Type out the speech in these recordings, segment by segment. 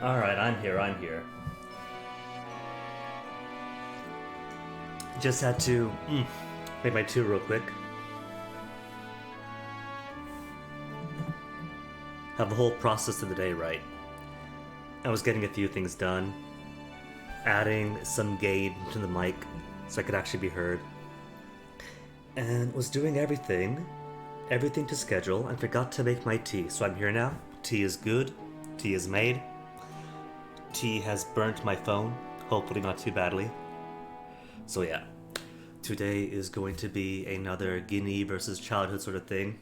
Alright, I'm here. Just had to make my tea real quick. Have the whole process of the day right. I was getting a few things done. Adding some gain to the mic so I could actually be heard. And was doing everything to schedule, and forgot to make my tea. So I'm here now. Tea is good. Tea is made. Tea has burnt my phone. Hopefully not too badly. So yeah. Today is going to be another Guinea versus childhood sort of thing.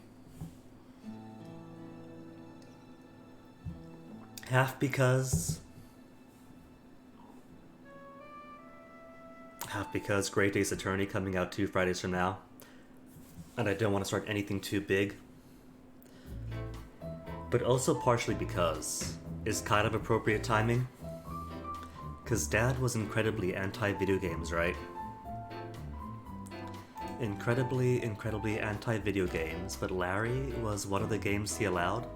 Half because Great Ace Attorney coming out 2 Fridays from now. And I don't want to start anything too big. But also partially because it's kind of appropriate timing. Because Dad was incredibly anti-video games, right? Incredibly anti-video games, but Larry was one of the games he allowed.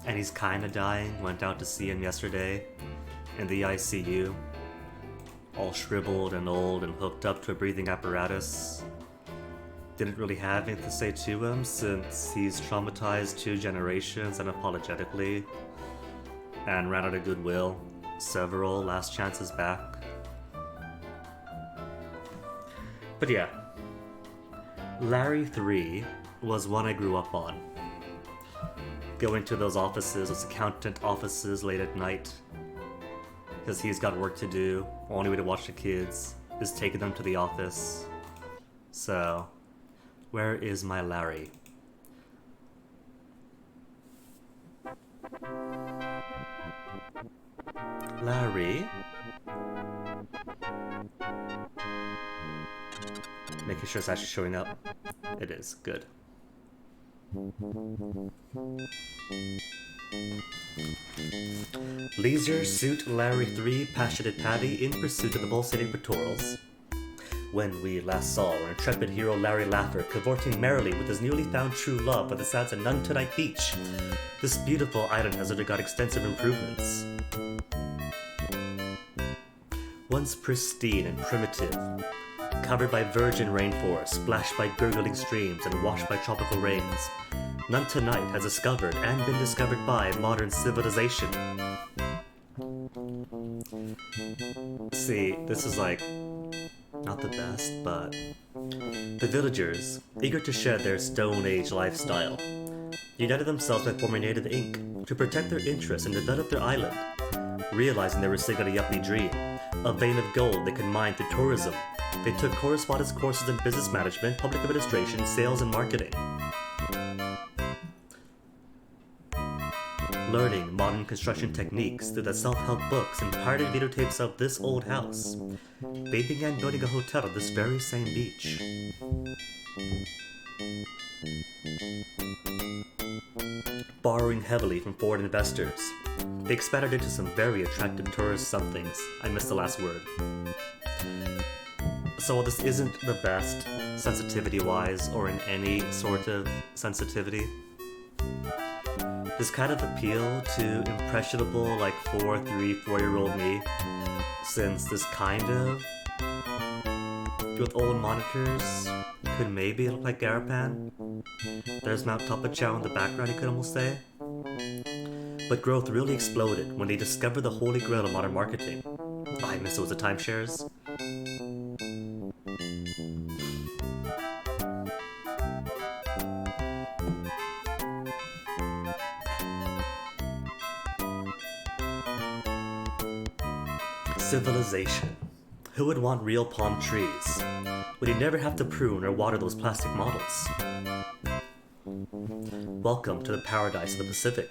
And he's kinda dying. Went out to see him yesterday in the ICU. All shriveled and old and hooked up to a breathing apparatus. Didn't really have anything to say to him since he's traumatized 2 generations unapologetically and ran out of goodwill several last chances back. But yeah, Larry 3 was one I grew up on. Going to those offices, those accountant offices late at night, because he's got work to do. Only way to watch the kids is taking them to the office. So, where is my Larry? Larry? Making sure it's actually showing up. It is. Good. Leisure Suit Larry 3 passionate Patti in pursuit of the pulsating pectorals. When we last saw our intrepid hero Larry Laffer cavorting merrily with his newly found true love on the sands of Nuntonite Beach, this beautiful island has undergone extensive improvements. Once pristine and primitive, covered by virgin rainforest, splashed by gurgling streams, and washed by tropical rains, Nuntonite has discovered and been discovered by modern civilization. See, this is like, not the best, but the villagers, eager to shed their Stone Age lifestyle, united themselves by forming Native Inc. to protect their interests and develop their island, realizing they were sitting on a yuppie dream, a vein of gold they could mine through tourism. They took correspondence courses in business management, public administration, sales, and marketing. Learning modern construction techniques through the self-help books and pirated videotapes of This Old House, they began building a hotel on this very same beach. Borrowing heavily from foreign investors, they expanded into some very attractive tourist somethings. I missed the last word. So while this isn't the best sensitivity-wise or in any sort of sensitivity, this kind of appeal to impressionable like 4-year-old me, since this kind of, with old monitors, could maybe look like Garapan. There's Mount Tapachau in the background, you could almost say. But growth really exploded when they discovered the holy grail of modern marketing. Oh, I miss those, the timeshares. Civilization. Who would want real palm trees? Would you never have to prune or water those plastic models? Welcome to the paradise of the Pacific.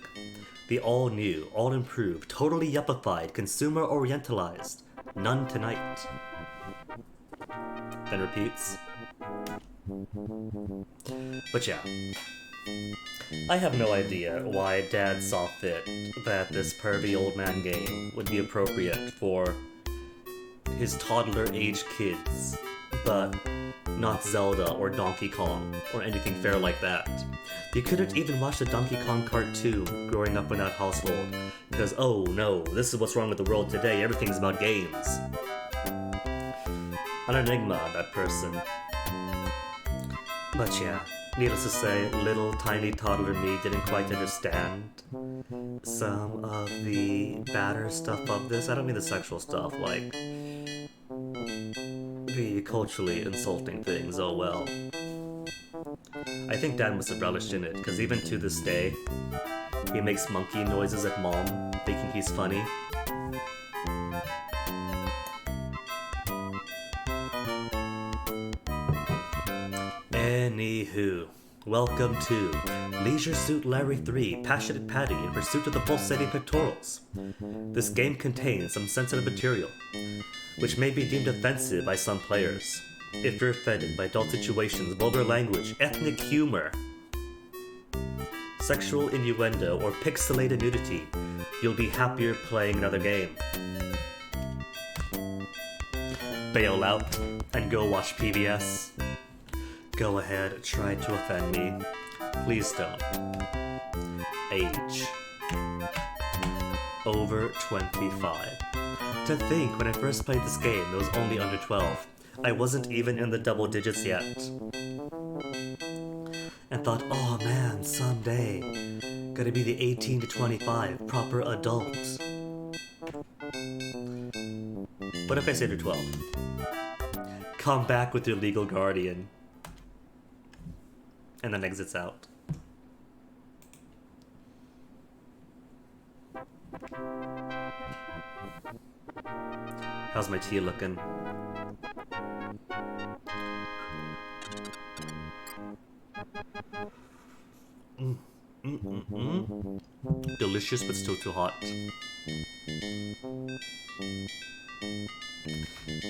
The all-new, all-improved, totally yuppified, consumer-orientalized Nuntonite. Then repeats. But yeah. I have no idea why Dad saw fit that this pervy old man game would be appropriate for his toddler-age kids, but Not Zelda or Donkey Kong or anything fair like that. You couldn't even watch the Donkey Kong cartoon growing up in that household, because oh no, this is what's wrong with the world today, everything's about games. An enigma, that person. But yeah, needless to say, little tiny toddler me didn't quite understand some of the badder stuff of this. I don't mean the sexual stuff, like the culturally insulting things, oh well. I think Dad must have relished in it, because even to this day, he makes monkey noises at Mom, thinking he's funny. Anywho, welcome to Leisure Suit Larry 3, Passionate Patti in Pursuit of the Pulsating Pectorals. This game contains some sensitive material, which may be deemed offensive by some players. If you're offended by adult situations, vulgar language, ethnic humor, sexual innuendo, or pixelated nudity, you'll be happier playing another game. Bail out and go watch PBS. Go ahead, try to offend me. Please don't. Age. Over 25. To think, when I first played this game, it was only under 12. I wasn't even in the double digits yet. And thought, oh man, someday, gotta be the 18 to 25, proper adult. What if I say to 12? Come back with your legal guardian. And then exits out. How's my tea looking? Delicious, but still too hot. But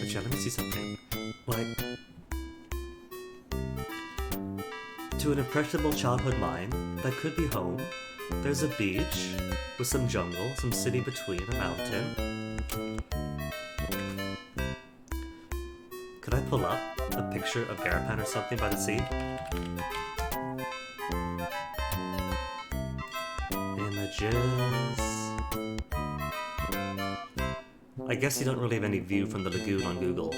yeah, let me see something. Like, to an impressionable childhood mind that could be home, there's a beach with some jungle, some city between, a mountain. Could I pull up a picture of Garapan or something by the sea? Images. I guess you don't really have any view from the lagoon on Google.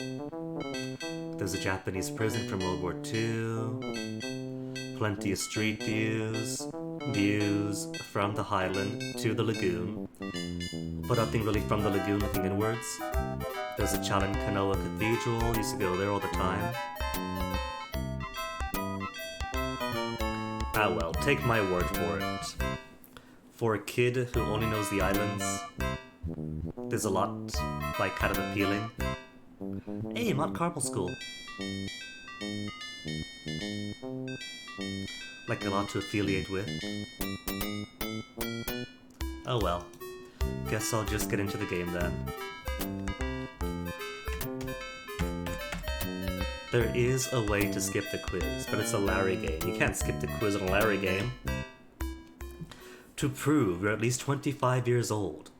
There's a Japanese prison from World War II. Plenty of street views. Views from the highland to the lagoon. But nothing really from the lagoon looking inwards. There's a Chalankanoa Cathedral. Used to go there all the time. Ah well, take my word for it. For a kid who only knows the islands, there's a lot, like, kind of appealing. Hey, Mount Carmel School. Like, a lot to affiliate with. Oh well. Guess I'll just get into the game then. There is a way to skip the quiz, but it's a Larry game. You can't skip the quiz in a Larry game. To prove you're at least 25 years old.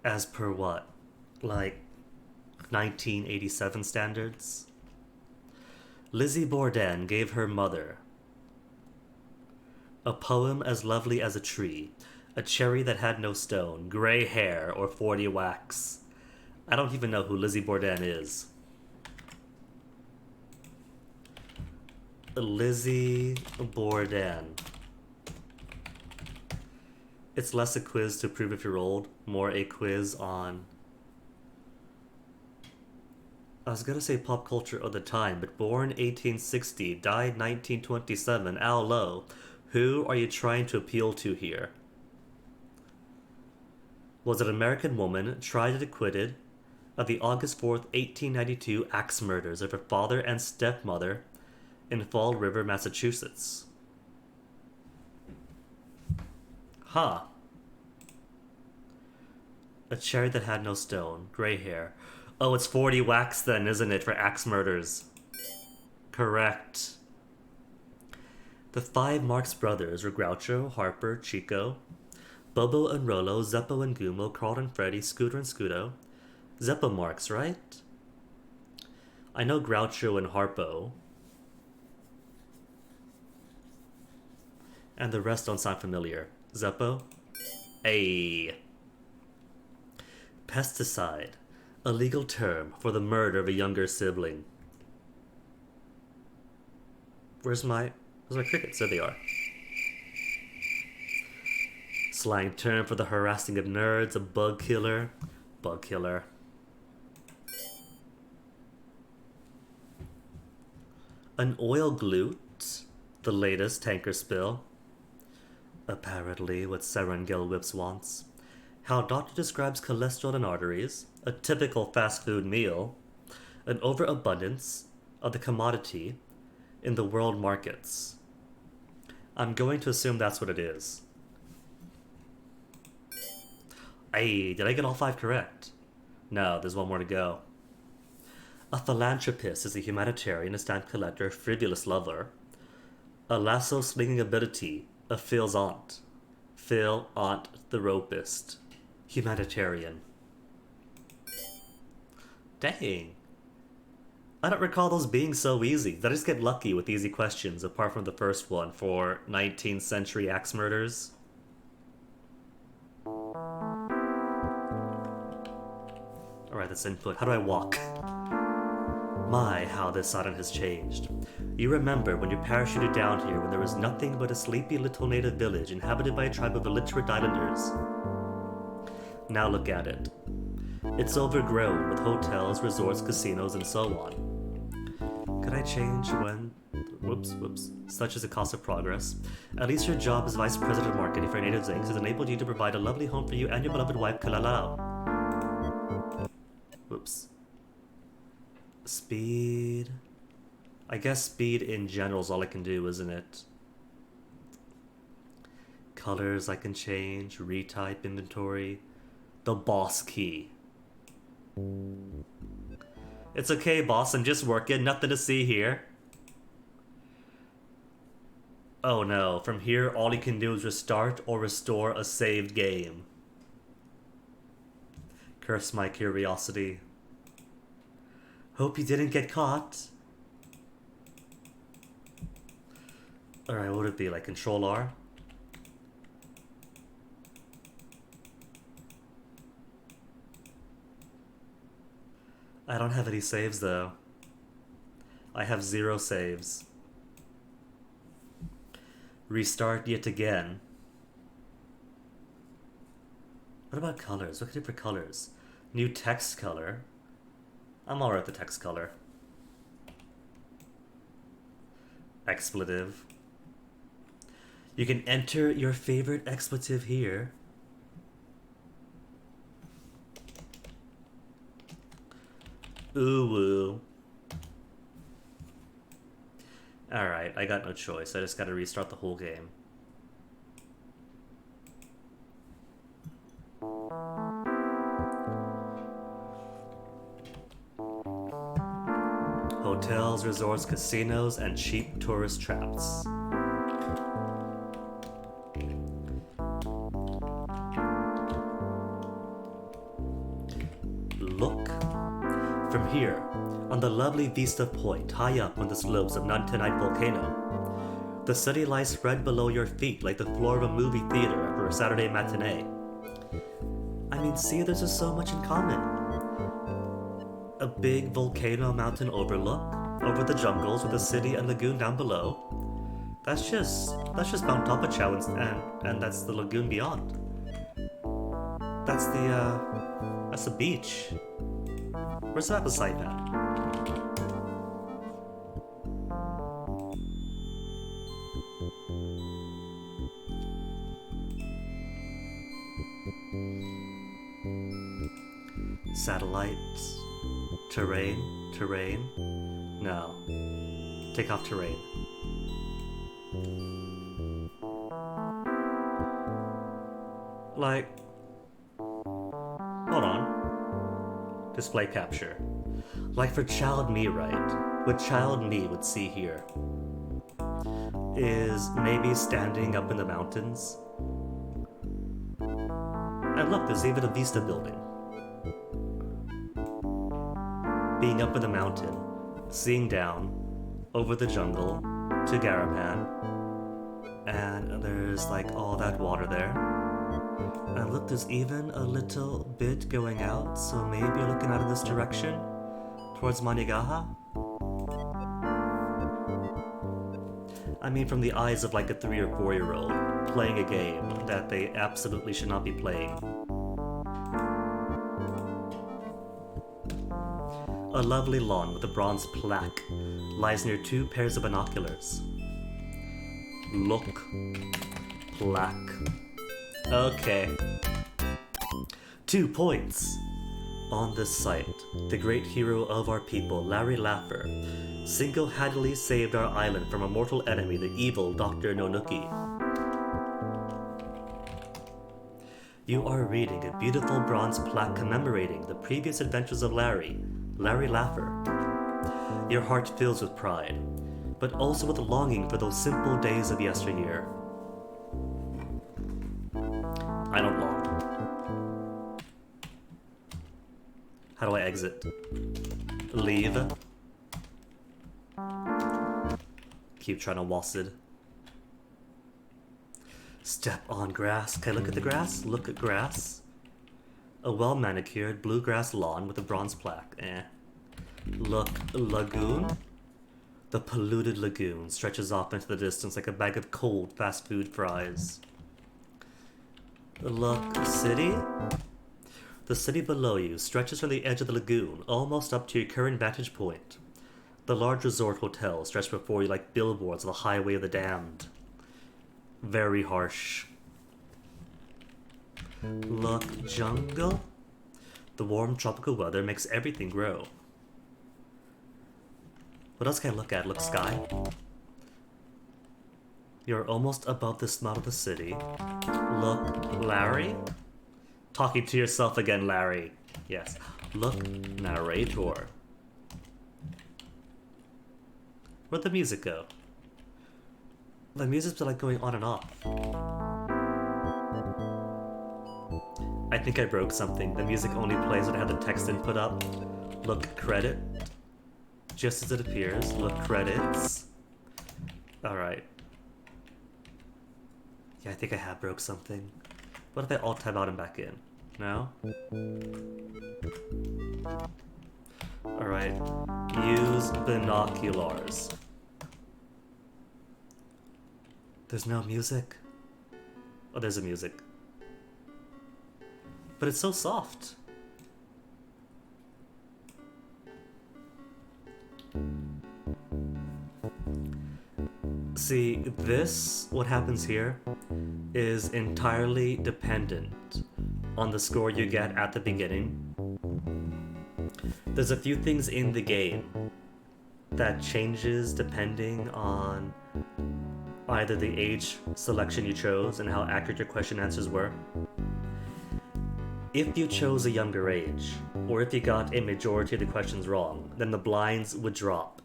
As per what? Like 1987 standards? Lizzie Borden gave her mother a poem as lovely as a tree, a cherry that had no stone, gray hair, or 40 wax. I don't even know who Lizzie Borden is. Lizzie Borden. It's less a quiz to prove if you're old, more a quiz on... I was gonna say pop culture of the time, but born 1860, died 1927, Al Lowe. Who are you trying to appeal to here? Was an American woman tried and acquitted of the August 4th, 1892 axe murders of her father and stepmother in Fall River, Massachusetts. Huh. A cherry that had no stone. Gray hair. Oh, it's 40 wax then, isn't it, for axe murders? Correct. The 5 Marx brothers were Groucho, Harper, Chico, Bobo and Rolo, Zeppo and Gumo, Carl and Freddy, Scooter and Scudo. Zeppo Marx, right? I know Groucho and Harpo. And the rest don't sound familiar. Zeppo? A pesticide. A legal term for the murder of a younger sibling. Where's my crickets? There they are. Slang term for the harassing of nerds, a bug killer. Bug killer. An oil glute. The latest tanker spill. Apparently what Serengil Whips wants. How doctor describes cholesterol in arteries. A typical fast food meal. An overabundance of the commodity in the world markets. I'm going to assume that's what it is. Hey, did I get all 5 correct? No, there's one more to go. A philanthropist is a humanitarian, a stamp collector, frivolous lover. A lasso-slinging ability of Phil's aunt. Phil, aunt, the ropist. Humanitarian. Dang. I don't recall those being so easy. Did I just get lucky with easy questions, apart from the first one for 19th century axe murders? Alright, that's input. How do I walk? My, how this island has changed. You remember when you parachuted down here when there was nothing but a sleepy little native village inhabited by a tribe of illiterate islanders. Now look at it. It's overgrown with hotels, resorts, casinos, and so on. Could I change when... Whoops. Such is the cost of progress. At least your job as Vice President of Marketing for Natives Inc. has enabled you to provide a lovely home for you and your beloved wife, Kalalao. Whoops. Speed... I guess speed in general is all I can do, isn't it? Colors I can change, retype inventory. The boss key. It's okay, boss, I'm just working, nothing to see here. Oh no, from here all you can do is restart or restore a saved game. Curse my curiosity. Hope you didn't get caught. Alright, what would it be? Like Control R? I don't have any saves though. I have 0 saves. Restart yet again. What about colors? What can I do for colors? New text color. I'm alright with the text color. Expletive. You can enter your favorite expletive here. Ooh woo. Alright, I got no choice. I just gotta restart the whole game. Hotels, resorts, casinos, and cheap tourist traps. Look. From here, on the lovely Vista Point, high up on the slopes of Nantenite Volcano, the city lies spread below your feet like the floor of a movie theater after a Saturday matinee. I mean, see, there's just so much in common. A big volcano mountain overlook over the jungles with the city and lagoon down below. That's just Mount Tapachow and that's the lagoon beyond. That's the beach. Where's that beside that? Satellites. Terrain. No. Take off terrain. Like... Hold on. Display capture. Like for child me, right? What child me would see here is maybe standing up in the mountains. And look, there's even a Vista building. Being up in the mountain, seeing down over the jungle to Garapan, and there's like all that water there. And look, there's even a little bit going out, so maybe you're looking out in this direction towards Manigaha. I mean, from the eyes of like a 3 or 4-year-old playing a game that they absolutely should not be playing. A lovely lawn with a bronze plaque lies near 2 pairs of binoculars. Look. Plaque. Okay. 2 points. On this site, the great hero of our people, Larry Laffer, single-handedly saved our island from a mortal enemy, the evil Dr. Nonuki. You are reading a beautiful bronze plaque commemorating the previous adventures of Larry Laffer. Your heart fills with pride, but also with longing for those simple days of yesteryear. I don't long. How do I exit? Leave. Keep trying to waltz it. Step on grass. Can I look at the grass? Look at grass. A well-manicured bluegrass lawn with a bronze plaque. Look, lagoon? The polluted lagoon stretches off into the distance like a bag of cold fast food fries. Look, city? The city below you stretches from the edge of the lagoon almost up to your current vantage point. The large resort hotels stretch before you like billboards of the highway of the damned. Very harsh. Look, jungle? The warm tropical weather makes everything grow. What else can I look at? Look, sky. You're almost above the smell of the city. Look, Larry? Talking to yourself again, Larry. Yes. Look, narrator. Where'd the music go? The music's like going on and off. I think I broke something. The music only plays when I have the text input up. Look, credit. Just as it appears. Look, credits. Alright. Yeah, I think I have broke something. What if I alt tab out and back in? No? Alright. Use binoculars. There's no music. Oh, there's a music. But it's so soft. See, what happens here, is entirely dependent on the score you get at the beginning. There's a few things in the game that changes depending on either the age selection you chose and how accurate your question answers were. If you chose a younger age, or if you got a majority of the questions wrong, then the blinds would drop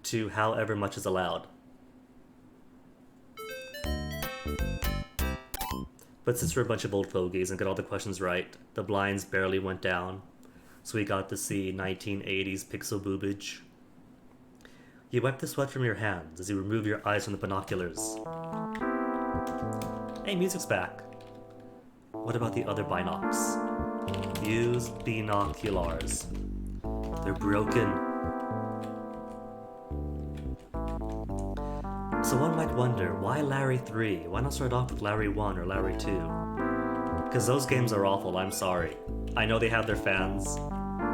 to however much is allowed. But since we're a bunch of old fogies and got all the questions right, the blinds barely went down, so we got to see 1980s pixel boobage. You wipe the sweat from your hands as you remove your eyes from the binoculars. Hey, music's back. What about the other binocs? Use binoculars. They're broken. So one might wonder, why Larry 3? Why not start off with Larry 1 or Larry 2? Because those games are awful, I'm sorry. I know they have their fans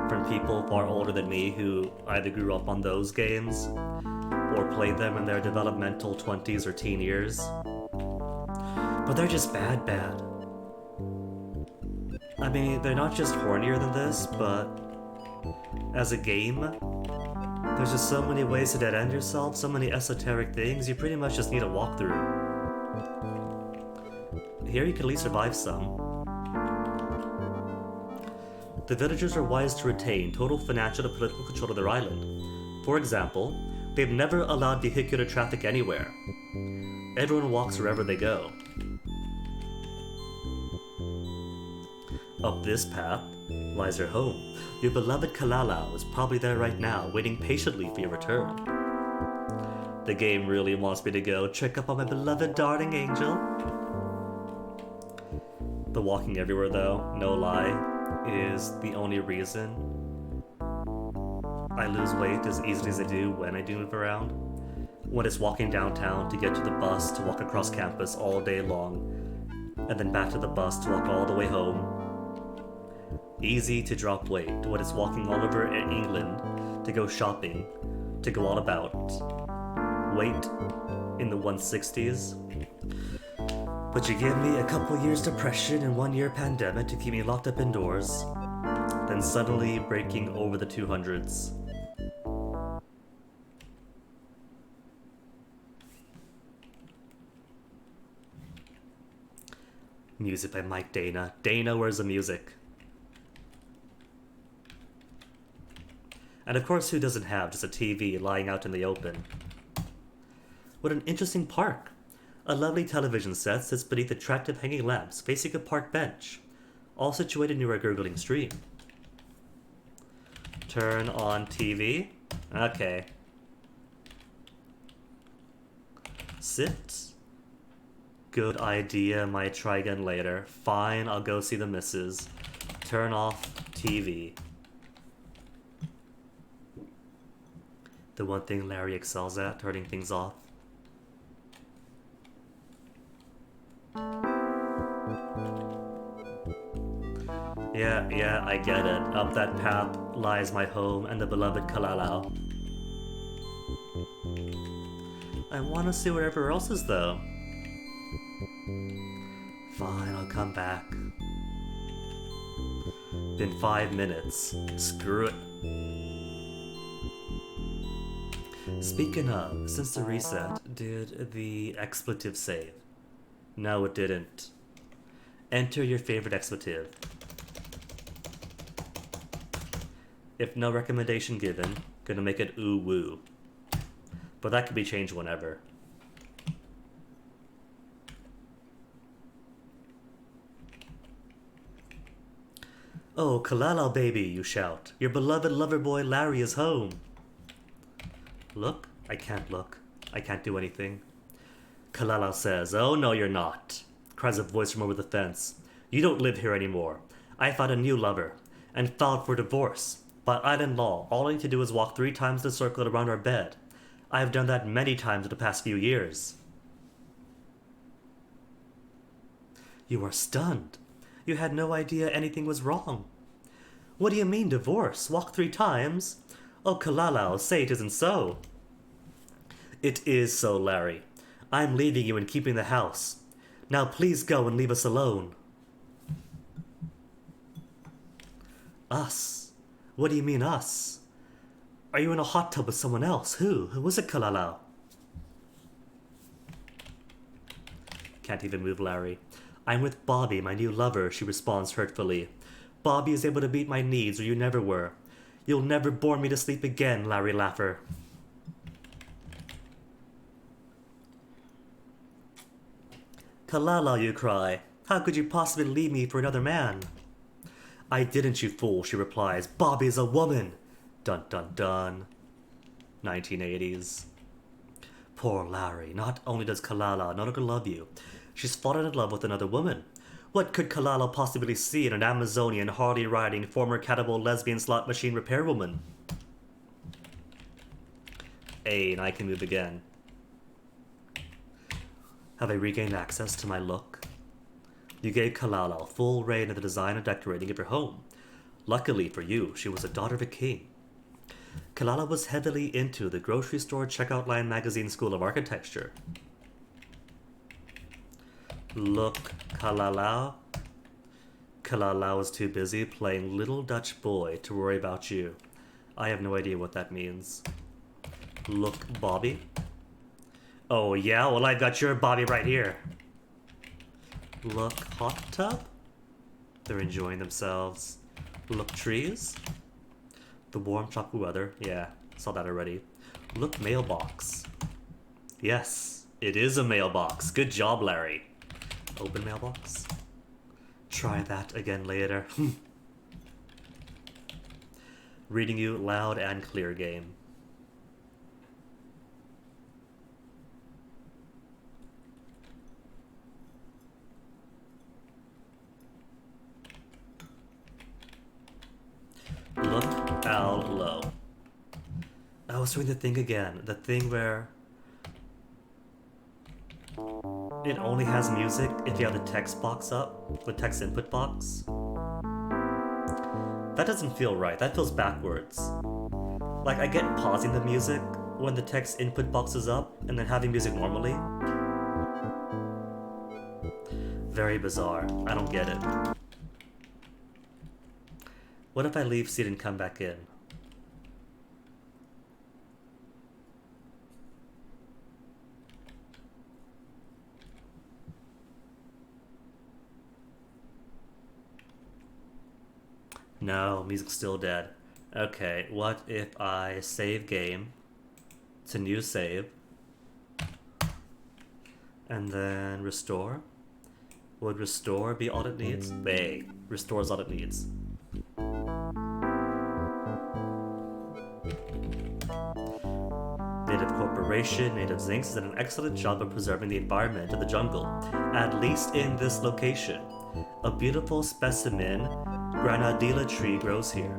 from people far older than me who either grew up on those games or played them in their developmental 20s or teen years. But they're just bad. I mean, they're not just hornier than this, but as a game, there's just so many ways to dead-end yourself, so many esoteric things, you pretty much just need a walkthrough. Here you can at least survive some. The villagers are wise to retain total financial and political control of their island. For example, they've never allowed vehicular traffic anywhere. Everyone walks wherever they go. Up this path, Lies your home. Your beloved Kalalau is probably there right now, waiting patiently for your return. The game really wants me to go check up on my beloved darling angel. The walking everywhere though, no lie, is the only reason I lose weight as easily as I do when I do move around. When it's walking downtown to get to the bus to walk across campus all day long, and then back to the bus to walk all the way home. Easy to drop weight when it's walking all over England to go shopping, to go all about. Weight in the 160s. But you give me a couple years depression and 1 year pandemic to keep me locked up indoors, then suddenly breaking over the 200s. Music by Mike Dana. Dana, where's the music? And of course, who doesn't have just a TV lying out in the open? What an interesting park. A lovely television set sits beneath attractive hanging lamps facing a park bench, all situated near a gurgling stream. Turn on TV. Okay. Sit. Good idea, might try again later. Fine, I'll go see the missus. Turn off TV. The one thing Larry excels at, turning things off. Yeah, I get it. Up that path lies my home and the beloved Kalalau. I want to see whatever else is though. Fine, I'll come back. Been 5 minutes. Screw it. Speaking of, since the reset, did the expletive save? No, it didn't. Enter your favorite expletive. If no recommendation given, gonna make it ooh woo. But that could be changed whenever. Oh, Kalalau baby, you shout. Your beloved lover boy Larry is home. Look? I can't look. I can't do anything. Kalalau says, oh no you're not, cries a voice from over the fence. You don't live here anymore. I found a new lover, and filed for divorce. By island law, all I need to do is walk 3 times the circle around our bed. I have done that many times in the past few years. You are stunned. You had no idea anything was wrong. What do you mean divorce? Walk 3 times? Oh, Kalalau, say it isn't so. It is so, Larry. I'm leaving you and keeping the house. Now please go and leave us alone. Us? What do you mean us? Are you in a hot tub with someone else? Who? Who is it, Kalalau? Can't even move Larry. I'm with Bobby, my new lover, she responds hurtfully. Bobby is able to meet my needs where you never were. You'll never bore me to sleep again, Larry Laffer. Kalalau, you cry. How could you possibly leave me for another man? I didn't, you fool, she replies. Bobby's a woman. Dun dun dun. 1980s. Poor Larry. Not only does Kalalau no longer love you, she's fallen in love with another woman. What could Kalalau possibly see in an Amazonian, Harley-riding, former cannibal lesbian slot machine repairwoman? Hey, and I can move again. Have I regained access to my look? You gave Kalalau full reign of the design and decorating of your home. Luckily for you, she was a daughter of a king. Kalalau was heavily into the grocery store checkout line magazine School of Architecture. Look, Kalalau. Kalalau is too busy playing little Dutch boy to worry about you. I have no idea what that means. Look, Bobby. Oh yeah, well I've got your Bobby right here. Look, hot tub. They're enjoying themselves. Look, trees. The warm tropical weather. Yeah, saw that already. Look, mailbox. Yes, it is a mailbox. Good job, Larry. Open mailbox. Try that again later. Reading you loud and clear, game. Look out low. I was doing the thing again. The thing where it only has music if you have the text box up, the text input box. That doesn't feel right. That feels backwards. Like, I get pausing the music when the text input box is up and then having music normally. Very bizarre. I don't get it. What if I leave seed and come back in? No, music's still dead. Okay, what if I save game to new save and then restore? Would restore be all it needs? Hey, restore is all it needs. Native Corporation, Native Zincs did an excellent job of preserving the environment of the jungle, at least in this location. A beautiful specimen Granadilla tree grows here.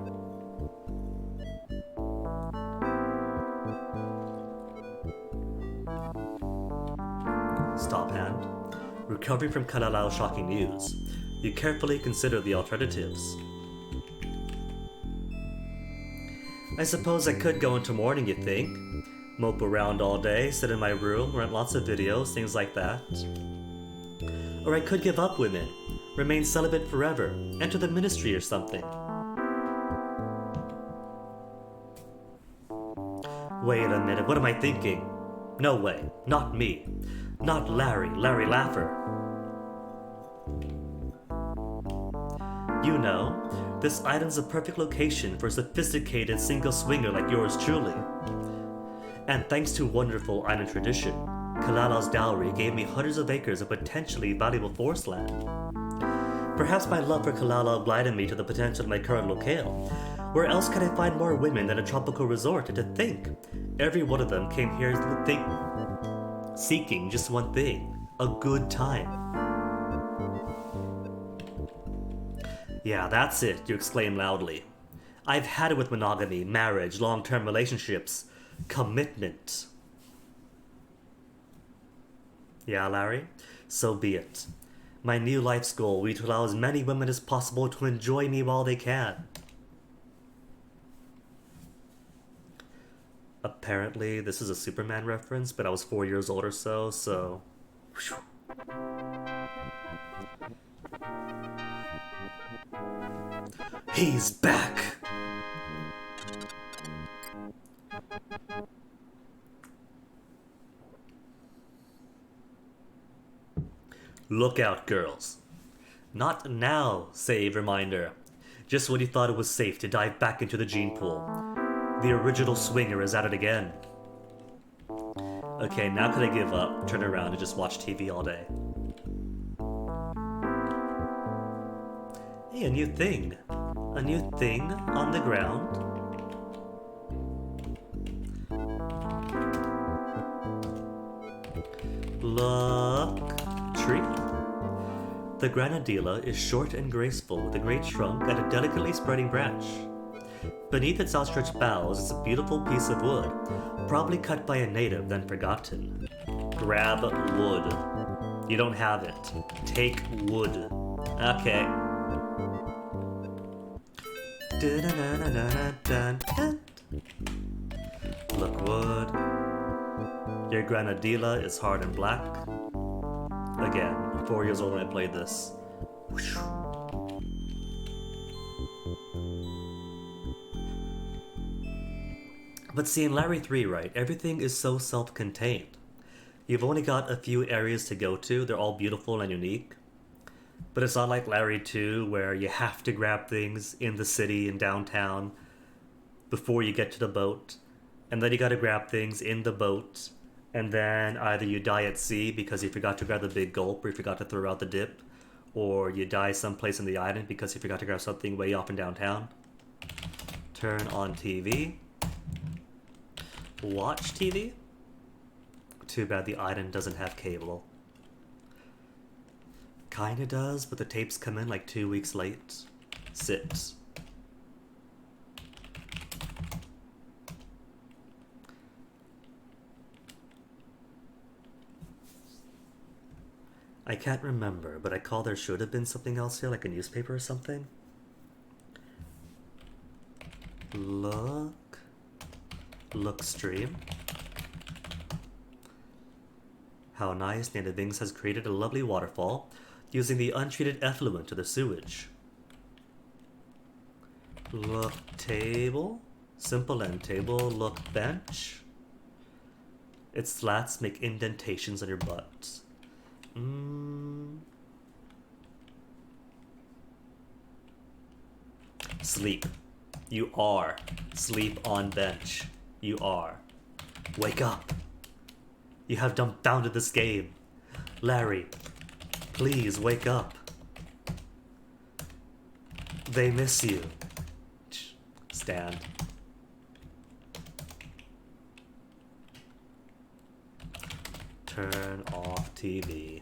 Stop hand. Recovering from Kalalau's shocking news, you carefully consider the alternatives. I suppose I could go into mourning, you think? Mope around all day, sit in my room, rent lots of videos, things like that. Or I could give up women, remain celibate forever, enter the ministry or something. Wait a minute, what am I thinking? No way, not me. Not Larry Laffer. You know, this item's a perfect location for a sophisticated single swinger like yours truly. And thanks to wonderful island tradition, Kalala's dowry gave me hundreds of acres of potentially valuable forest land. Perhaps my love for Kalala blinded me to the potential of my current locale. Where else could I find more women than a tropical resort? And to think, every one of them came here seeking just one thing, a good time. Yeah, that's it, you exclaim loudly. I've had it with monogamy, marriage, long-term relationships, commitment. Yeah, Larry? So be it. My new life's goal will be to allow as many women as possible to enjoy me while they can. Apparently, this is a Superman reference, but I was 4 years old or so... He's back! Look out, girls. Not now, save reminder. Just when you thought it was safe to dive back into the gene pool. The original swinger is at it again. Okay, now could I give up, turn around, and just watch TV all day? Hey, a new thing. A new thing on the ground. Look. Tree. The granadilla is short and graceful with a great trunk and a delicately spreading branch. Beneath its outstretched boughs is a beautiful piece of wood, probably cut by a native then forgotten. Grab wood. You don't have it. Take wood. Okay. Look, wood. Your granadilla is hard and black. Again, 4 years old when I played this. But see, in Larry 3, right, everything is so self-contained. You've only got a few areas to go to, they're all beautiful and unique. But it's not like Larry 2, where you have to grab things in the city and downtown before you get to the boat. And then you gotta grab things in the boat, and then either you die at sea because you forgot to grab the big gulp or you forgot to throw out the dip, or you die someplace in the island because you forgot to grab something way off in downtown. Turn on TV. Watch TV? Too bad the item doesn't have cable. Kinda does, but the tapes come in like 2 weeks late. Sit. I can't remember, but I call there should have been something else here, like a newspaper or something. Look stream. How nice, Native Inks has created a lovely waterfall using the untreated effluent to the sewage. Look table. Simple end table. Look bench. Its slats make indentations on your butt. Sleep. You are. Sleep on bench. You are. Wake up. You have dumbfounded this game. Larry, please wake up. They miss you. Stand. Turn off TV.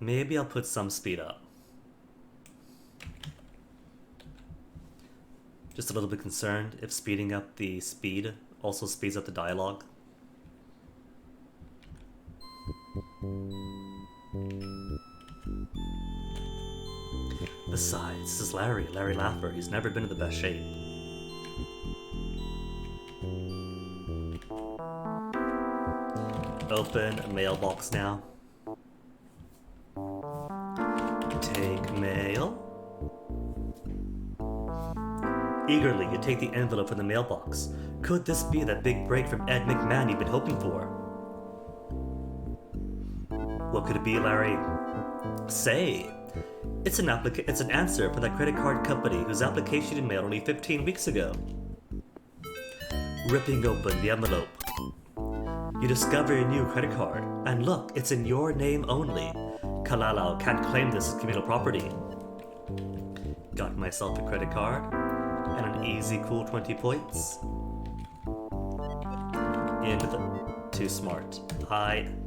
Maybe I'll put some speed up. Just a little bit concerned if speeding up the speed also speeds up the dialogue. Besides, this is Larry Laffer. He's never been in the best shape. Open mailbox now. Take mail. Eagerly, you take the envelope from the mailbox. Could this be that big break from Ed McMahon you've been hoping for? What could it be, Larry? Say, it's an answer from that credit card company whose application you mailed only 15 weeks ago. Ripping open the envelope, you discover a new credit card, and look, it's in your name only. Kalalau can't claim this as communal property. Got myself a credit card, and an easy cool 20 points. Into the... Too smart.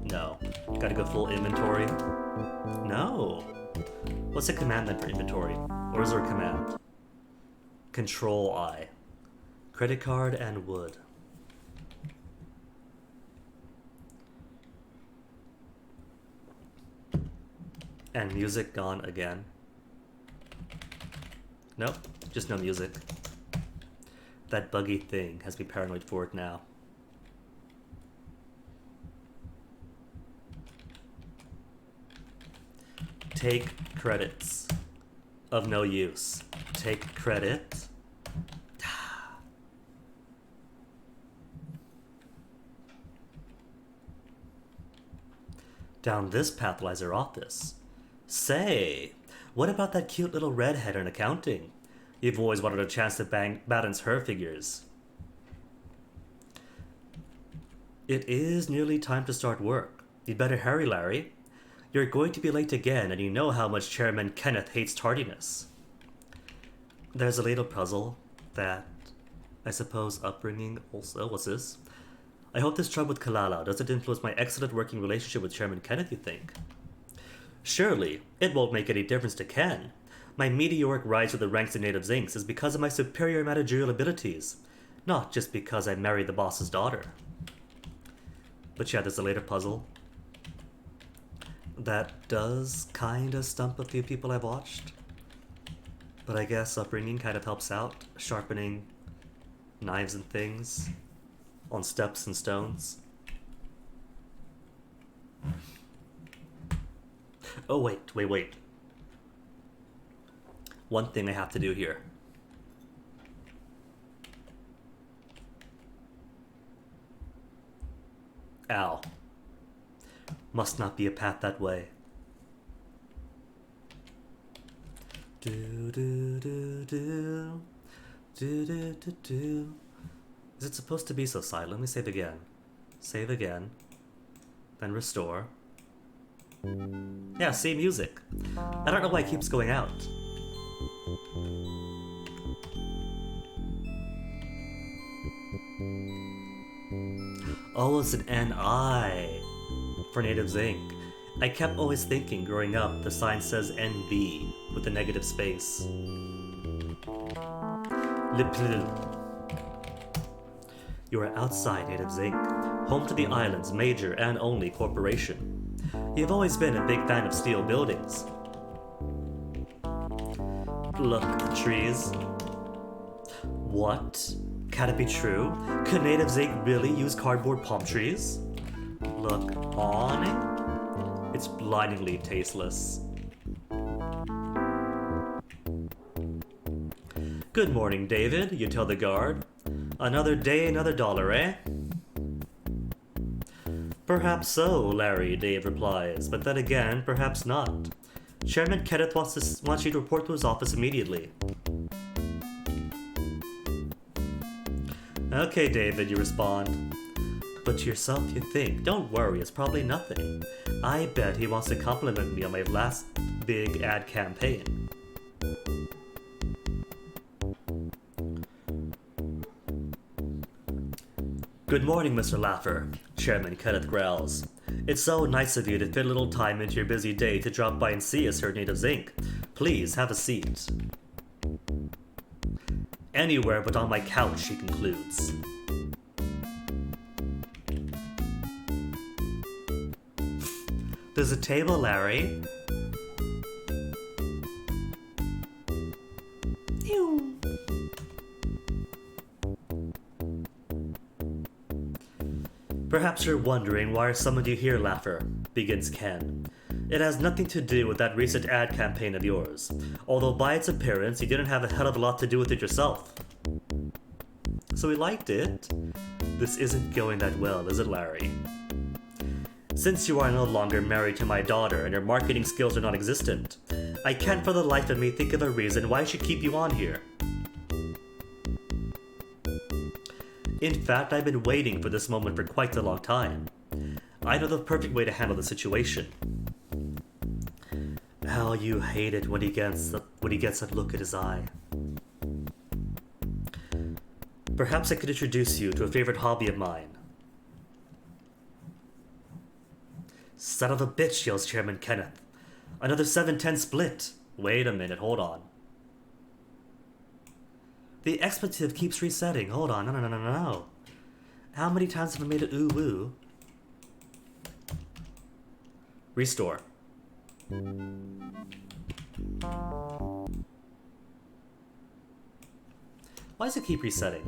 No. Gotta go full inventory. No. What's a command then for inventory? Or is there a command? Control I. Credit card and wood. And music gone again. Nope, just no music. That buggy thing has me paranoid for it now. Take credits. Of no use. Take credit. Down this path lies our office. Say, what about that cute little redhead in accounting? You've always wanted a chance to balance her figures. It is nearly time to start work. You'd better hurry, Larry. You're going to be late again, and you know how much Chairman Kenneth hates tardiness. There's a little puzzle that, I suppose, upbringing also. What's this? I hope this trouble with Kalala doesn't influence my excellent working relationship with Chairman Kenneth, you think? Surely, it won't make any difference to Ken. My meteoric rise to the ranks of Native Inks is because of my superior managerial abilities, not just because I married the boss's daughter. But yeah, there's a later puzzle that does kinda stump a few people I've watched. But I guess upbringing kind of helps out, sharpening knives and things on steps and stones. Oh, wait. One thing I have to do here. Ow. Must not be a path that way. Is it supposed to be so silent? Let me save again. Save again. Then restore. Yeah, see, music. I don't know why it keeps going out. Oh, it's an NI for Natives Inc. I kept always thinking growing up the sign says NB with a negative space. You are outside Natives Inc., home to the island's major and only corporation. You've always been a big fan of steel buildings. Look at the trees. What? Can it be true? Could Natives Inc. really use cardboard palm trees? Look on. It's blindingly tasteless. Good morning, David, you tell the guard. Another day, another dollar, eh? Perhaps so, Larry, Dave replies, but then again, perhaps not. Chairman Kenneth wants you to report to his office immediately. Okay, David, you respond. But to yourself you think, don't worry, it's probably nothing. I bet he wants to compliment me on my last big ad campaign. Good morning, Mr. Laffer, Chairman Kenneth growls. It's so nice of you to fit a little time into your busy day to drop by and see us here at Natives Inc. Please, have a seat. Anywhere but on my couch, he concludes. There's a table, Larry. Ew. Perhaps you're wondering why I summoned you here, Laffer, begins Ken. It has nothing to do with that recent ad campaign of yours, although by its appearance you didn't have a hell of a lot to do with it yourself. So we liked it. This isn't going that well, is it, Larry? Since you are no longer married to my daughter and your marketing skills are non-existent, I can't for the life of me think of a reason why I should keep you on here. In fact, I've been waiting for this moment for quite a long time. I know the perfect way to handle the situation. How you hate it when he gets that look at his eye. Perhaps I could introduce you to a favorite hobby of mine. Son of a bitch, yells Chairman Kenneth. Another 7-10 split. Wait a minute, hold on. The expletive keeps resetting. Hold on, no. How many times have I made it ooh-woo? Restore. Why does it keep resetting?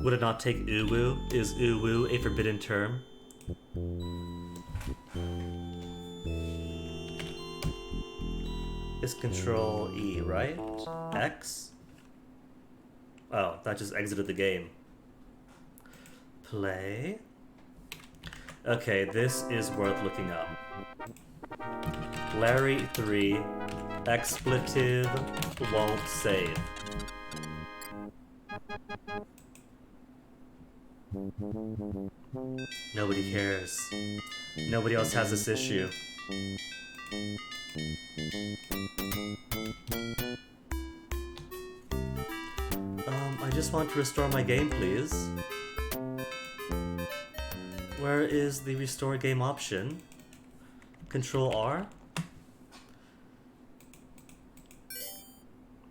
Would it not take uwu? Is uwu a forbidden term? It's Control E, right? X? Oh, that just exited the game. Play. Okay, this is worth looking up. Larry 3, expletive won't save. Nobody cares. Nobody else has this issue. I just want to restore my game, please. Where is the restore game option? Control R?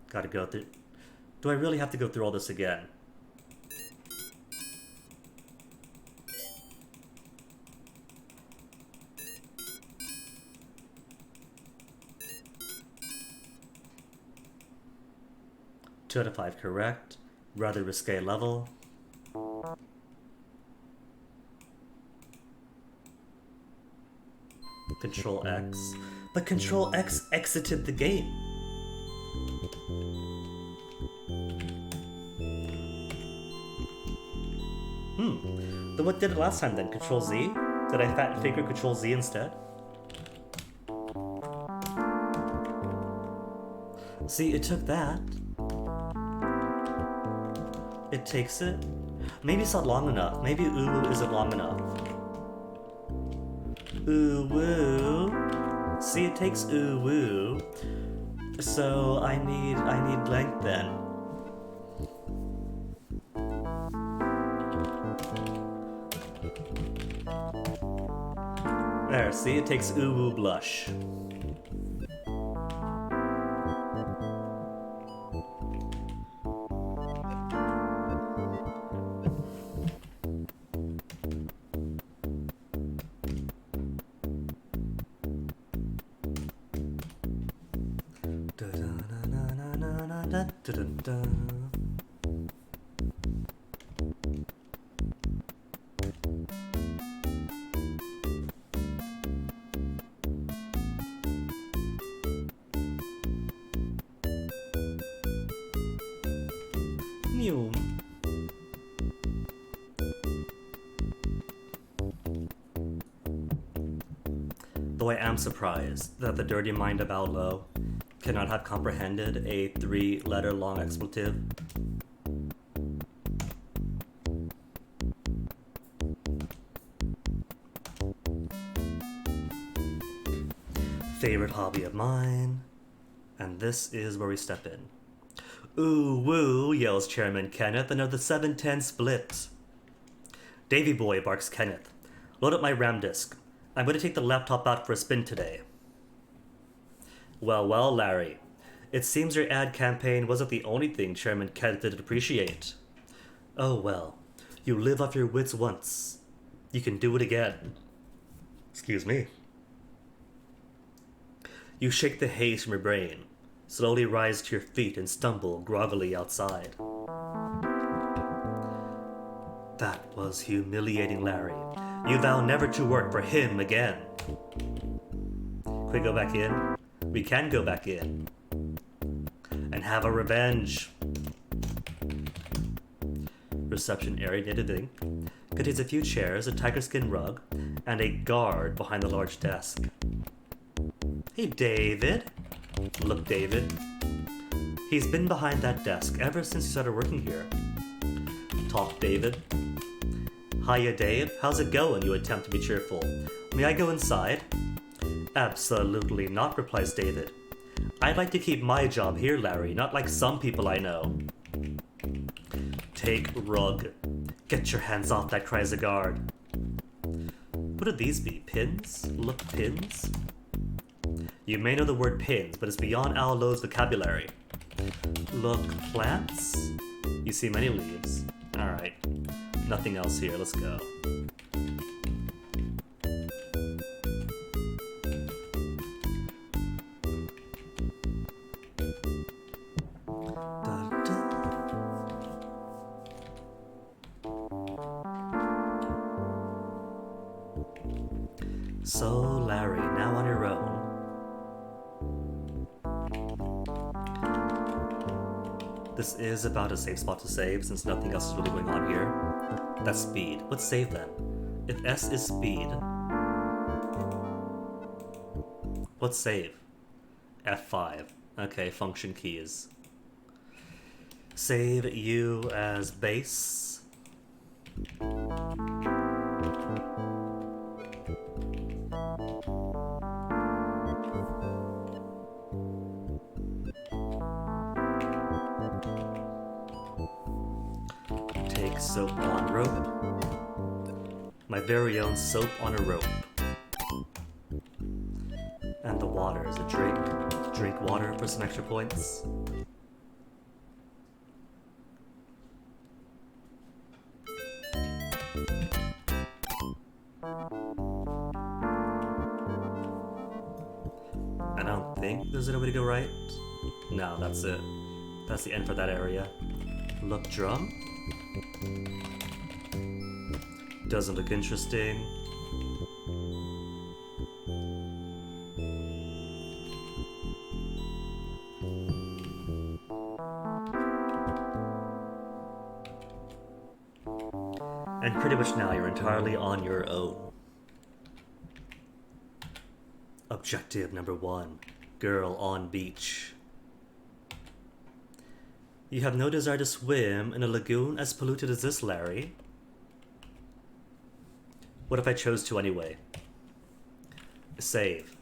Gotta go through. Do I really have to go through all this again? Two out of 5 correct. Rather risque level. Control X. But Control X exited the game. Then what did it last time then? Control Z? Did I fat finger Control Z instead? See, it took that. It takes it? Maybe it's not long enough. Maybe ooh woo isn't long enough. Ooh woo. See, it takes ooh woo. So I need length then. There, see, it takes ooh woo blush. New. Though I am surprised that the dirty mind of Aolo cannot have comprehended a 3-letter long expletive. Favorite hobby of mine, and this is where we step in. Ooh woo, yells Chairman Kenneth, another 7-10 split. Davy boy, barks Kenneth. Load up my RAM disk. I'm going to take the laptop out for a spin today. Well, well, Larry. It seems your ad campaign wasn't the only thing Chairman Kenneth didn't appreciate. Oh well, you live off your wits once. You can do it again. Excuse me. You shake the haze from your brain, slowly rise to your feet and stumble groggily outside. That was humiliating, Larry. You vow never to work for him again. Can we go back in? We can go back in. And have a revenge. Reception area near the thing contains a few chairs, a tiger skin rug, and a guard behind the large desk. Hey, David. Look, David. He's been behind that desk ever since he started working here. Talk, David. Hiya, Dave. How's it going? You attempt to be cheerful. May I go inside? Absolutely not, replies David. I'd like to keep my job here, Larry, not like some people I know. Take rug. Get your hands off that, cries the guard. What would these be? Pins? Look, pins? You may know the word pins, but it's beyond Aolo's vocabulary. Look, plants? You see many leaves. Alright. Nothing else here. Let's go. So, Larry, now on your own. This is about a safe spot to save, since nothing else is really going on here. That's speed. Let's save then. If S is speed, let's save. F5. Okay, function keys. Save U as base. Take soap on rope. My very own soap on a rope. And the water is a drink. Drink water for some extra points. I don't think there's any way to go right. No, that's it. That's the end for that area. Look, drum. Doesn't look interesting. And pretty much now you're entirely on your own. Objective number 1. Girl on beach. You have no desire to swim in a lagoon as polluted as this, Larry. What if I chose to anyway? Save.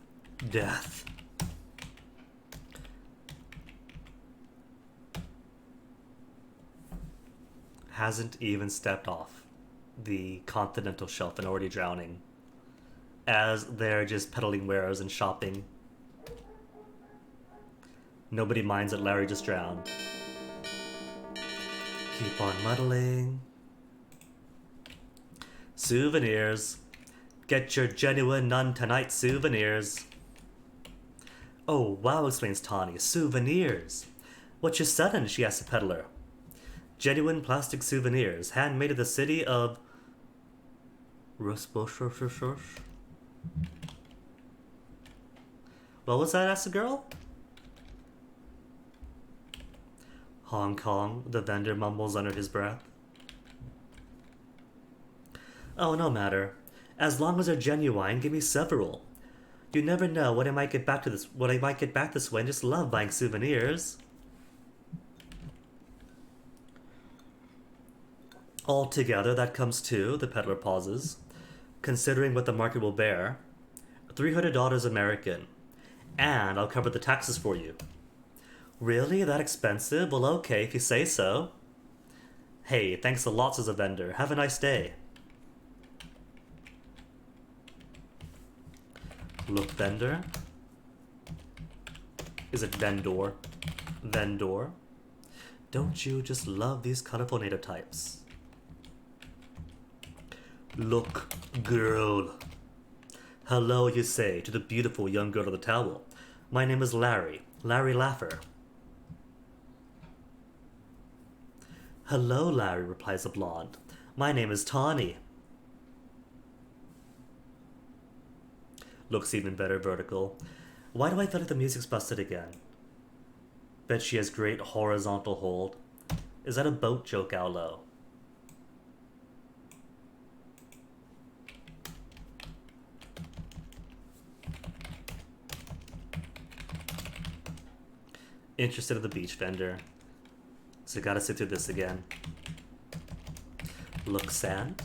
Death. Hasn't even stepped off the continental shelf and already drowning. As they're just peddling wares and shopping. Nobody minds that Larry just drowned. Keep on muddling. Souvenirs. Get your genuine none tonight souvenirs. Oh, wow, explains Tawny. Souvenirs. What you selling? She asks the peddler. Genuine plastic souvenirs, handmade in the city of... What was that, asked the girl? Hong Kong, the vendor mumbles under his breath. Oh, no matter. As long as they're genuine, give me several. You never know what I might get back this way and just love buying souvenirs. Altogether, that comes to, the peddler pauses, considering what the market will bear, $300 American. And I'll cover the taxes for you. Really? That expensive? Well, okay, if you say so. Hey, thanks a lot, says a vendor. Have a nice day. Look, vendor. Is it vendor? Vendor. Don't you just love these colorful native types? Look, girl. Hello, you say, to the beautiful young girl of the towel. My name is Larry. Larry Laffer. Hello, Larry, replies the blonde. My name is Tawny. Looks even better vertical. Why do I feel like the music's busted again? Bet she has great horizontal hold. Is that a boat joke, Owlo? Interested in the beach vendor. So gotta sit through this again. Look, sand?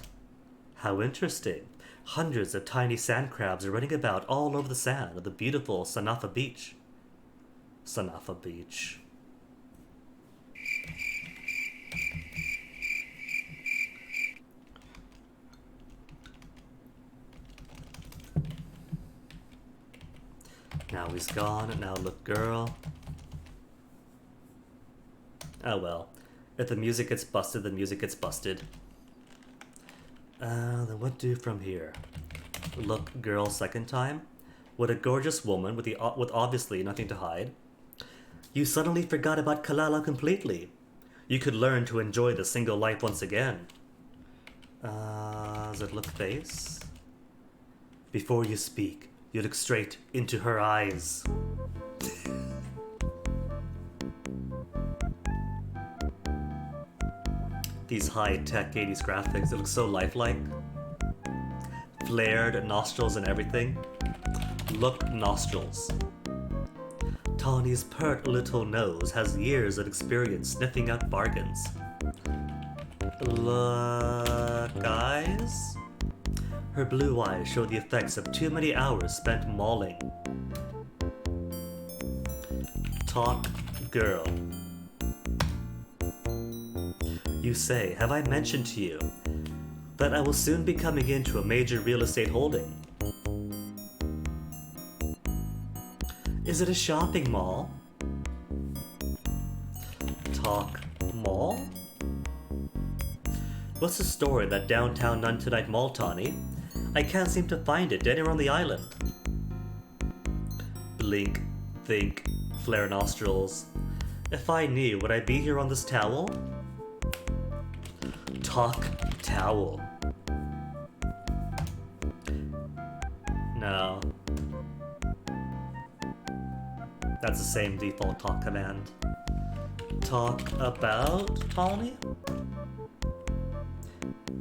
How interesting. Hundreds of tiny sand crabs are running about all over the sand of the beautiful Sanafa Beach. Sanafa Beach. Now he's gone, and now look, girl. Oh well. If the music gets busted, the music gets busted. Then what do from here? Look, girl, second time. What a gorgeous woman with obviously nothing to hide. You suddenly forgot about Kalala completely. You could learn to enjoy the single life once again. Does it look face? Before you speak, you look straight into her eyes. These high-tech 80s graphics, it looks so lifelike. Flared nostrils and everything. Look, nostrils. Tawny's pert little nose has years of experience sniffing out bargains. Look, eyes? Her blue eyes show the effects of too many hours spent mauling. Talk, girl. You say, have I mentioned to you that I will soon be coming into a major real estate holding? Is it a shopping mall? Talk mall? What's the story in that downtown None Tonight mall, Tawny? I can't seem to find it anywhere on the island. Blink, think, flare nostrils. If I knew, would I be here on this towel? Talk towel. No. That's the same default talk command. Talk about Tawny?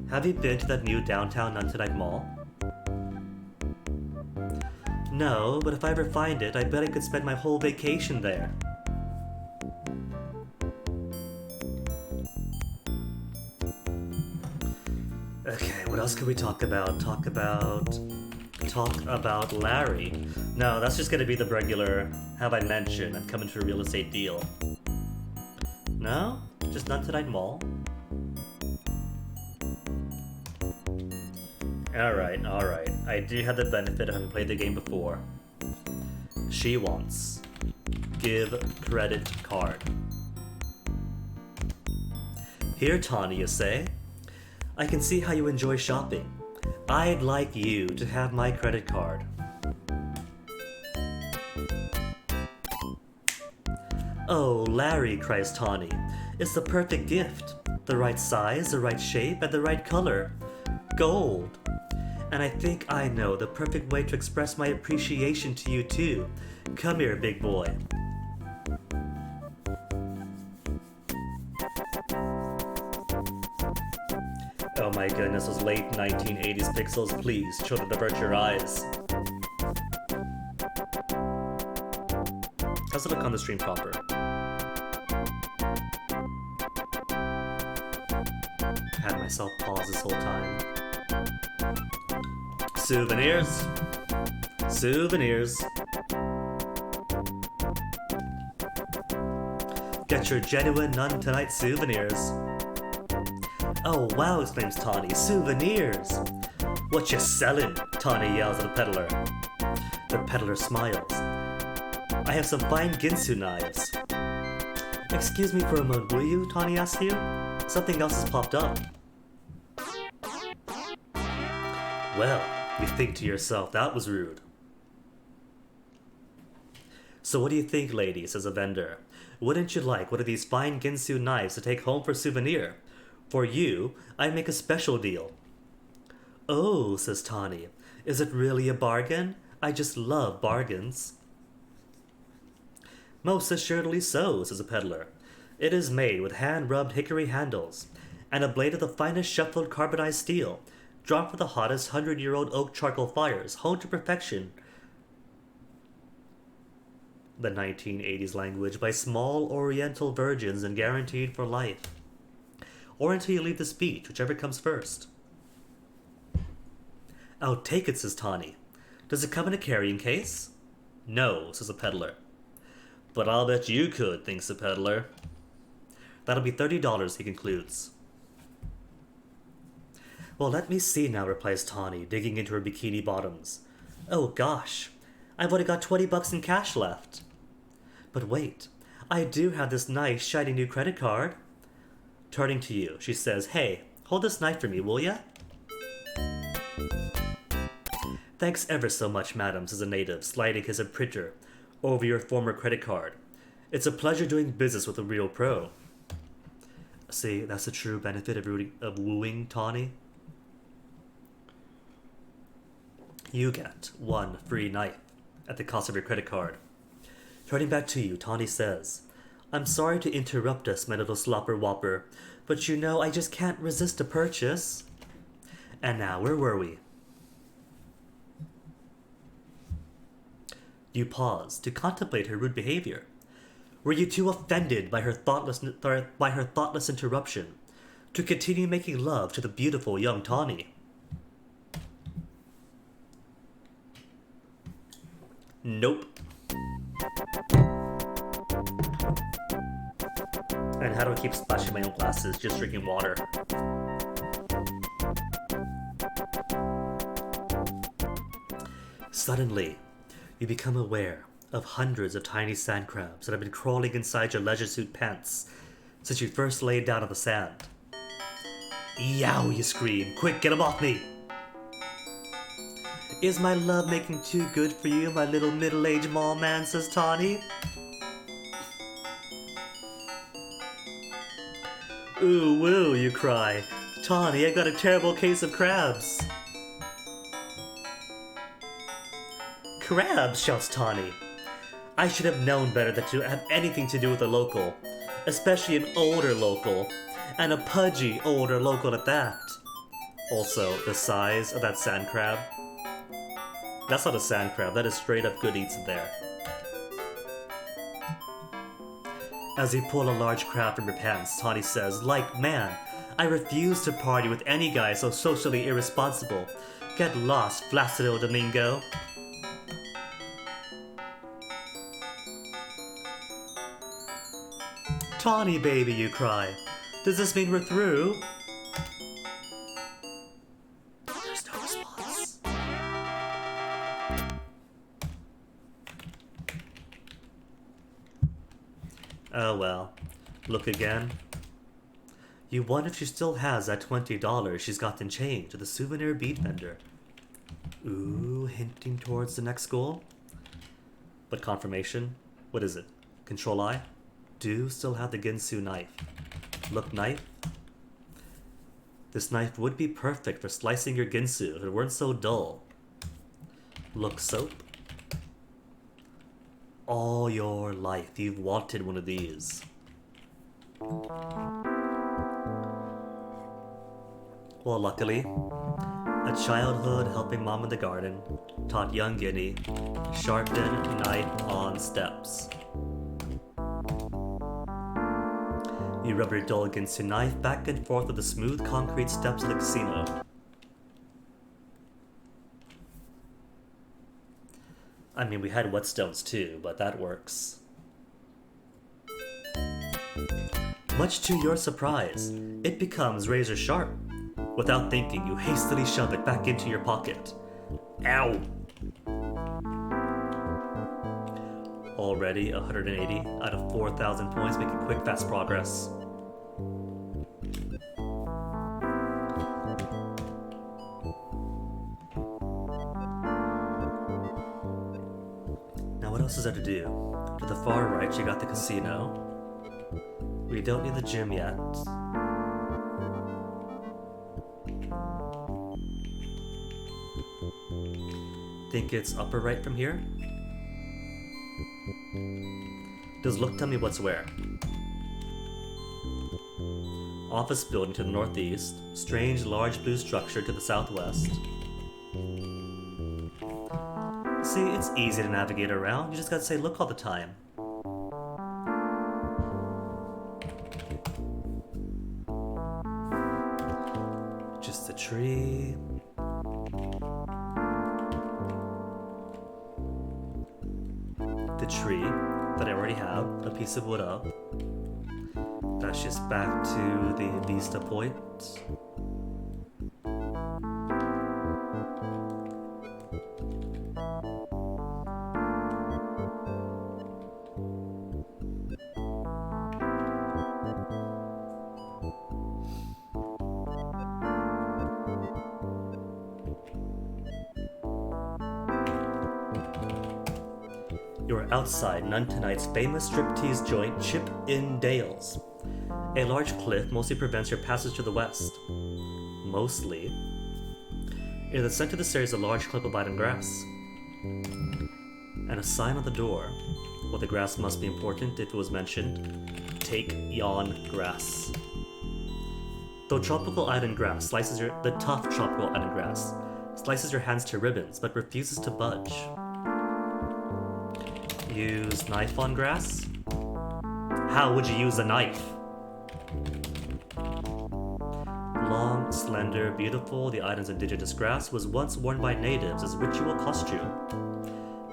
Have you been to that new downtown None Tonight mall? No, but if I ever find it, I bet I could spend my whole vacation there. Okay, what else can we talk about? Talk about Larry. No, that's just gonna be the regular, have I mentioned, I'm coming to a real estate deal. No? Just not tonight mall? Alright, alright. I do have the benefit of having played the game before. She wants. Give credit card. Here, Tawny, you say? I can see how you enjoy shopping. I'd like you to have my credit card. Oh, Larry, cries Tawny. It's the perfect gift. The right size, the right shape, and the right color. Gold. And I think I know the perfect way to express my appreciation to you too. Come here, big boy. Oh my goodness, those late 1980s pixels, please, children, divert your eyes. How's it look on the stream proper? Had myself pause this whole time. Souvenirs. Souvenirs. Get your genuine None Tonight souvenirs. Oh wow, exclaims Tawny, souvenirs! What you sellin'? Tawny yells at the peddler. The peddler smiles. I have some fine Ginsu knives. Excuse me for a moment, will you? Tawny asks you. Something else has popped up. Well, you think to yourself, that was rude. So what do you think, lady, says a vendor. Wouldn't you like one of these fine Ginsu knives to take home for souvenir? For you, I make a special deal. Oh, says Tawny. Is it really a bargain? I just love bargains. Most assuredly so, says the peddler. It is made with hand-rubbed hickory handles, and a blade of the finest shuffled carbonized steel, drawn from the hottest 100-year-old oak charcoal fires, honed to perfection. The 1980s language by small oriental virgins and guaranteed for life. Or until you leave the speech, whichever comes first. I'll take it, says Tawny. Does it come in a carrying case? No, says the peddler. But I'll bet you could, thinks the peddler. That'll be $30, he concludes. Well, let me see now, replies Tawny, digging into her bikini bottoms. Oh gosh, I've only got $20 in cash left. But wait, I do have this nice, shiny new credit card. Turning to you, she says, Hey, hold this knife for me, will ya? Thanks ever so much, madam, says a native, sliding his imprinter over your former credit card. It's a pleasure doing business with a real pro. See, that's the true benefit of wooing Tawny. You get one free knife at the cost of your credit card. Turning back to you, Tawny says, I'm sorry to interrupt us, my little slopper whopper, but you know I just can't resist a purchase. And now, where were we? You paused to contemplate her rude behavior. Were you too offended by her thoughtless interruption to continue making love to the beautiful young Tawny? Nope. And how do I keep splashing my own glasses? Just drinking water. Suddenly, you become aware of hundreds of tiny sand crabs that have been crawling inside your leisure suit pants since you first laid down on the sand. Yow, you scream. Quick, get them off me! Is my love making too good for you, my little middle-aged mall man, says Tawny. Ooh, woo, you cry. Tawny, I got a terrible case of crabs. Crabs, shouts Tawny. I should have known better than to have anything to do with a local, especially an older local, and a pudgy older local at that. Also, the size of that sand crab. That's not a sand crab, that is straight up good eats there. As you pull a large crab from your pants, Tawny says, like, man, I refuse to party with any guy so socially irresponsible. Get lost, Flacido Domingo. Tawny baby, you cry. Does this mean we're through? There's no response. Oh well. Look again. You wonder if she still has that $20 she's got in change at the souvenir bead vendor. Ooh, hinting towards the next goal? But confirmation? What is it? Control I? Do still have the Ginsu knife. Look, knife. This knife would be perfect for slicing your Ginsu if it weren't so dull. Look, soap. All your life you've wanted one of these. Well, luckily, a childhood helping mom in the garden taught young Guinea sharpen knife on steps. You rub your dull Ginsu knife back and forth with the smooth concrete steps of the casino. I mean, we had whetstones too, but that works. Much to your surprise, it becomes razor sharp. Without thinking, you hastily shove it back into your pocket. Ow! Already 180 out of 4,000 points, making quick, fast progress. Now what else is there to do? To the far right, you got the casino. We don't need the gym yet. Think it's upper right from here? Does look tell me what's where? Office building to the northeast, strange large blue structure to the southwest. See, it's easy to navigate around, you just gotta say look all the time. Just a tree. The tree that I already have a piece of wood of. That's just back to the vista point. You're outside None Tonight's famous striptease joint, Chip in Dales. A large cliff mostly prevents your passage to the west. Mostly. In the center of the stairs is a large clump of biding grass. And a sign on the door. Well, the grass must be important if it was mentioned. Take yon grass. Though tropical island grass slices the tough tropical island grass slices your hands to ribbons, but refuses to budge. Use knife on grass? How would you use a knife? Long, slender, beautiful, the island's indigenous grass was once worn by natives as ritual costume.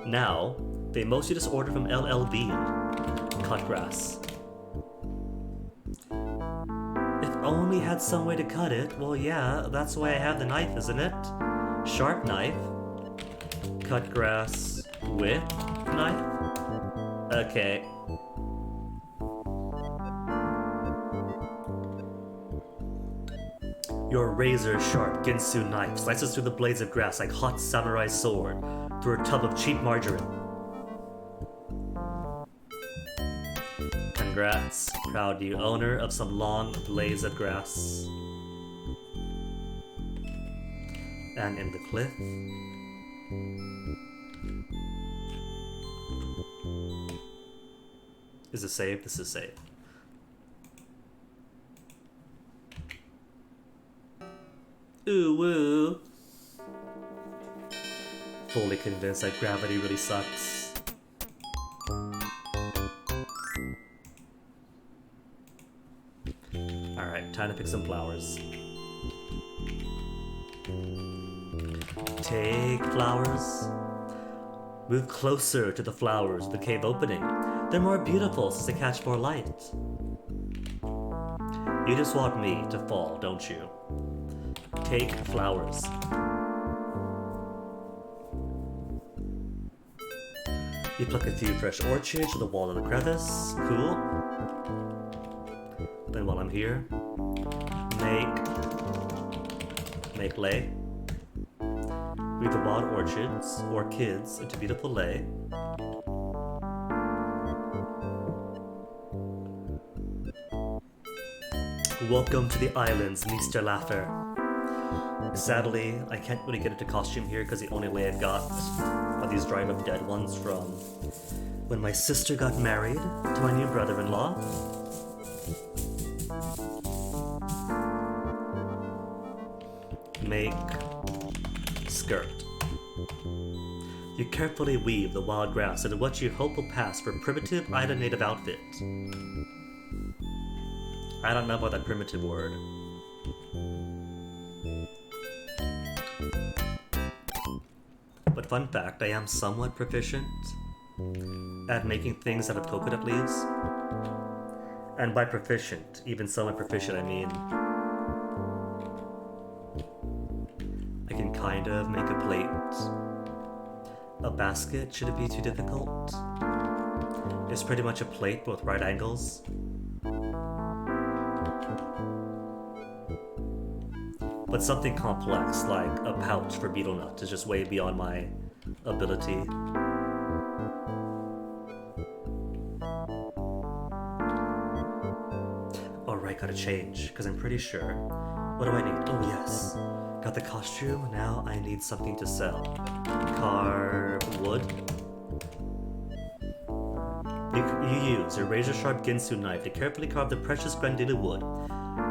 Now, they mostly just order from LL Bean. Cut grass. If only had some way to cut it. Well, yeah, that's why I have the knife, isn't it? Sharp knife. Cut grass with knife. Okay. Your razor-sharp Ginsu knife slices through the blades of grass like hot samurai sword through a tub of cheap margarine. Congrats, proud new owner of some long blades of grass. And in the cliff. Is it safe? This is safe. Ooh woo. Fully convinced that gravity really sucks. Alright, time time to pick some flowers. Take flowers. Move closer to the flowers of the cave opening. They're more beautiful since they catch more light. You just want me to fall, don't you? Take flowers. You pluck a few fresh orchids from the wall of the crevice. Cool. Then while I'm here, make lei. Weave the wild orchids into beautiful lei. Welcome to the islands, Mr. Laffer. Sadly, I can't really get into costume here because the only lei I've got are these dried up dead ones from when my sister got married to my new brother-in-law. Make skirt. You carefully weave the wild grass into what you hope will pass for primitive island native outfit. I don't know about that primitive word. But fun fact, I am somewhat proficient at making things out of coconut leaves. And by proficient, even somewhat proficient, I mean I can kind of make a plate. A basket shouldn't be too difficult. It's pretty much a plate with right angles. But something complex like a pouch for betel nut is just way beyond my ability. Alright, gotta change, because I'm pretty sure. What do I need? Oh yes. Got the costume, now I need something to sell. Carve wood. You use your razor-sharp Ginsu knife to carefully carve the precious Grandilla wood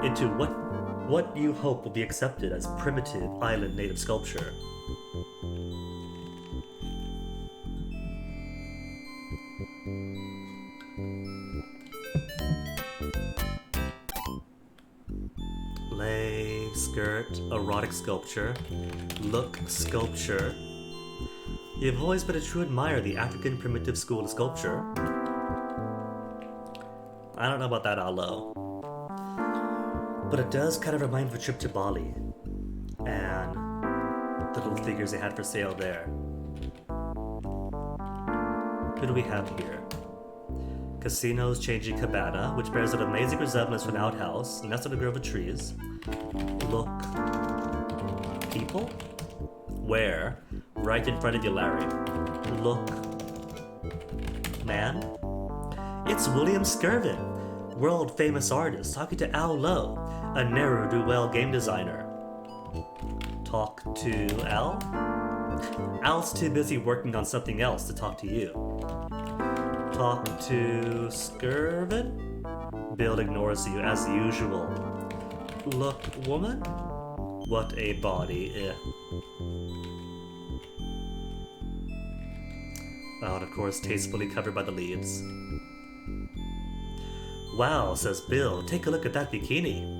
into what you hope will be accepted as primitive island native sculpture. Lei, skirt, erotic sculpture, look sculpture. You've always been a true admirer of the African primitive school of sculpture. I don't know about that aloe. But it does kind of remind me of a trip to Bali and the little figures they had for sale there. Who do we have here? Casino's Changing Cabana, which bears an amazing resemblance to an outhouse nestled in a grove of trees. Look. People? Where? Right in front of you, Larry. Look. Man? It's William Skirvin, world-famous artist, talking to Al Lowe, a ne'er-do-well game designer. Talk to Al? Al's too busy working on something else to talk to you. Talk to Skirvin? Bill ignores you as usual. Look, woman? What a body, Oh, and of course, tastefully covered by the leaves. Wow, says Bill, take a look at that bikini.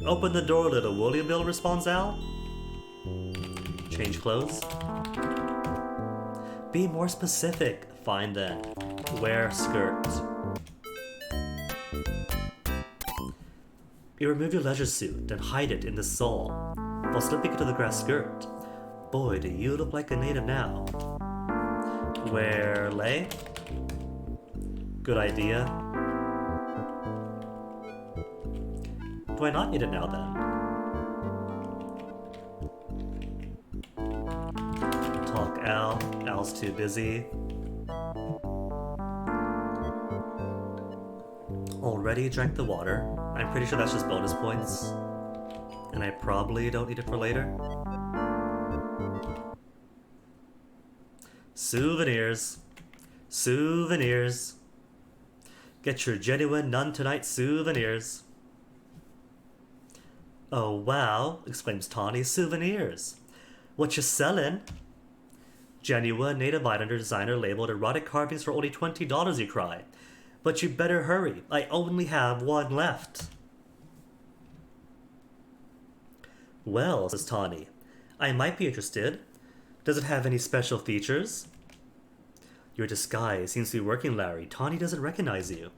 Open the door, little William, Bill responds Al. Change clothes. Be more specific. Fine then. Wear skirt. You remove your leisure suit and hide it in the sole while slipping into the grass skirt. Boy, do you look like a native now. Wear lei? Good idea. Do I not need it now then? Talk Al. Al's too busy. Already drank the water. I'm pretty sure that's just bonus points. And I probably don't need it for later. Souvenirs. Souvenirs. Get your genuine none tonight souvenirs. Oh wow, exclaims Tawny, souvenirs. What you sellin'? Genuine native islander designer labeled erotic carvings for only $20, you cry. But you better hurry, I only have one left. Well, says Tawny, I might be interested. Does it have any special features? Your disguise seems to be working, Larry. Tawny doesn't recognize you.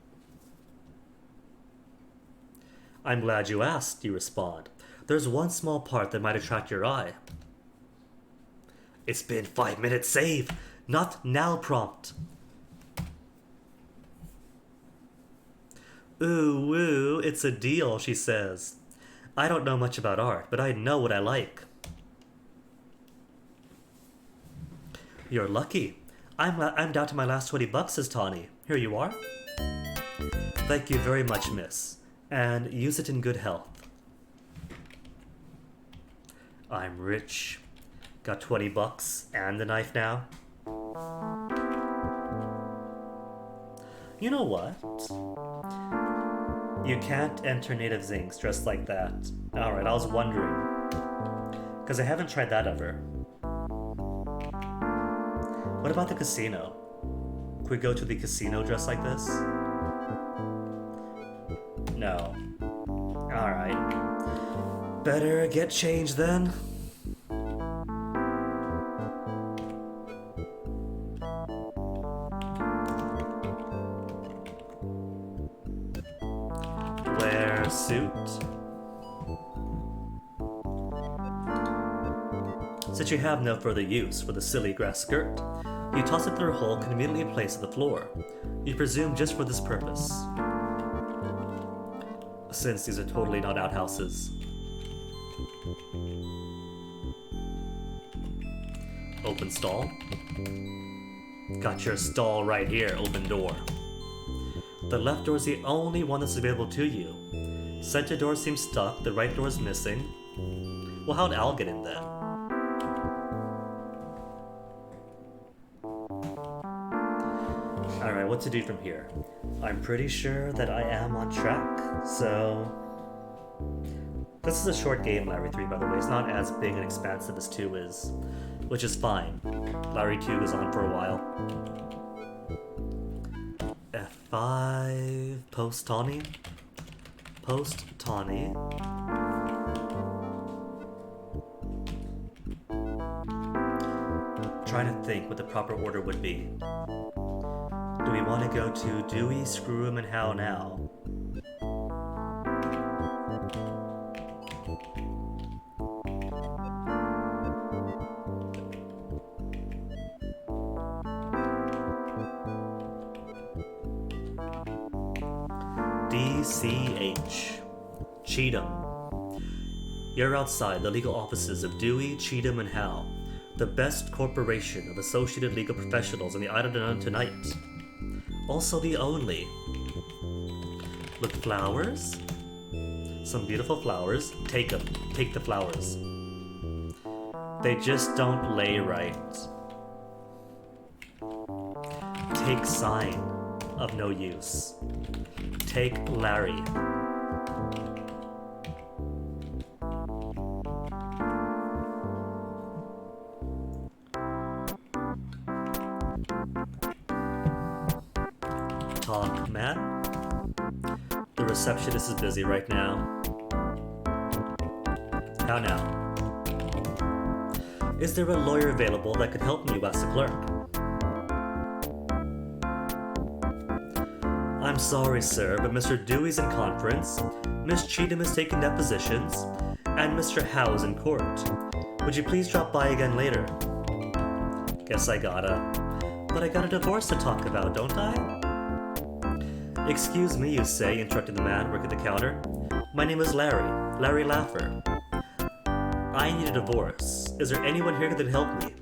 I'm glad you asked, you respond. There's one small part that might attract your eye. It's been 5 minutes, save! Not now prompt. Ooh, woo, it's a deal, she says. I don't know much about art, but I know what I like. You're lucky. I'm down to my last 20 bucks, says Tawny. Here you are. Thank you very much, miss. And use it in good health. I'm rich. Got 20 bucks and the knife now. You know what? You can't enter native zincs dressed like that. Alright, I was wondering. Because I haven't tried that ever. What about the casino? Could we go to the casino dressed like this? No. Alright. Better get changed then. Wear suit. Since you have no further use for the silly grass skirt, you toss it through a hole conveniently placed on the floor. You presume just for this purpose. Since these are totally not outhouses. Open stall. Got your stall right here, open door. The left door is the only one that's available to you. Center door seems stuck, the right door is missing. Well, how'd Al get in then? Alright, what to do from here? I'm pretty sure that I am on track, so... This is a short game, Larry 3, by the way. It's not as big and expansive as 2 is, which is fine. Larry 2 goes on for a while. F5... Post Tawny? Post Tawny. Trying to think what the proper order would be. Do we want to go to Dewey, Screw 'em, and How Now? DCH. Cheatham. You're outside the legal offices of Dewey, Cheatham, and Howe, the best corporation of associated legal professionals on the island of tonight. Also the only. Look, flowers? Some beautiful flowers. Take them. Take the flowers. They just don't lay right. Take sign of no use. Take Larry. Talk, Matt. The receptionist is busy right now. How now? Is there a lawyer available that could help me? Asked the clerk. I'm sorry, sir, but Mr. Dewey's in conference, Miss Cheatham is taking depositions, and Mr. Howe is in court. Would you please drop by again later? Guess I gotta. But I got a divorce to talk about, don't I? Excuse me, you say, interrupted the man working the counter. My name is Larry. Larry Laffer. I need a divorce. Is there anyone here that can help me?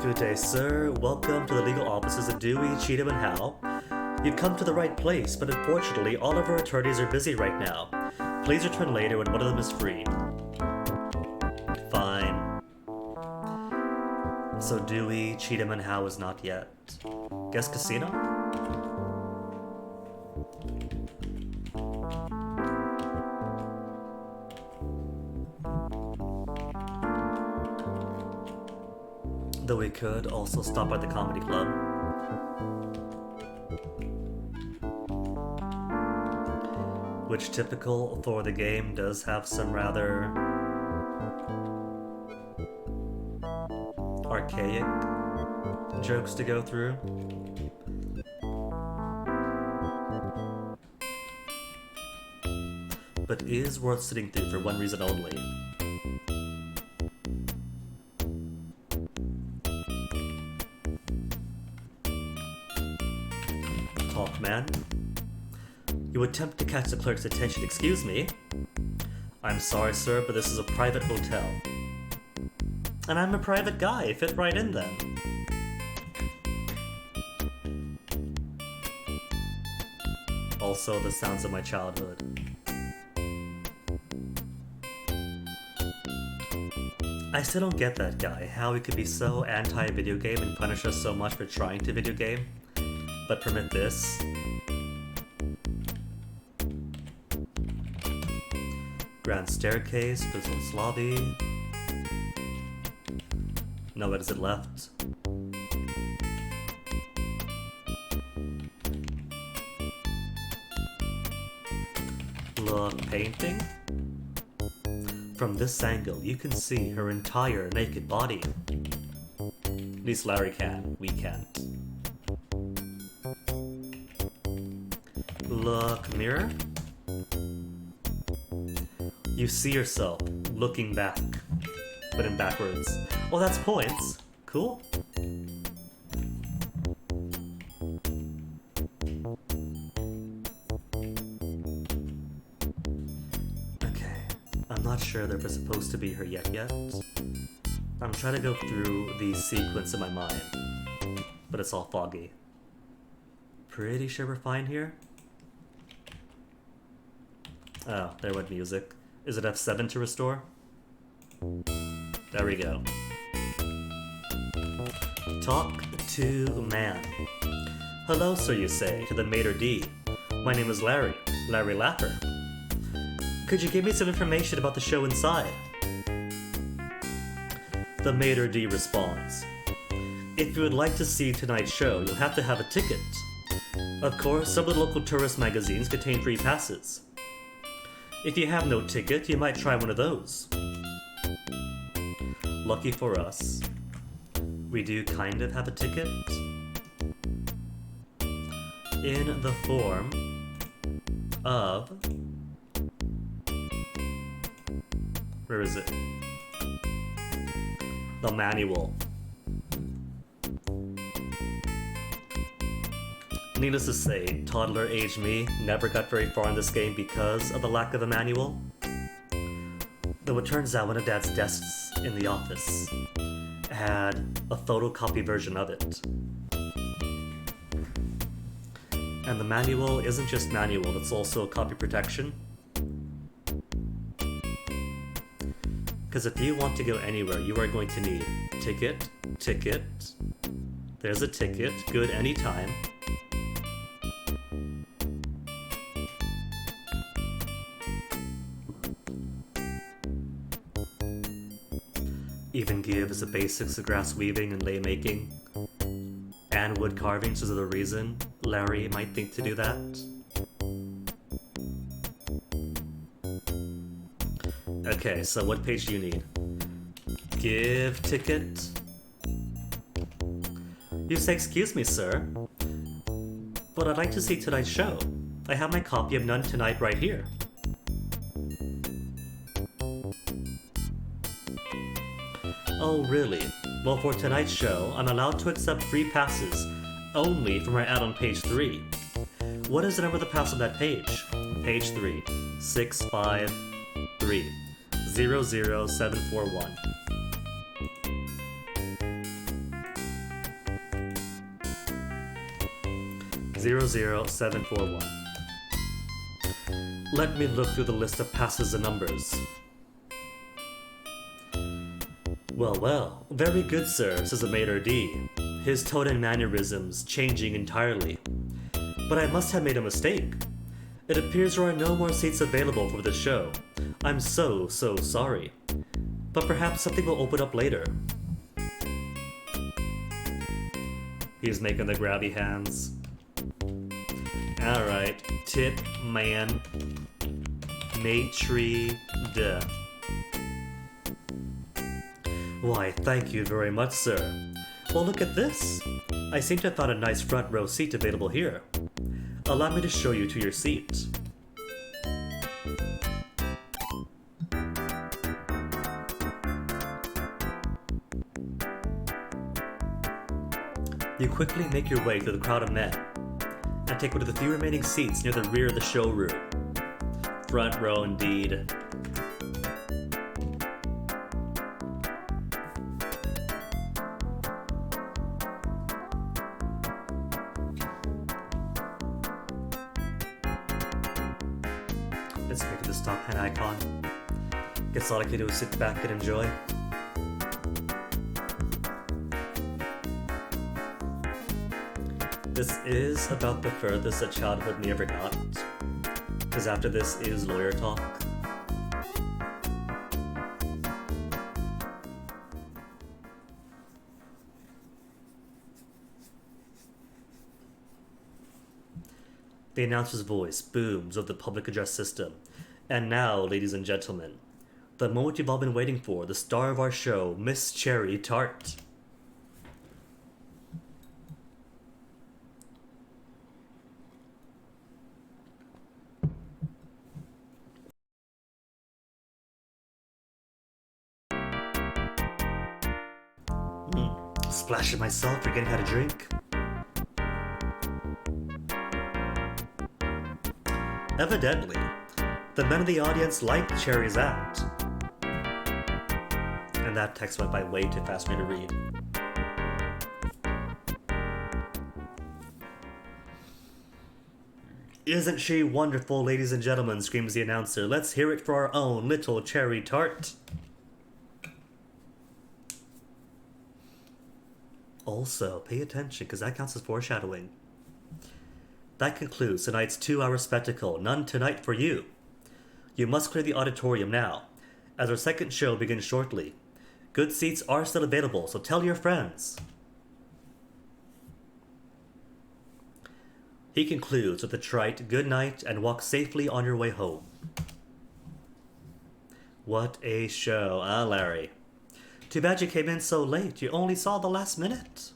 Good day, sir. Welcome to the legal offices of Dewey, Cheatham, and Howe. You've come to the right place, but unfortunately, all of our attorneys are busy right now. Please return later when one of them is free. Fine. So Dewey, Cheatham, and Howe is not yet. Guess casino? Though we could also stop at the comedy club. which, typical for the game, does have some rather archaic jokes to go through. But is worth sitting through for one reason only. Talk man. You attempt to catch the clerk's attention. Excuse me? I'm sorry, sir, but this is a private hotel. And I'm a private guy. Fit right in then. Also, the sounds of my childhood. I still don't get that guy, how he could be so anti-video game and punish us so much for trying to video game, but permit this. Grand staircase, business lobby. No exit left. Look, painting? From this angle, you can see her entire naked body. At least Larry can. We can't. Look, mirror? You see yourself looking back, but in backwards. Oh, that's points. Cool. I'm not sure that we're supposed to be her yet. I'm trying to go through the sequence in my mind, but it's all foggy. Pretty sure we're fine here? Oh, there went music. Is it F7 to restore? There we go. Talk to man. Hello, sir, you say, to the maitre d'. My name is Larry. Larry Lapper. Could you give me some information about the show inside? The maitre d' responds. If you would like to see tonight's show, you'll have to have a ticket. Of course, some of the local tourist magazines contain free passes. If you have no ticket, you might try one of those. Lucky for us, we do kind of have a ticket. In the form of... Where is it? The manual. Needless to say, toddler-age me never got very far in this game because of the lack of a manual. Though it turns out one of Dad's desks in the office had a photocopy version of it. And the manual isn't just manual, it's also copy protection. Because if you want to go anywhere, you are going to need ticket, there's a ticket, good anytime. Even gives the basics of grass weaving and lay making, and wood carving, so there's a reason Larry might think to do that. Okay, so what page do you need? Give ticket. You say, excuse me, sir, but I'd like to see tonight's show. I have my copy of None Tonight right here. Oh, really? Well, for tonight's show, I'm allowed to accept free passes, only from our ad on page 3. What is the number of the pass on that page? Page 3. 653. 00741. Let me look through the list of passes and numbers. Well, very good, sir, says the maitre d', his tone and mannerisms changing entirely. But I must have made a mistake. It appears there are no more seats available for the show. I'm so sorry. But perhaps something will open up later. He's making the grabby hands. Alright, tip man. Maitre de. Why, thank you very much, sir. Well, look at this. I seem to have found a nice front row seat available here. Allow me to show you to your seat. You quickly make your way through the crowd of men and take one of the few remaining seats near the rear of the showroom. Front row indeed. Let's make it the stop hand icon. Guess all I can do is sit back and enjoy. This is about the furthest that childhood me ever got, because after this is lawyer talk. The announcer's voice booms over the public address system. And now, ladies and gentlemen, the moment you've all been waiting for, the star of our show, Miss Cherry Tart. Splashing myself, forgetting how to drink. Evidently, the men in the audience liked Cherry's act. And that text went by way too fast for me to read. Isn't she wonderful, ladies and gentlemen, screams the announcer. Let's hear it for our own little Cherry Tart. Also, pay attention, because that counts as foreshadowing. That concludes tonight's 2-hour spectacle, None Tonight for You. You must clear the auditorium now, as our second show begins shortly. Good seats are still available, so tell your friends. He concludes with a trite good night and walk safely on your way home. What a show, Larry? Too bad you came in so late. You only saw the last minute.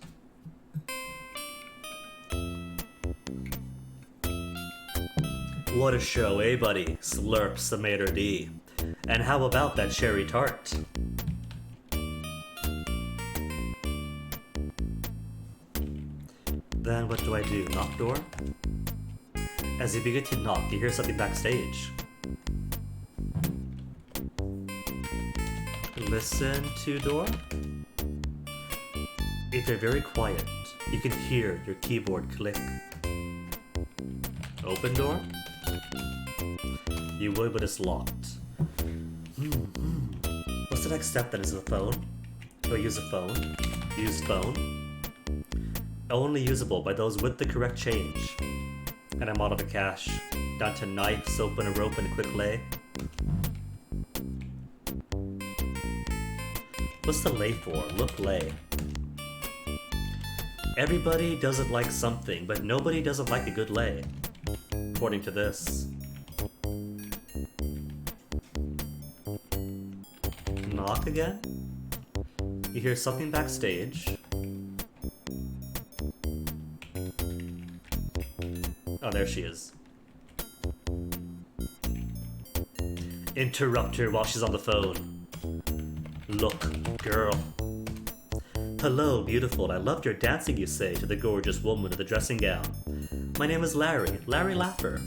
What a show, eh, buddy? Slurps the maitre d'. And how about that Cherry Tart? Then what do I do? Knock door? As you begin to knock, you hear something backstage. Listen to door. If you're very quiet, you can hear your keyboard click. Open door. You would, but it's locked. What's the next step then? Is it the phone? Do I use a phone? Use phone? Only usable by those with the correct change. And I'm out of the cash. Down to knife, soap, and a rope, and a quick lay. What's the lay for? Look, lay. Everybody doesn't like something, but nobody doesn't like a good lay. According to this. Knock again? You hear something backstage. Oh, there she is. Interrupt her while she's on the phone. Look, girl. Hello, beautiful. I loved your dancing, you say, to the gorgeous woman in the dressing gown. My name is Larry. Larry Laffer.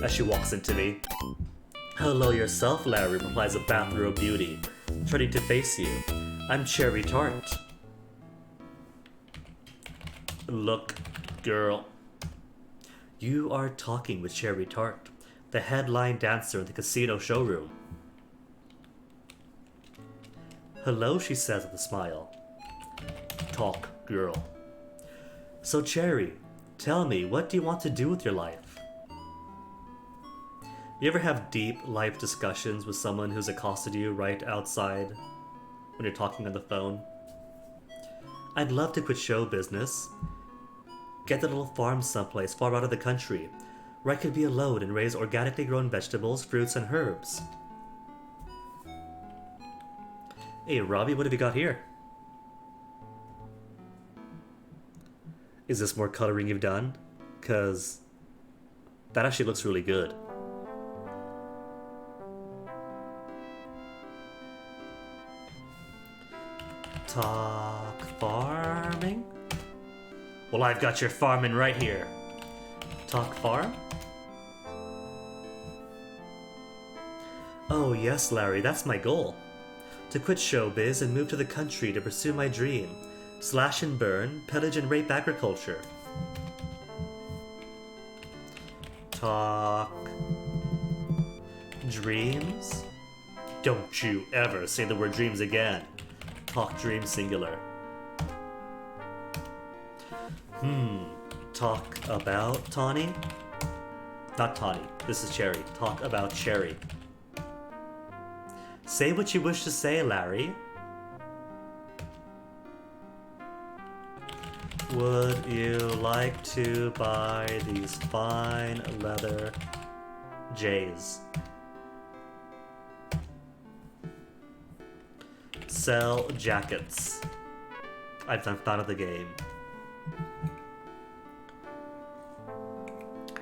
As she walks into me. Hello yourself, Larry, replies a bathrobe beauty, turning to face you. I'm Cherry Tart. Look, girl. You are talking with Cherry Tart, the headline dancer in the casino showroom. Hello, she says with a smile. Talk, girl. So, Cherry, tell me, what do you want to do with your life? You ever have deep life discussions with someone who's accosted you right outside when you're talking on the phone? I'd love to quit show business. Get a little farm someplace far out of the country, where I could be alone and raise organically grown vegetables, fruits, and herbs. Hey, Robbie, what have you got here? Is this more coloring you've done? Because that actually looks really good. Talk farming? Well, I've got your farming right here. Talk farm? Oh yes, Larry, that's my goal. To quit showbiz and move to the country to pursue my dream. Slash and burn, pillage and rape agriculture. Talk dreams? Don't you ever say the word dreams again. Talk dream singular. Talk about Tawny? Not Tawny, this is Cherry. Talk about Cherry. Say what you wish to say, Larry. Would you like to buy these fine leather J's? Sell jackets. I've done fun of the game.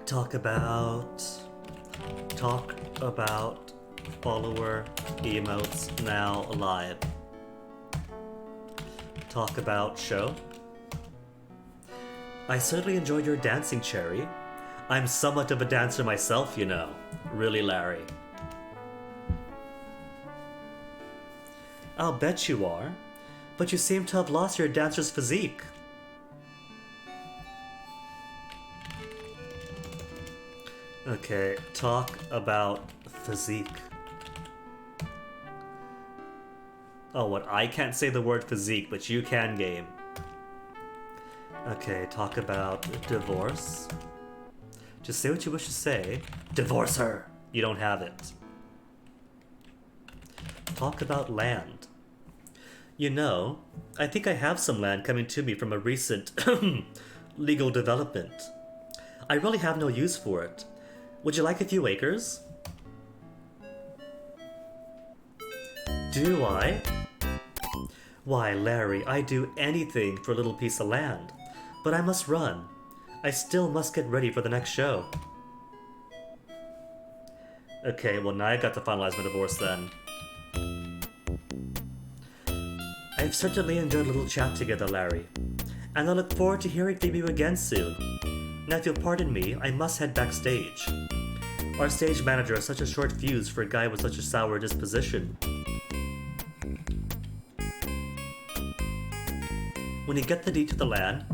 Talk about follower emotes now live. Talk about show. I certainly enjoyed your dancing, Cherry. I'm somewhat of a dancer myself, you know. Really, Larry. I'll bet you are. But you seem to have lost your dancer's physique. Okay, talk about physique. Oh, what? I can't say the word physique, but you can, game. Okay, talk about divorce. Just say what you wish to say. Divorce her! You don't have it. Talk about land. You know, I think I have some land coming to me from a recent legal development. I really have no use for it. Would you like a few acres? Do I? Why, Larry, I'd do anything for a little piece of land. But I must run. I still must get ready for the next show. Okay, well now I've got to finalize my divorce then. I've certainly enjoyed a little chat together, Larry. And I look forward to hearing from you again soon. Now if you'll pardon me, I must head backstage. Our stage manager has such a short fuse for a guy with such a sour disposition. When you get the deed to the land,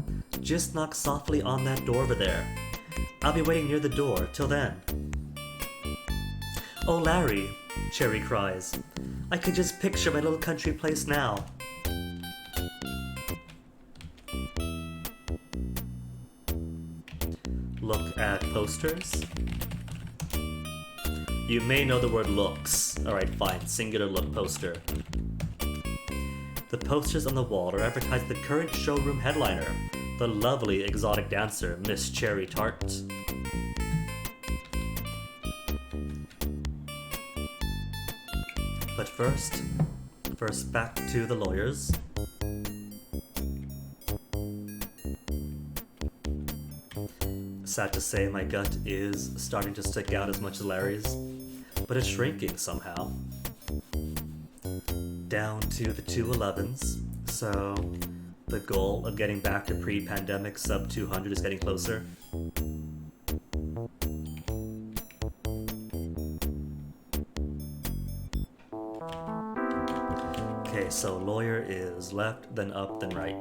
just knock softly on that door over there. I'll be waiting near the door till then. Oh, Larry, Cherry cries. I can just picture my little country place now. Look at posters. You may know the word looks. Alright, fine. Singular look poster. The posters on the wall are advertising the current showroom headliner, the lovely exotic dancer, Miss Cherry Tart. But first back to the lawyers. Sad to say, my gut is starting to stick out as much as Larry's, but it's shrinking somehow. Down to the 211s, so the goal of getting back to pre-pandemic sub 200 is getting closer. Okay, so lawyer is left, then up, then right.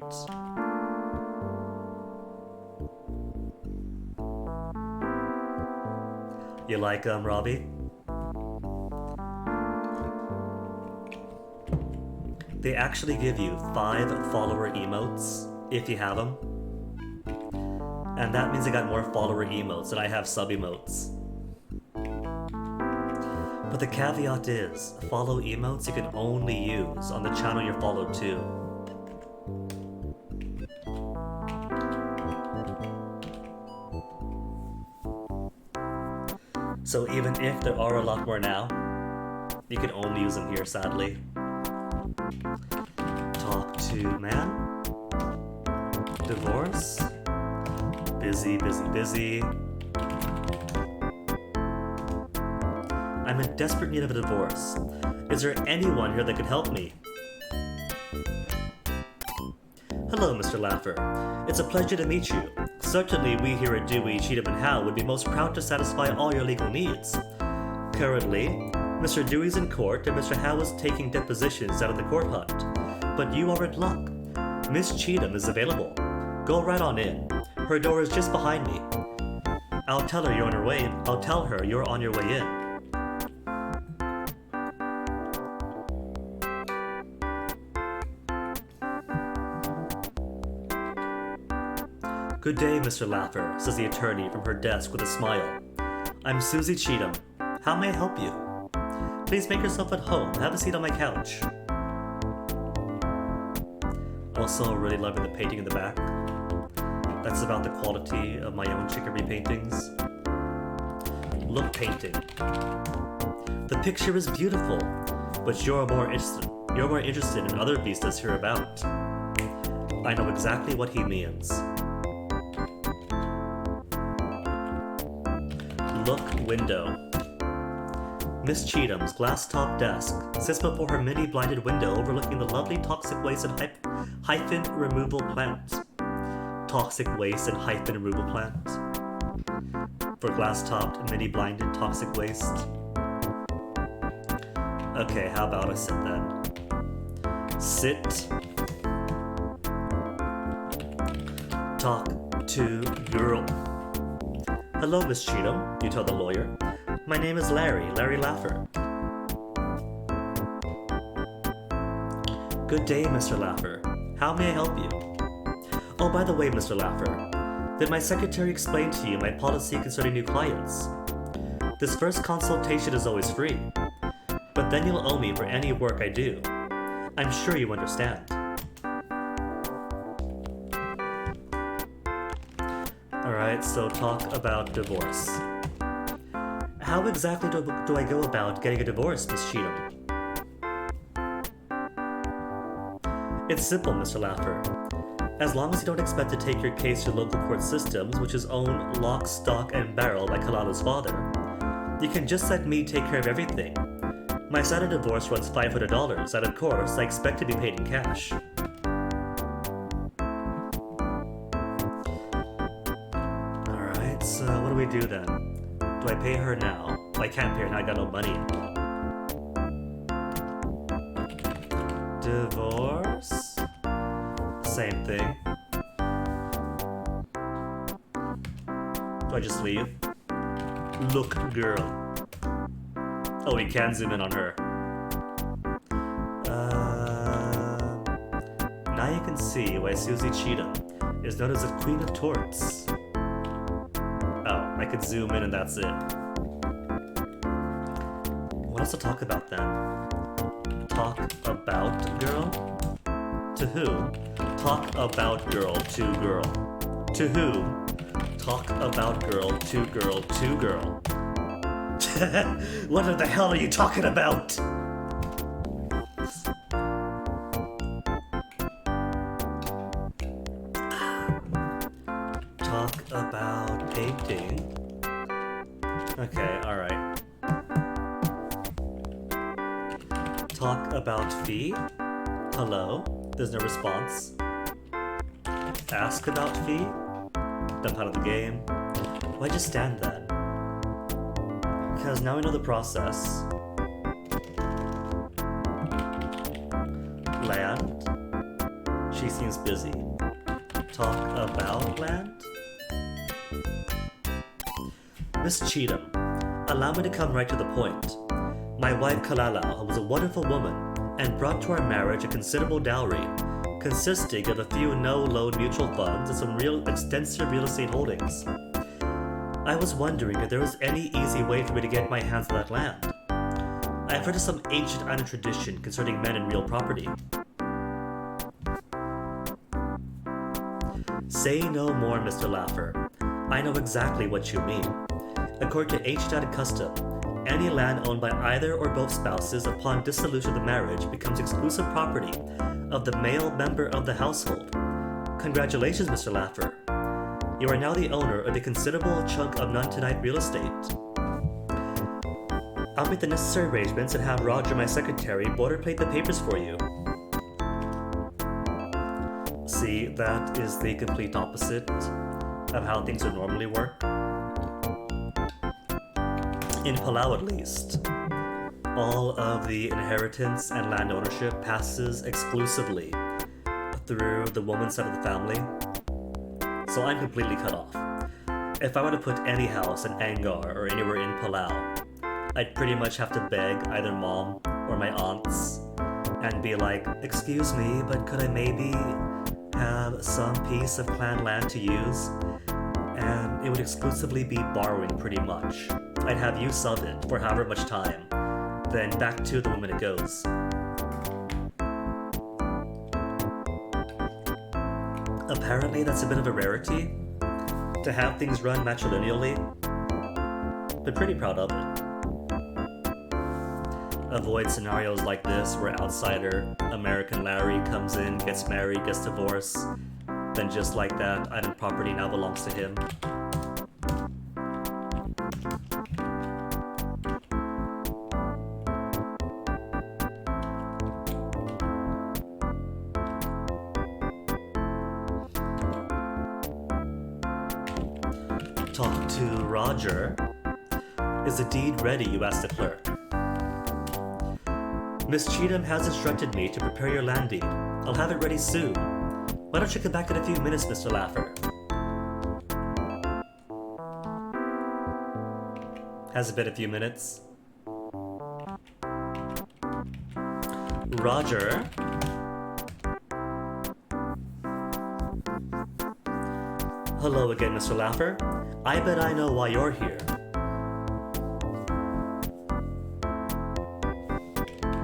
You like Robbie? They actually give you 5 follower emotes, if you have them. And that means I got more follower emotes than I have sub emotes. But the caveat is, follow emotes you can only use on the channel you're followed to. So even if there are a lot more now, you can only use them here, sadly. Talk to man. Divorce. Busy, busy, busy. I'm in desperate need of a divorce. Is there anyone here that could help me? Hello, Mr. Laffer. It's a pleasure to meet you. Certainly, we here at Dewey, Cheatham & Howe would be most proud to satisfy all your legal needs. Currently, Mr. Dewey's in court and Mr. Howe is taking depositions out of the court hunt. But you are in luck. Miss Cheatham is available. Go right on in. Her door is just behind me. I'll tell her you're on your way. I'll tell her you're on your way in. Good day, Mr. Laffer, says the attorney from her desk with a smile. I'm Susie Cheatham. How may I help you? Please make yourself at home. Have a seat on my couch. Also, really loving the painting in the back. That's about the quality of my own chicory paintings. Look painting. The picture is beautiful, but you're more interested in other vistas hereabout. I know exactly what he means. Look window. Miss Cheatham's glass-top desk sits before her mini-blinded window overlooking the lovely toxic waste and hyphen removal plant. Toxic waste and hyphen removal plant. For glass-topped, mini-blinded toxic waste. Okay, how about I sit then? Sit. Talk to girl. Hello, Miss Cheatham, you tell the lawyer. My name is Larry Laffer. Good day, Mr. Laffer. How may I help you? Oh, by the way, Mr. Laffer, did my secretary explain to you my policy concerning new clients? This first consultation is always free, but then you'll owe me for any work I do. I'm sure you understand. Alright, so talk about divorce. How exactly do I go about getting a divorce, Miss Cheatham? It's simple, Mr. Laffer. As long as you don't expect to take your case to local court systems, which is owned lock, stock, and barrel by Kalala's father, you can just let me take care of everything. My side of divorce runs $500, and of course, I expect to be paid in cash. Alright, so what do we do then? Do I pay her now? I can't pay her now, I got no money. Divorce? Same thing. Do I just leave? Look, girl. Oh, we can zoom in on her. Now you can see why Susie Cheatham is known as the Queen of Torts. Oh, I could zoom in and that's it. What else to talk about then? Talk about girl? To who? Talk about girl to girl. To whom? Talk about girl to girl to girl. What the hell are you talking about? Talk about painting. Okay, alright. Talk about fee? Hello? There's no response. Ask about fee? Dump out of the game. Why just stand then? Because now we know the process. Land? She seems busy. Talk about land? Miss Cheatham, allow me to come right to the point. My wife Kalala was a wonderful woman and brought to our marriage a considerable dowry, consisting of a few no-loan mutual funds and some extensive real estate holdings. I was wondering if there was any easy way for me to get my hands on that land. I've heard of some ancient island tradition concerning men and real property. Say no more, Mr. Laffer. I know exactly what you mean. According to age-dated custom, any land owned by either or both spouses upon dissolution of the marriage becomes exclusive property of the male member of the household. Congratulations, Mr. Laffer. You are now the owner of a considerable chunk of none-tonight real estate. I'll make the necessary arrangements and have Roger, my secretary, boilerplate the papers for you. See, that is the complete opposite of how things would normally work. In Palau, at least, all of the inheritance and land ownership passes exclusively through the woman's side of the family, so I'm completely cut off. If I were to put any house in Angar or anywhere in Palau, I'd pretty much have to beg either mom or my aunts and be like, excuse me, but could I maybe have some piece of clan land to use? And it would exclusively be borrowing pretty much. I'd have use of it for however much time, then back to the woman it goes. Apparently that's a bit of a rarity, to have things run matrilineally, but pretty proud of it. Avoid scenarios like this where outsider American Larry comes in, gets married, gets divorced, then just like that, island property now belongs to him. Talk to Roger. Is the deed ready, you asked the clerk. Miss Cheatham has instructed me to prepare your land deed. I'll have it ready soon. Why don't you come back in a few minutes, Mr. Laffer? Has it been a few minutes? Roger? Hello again, Mr. Laffer. I bet I know why you're here.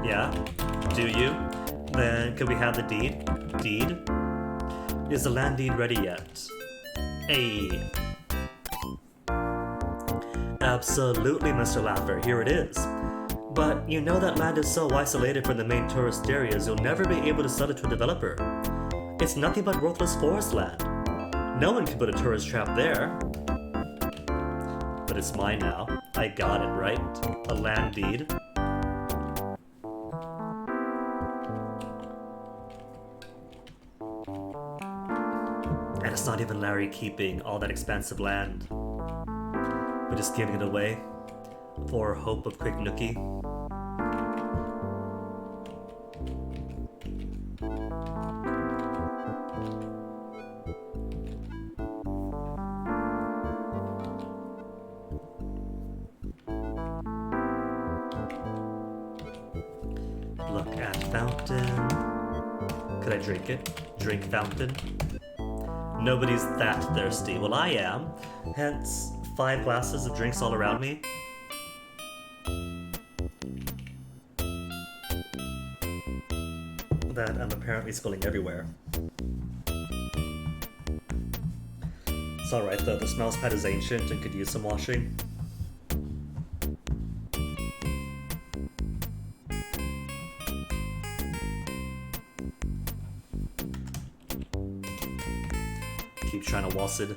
Yeah? Do you? Then could we have the deed? Deed? Is the land deed ready yet? Hey. Absolutely, Mr. Laffer, here it is. But you know that land is so isolated from the main tourist areas you'll never be able to sell it to a developer. It's nothing but worthless forest land. No one can put a tourist trap there. But it's mine now. I got it, right? A land deed. And it's not even Larry keeping all that expensive land. We're just giving it away for hope of quick nookie. Look at fountain. Could I drink it? Drink fountain? Nobody's that thirsty. Well, I am. Hence, 5 glasses of drinks all around me. That I'm apparently spilling everywhere. It's alright though, the smells pad is ancient and could use some washing. Keep trying to wash it.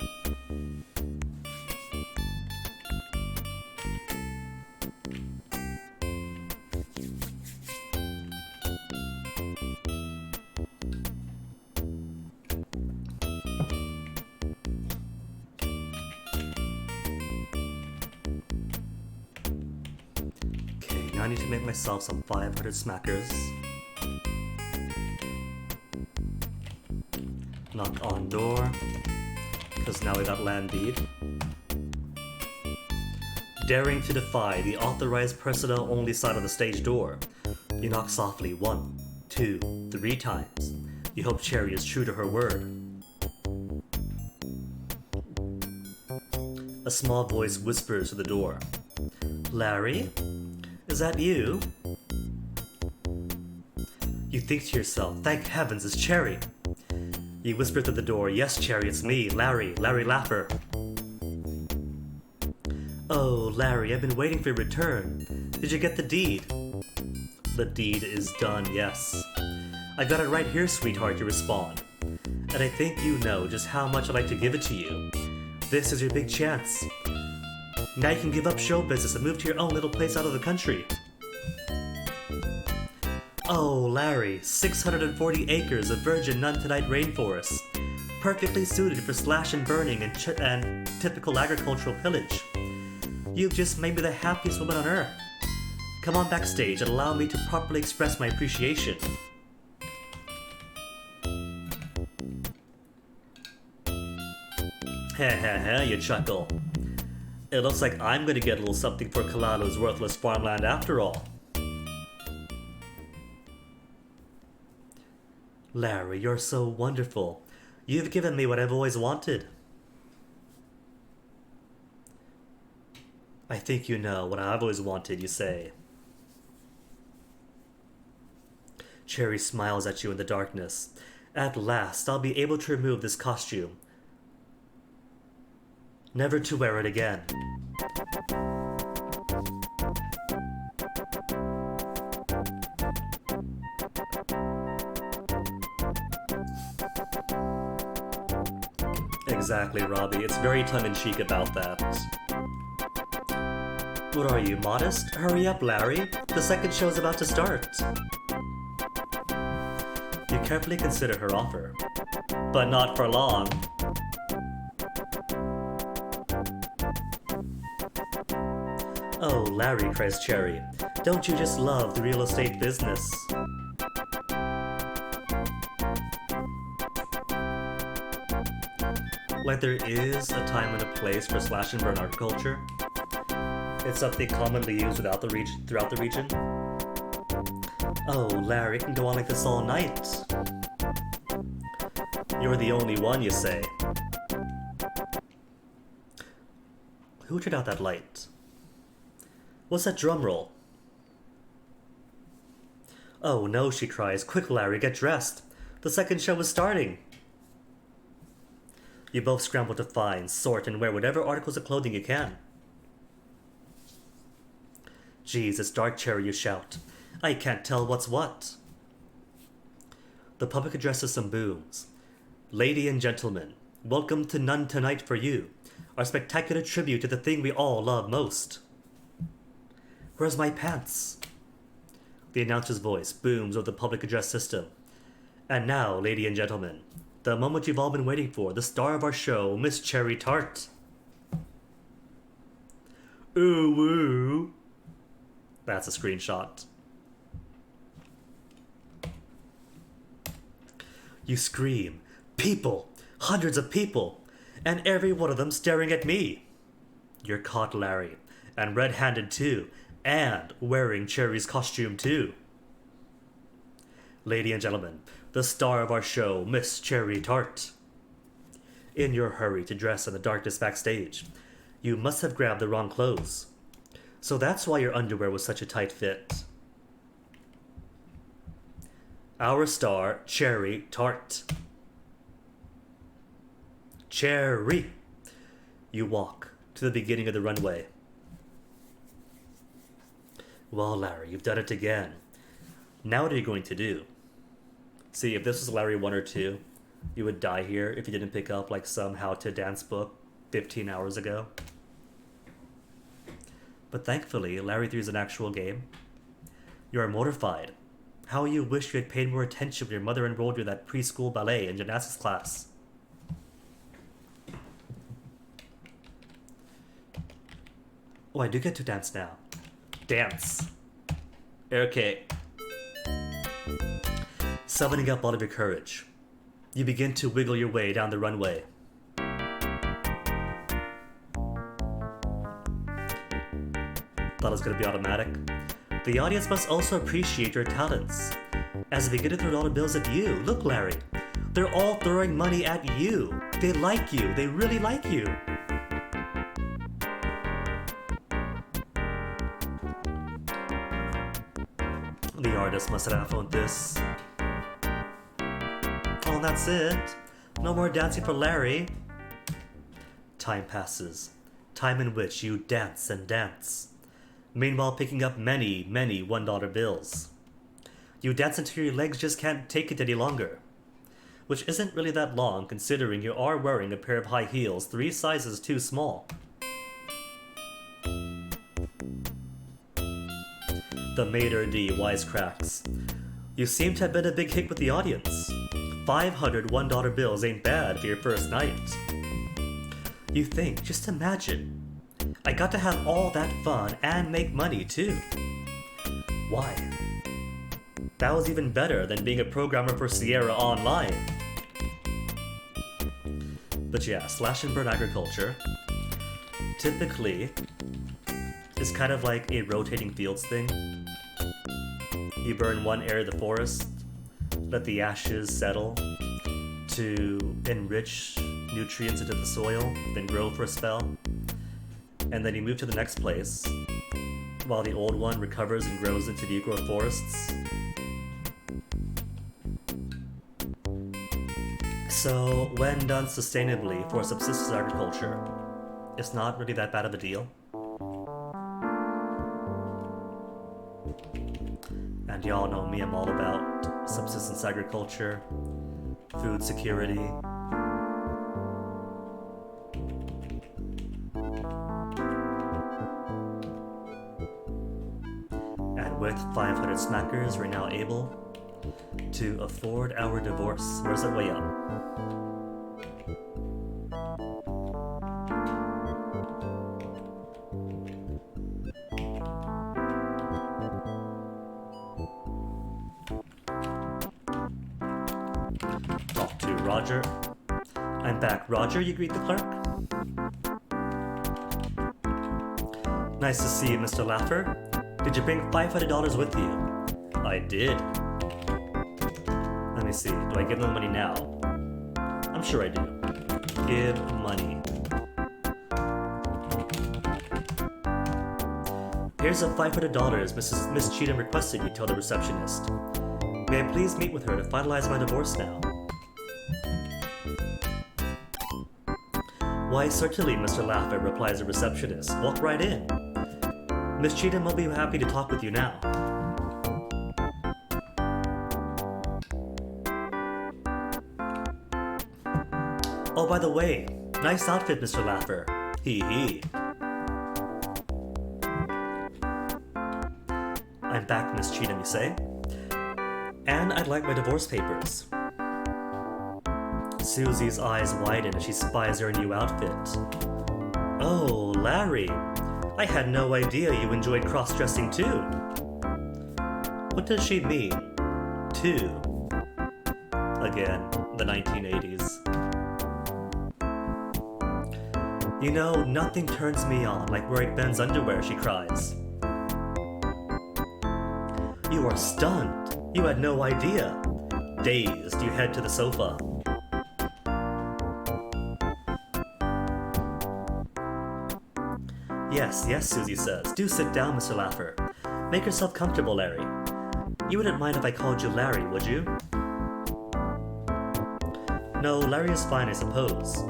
Okay, now I need to make myself some 500 smackers. Knock on door, because now we got land deed. Daring to defy the authorized personnel only side of the stage door, you knock softly 1, 2, 3 times. You hope Cherry is true to her word. A small voice whispers to the door. Larry? Is that you? You think to yourself, thank heavens, it's Cherry. You whisper through the door, yes, Cherry, it's me, Larry Laffer. Oh, Larry, I've been waiting for your return. Did you get the deed? The deed is done, yes. I got it right here, sweetheart, you respond. And I think you know just how much I'd like to give it to you. This is your big chance. Now you can give up show business and move to your own little place out of the country. Oh, Larry, 640 acres of virgin none-tonight rainforest. Perfectly suited for slash and burning and typical agricultural pillage. You've just made me the happiest woman on earth. Come on backstage and allow me to properly express my appreciation. Heh heh heh, you chuckle. It looks like I'm gonna get a little something for Kalalu's worthless farmland after all. Larry, you're so wonderful. You've given me what I've always wanted. I think you know what I've always wanted, you say. Cherry smiles at you in the darkness. At last, I'll be able to remove this costume. Never to wear it again. Exactly, Robbie. It's very tongue-in-cheek about that. What are you, modest? Hurry up, Larry. The second show's about to start. You carefully consider her offer. But not for long. Oh, Larry, cries Cherry. Don't you just love the real estate business? Like there is a time and a place for slash and burn agriculture. It's something commonly used throughout the region. Oh, Larry, it can go on like this all night. You're the only one, you say. Who turned out that light? What's that drum roll? Oh no, she cries. Quick, Larry, get dressed. The second show is starting. You both scramble to find, sort, and wear whatever articles of clothing you can. Geez, it's dark, Cherry, you shout. I can't tell what's what. The public address system booms. Lady and gentlemen, welcome to None Tonight for You, our spectacular tribute to the thing we all love most. Where's my pants? The announcer's voice booms over the public address system. And now, lady and gentlemen, the moment you've all been waiting for, the star of our show, Miss Cherry Tart. Ooh woo. That's a screenshot. You scream, people, hundreds of people, and every one of them staring at me. You're caught, Larry, and red-handed too, and wearing Cherry's costume too. Lady and gentlemen, the star of our show, Miss Cherry Tart. In your hurry to dress in the darkness backstage, you must have grabbed the wrong clothes. So that's why your underwear was such a tight fit. Our star, Cherry Tart. Cherry! You walk to the beginning of the runway. Well, Larry, you've done it again. Now what are you going to do? See, if this was Larry 1 or 2, you would die here if you didn't pick up like some how-to-dance book 15 hours ago. But thankfully, Larry 3 is an actual game. You are mortified. How you wish you had paid more attention when your mother enrolled you in that preschool ballet and gymnastics class. Oh, I do get to dance now. Dance. Okay. Summoning up all of your courage, you begin to wiggle your way down the runway. Thought it was going to be automatic. The audience must also appreciate your talents. As they begin to throw dollar bills at you, look, Larry, they're all throwing money at you. They like you. They really like you. The artist must have phoned this. Oh, that's it. No more dancing for Larry. Time passes. time in which you dance and dance, meanwhile picking up many, many $1 bills. You dance until your legs just can't take it any longer, which isn't really that long considering you are wearing a pair of high heels 3 sizes too small. The maitre d' wisecracks. You seem to have been a big hit with the audience. 500 $1 bills ain't bad for your first night. You think, just imagine, I got to have all that fun and make money too. Why? That was even better than being a programmer for Sierra Online. But yeah, slash and burn agriculture typically is kind of like a rotating fields thing. You burn one area of the forest, let the ashes settle to enrich nutrients into the soil, then grow for a spell, and then you move to the next place while the old one recovers and grows into new growth forests. So, when done sustainably for subsistence agriculture, it's not really that bad of a deal. And y'all know me, I'm all about subsistence agriculture, food security. And with 500 smackers, we're now able to afford our divorce. Where's it way up? Talk to Roger. I'm back. Roger, you greet the clerk? Nice to see you, Mr. Laffer. Did you bring $500 with you? I did. Let me see. Do I give them the money now? I'm sure I do. Give money. Here's a $500 Miss Cheatham requested you tell the receptionist. May I please meet with her to finalize my divorce now? Why, certainly, Mr. Laffer, replies the receptionist. Walk right in. Miss Cheatham will be happy to talk with you now. Oh, by the way, nice outfit, Mr. Laffer. Hee hee. I'm back, Miss Cheatham, you say? And I'd like my divorce papers. Susie's eyes widen as she spies her new outfit. Oh, Larry, I had no idea you enjoyed cross-dressing too. What does she mean, too? Again, the 1980s. You know, nothing turns me on like wearing men's underwear, she cries. You are stunned. You had no idea. Dazed, you head to the sofa. Yes, Susie says. Do sit down, Mr. Laffer. Make yourself comfortable, Larry. You wouldn't mind if I called you Larry, would you? No, Larry is fine, I suppose.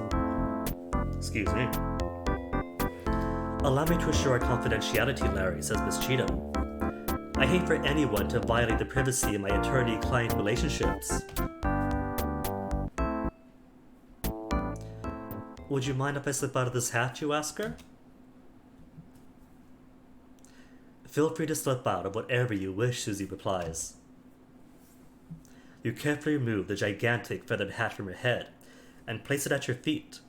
Excuse me. Allow me to assure our confidentiality, Larry, says Miss Cheatham. I hate for anyone to violate the privacy of my attorney-client relationships. Would you mind if I slip out of this hat, you ask her? Feel free to slip out of whatever you wish, Susie replies. You carefully remove the gigantic feathered hat from your head and place it at your feet.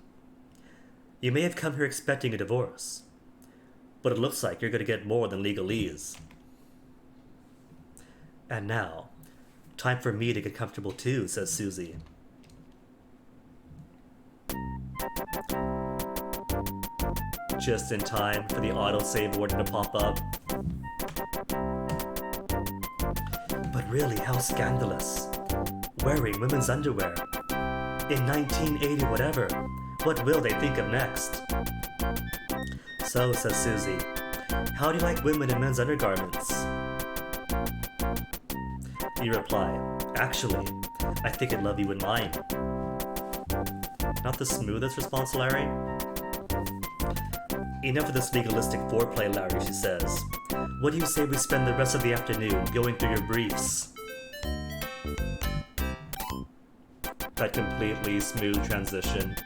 You may have come here expecting a divorce, but it looks like you're going to get more than legalese. And now, time for me to get comfortable too, says Susie. Just in time for the autosave warning to pop up. But really, how scandalous. Wearing women's underwear. In 1980 whatever. What will they think of next? So, says Susie, how do you like women in men's undergarments? You reply, actually, I think I'd love you in mine. Not the smoothest response, Larry. Enough of this legalistic foreplay, Larry, she says. What do you say we spend the rest of the afternoon going through your briefs? That completely smooth transition.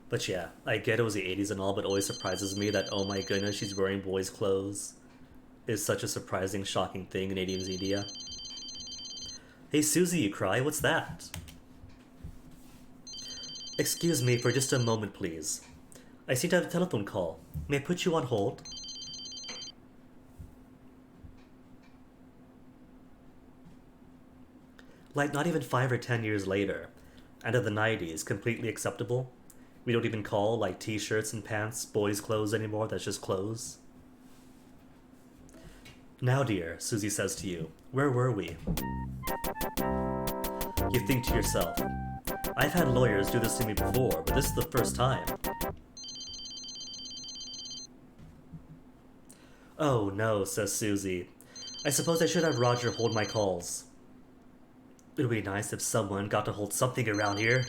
But yeah, I get it was the 80s and all, but it always surprises me that, oh my goodness, she's wearing boys' clothes is such a surprising, shocking thing in 80s media. Hey Susie, you cry, what's that? Excuse me for just a moment, please. I seem to have a telephone call. May I put you on hold? Like, not even 5 or 10 years later, and of the 90s, completely acceptable. We don't even call, like, t-shirts and pants boys' clothes anymore, that's just clothes. Now, dear, Susie says to you, where were we? You think to yourself, I've had lawyers do this to me before, but this is the first time. Oh no, says Susie. I suppose I should have Roger hold my calls. It would be nice if someone got to hold something around here.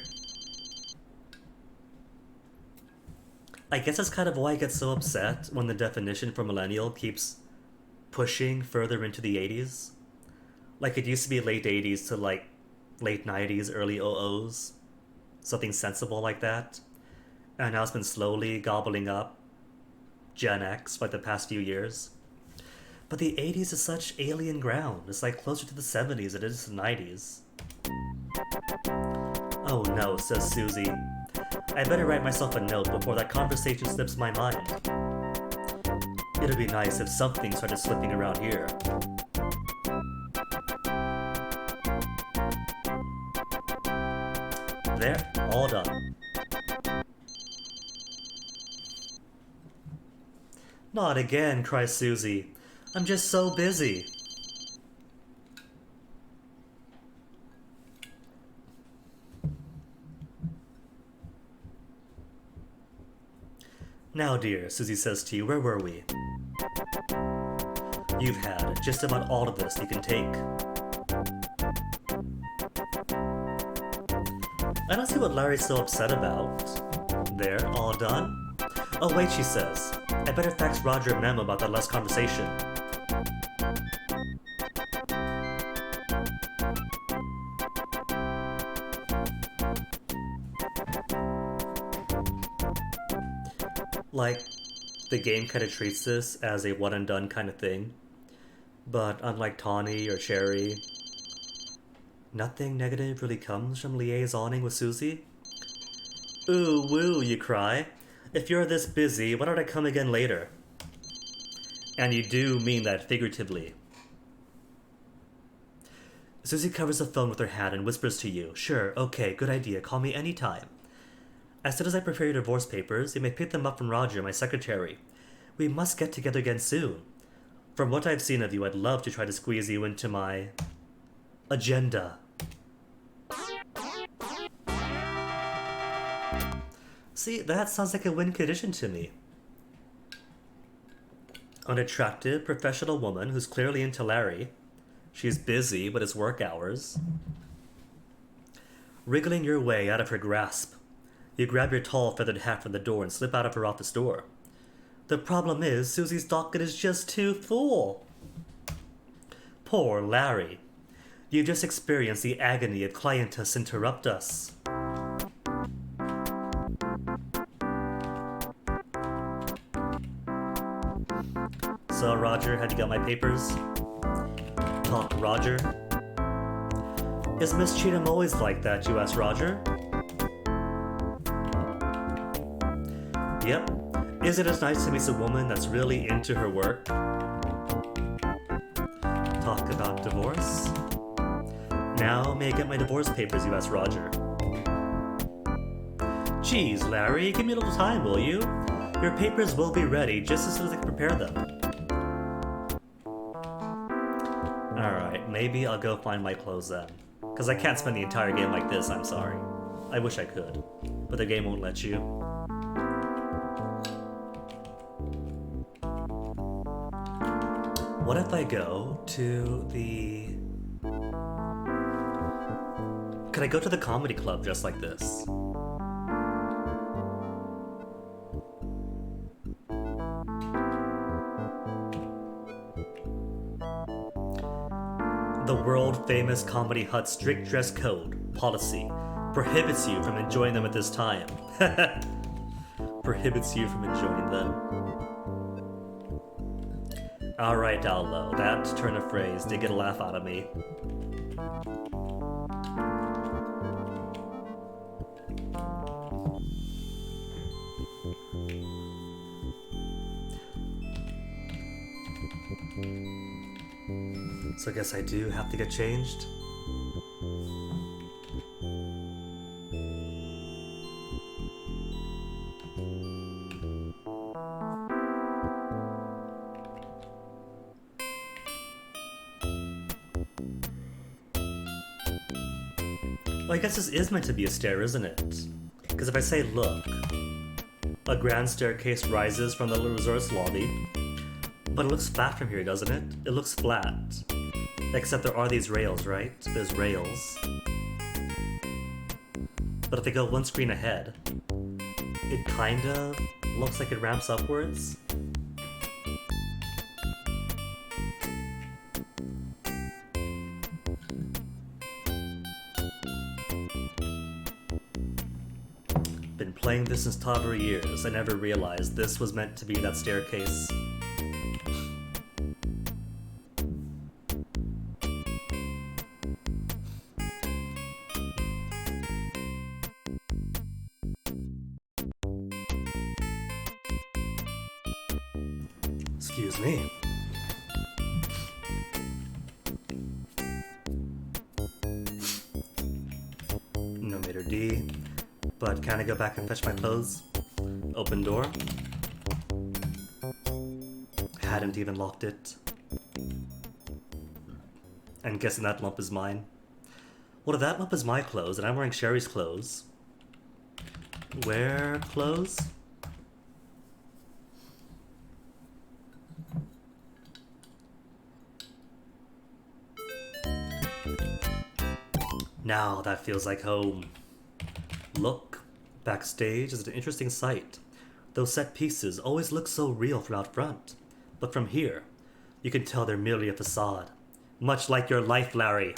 I guess that's kind of why I get so upset when the definition for millennial keeps pushing further into the 80s. Like, it used to be late 80s to, like, late 90s, early 00s. Something sensible like that. And now it's been slowly gobbling up Gen X, like, the past few years. But the 80s is such alien ground. It's, like, closer to the 70s than it is to the 90s. Oh no, says Susie. I better write myself a note before that conversation slips my mind. It'd be nice if something started slipping around here. There, all done. Not again, cries Susie. I'm just so busy. Now, dear, Susie says to you, where were we? You've had just about all of this you can take. I don't see what Larry's so upset about. There, all done? Oh wait, she says. I better fax Roger a memo about that last conversation. Like, the game kind of treats this as a one-and-done kind of thing. But unlike Tawny or Sherry, nothing negative really comes from liaisoning with Susie. Ooh, woo, you cry. If you're this busy, why don't I come again later? And you do mean that figuratively. Susie covers the phone with her hand and whispers to you, sure, okay, good idea, call me anytime. As soon as I prepare your divorce papers, you may pick them up from Roger, my secretary. We must get together again soon. From what I've seen of you, I'd love to try to squeeze you into my agenda. See, that sounds like a win condition to me. An attractive, professional woman who's clearly into Larry. She's busy, but it's work hours. Wriggling your way out of her grasp, you grab your tall feathered hat from the door and slip out of her office door. The problem is, Susie's docket is just too full. Poor Larry. You've just experienced the agony of clientus interruptus. So, Roger, how'd you get my papers? Talk, Roger. Is Miss Cheatham always like that, you ask Roger? Yep. Isn't it nice to meet a woman that's really into her work? Talk about divorce? Now, may I get my divorce papers, you ask Roger. Geez, Larry, give me a little time, will you? Your papers will be ready just as soon as I can prepare them. Alright, maybe I'll go find my clothes then. Because I can't spend the entire game like this, I'm sorry. I wish I could, but the game won't let you. What if I go to the... Could I go to the comedy club just like this? The world-famous comedy hut's strict dress code policy prohibits you from enjoying them at this time. Prohibits you from enjoying them. Alright, Allo, that turn of phrase did get a laugh out of me. So I guess I do have to get changed. Well, I guess this is meant to be a stair, isn't it? Because if I say look, a grand staircase rises from the resort's lobby, but it looks flat from here, doesn't it? It looks flat. Except there are these rails, right? There's rails. But if I go one screen ahead, it kind of looks like it ramps upwards. Been playing this since toddler years. I never realized this was meant to be that staircase. Excuse me. No meter D. But can I go back and fetch my clothes? Open door. Hadn't even locked it. And guessing that lump is mine. Well, if that lump is my clothes and I'm wearing Sherry's clothes, wear clothes? Now that feels like home. Look, backstage is an interesting sight. Those set pieces always look so real from out front, but from here, you can tell they're merely a facade. Much like your life, Larry.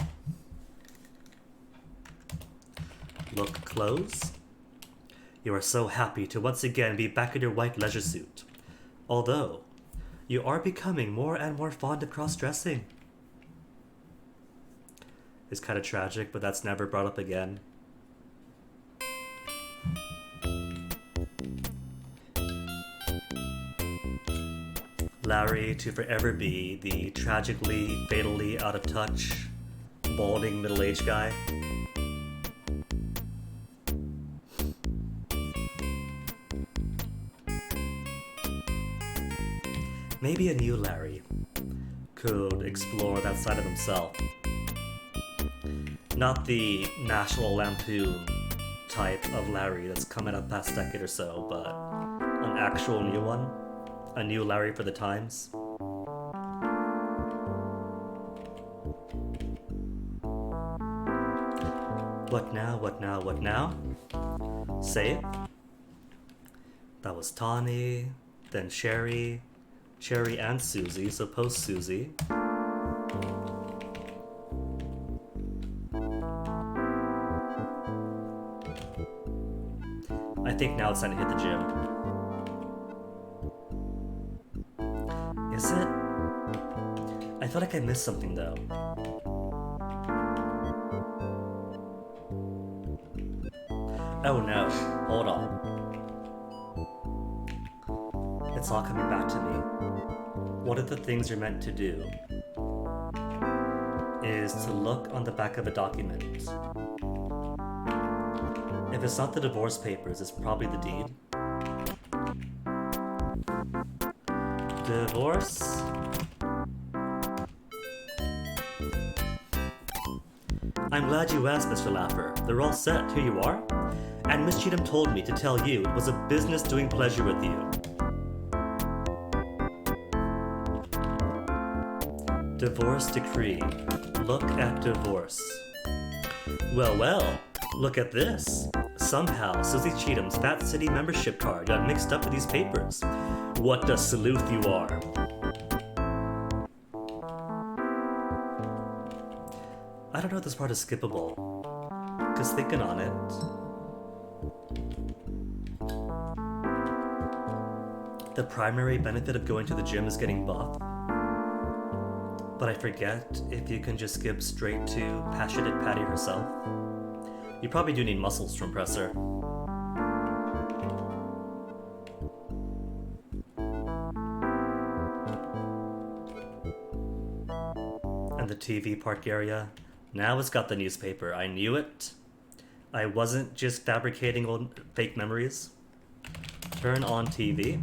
Look close. You are so happy to once again be back in your white leisure suit. Although, you are becoming more and more fond of cross-dressing. It's kind of tragic, but that's never brought up again. Larry to forever be the tragically, fatally out of touch, balding middle-aged guy. Maybe a new Larry could explore that side of himself. Not the National Lampoon type of Larry that's come out of the past decade or so, but an actual new one. A new Larry for the times. What now, what now, what now? Say it. That was Tawny, then Sherry, Cherry and Susie, so post Susie. I think now it's time to hit the gym. Is it? I feel like I missed something though. Oh no, hold on. It's all coming back to me. One of the things you're meant to do is to look on the back of a document. If it's not the divorce papers, it's probably the deed. Divorce? I'm glad you asked, Mr. Laffer. They're all set. Here you are. And Miss Cheatham told me to tell you it was a business doing pleasure with you. Divorce decree. Look at divorce. Well, well, look at this. Somehow, Susie Cheatham's Fat City membership card got mixed up with these papers. What a sleuth you are. I don't know if this part is skippable, because thinking on it, the primary benefit of going to the gym is getting buff, but I forget if you can just skip straight to Passionate Patti herself. You probably do need muscles to impress her. And the TV park area. Now it's got the newspaper. I knew it. I wasn't just fabricating old fake memories. Turn on TV.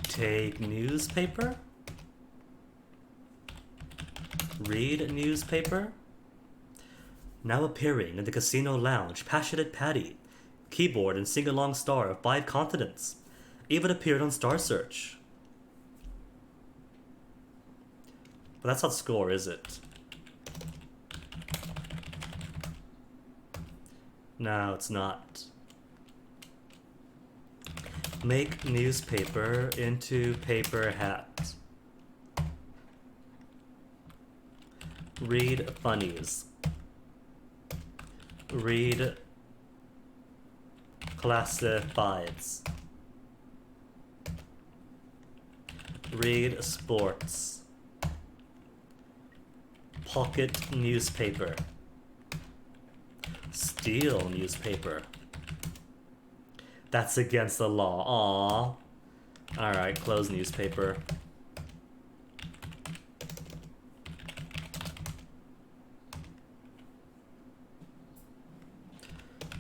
Take newspaper. Read newspaper. Now appearing in the casino lounge, Passionate Patti. Keyboard and sing-along star of 5 continents. Even appeared on Star Search. But that's not score, is it? No, it's not. Make newspaper into paper hat. Read funnies. Read classifieds. Read sports. Pocket newspaper. Steal newspaper. That's against the law. Aww. Alright, close newspaper.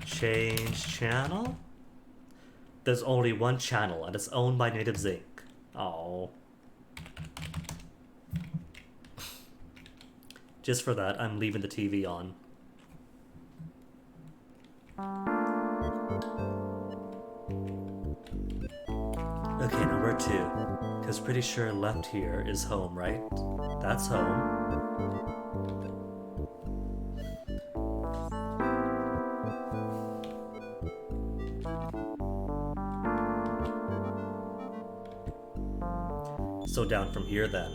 Change channel? There's only one channel and it's owned by Natives Inc. Oh. Just for that, I'm leaving the TV on. Okay, number 2. Because pretty sure left here is home, right? That's home. So down from here then.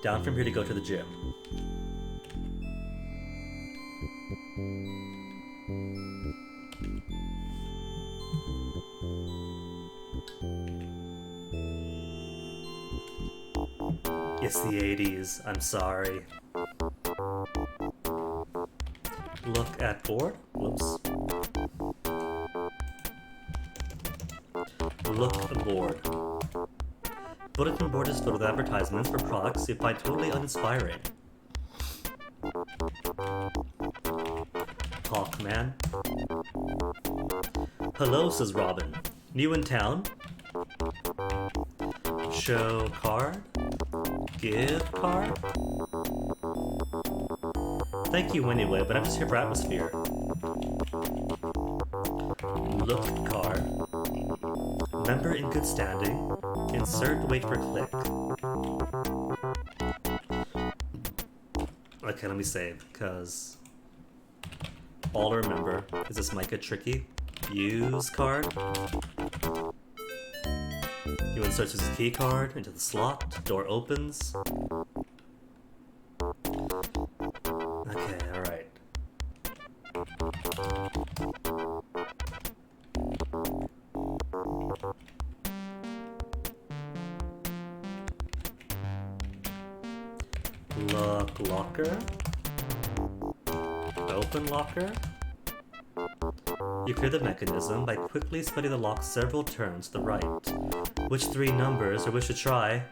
Down from here to go to the gym. It's the 80s, I'm sorry. Look at board. Whoops. Look board. Bulletin board is filled with advertisements for products you find totally uninspiring. Talk, man. Hello, says Robin. New in town? Show card? Gift card? Thank you anyway, but I'm just here for atmosphere. Look card. Member in good standing. Insert, wait for click. Okay, let me save, because all I remember is this might get tricky. Use card. You insert his key card into the slot. Door opens. Okay, alright. Look locker. Open locker. You clear the mechanism by quickly spinning the lock several turns to the right. Which 3 numbers or wish to try?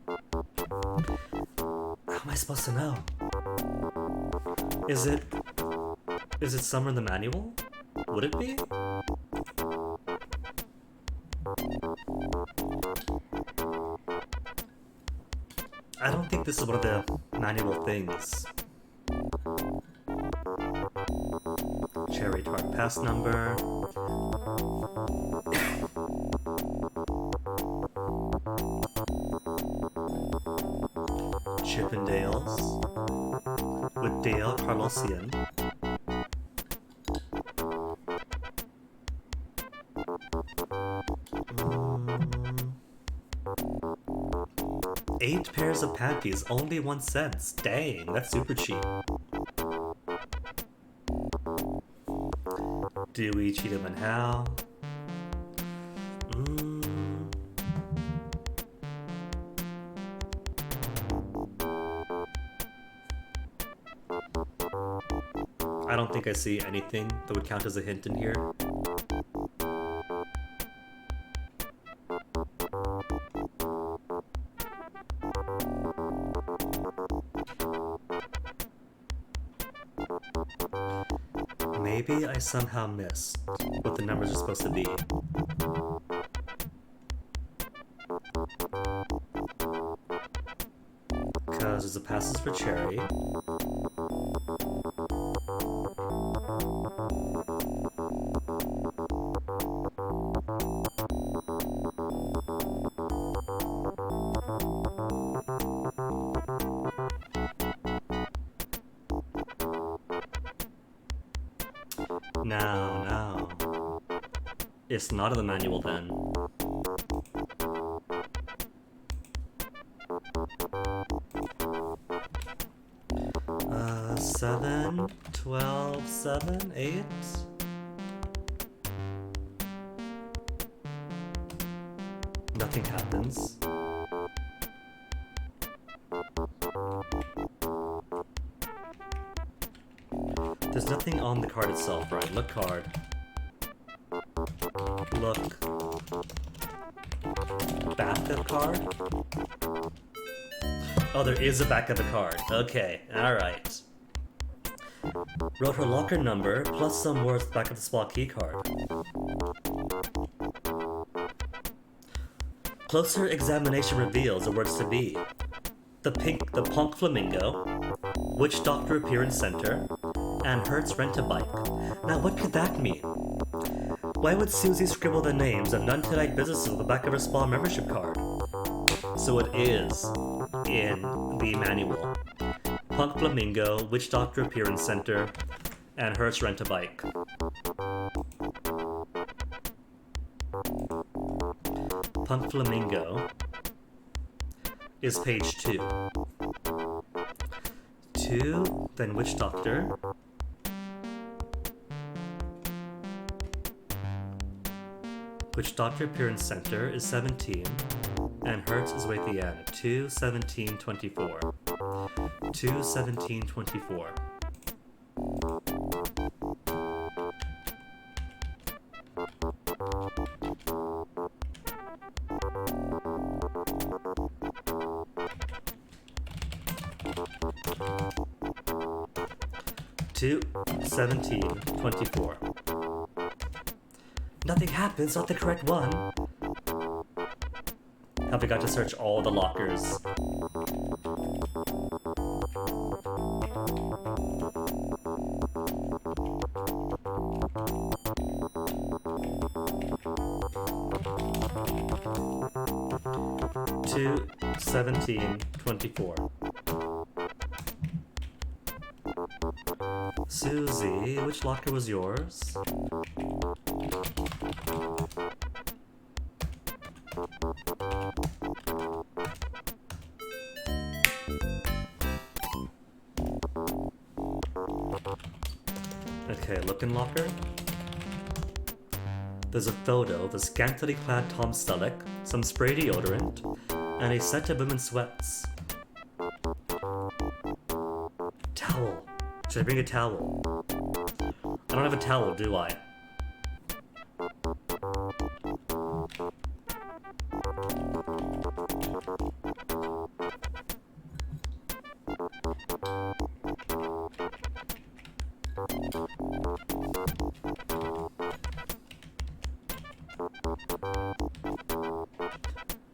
How am I supposed to know? Is it somewhere in the manual? Would it be? I don't think this is one of the manual things. Cherry tart pass number. Chippendales with Dale Carlosian. Mm. 8 pairs of panties, only 1 cent. Dang, that's super cheap. Do we cheat him and how? I don't think I see anything that would count as a hint in here. Maybe I somehow missed what the numbers are supposed to be. Because there's a passes for cherry. Now. It's not in the manual then. Seven, 12, 7, 8. Nothing happens. There's nothing on the card itself, right? Look card. Look. Back of card? Oh, there is a back of the card. Okay, alright. Wrote her locker number, plus some words back of the small key card. Closer examination reveals the words to be. The punk flamingo, witch doctor appearance center, and Hertz rent-a-bike. Now what could that mean? Why would Susie scribble the names of non-tonight businesses on the back of her spa membership card? So it is in the manual. Punk Flamingo, Witch Doctor Appearance Center, and Hertz Rent-a-Bike. Punk Flamingo is page 2. 2, then Witch Doctor. Witch Doctor Appearance Center is 17, and Hertz is way at the end. 2, 17, 24. 2, 17, 24. Two, 17, 24. Nothing happens, not the correct one. Have we got to search all the lockers? Two, 17, 24. Susie, which locker was yours? Okay, look in locker. There's a photo of a scantily clad Tom Selleck, some spray deodorant, and a set of women's sweats. Towel. Should I bring a towel? I don't have a towel, do I?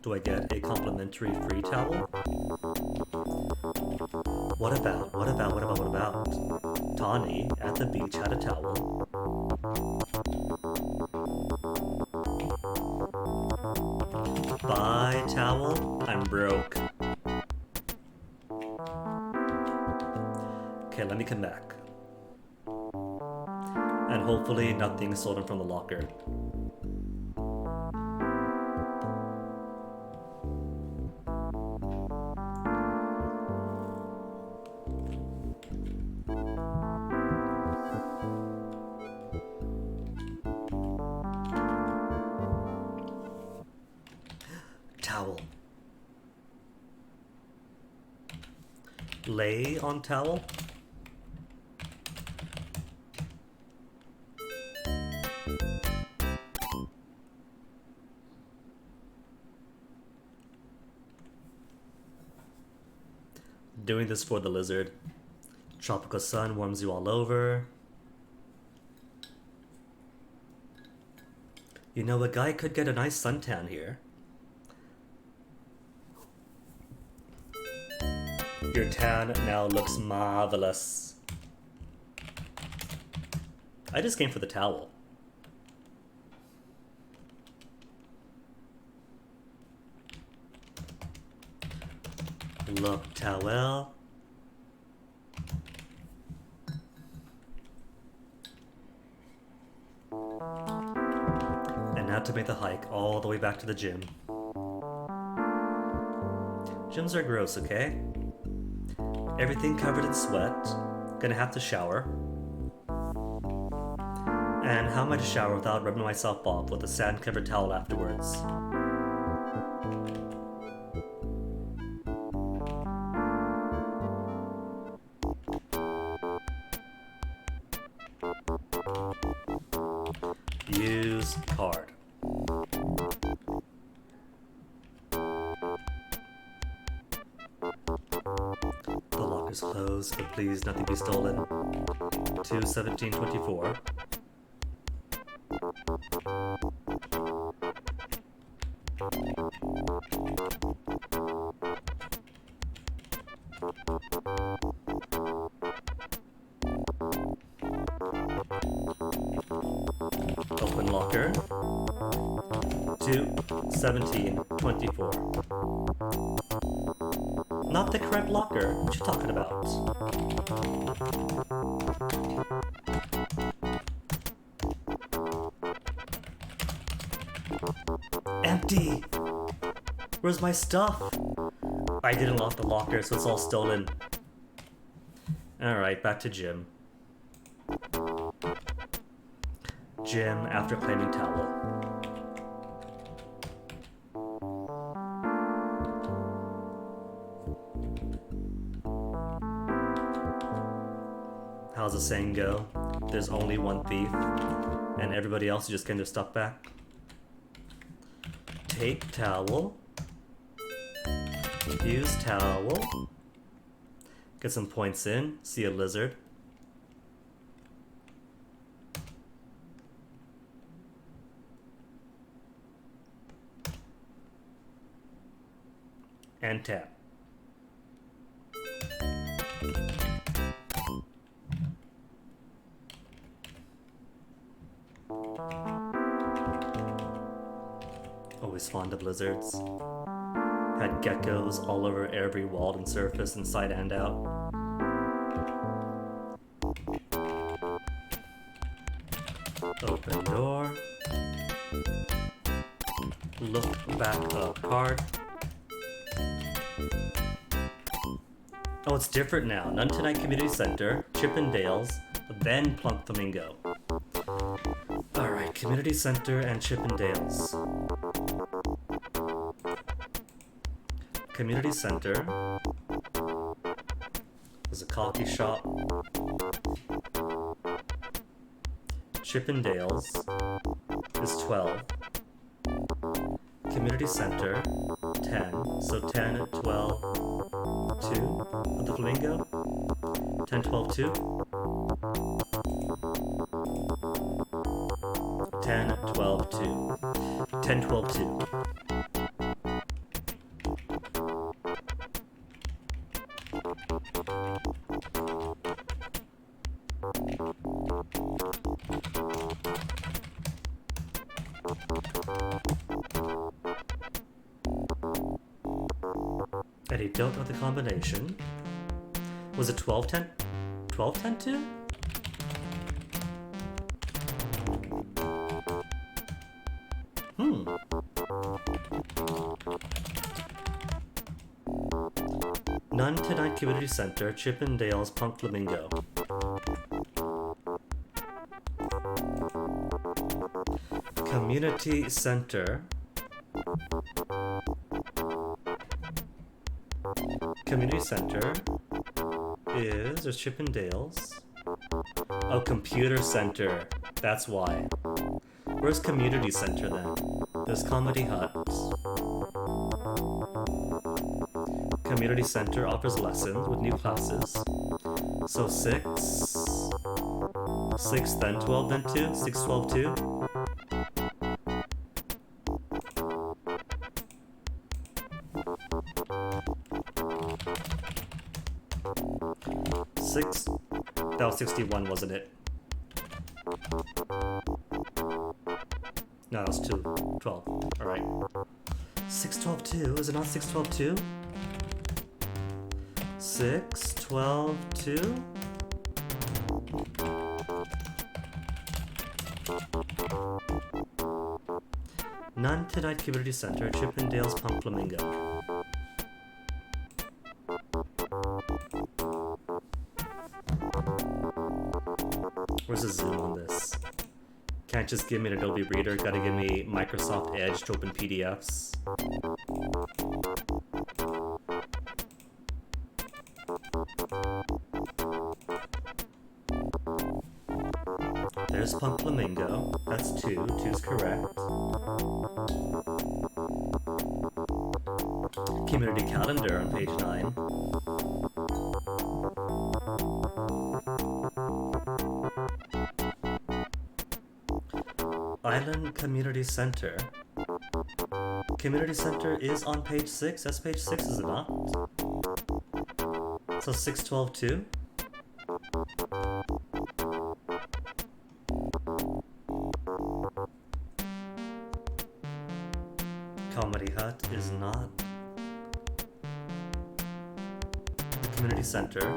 Do I get a complimentary free towel? What about? Tawny at the beach had a towel. Buy towel? I'm broke. Okay, let me come back. And hopefully nothing stolen from the locker. Towel. Lay on towel? Doing this for the lizard. Tropical sun warms you all over. You know, a guy could get a nice suntan here. Your tan now looks marvelous. I just came for the towel. Look, towel. And now to make the hike all the way back to the gym. Gyms are gross, okay? Everything covered in sweat. Gonna have to shower. And how am I to shower without rubbing myself off with a sand-covered towel afterwards? Use card. The locker's closed, but please nothing be stolen. 21724. Open locker. 21724. Not the correct locker. What you talking about? Empty! Where's my stuff? I didn't lock the locker, so it's all stolen. Alright, back to gym. Gym after claiming towel. How's the saying go? There's only one thief, and everybody else is just getting their stuff back. Take towel. Use towel. Get some points in. See a lizard. And tap. Always fond of lizards. Had geckos all over every wall and surface, inside and out. Open door. Look back up card. Oh, it's different now. None Tonight Community Center, Chippendales, then Plunk Flamingo. Alright, Community Center and Chippendales. Community Center is a coffee shop. Chippendales is 12. Community Center, 10. So 10, 12, 2 of the Flamingo. 10, 12, 2. 10, 12, 2. 10, 12, 2. And he don't know the combination. Was it 12, 10? 12, 10, 2? None Tonight Community Center, Chippendale's Punk Flamingo. Community Center. Community Center is... There's Chippendale's. Oh, Computer Center. That's why. Where's Community Center then? There's Comedy Hut. Community Center offers lessons with new classes. So 6, then 12, then 2, 6, 12, 2. Six. That was 61, wasn't it? No, that was 2. 12. Alright. 6, 12, 2. Is it not 6, 12, 2? 6, 12, 2? None Tonight Community Center, Chippendale's Punk Flamingo. Where's the zoom on this? Can't just give me an Adobe Reader, gotta give me Microsoft Edge to open PDFs. There's Punk Flamingo. That's 2. 2's correct. Community Calendar on page 9. Island Community Center. Community Center is on page 6. That's page 6, is it not? So 6, 12, 2? Comedy Hut is not the Community Center.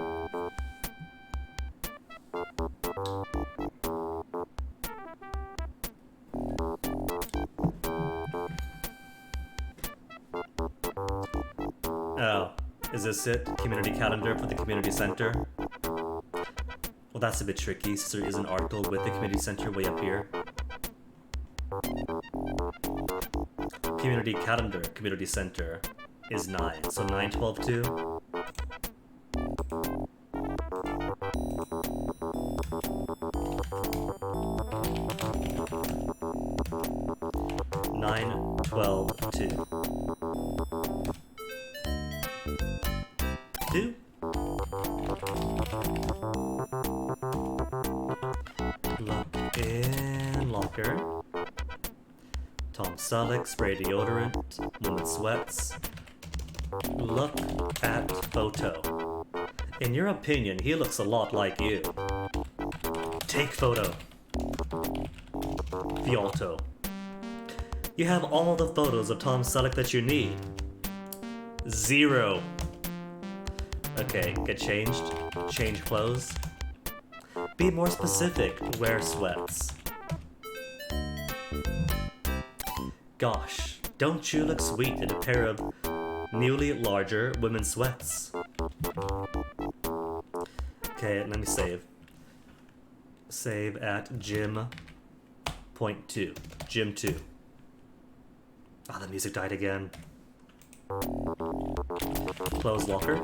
Oh, is this it? Community calendar for the community center? Well, that's a bit tricky since there is an article with the community center way up here. Community calendar, community center is 9. So 9, 12, 2. Nine, 12, 2. 2. Look in locker. Tom Selleck, spray deodorant, woman sweats. Look at photo. In your opinion, he looks a lot like you. Take photo. Fialto. You have all the photos of Tom Selleck that you need. 0. Okay, get changed. Change clothes. Be more specific. Wear sweats. Gosh, don't you look sweet in a pair of newly larger women's sweats? Okay, let me save. Save at gym point 2. Gym 2. Ah, the music died again. Close locker.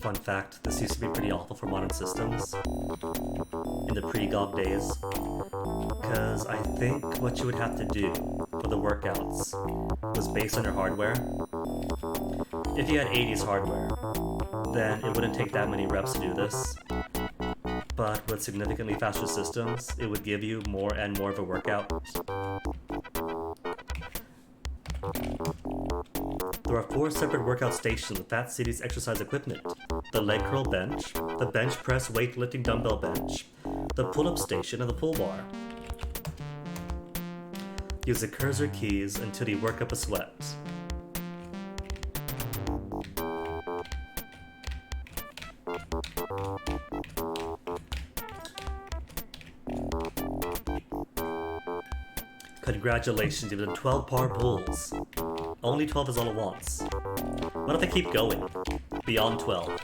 Fun fact, this used to be pretty awful for modern systems in the pre-GOG days, because I think what you would have to do for the workouts was based on your hardware. If you had 80s hardware, then it wouldn't take that many reps to do this, but with significantly faster systems, it would give you more and more of a workout. There are 4 separate workout stations with Fat City's exercise equipment. The leg curl bench, the bench press weightlifting dumbbell bench, the pull-up station and the pull bar. Use the cursor keys until you work up a sweat. Congratulations, you've done 12 par pulls. Only 12 is all it wants. What if I keep going? Beyond 12.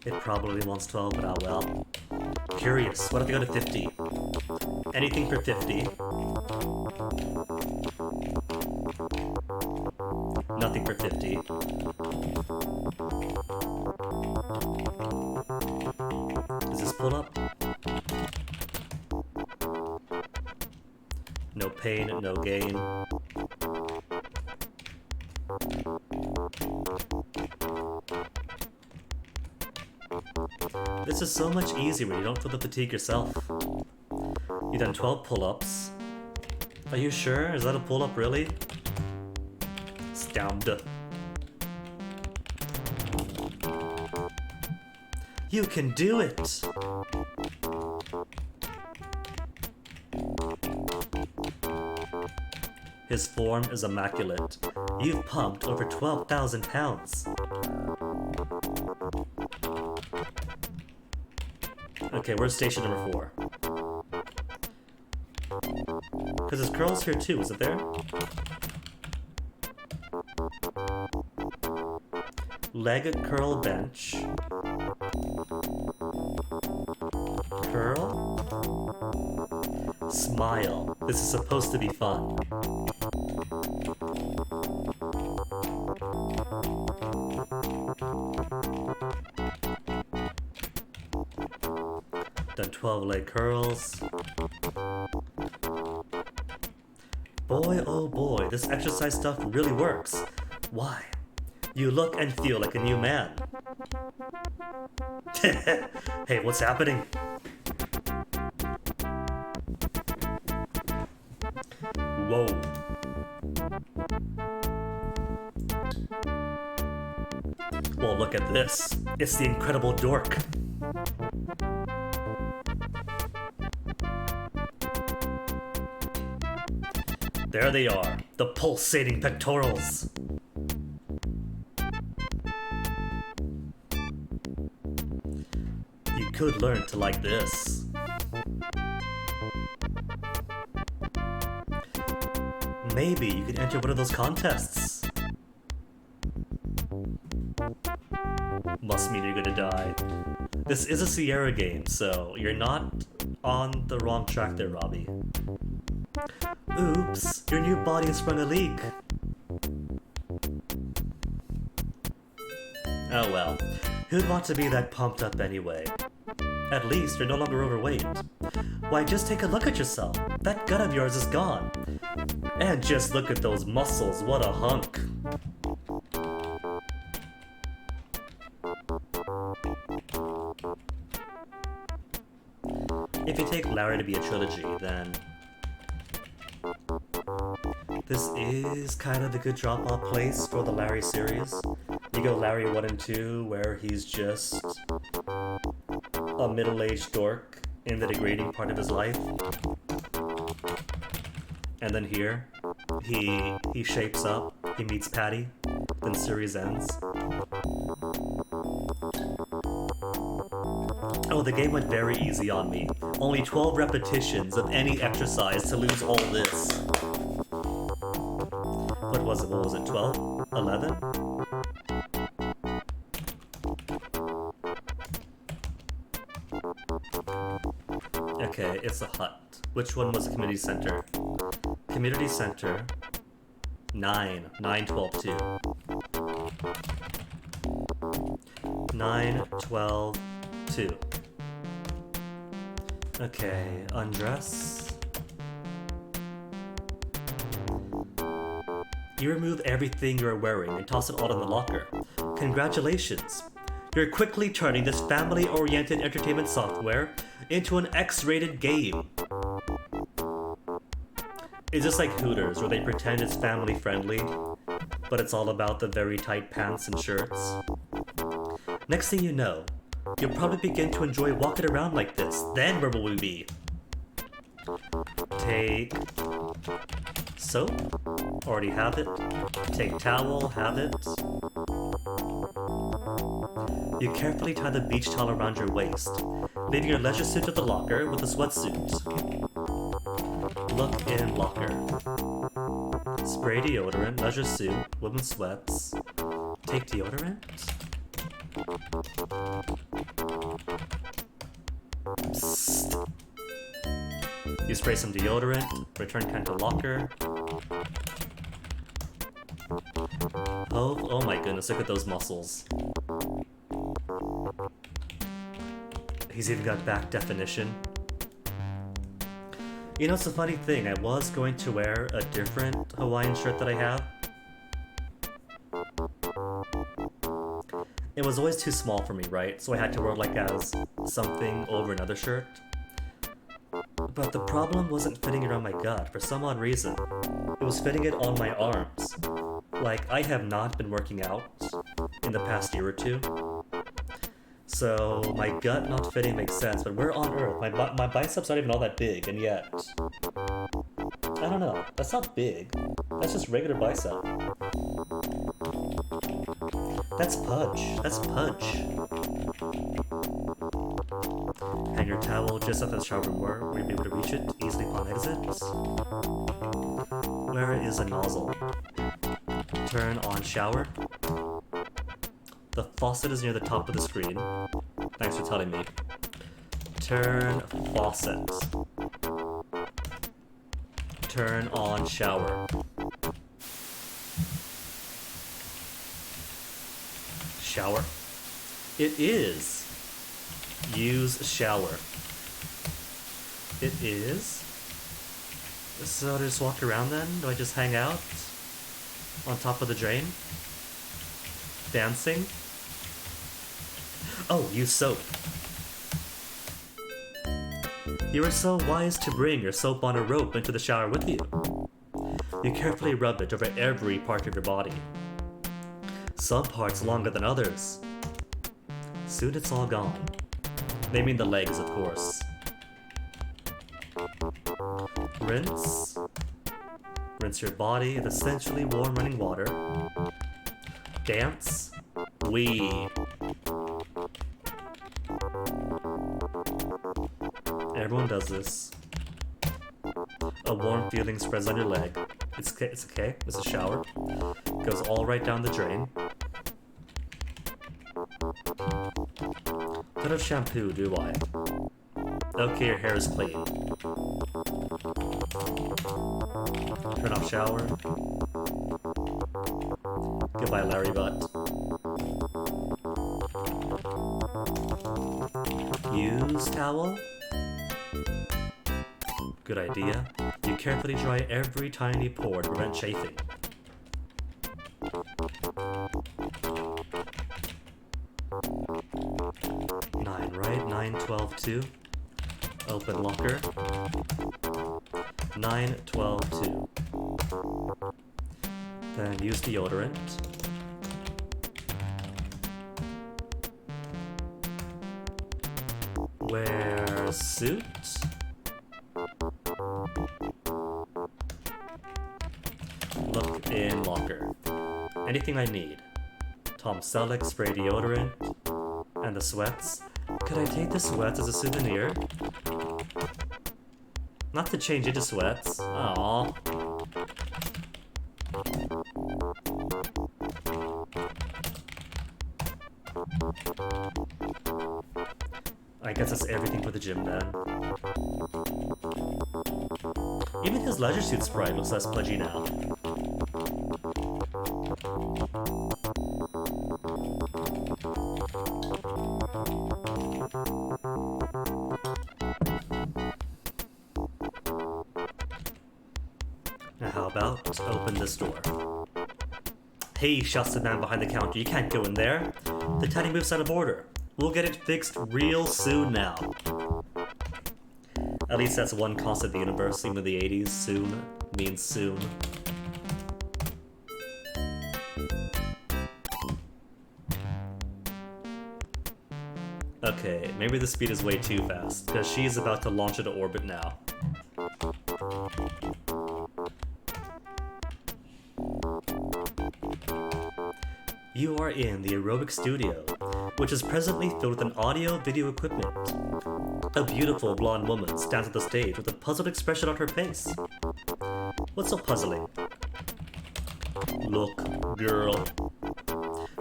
It probably wants 12, but oh well. Curious, what if I go to 50? Anything for 50. Nothing for 50. Is this pull up? No pain, no gain. This is so much easier when you don't feel the fatigue yourself. You've done 12 pull-ups. Are you sure? Is that a pull-up really? Astounded. You can do it! His form is immaculate. You've pumped over 12,000 pounds. Okay, where's station number 4? Because his curl's here too, is it there? Leg curl bench. Curl? Smile. This is supposed to be fun. Done 12 leg curls. Boy, oh boy, this exercise stuff really works. Why? You look and feel like a new man. Hey, what's happening? Whoa. Well, look at this. It's the Incredible Dork. There they are, the pulsating pectorals. You could learn to like this. Maybe you could enter one of those contests. Must mean you're gonna die. This is a Sierra game, so you're not on the wrong track there, Robbie. Oops, your new body has sprung a leak. Oh well, who'd want to be that pumped up anyway? At least you're no longer overweight. Why, just take a look at yourself. That gut of yours is gone. And just look at those muscles, what a hunk. If you take Larry to be a trilogy, then this is kind of a good drop-off place for the Larry series. You go Larry 1 and 2, where he's just a middle-aged dork in the degrading part of his life. And then here, he shapes up, he meets Patti, then series ends. Oh, the game went very easy on me. Only 12 repetitions of any exercise to lose all this. What was it, 12? 11? Okay, it's a hut. Which one was the community center? Community center. 9, 12, 2. 9, 12, 2. Okay, undress. You remove everything you're wearing and toss it all in the locker. Congratulations! You're quickly turning this family-oriented entertainment software into an X-rated game. Is this like Hooters, where they pretend it's family friendly, but it's all about the very tight pants and shirts? Next thing you know, you'll probably begin to enjoy walking around like this. Then where will we be? Take soap, already have it. Take towel, have it. You carefully tie the beach towel around your waist, leaving your leisure suit at the locker with the sweatsuit. Look in locker. Spray deodorant, leisure suit, women's sweats. Take deodorant? Psst. You spray some deodorant, return kind to locker. Oh my goodness, look at those muscles. He's even got back definition. You know, it's a funny thing, I was going to wear a different Hawaiian shirt that I have. It was always too small for me, right? So I had to wear it like as something over another shirt. But the problem wasn't fitting around my gut for some odd reason. It was fitting it on my arms. Like, I have not been working out in the past year or two. So my gut not fitting makes sense, but where on earth? My biceps aren't even all that big, and yet... I don't know, that's not big. That's just regular bicep. That's pudge. That's pudge. Hang your towel just outside the shower room where you'll be able to reach it easily upon exit. Where is a nozzle? Turn on shower. The faucet is near the top of the screen. Thanks for telling me. Turn faucet. Turn on shower. Shower? It is. Use shower. It is. So do I just walk around then? Do I just hang out? On top of the drain? Dancing? Oh, use soap. You are so wise to bring your soap on a rope into the shower with you. You carefully rub it over every part of your body. Some parts longer than others. Soon it's all gone. They mean the legs, of course. Rinse. Rinse your body in essentially warm running water. Dance. Wee. Everyone does this. A warm feeling spreads on your leg. It's okay. It's a shower. Goes all right down the drain. Don't have shampoo, do I? Okay, your hair is clean. Turn off shower. Goodbye, Larry Butt. Use towel. Good idea. You carefully dry every tiny pore to prevent chafing. Right? 9, 12, 2. Open locker. 9, 12, 2. Then use deodorant. Wear suit. Look in locker. Anything I need. Tom Selleck spray deodorant. And the sweats. Could I take the sweats as a souvenir? Not to change into sweats. Aww. I guess that's everything for the gym then. Even his leisure suit sprite looks less pudgy now. Now how about open this door? Hey, shouts the man behind the counter, you can't go in there. The tiny move's out of order. We'll get it fixed real soon now. At least that's one concept of the universe, even in the 80s. Soon means soon. Okay, maybe the speed is way too fast, because she's about to launch into orbit now. You are in the aerobic studio, which is presently filled with an audio-video equipment. A beautiful blonde woman stands at the stage with a puzzled expression on her face. What's so puzzling? Look, girl.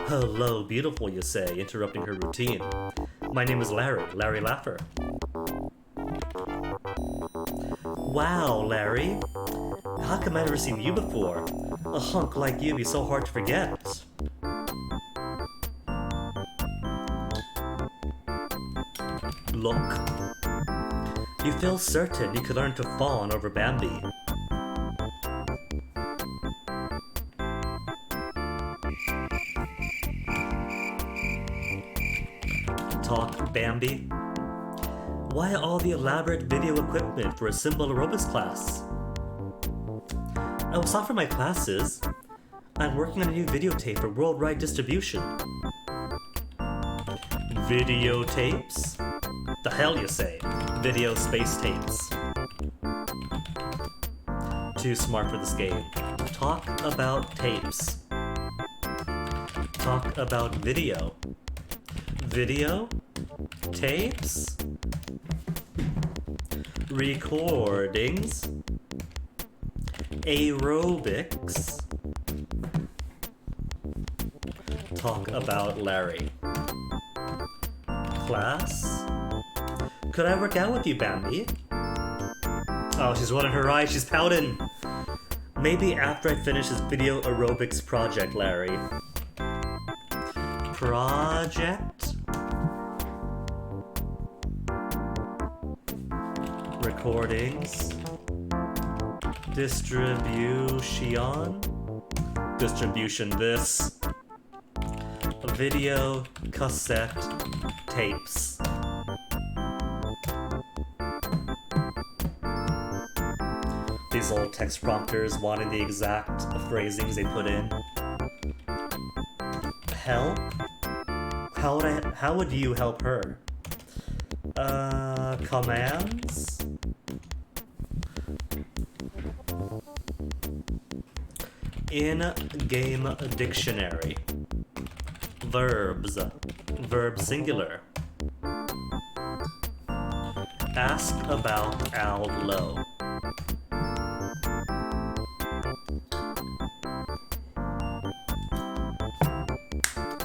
Hello, beautiful, you say, interrupting her routine. My name is Larry, Larry Laffer. Wow, Larry. How come I've never seen you before? A hunk like you'd be so hard to forget. Look. You feel certain you could learn to fawn over Bambi. Talk, Bambi. Why all the elaborate video equipment for a simple aerobics class? Oh, it's not for my classes. I'm working on a new videotape for worldwide distribution. Videotapes? The hell you say? Video space tapes. Too smart for this game. Talk about tapes. Talk about video. Video? Tapes? Recordings? Aerobics? Talk about Larry. Class? Could I work out with you, Bambi? Oh, she's rolling her eyes, she's pouting! Maybe after I finish this video aerobics project, Larry. Project? Recordings? Distribution? Distribution this. Video cassette tapes. These old text prompters wanting the exact phrasings they put in. Help? How would you help her? Commands? In-game dictionary. Verbs. Verb singular. Ask about Al Low.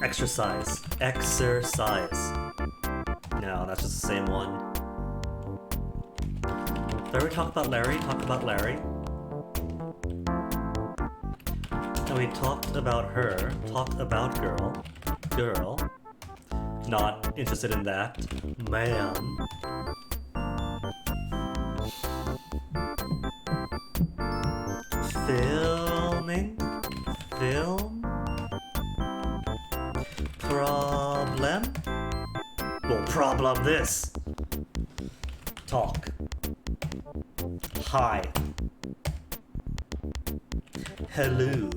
Exercise. Exercise. No, that's just the same one. Did we talk about Larry? Talk about Larry. And we talked about her. Talked about girl. Girl. Not interested in that. Man. Filming. Film. Problem. Well, problem this. Talk. Hi. Hello.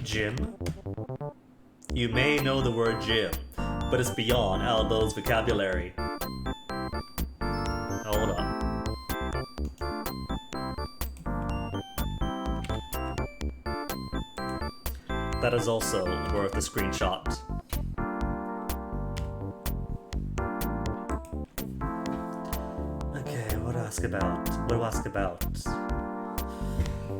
Gym? You may know the word gym, but it's beyond Albo's vocabulary. Hold on. That is also worth a screenshot. Okay, what do I ask about? What do I ask about?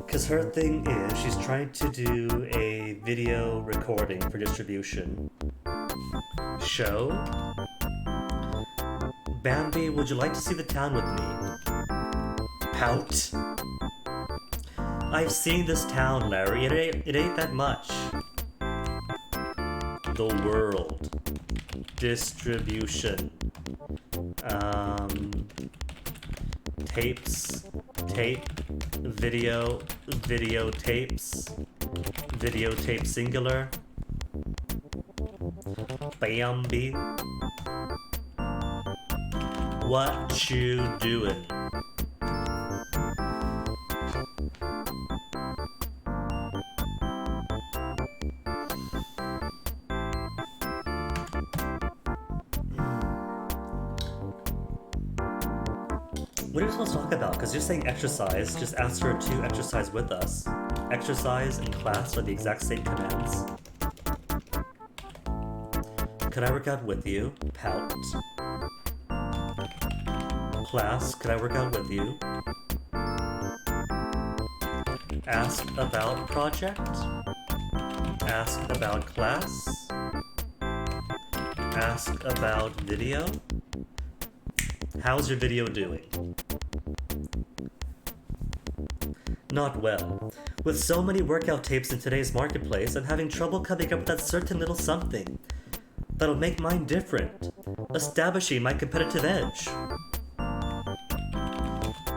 Because her thing is, she's trying to do a video recording for distribution. Show? Bambi, would you like to see the town with me? Pout? I've seen this town, Larry. It ain't that much. The world. Distribution. Tapes. Tape. Video. Videotapes. Videotape singular. Bambi. What you doing? What are we supposed to talk about? Because you're saying exercise, just ask her to exercise with us. Exercise and class are the exact same commands. Could I work out with you? Pout. Class, could I work out with you? Ask about project. Ask about class. Ask about video. How's your video doing? Not well. With so many workout tapes in today's marketplace, I'm having trouble coming up with that certain little something that'll make mine different, establishing my competitive edge.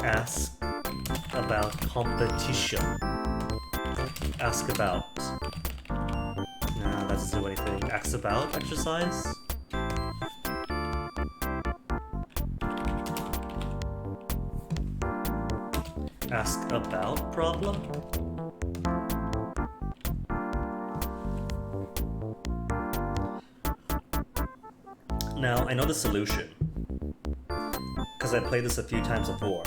Ask about competition. Ask about. Nah, that doesn't do anything. Ask about exercise? Ask about problem? Now, I know the solution, because I played this a few times before.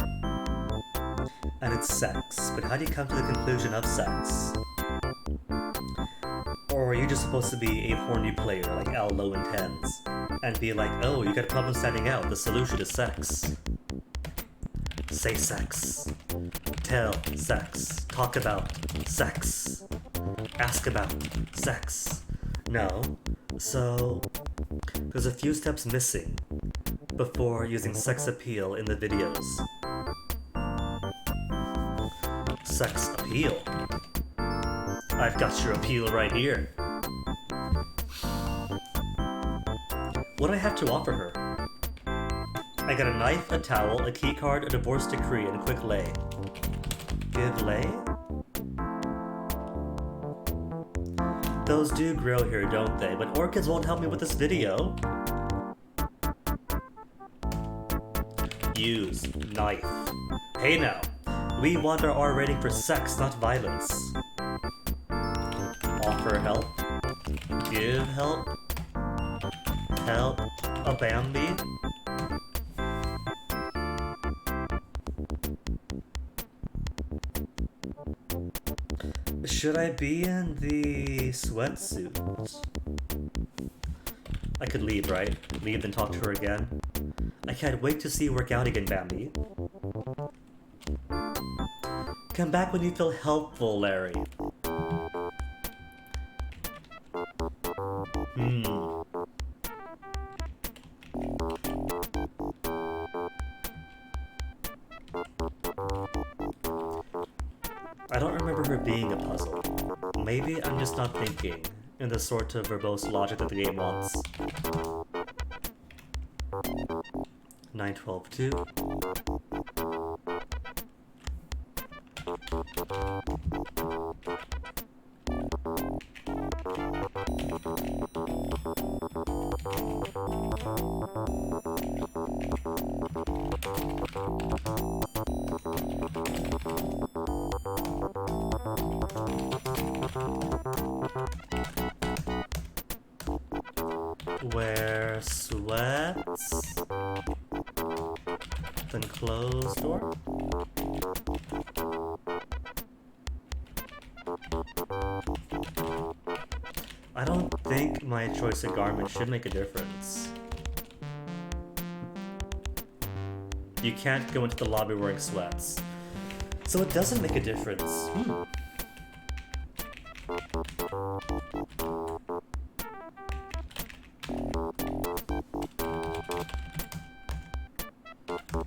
And it's sex, but how do you come to the conclusion of sex? Or are you just supposed to be a horny player like Al Low intends, and be like, oh, you got a problem standing out, the solution is sex. Say sex. Tell sex. Talk about sex. Ask about sex. No. So, there's a few steps missing before using sex appeal in the videos. Sex appeal? I've got your appeal right here. What do I have to offer her? I got a knife, a towel, a keycard, a divorce decree, and a quick lay. Give lay? Those do grow here, don't they? But orchids won't help me with this video. Use knife. Hey now, we want our R rating for sex, not violence. Offer help. Give help. Help a Bambi. Should I be in the sweatsuit? I could leave, right? Leave and talk to her again. I can't wait to see you work out again, Bambi. Come back when you feel helpful, Larry. I don't remember her being a puzzle. Maybe I'm just not thinking in the sort of verbose logic that the game wants. 9-12-2. Wear sweats, then close door. I don't think my choice of garment should make a difference. You can't go into the lobby wearing sweats, so it doesn't make a difference.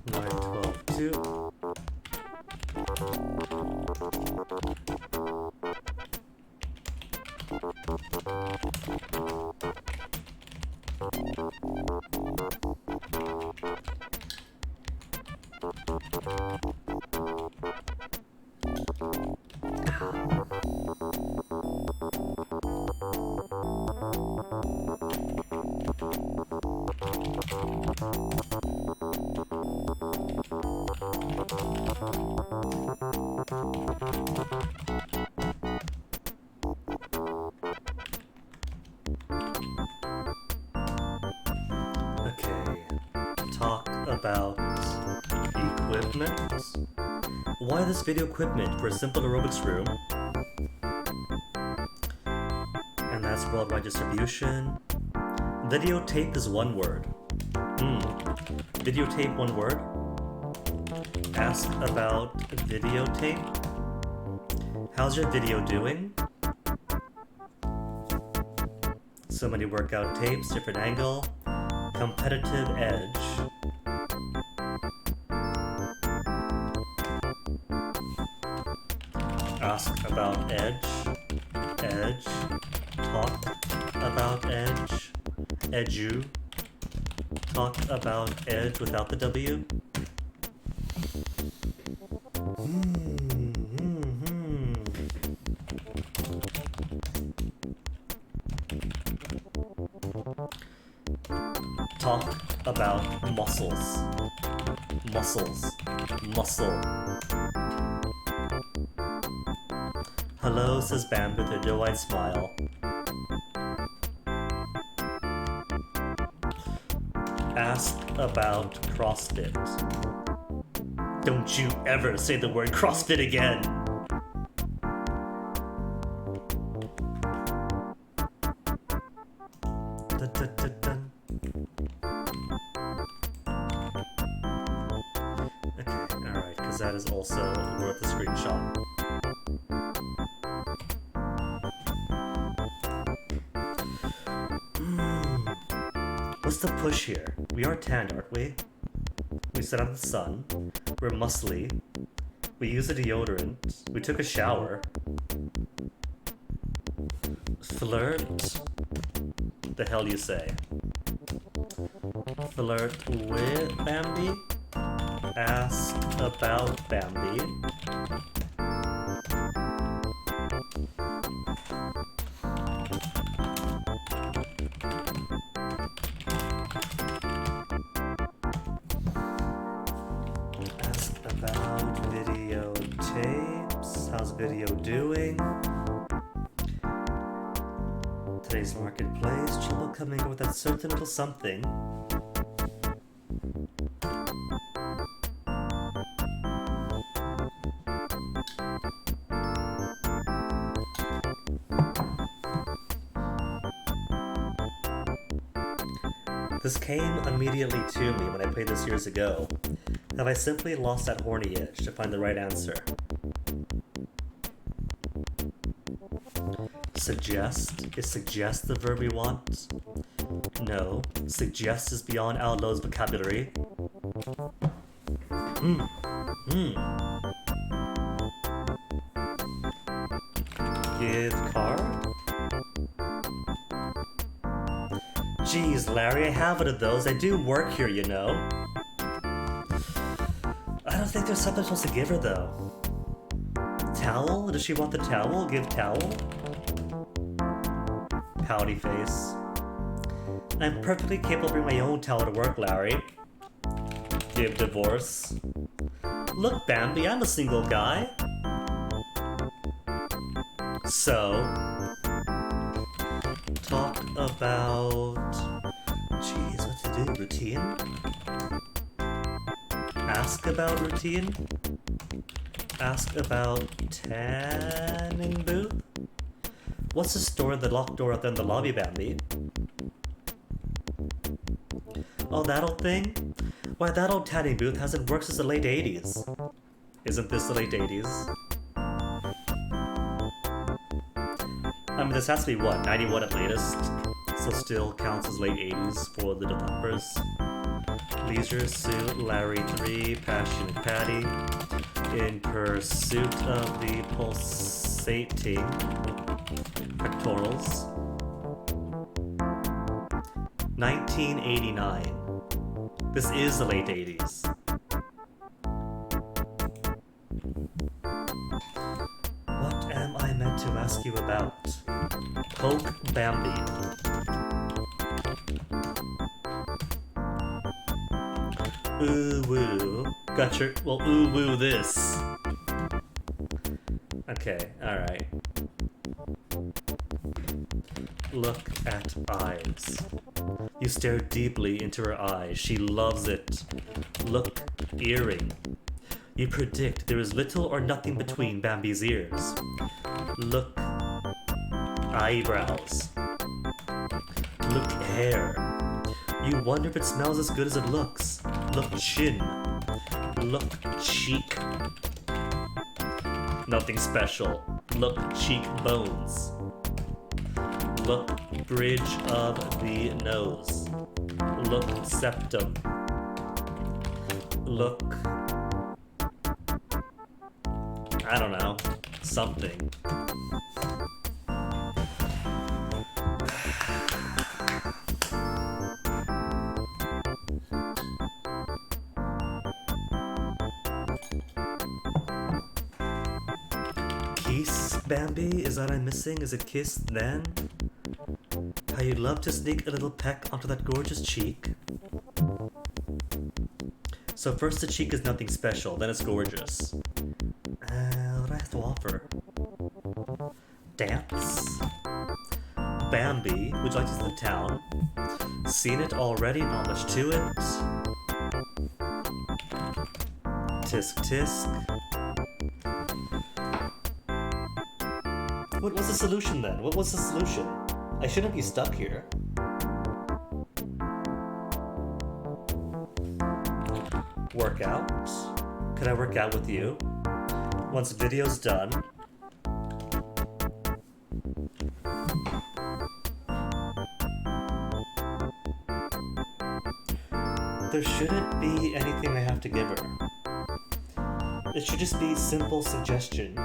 9-12-2. Okay, talk about equipment. Why this video equipment for a simple aerobics room? And that's worldwide distribution. Videotape is one word. Videotape, one word. Ask about videotape. How's your video doing? So many workout tapes, different angle. Competitive edge. Ask about edge. Edge. Talk about edge. Edu. Talk about edge without the W. Talk about muscles. Muscles. Muscle. Hello, says Bam with a doe-eyed smile. Ask about CrossFit. Don't you ever say the word CrossFit again! Dun, dun, dun, dun. Okay, alright, because that is also worth a screenshot. What's the push here? We are tanned, aren't we? We sit out in the sun. We're muscly. We use a deodorant. We took a shower. Flirt? The hell you say? Flirt with Bambi? Ask about Bambi. Ask about videotapes. How's video doing? Today's marketplace. Trouble coming up with that certain little something. This came immediately to me when I played this years ago. Have I simply lost that horny itch to find the right answer? Suggest? Is suggest the verb we want? No. Suggest is beyond Outlaws' vocabulary. Give card? Geez, Larry, I have one of those. I do work here, you know. I don't think there's something I'm supposed to give her, though. Towel? Does she want the towel? Give towel? Pouty face. I'm perfectly capable of bringing my own towel to work, Larry. Give divorce. Look, Bambi, I'm a single guy. So... talk about... Jeez, what to do? Routine? Ask about routine? Ask about tanning booth? What's the store, the locked door out there in the lobby, Bambi? Oh, that old thing? Why, that old tanning booth hasn't worked since the late 80s. Isn't this the late 80s? I mean, this has to be, what, 91 at latest? So still counts as late 80s for the developers. Leisure Suit, Larry 3, Passionate Patti, in pursuit of the pulsating pectorals. 1989. This is the late 80s. What am I meant to ask you about? Poke Bambi. Ooh woo. Gotcha. Well, ooh woo this. Okay, alright. Look at eyes. You stare deeply into her eyes. She loves it. Look, earring. You predict there is little or nothing between Bambi's ears. Look, eyebrows. Look, hair. You wonder if it smells as good as it looks. Look, chin. Look, cheek. Nothing special. Look, cheekbones. Look, bridge of the nose. Look, septum. Look, I don't know, something. Kiss, Bambi? Is that I'm missing? Is it kiss then? How you'd love to sneak a little peck onto that gorgeous cheek. So first the cheek is nothing special, then it's gorgeous. What do I have to offer? Dance? Bambi, would you like to see the town? Seen it already, not much to it. Tisk tisk. What was the solution then? What was the solution? I shouldn't be stuck here. Work out? Could I work out with you? Once the video's done. There shouldn't be anything I have to give her. It should just be simple suggestion.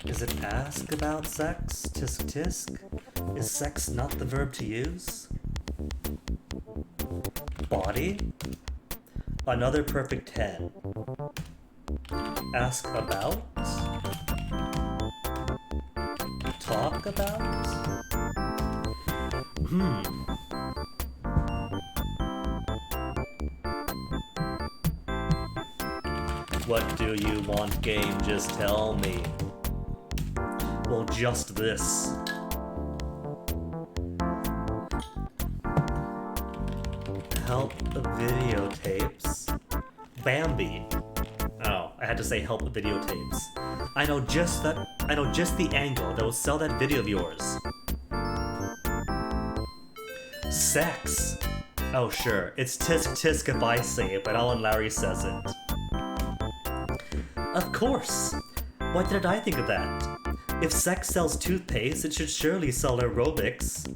Is it ask about sex? Tisk tisk? Is sex not the verb to use? Body? Another perfect 10. Ask about? Talk about? What do you want, game? Just tell me. Well, just this. Help videotapes. Bambi. Oh, I had to say help videotapes. I know just the angle that will sell that video of yours. Sex. Oh sure, it's tisk tisk if I say it, but Alan Larry says it. Of course. Why did I think of that? If sex sells toothpaste, it should surely sell aerobics.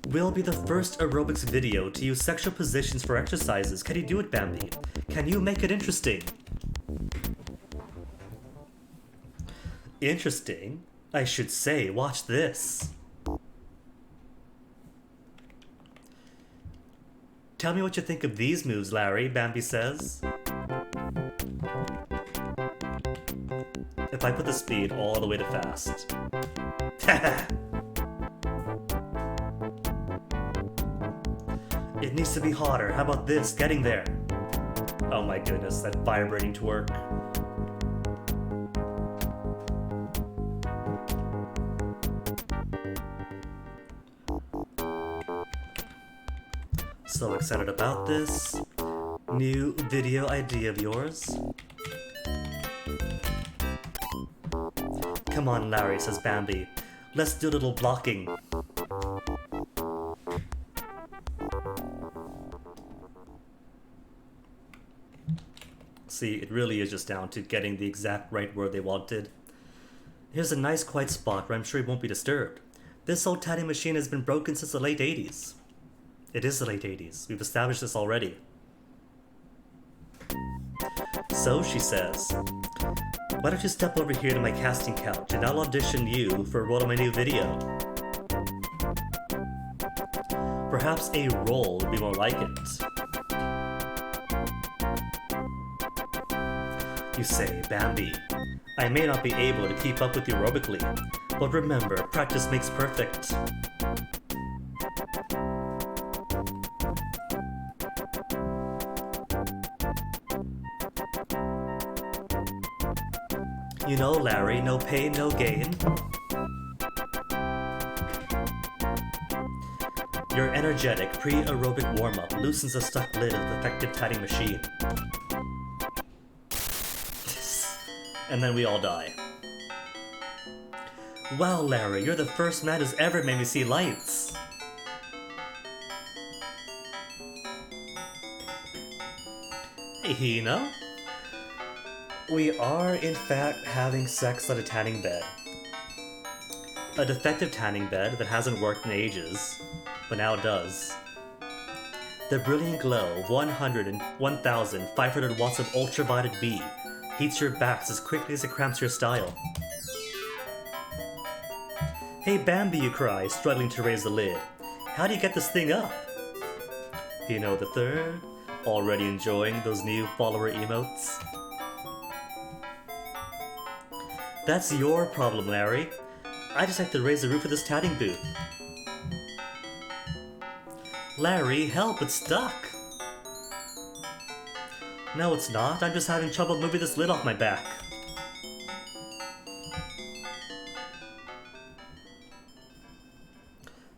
Will be the first aerobics video to use sexual positions for exercises. Can you do it, Bambi? Can you make it interesting? Interesting? I should say, watch this. Tell me what you think of these moves, Larry, Bambi says. If I put the speed all the way to fast. It needs to be hotter. How about this? Getting there. Oh my goodness, that vibrating twerk. So excited about this new video idea of yours. Come on, Larry, says Bambi. Let's do a little blocking. See, it really is just down to getting the exact right word they wanted. Here's a nice quiet spot where I'm sure he won't be disturbed. This old tatting machine has been broken since the late 80s. It is the late 80s. We've established this already. So, she says, why don't you step over here to my casting couch and I'll audition you for a role in my new video. Perhaps a role would be more like it. You say, Bambi, I may not be able to keep up with you aerobically, but remember, practice makes perfect. You know, Larry, no pain, no gain. Your energetic, pre-aerobic warm-up loosens the stuck lid of the effective tatting machine. And then we all die. Wow, Larry, you're the first man who's ever made me see lights. Hey, Hina. We are, in fact, having sex at a tanning bed. A defective tanning bed that hasn't worked in ages, but now does. The brilliant glow of 1,500 watts of ultraviolet B heats your backs as quickly as it cramps your style. Hey Bambi, you cry, struggling to raise the lid. How do you get this thing up? You know the third, already enjoying those new follower emotes? That's your problem, Larry. I just like to raise the roof of this tatting booth. Larry, help, it's stuck! No, it's not. I'm just having trouble moving this lid off my back.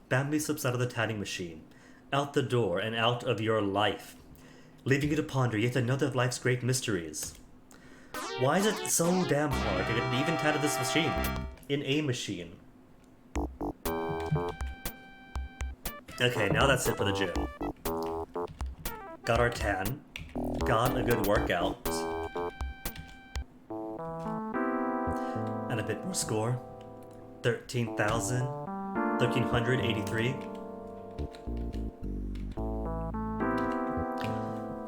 Bambi slips out of the tatting machine, out the door and out of your life, leaving you to ponder yet another of life's great mysteries. Why is it so damn hard to get even tat of this machine? In a machine. Okay, now that's it for the gym. Got our tan. Got a good workout. And a bit more score. 13,383.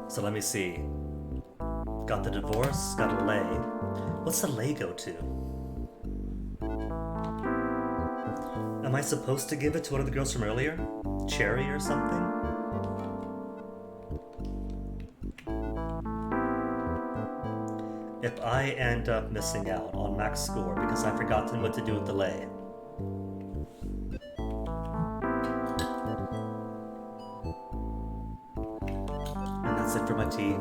So let me see. Got the divorce, got a lay. What's the lay go to? Am I supposed to give it to one of the girls from earlier? Cherry or something? If I end up missing out on max score because I've forgotten what to do with the lay. And that's it for my tea.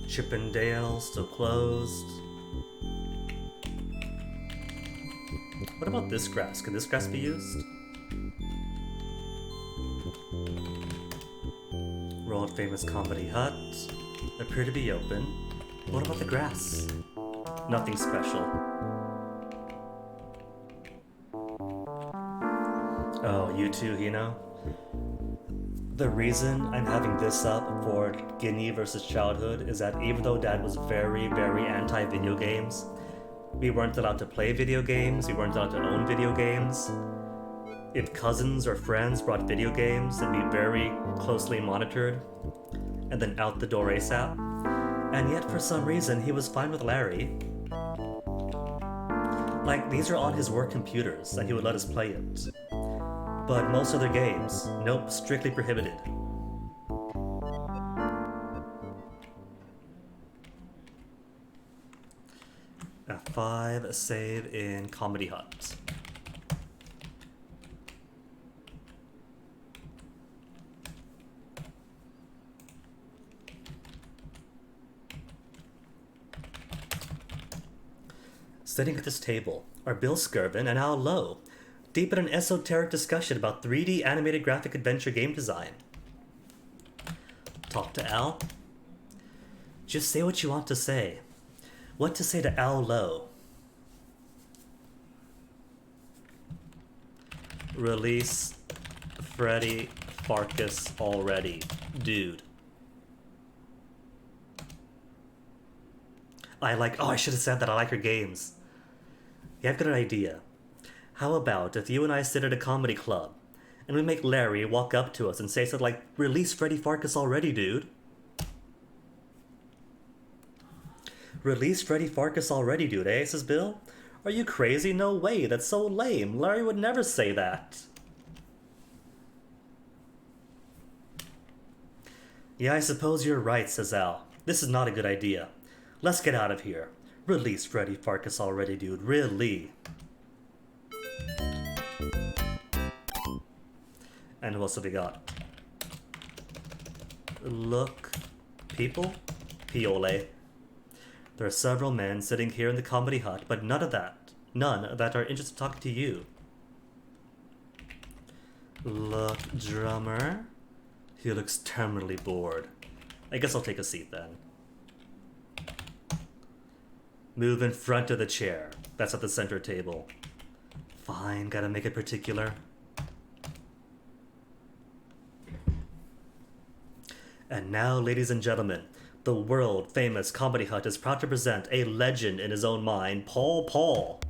Chippendale still closed. What about this grass? Can this grass be used? World famous comedy hut. Appear to be open. What about the grass? Nothing special. Oh, you too, Hino? The reason I'm having this up for Guinea versus Childhood is that even though Dad was very, very anti-video games, we weren't allowed to play video games, we weren't allowed to own video games. If cousins or friends brought video games, they'd be very closely monitored, and then out the door ASAP. And yet, for some reason, he was fine with Larry. Like, these are on his work computers, and he would let us play it. But most other games, nope, strictly prohibited. F5, save in Comedy Hut. Sitting at this table are Bill Skirvin and Al Lowe, deep in an esoteric discussion about 3D animated graphic adventure game design. Talk to Al? Just say what you want to say. What to say to Al Lowe? Release Freddy Farkas already, dude. I should have said that I like her games. Yeah, I've got an idea. How about if you and I sit at a comedy club, and we make Larry walk up to us and say something like, "Release Freddy Farkas already, dude." Release Freddy Farkas already, dude, eh, says Bill? Are you crazy? No way, that's so lame. Larry would never say that. Yeah, I suppose you're right, says Al. This is not a good idea. Let's get out of here. Release Freddy Farkas already, dude. Really. And who else have we got? Look. People? Piole. There are several men sitting here in the comedy hut, but none that are interested in talking to you. Look, drummer. He looks terminally bored. I guess I'll take a seat then. Move in front of the chair. That's at the center table. Fine, gotta make it particular. And now, ladies and gentlemen, the world-famous Comedy Hut is proud to present a legend in his own mind, Paul.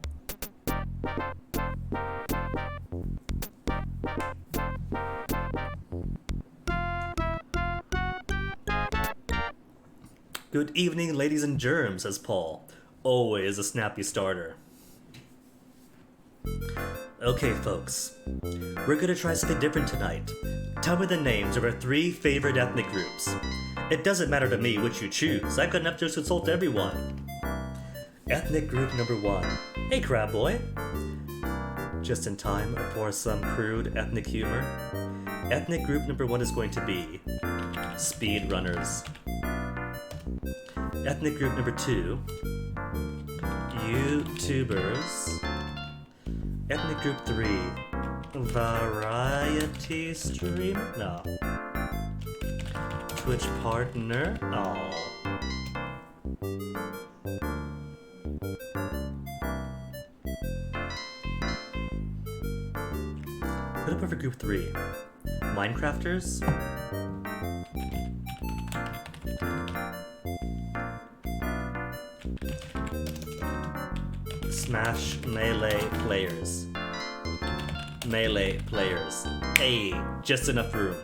Good evening, ladies and germs, says Paul. Always a snappy starter. Okay, folks. We're gonna try something different tonight. Tell me the names of our 3 favorite ethnic groups. It doesn't matter to me which you choose. I couldn't have to consult everyone. Ethnic group number 1. Hey, Crab Boy. Just in time for some crude ethnic humor. Ethnic group number 1 is going to be speedrunners. Ethnic group number 2, YouTubers. Ethnic group 3, variety stream? No. Twitch partner? Oh. What about for group 3? Minecrafters? Smash Melee players. Melee players. Hey, just enough room.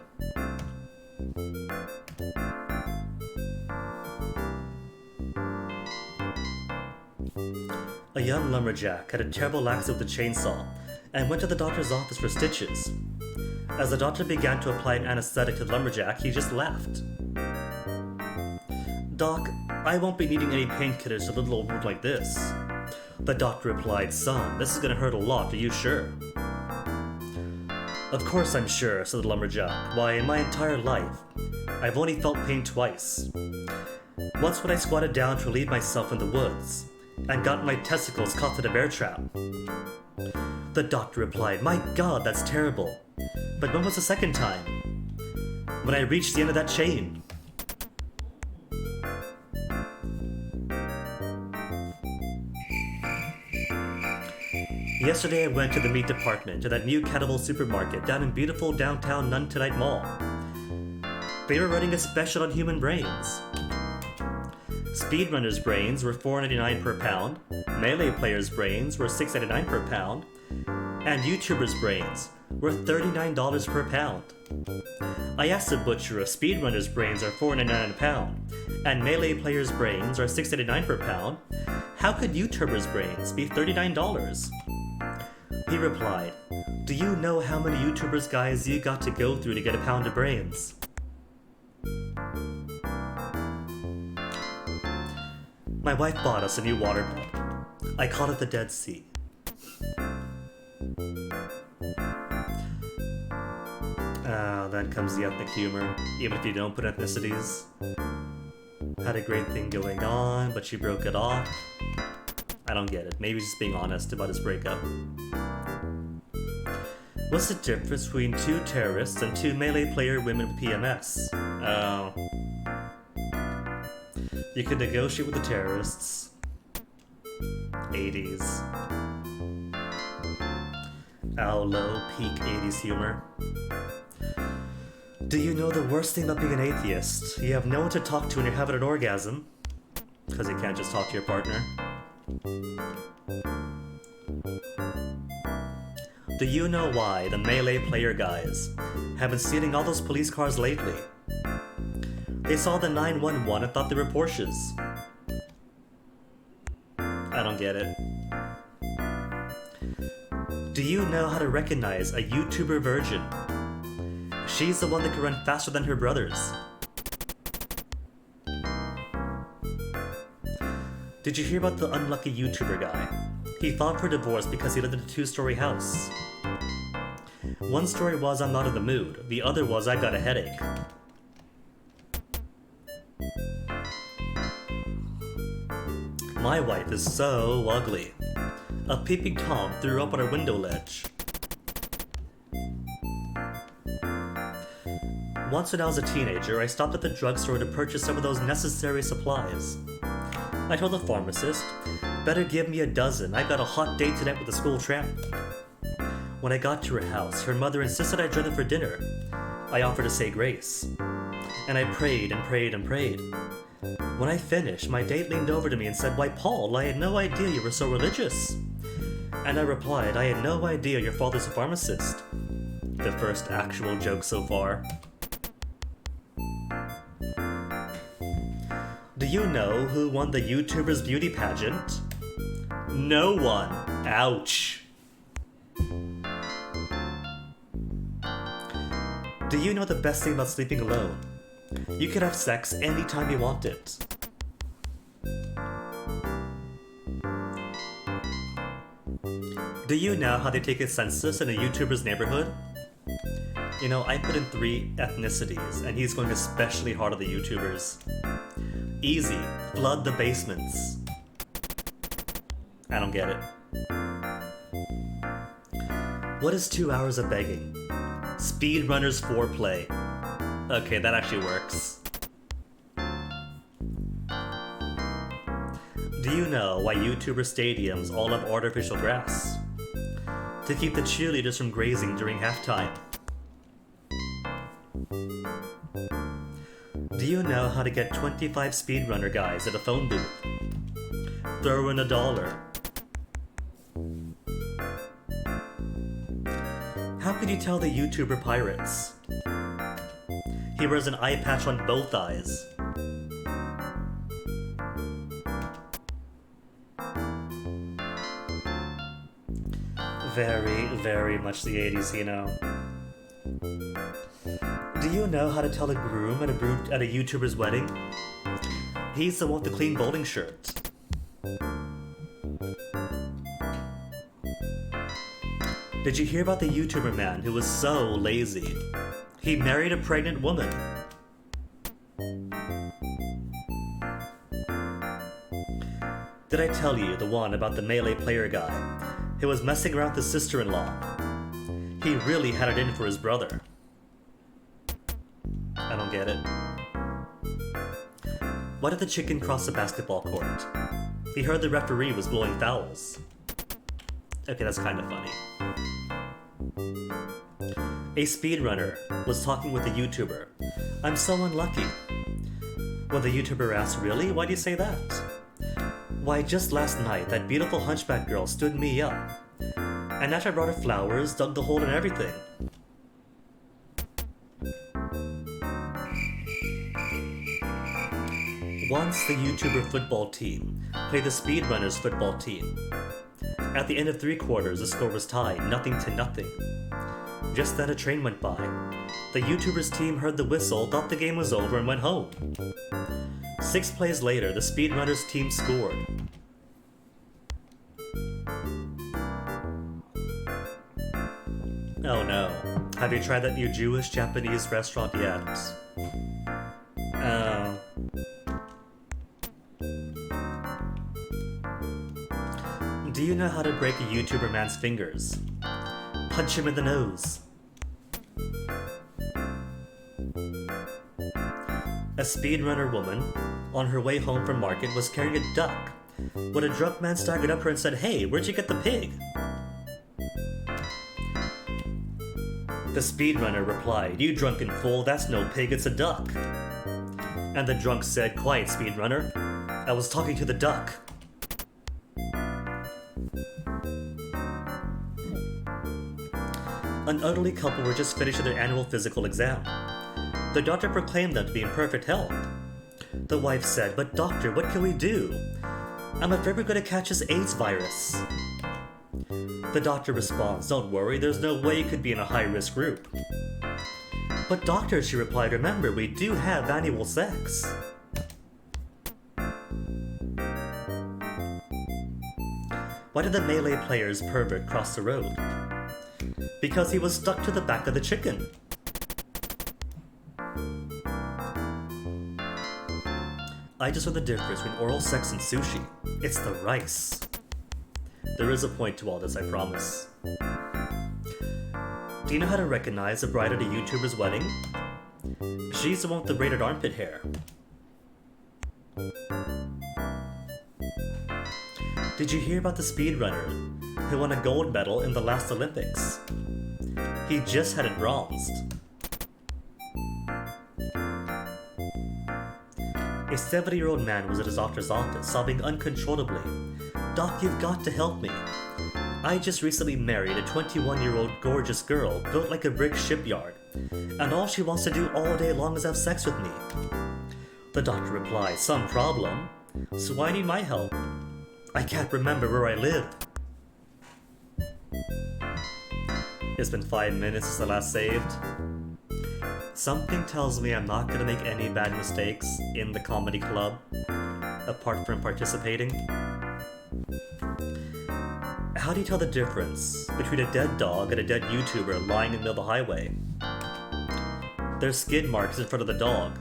A young lumberjack had a terrible accident with a chainsaw and went to the doctor's office for stitches. As the doctor began to apply an anesthetic to the lumberjack, he just laughed. Doc, I won't be needing any painkillers for a little old wound like this. The doctor replied, son, this is gonna hurt a lot, are you sure? Of course I'm sure, said the lumberjack. Why, in my entire life, I've only felt pain twice. Once when I squatted down to relieve myself in the woods, and got my testicles caught in a bear trap. The doctor replied, my God, that's terrible. But when was the second time? When I reached the end of that chain. Yesterday I went to the meat department to that new Cannibal supermarket down in beautiful downtown Nuntonite Mall. They were running a special on human brains. Speedrunners' brains were $4.99 per pound, Melee players' brains were $6.99 per pound, and YouTubers' brains were $39 per pound. I asked the butcher if speedrunners' brains are $4.99 a pound, and Melee players' brains are $6.99 per pound. How could YouTubers' brains be $39? He replied, do you know how many YouTubers guys you got to go through to get a pound of brains? My wife bought us a new waterbed. I call it the Dead Sea. Then comes the ethnic humor, even if you don't put ethnicities. Had a great thing going on, but she broke it off. I don't get it. Maybe he's just being honest about his breakup. What's the difference between 2 terrorists and 2 Melee player women with PMS? Oh. You could negotiate with the terrorists. 80s. Ow, low, peak 80s humor. Do you know the worst thing about being an atheist? You have no one to talk to when you're having an orgasm. Because you can't just talk to your partner. Do you know why the Melee player guys have been stealing all those police cars lately? They saw the 911 and thought they were Porsches. I don't get it. Do you know how to recognize a YouTuber virgin? She's the one that can run faster than her brothers. Did you hear about the unlucky YouTuber guy? He filed for divorce because he lived in a 2-story house. One story was I'm not in the mood, the other was I got a headache. My wife is so ugly. A peeping Tom threw up on her window ledge. Once when I was a teenager, I stopped at the drugstore to purchase some of those necessary supplies. I told the pharmacist, better give me a dozen, I got a hot date tonight with the school tramp. When I got to her house, her mother insisted I join them for dinner. I offered to say grace. And I prayed and prayed and prayed. When I finished, my date leaned over to me and said, "Why, Paul, I had no idea you were so religious." And I replied, "I had no idea your father's a pharmacist." The first actual joke so far. Do you know who won the YouTuber's beauty pageant? No one. Ouch. Do you know the best thing about sleeping alone? You can have sex anytime you want it. Do you know how they take a census in a YouTuber's neighborhood? You know, I put in 3 ethnicities, and he's going especially hard on the YouTubers. Easy, flood the basements. I don't get it. What is 2 hours of begging? Speedrunner's foreplay. Okay, that actually works. Do you know why YouTuber stadiums all have artificial grass? To keep the cheerleaders from grazing during halftime. Do you know how to get 25 speedrunner guys at a phone booth? Throw in $1. How can you tell the YouTuber pirates? He wears an eye patch on both eyes. Very, very much the 80s, you know. Do you know how to tell a groom at a YouTuber's wedding? He's the one with the clean bowling shirt. Did you hear about the YouTuber man who was so lazy? He married a pregnant woman. Did I tell you the one about the melee player guy who was messing around with his sister-in-law? He really had it in for his brother. I don't get it. Why did the chicken cross the basketball court? He heard the referee was blowing fouls. Okay, that's kind of funny. A speedrunner was talking with a YouTuber. "I'm so unlucky." When the YouTuber asked, "Really? Why do you say that?" "Why, just last night, that beautiful hunchback girl stood me up. And after I brought her flowers, dug the hole and everything." Once the YouTuber football team played the speedrunners football team. At the end of 3 quarters, the score was tied, 0-0. Just then a train went by. The YouTuber's team heard the whistle, thought the game was over, and went home. 6 plays later, the speedrunners team scored. Oh no. Have you tried that new Jewish-Japanese restaurant yet? Do you know how to break a YouTuber man's fingers? Punch him in the nose. A speedrunner woman, on her way home from market, was carrying a duck when a drunk man staggered up her and said, "Hey, where'd you get the pig?" The speedrunner replied, "You drunken fool, that's no pig, it's a duck." And the drunk said, "Quiet, speedrunner, I was talking to the duck." An elderly couple were just finishing their annual physical exam. The doctor proclaimed them to be in perfect health. The wife said, "But doctor, what can we do? I'm afraid we're going to catch this AIDS virus." The doctor responds, "Don't worry, there's no way you could be in a high-risk group." "But doctor," she replied, "remember, we do have annual sex." Why did the melee player's pervert cross the road? Because he was stuck to the back of the chicken. I just know the difference between oral sex and sushi. It's the rice. There is a point to all this, I promise. Do you know how to recognize a bride at a YouTuber's wedding? She's the one with the braided armpit hair. Did you hear about the speedrunner who won a gold medal in the last Olympics? He just had it bronzed. A 70-year-old man was at his doctor's office, sobbing uncontrollably. "Doc, you've got to help me. I just recently married a 21-year-old gorgeous girl built like a brick shipyard, and all she wants to do all day long is have sex with me." The doctor replied, "Some problem? So why need my help? I can't remember where I live." It's been 5 minutes since the last saved. Something tells me I'm not gonna make any bad mistakes in the comedy club, apart from participating. How do you tell the difference between a dead dog and a dead YouTuber lying in the middle of the highway? There's skid marks in front of the dog.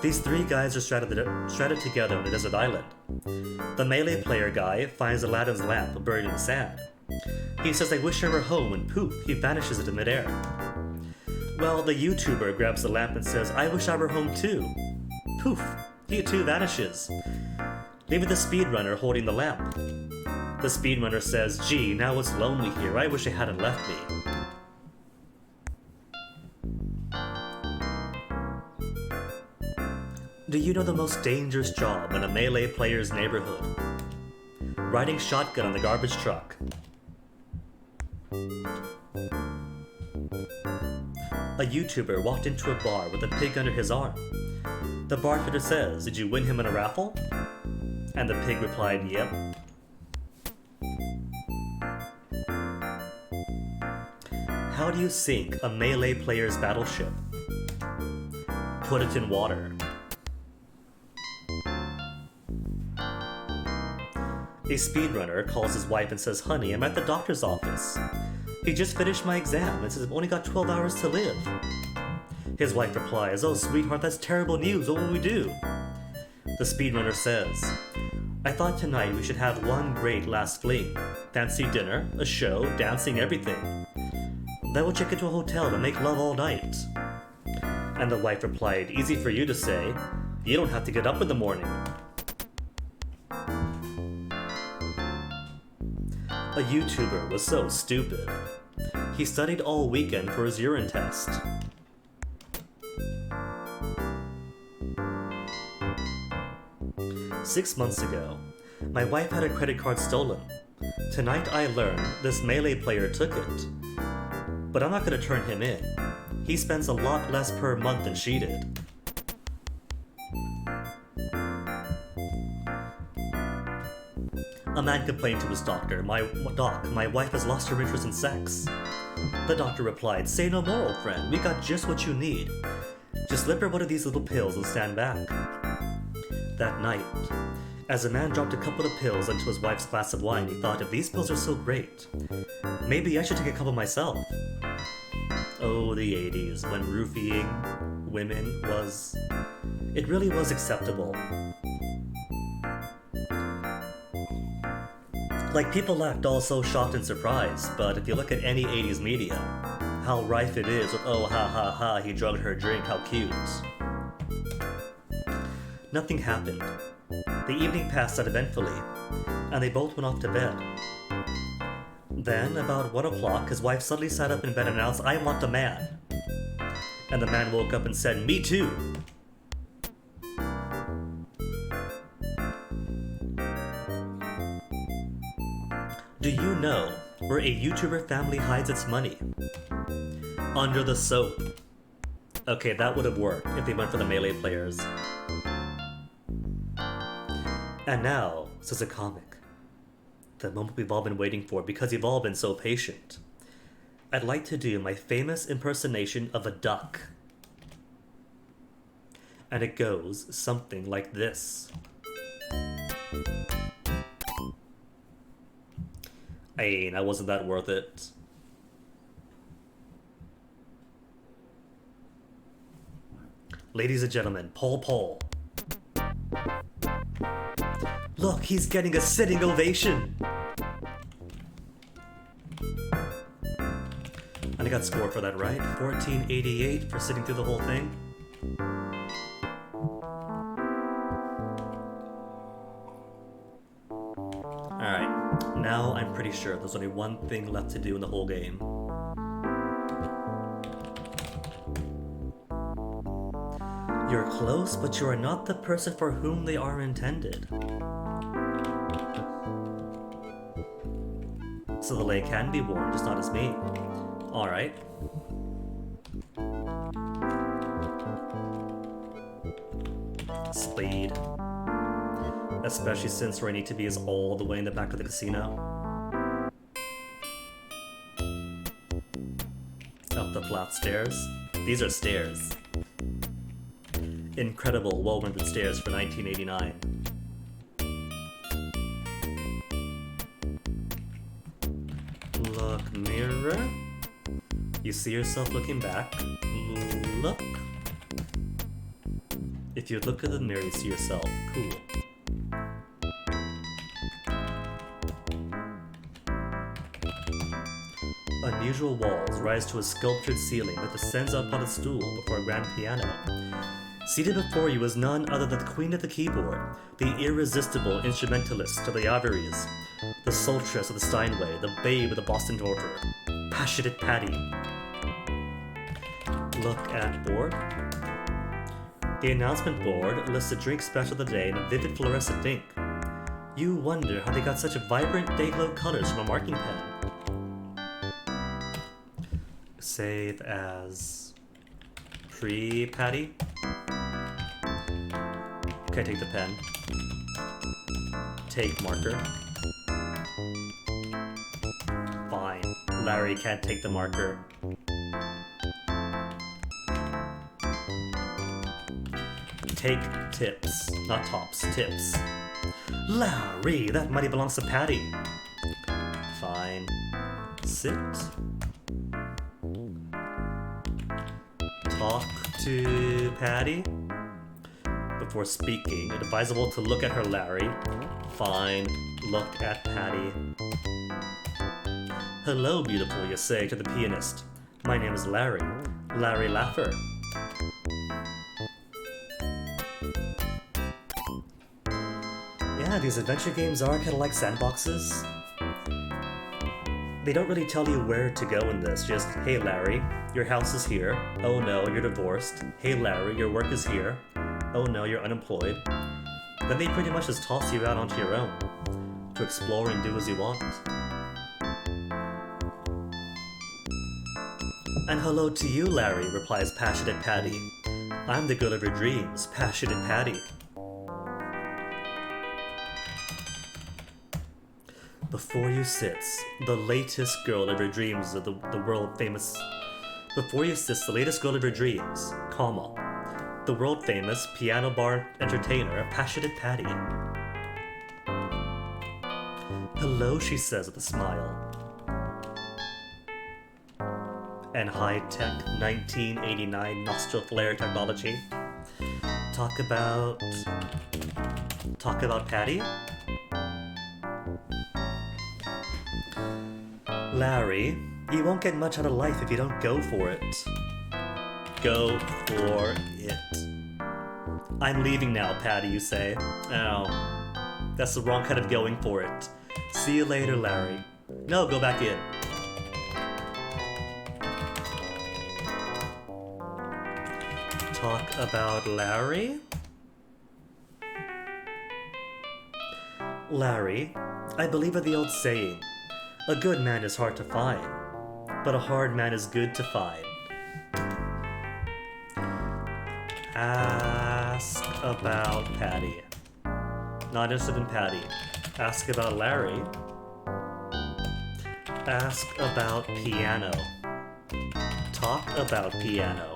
These three guys are stranded together on a desert island. The melee player guy finds Aladdin's lamp buried in the sand. He says, "I wish I were home," and poof, he vanishes into midair. Well, the YouTuber grabs the lamp and says, "I wish I were home too." Poof, he too vanishes, leaving the speedrunner holding the lamp. The speedrunner says, "Gee, now it's lonely here, I wish I hadn't left me." Do you know the most dangerous job in a melee player's neighborhood? Riding shotgun on the garbage truck. A YouTuber walked into a bar with a pig under his arm. The bartender says, "Did you win him in a raffle?" And the pig replied, "Yep." How do you sink a melee player's battleship? Put it in water. A speedrunner calls his wife and says, "Honey, I'm at the doctor's office. He just finished my exam and says I've only got 12 hours to live." His wife replies, "Oh, sweetheart, that's terrible news. What will we do?" The speedrunner says, "I thought tonight we should have one great last fling. Fancy dinner, a show, dancing, everything. Then we'll check into a hotel and make love all night." And the wife replied, "Easy for you to say. You don't have to get up in the morning." A YouTuber was so stupid. He studied all weekend for his urine test. "6 months ago, my wife had her credit card stolen. Tonight I learned this melee player took it. But I'm not gonna turn him in. He spends a lot less per month than she did." A man complained to his doctor, Doc, my wife has lost her interest in sex." The doctor replied, "Say no more, old friend. We got just what you need. Just slip her one of these little pills and stand back." That night, as a man dropped a couple of pills into his wife's glass of wine, he thought, if these pills are so great, maybe I should take a couple myself. Oh, the 80s, when roofying women was... It really was acceptable. Like, people act all so shocked and surprised, but if you look at any 80s media, how rife it is with, "Oh, ha ha ha, he drugged her drink, how cute." Nothing happened. The evening passed uneventfully, and they both went off to bed. Then, about 1 o'clock, his wife suddenly sat up in bed and announced, "I want a man." And the man woke up and said, "Me too." Do you know where a YouTuber family hides its money? Under the soap. Okay, that would have worked if they went for the melee players. And now, says a comic, the moment we've all been waiting for because you've all been so patient. I'd like to do my famous impersonation of a duck. And it goes something like this. Hey, that wasn't that worth it. Ladies and gentlemen, Paul. Look, he's getting a sitting ovation! And I got scored for that, right? 1488 for sitting through the whole thing. Alright, now I'm pretty sure there's only one thing left to do in the whole game. You're close, but you are not the person for whom they are intended. So the lake can be warm, just not as me. Alright. Speed. Especially since where I need to be is all the way in the back of the casino. Up the flat stairs. These are stairs. Incredible, well-rendered stairs for 1989. Look, mirror. You see yourself looking back. Look. If you look at the mirror, you see yourself. Cool. Unusual walls rise to a sculptured ceiling that descends up on a stool before a grand piano. Seated before you is none other than the queen of the keyboard, the irresistible instrumentalist of the Ivories, the sultress of the Steinway, the babe of the Boston Dorfer, passionate Patti. Look at board. The announcement board lists a drink special of the day in a vivid fluorescent ink. You wonder how they got such vibrant day-glow colors from a marking pen. Save as pre-Patti. Okay, take the pen. Take marker. Fine. Larry can't take the marker. Take tips. Not tops, tips. Larry, that money belongs to Patti. Fine. Sit. Talk to Patti. Before speaking, advisable to look at her, Larry. Fine, look at Patti. Hello, beautiful, you say to the pianist. My name is Larry. Larry Laffer. Yeah, these adventure games are kind of like sandboxes. They don't really tell you where to go in this, just, hey Larry, your house is here. Oh no, you're divorced. Hey Larry, your work is here. Oh no, you're unemployed. Then they pretty much just toss you out onto your own, to explore and do as you want. And hello to you, Larry, replies passionate Patti. I'm the girl of your dreams, passionate Patti. Before you sits the latest girl of your dreams of the world famous. Before you sits the latest girl of your dreams, comma. The world famous piano bar entertainer, passionate Patti. Hello, she says with a smile. And high-tech 1989 nostril flare technology. Talk about Patti? Larry, you won't get much out of life if you don't go for it. Go for it. I'm leaving now, Patti, you say. Oh, that's the wrong kind of going for it. See you later, Larry. No, go back in. Talk about Larry? Larry, I believe in the old saying, a good man is hard to find, but a hard man is good to find. Ask about Patti. Not interested in Patti. Ask about Larry. Ask about piano. Talk about piano.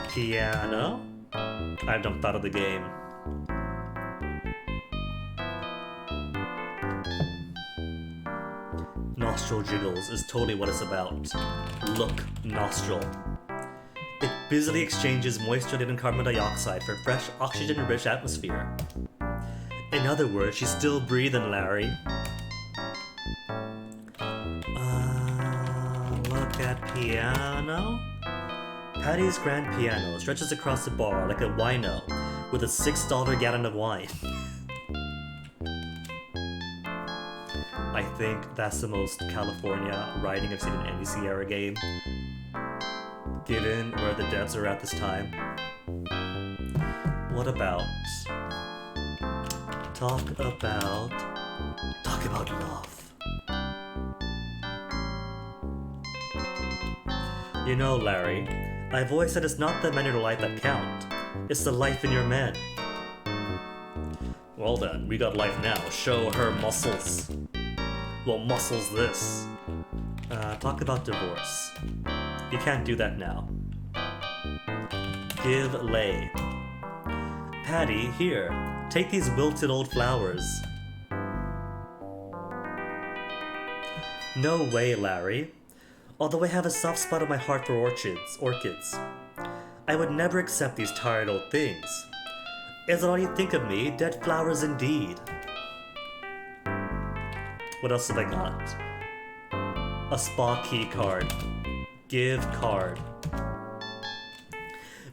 Piano? I jumped out of the game. Nostril jiggles is totally what it's about. Look, nostril. It busily exchanges moisture-laden carbon dioxide for fresh, oxygen-rich atmosphere. In other words, she's still breathing, Larry. Look at piano? Patti's grand piano stretches across the bar like a wino with a $6 gallon of wine. I think that's the most California writing I've seen in any Sierra game, given where the devs are at this time. What about... Talk about love. You know, Larry, I've always said it's not the men in your life that count, it's the life in your men. Well then, we got life now. Show her muscles. Well, muscles this. Talk about divorce. You can't do that now. Give lay. Patti, here, take these wilted old flowers. No way, Larry. Although I have a soft spot in my heart for orchids. I would never accept these tired old things. Is that all you think of me? Dead flowers indeed. What else have I got? A spa key card. Give card.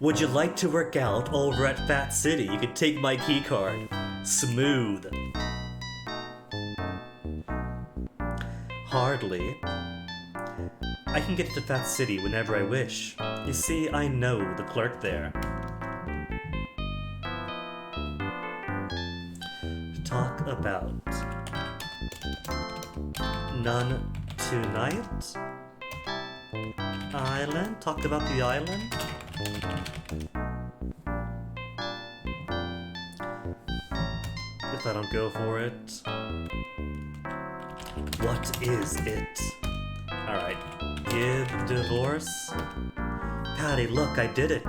Would you like to work out over at Fat City? You could take my key card. Smooth. Hardly. I can get to Fat City whenever I wish. You see, I know the clerk there. Talk about... None tonight? Island? Talk about the island? If I don't go for it... What is it? Alright. Give divorce? Patti, look, I did it.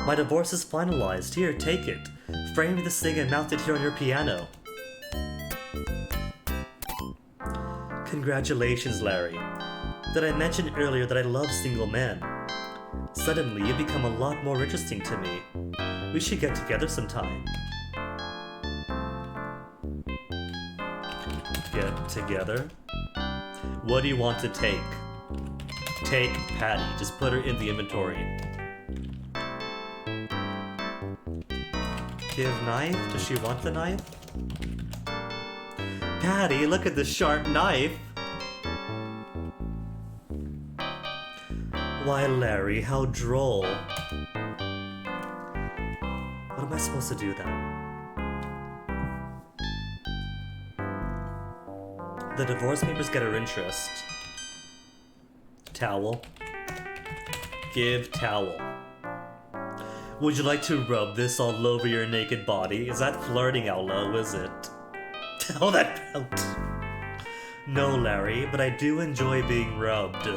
My divorce is finalized. Here, take it. Frame this thing and mount it here on your piano. Congratulations, Larry. Did I mention earlier that I love single men? Suddenly, you become a lot more interesting to me. We should get together sometime. Get together? What do you want to take? Take Patti. Just put her in the inventory. Give knife? Does she want the knife? Patti, look at this sharp knife! Why, Larry, how droll. What am I supposed to do then? The divorce papers get her interest. Towel. Give towel. Would you like to rub this all over your naked body? Is that flirting out low, is it? Tell that out. No, Larry, but I do enjoy being rubbed.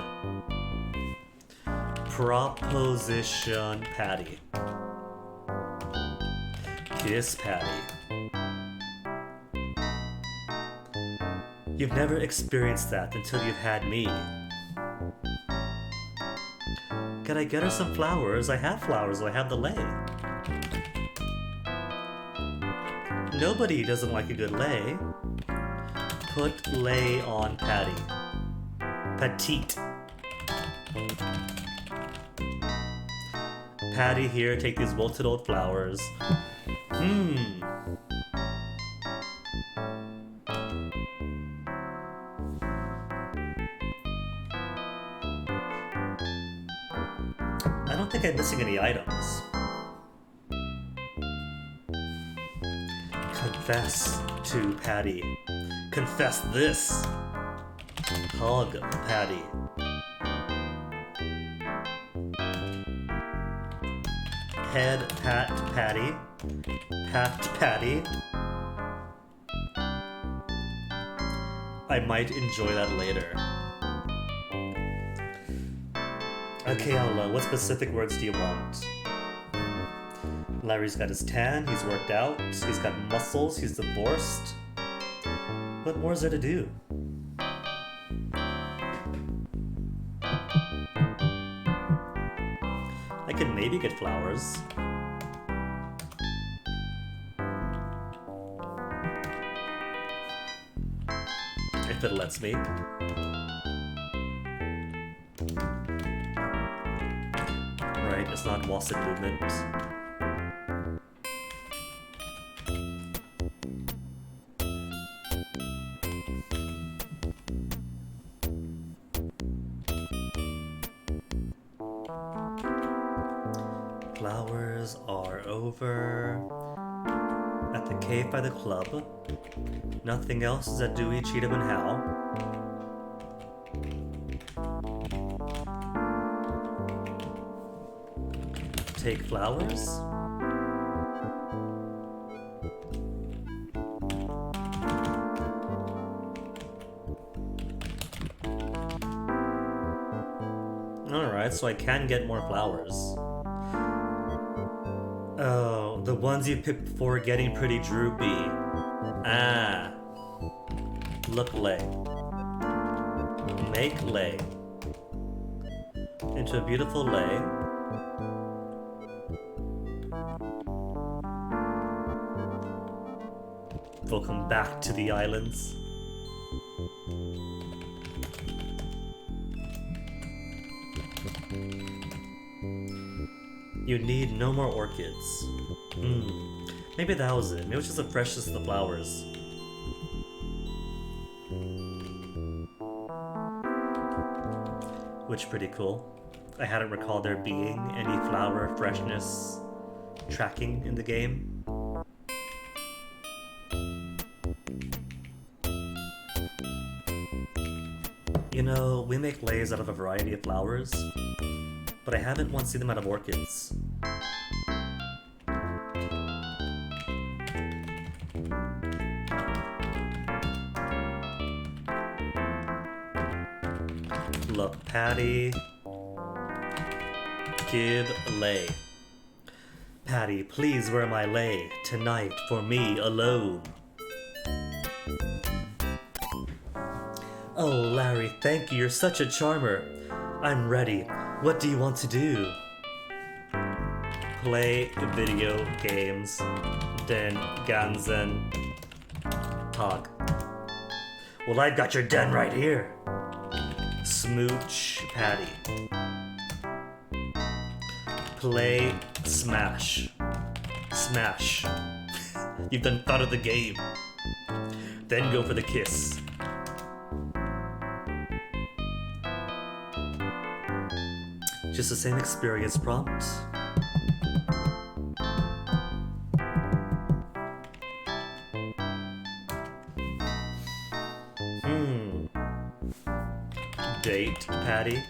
Proposition Patti. Kiss Patti. You've never experienced that until you've had me. Can I get her some flowers? I have flowers, I have the lei. Nobody doesn't like a good lei. Put lei on Patti. Petite. Patti, here, take these wilted old flowers. I don't think I'm missing any items. Confess to Patti. Confess this. Hug Patti. Head pat Patti. Pat Patti. I might enjoy that later. Okay, Ella, what specific words do you want? Larry's got his tan, he's worked out, he's got muscles, he's divorced. What more is there to do? I could maybe get flowers. If it lets me. Right, it's not wasted movement. Flowers are over. At the cave by the club. Nothing else is at Dewey, Cheatham, and Howe. Take flowers? Alright, so I can get more flowers. Oh, the ones you picked before getting pretty droopy. Ah. Look lay. Make lay. Into a beautiful lay. Welcome back to the islands. You need no more orchids. Maybe that was it. Maybe it was just the freshest of the flowers. Which pretty cool. I hadn't recalled there being any flower freshness tracking in the game. You know, we make lays out of a variety of flowers, but I haven't once seen them out of orchids. Look, Patti. Give lay. Patti, please wear my lay tonight for me alone. Oh, Larry, thank you. You're such a charmer. I'm ready. What do you want to do? Play video games. Den ganzen Tag. Well, I've got your den right here. Smooch Patti. Play Smash. Smash. You've done thought of the game. Then go for the kiss. Just the same experience prompt. Date, Patti.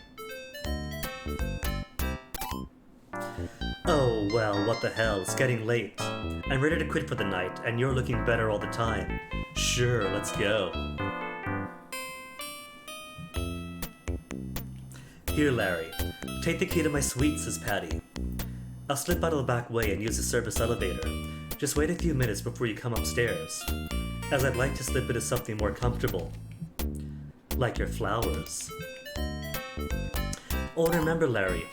Oh, well, what the hell, it's getting late. I'm ready to quit for the night, and you're looking better all the time. Sure, let's go. Here, Larry. Take the key to my suite, says Patti. I'll slip out of the back way and use the service elevator. Just wait a few minutes before you come upstairs, as I'd like to slip into something more comfortable. Like your flowers. Oh, remember, Larry,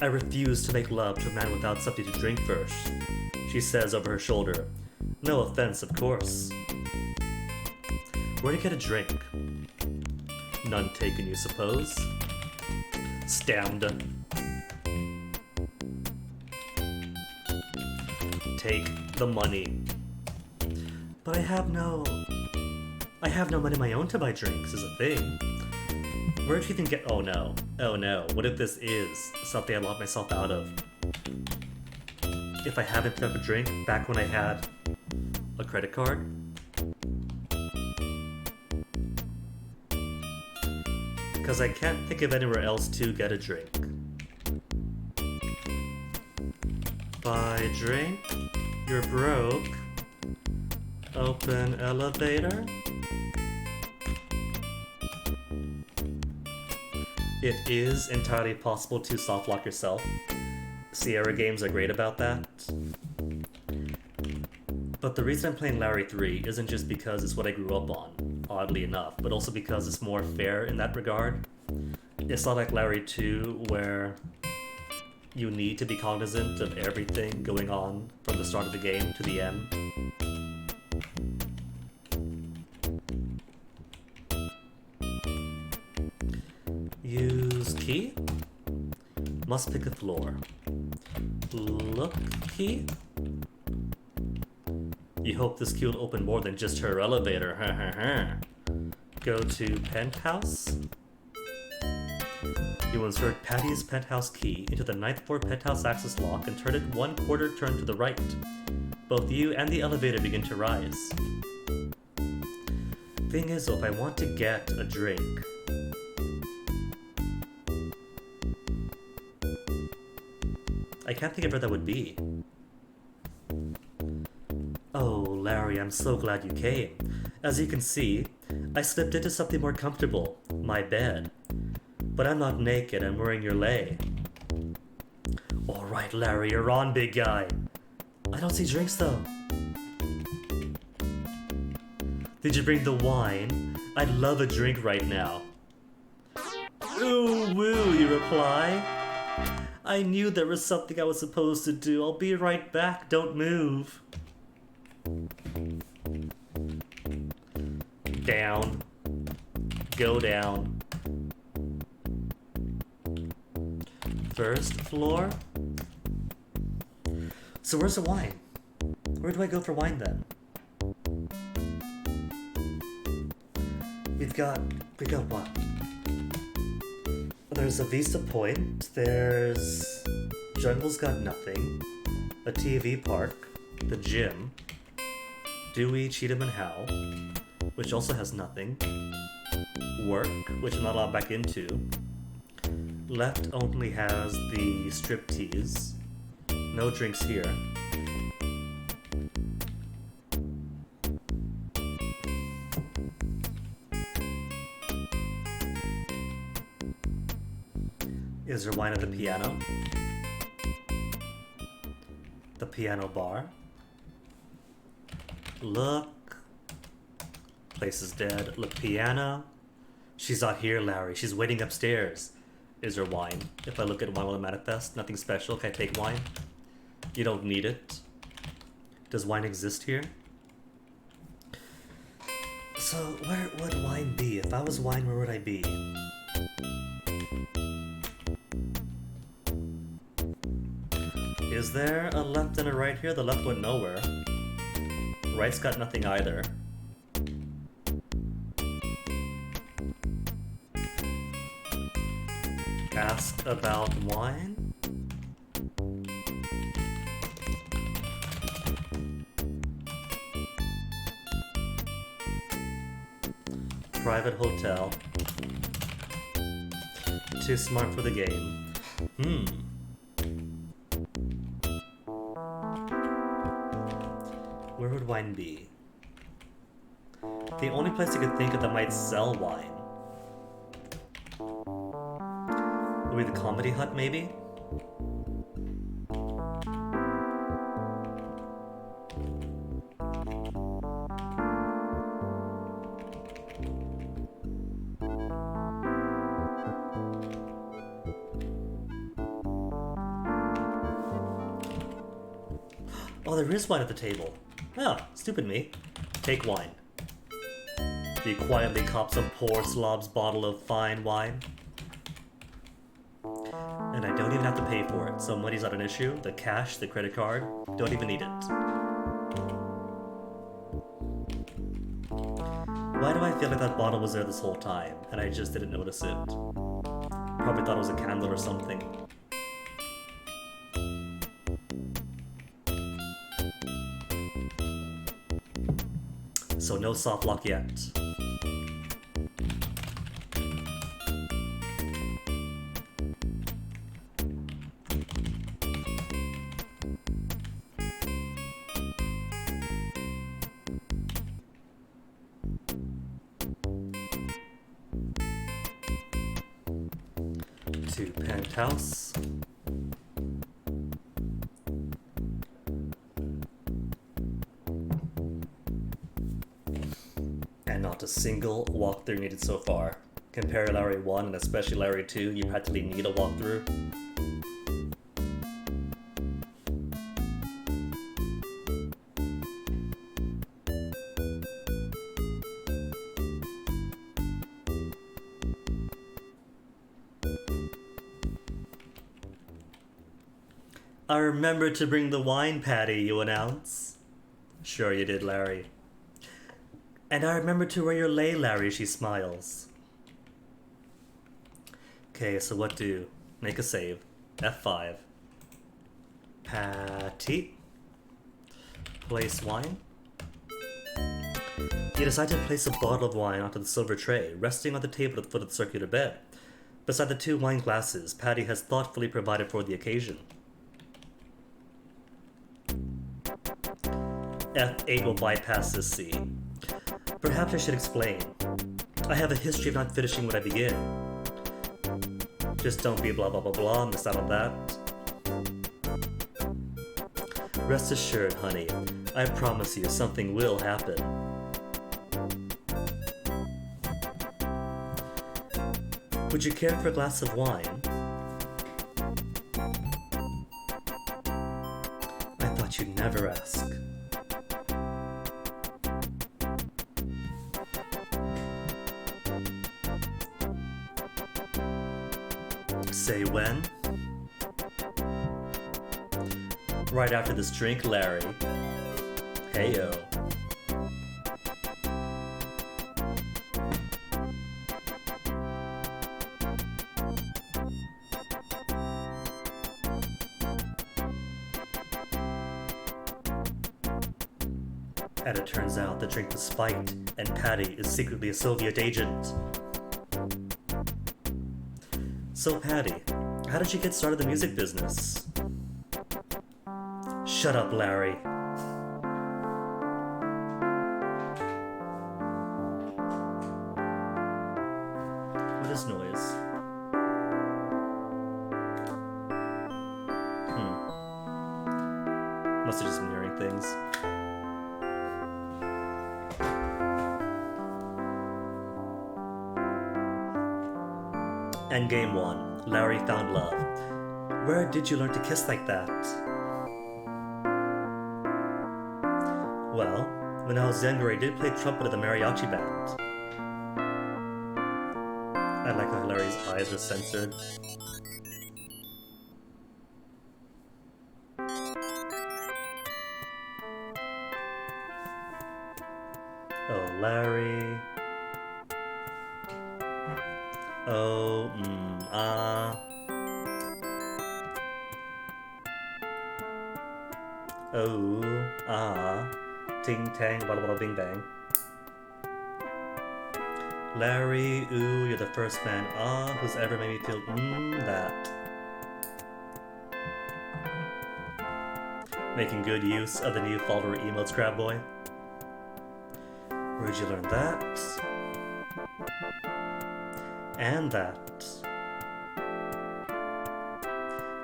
I refuse to make love to a man without something to drink first, she says over her shoulder. No offense, of course. Where to get a drink? None taken, you suppose? Stand. Take the money. But I have no money of my own to buy drinks, is a thing. Where'd you even get... Oh no. Oh no. What if this is something I locked myself out of? If I haven't picked up a drink back when I had a credit card? Because I can't think of anywhere else to get a drink. Buy drink. You're broke. Open elevator. It is entirely possible to soft lock yourself. Sierra games are great about that. But the reason I'm playing Larry 3 isn't just because it's what I grew up on, oddly enough, but also because it's more fair in that regard. It's not like Larry 2 where you need to be cognizant of everything going on from the start of the game to the end. Use key. Must pick a floor. Look key. You hope this key will open more than just her elevator. Go to penthouse. You insert Patti's penthouse key into the 9th floor penthouse access lock and turn it 1/4 turn to the right. Both you and the elevator begin to rise. Thing is, though, if I want to get a drink, I can't think of where that would be. Oh, Larry, I'm so glad you came. As you can see, I slipped into something more comfortable, my bed. But I'm not naked, I'm wearing your lei. Alright, Larry, you're on, big guy. I don't see drinks, though. Did you bring the wine? I'd love a drink right now. Ooh, woo, you reply. I knew there was something I was supposed to do. I'll be right back, don't move. Down. Go down. First floor? So where's the wine? Where do I go for wine then? We got what? There's a Vista Point, there's Jungle's got nothing, a TV park, the gym, Dewey, Cheatham and Howe, which also has nothing, work, which I'm not allowed back into, left only has the striptease, no drinks here. Is there wine at the piano? The piano bar. Look. Place is dead. Look, piano. She's not here, Larry. She's waiting upstairs. Is there wine? If I look at wine, will it manifest? Nothing special. Can I take wine? You don't need it. Does wine exist here? So, where would wine be? If I was wine, where would I be? Is there a left and a right here? The left went nowhere. Right's got nothing either. Ask about wine? Private hotel. Too smart for the game. Where would wine be? The only place I could think of that might sell wine would be the Comedy Hut, maybe? Oh, there is wine at the table. Oh, stupid me. Take wine. He quietly cops a poor slob's bottle of fine wine. And I don't even have to pay for it, so money's not an issue. The cash, the credit card, don't even need it. Why do I feel like that bottle was there this whole time, and I just didn't notice it? Probably thought it was a candle or something. So no soft lock yet. to penthouse. And not a single walkthrough needed so far. Compare Larry 1 and especially Larry 2, you practically need a walkthrough. I remembered to bring the wine, Patti, you announce. Sure you did, Larry. And I remembered to wear your lei, Larry, she smiles. Okay, so what do? Make a save. F5. Patti. Place wine. You decide to place a bottle of wine onto the silver tray, resting on the table at the foot of the circular bed. Beside the 2 wine glasses Patti has thoughtfully provided for the occasion. F8 will bypass this C. Perhaps I should explain. I have a history of not finishing what I begin. Just don't be blah blah blah blah, miss out on that. Rest assured, honey, I promise you something will happen. Would you care for a glass of wine? I thought you'd never ask. Say when? Right after this drink, Larry. Heyo. And it turns out the drink was spiked, and Patti is secretly a Soviet agent. So Patti, how did you get started in the music business? Shut up, Larry. What is noise? Must have just been hearing things. Endgame 1. Larry found love. Where did you learn to kiss like that? Well, when I was younger, I did play trumpet at the mariachi band. I like how Larry's eyes are censored. Oh, Larry. Oh, Oh, ting tang, bada bada bing bang. Larry, ooh, you're the first man, who's ever made me feel, that. Making good use of the new follower emotes, crab boy. Where'd you learn that? And that.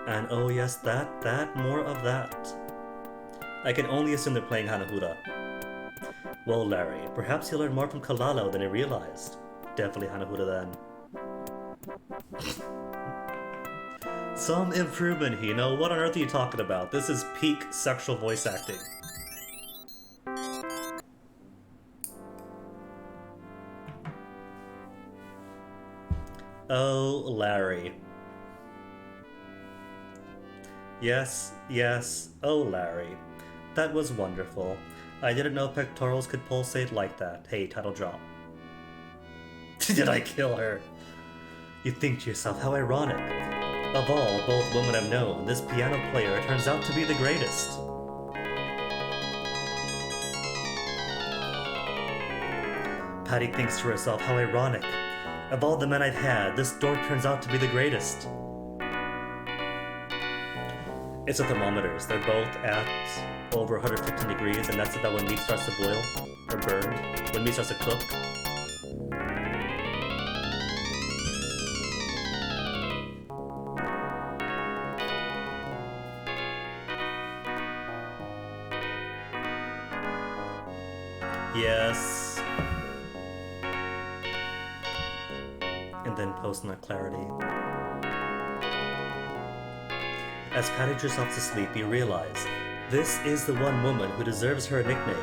And oh yes, that, more of that. I can only assume they're playing Hanahuda. Well, Larry, perhaps you learned more from Kalalo than I realized. Definitely Hanahuda then. Some improvement, Hino. What on earth are you talking about? This is peak sexual voice acting. Oh, Larry. Yes, oh, Larry. That was wonderful. I didn't know pectorals could pulsate like that. Hey, title drop. Did I kill her? You think to yourself, how ironic. Of all both women I've known, this piano player turns out to be the greatest. Patti thinks to herself, how ironic. Of all the men I've had, this dork turns out to be the greatest. It's the thermometers. They're both at over 115 degrees, and that's about when meat starts to boil, or burn, when meat starts to cook. Yes. And then post-nut clarity. As Patti drifts off to sleep, you realize this is the one woman who deserves her nickname.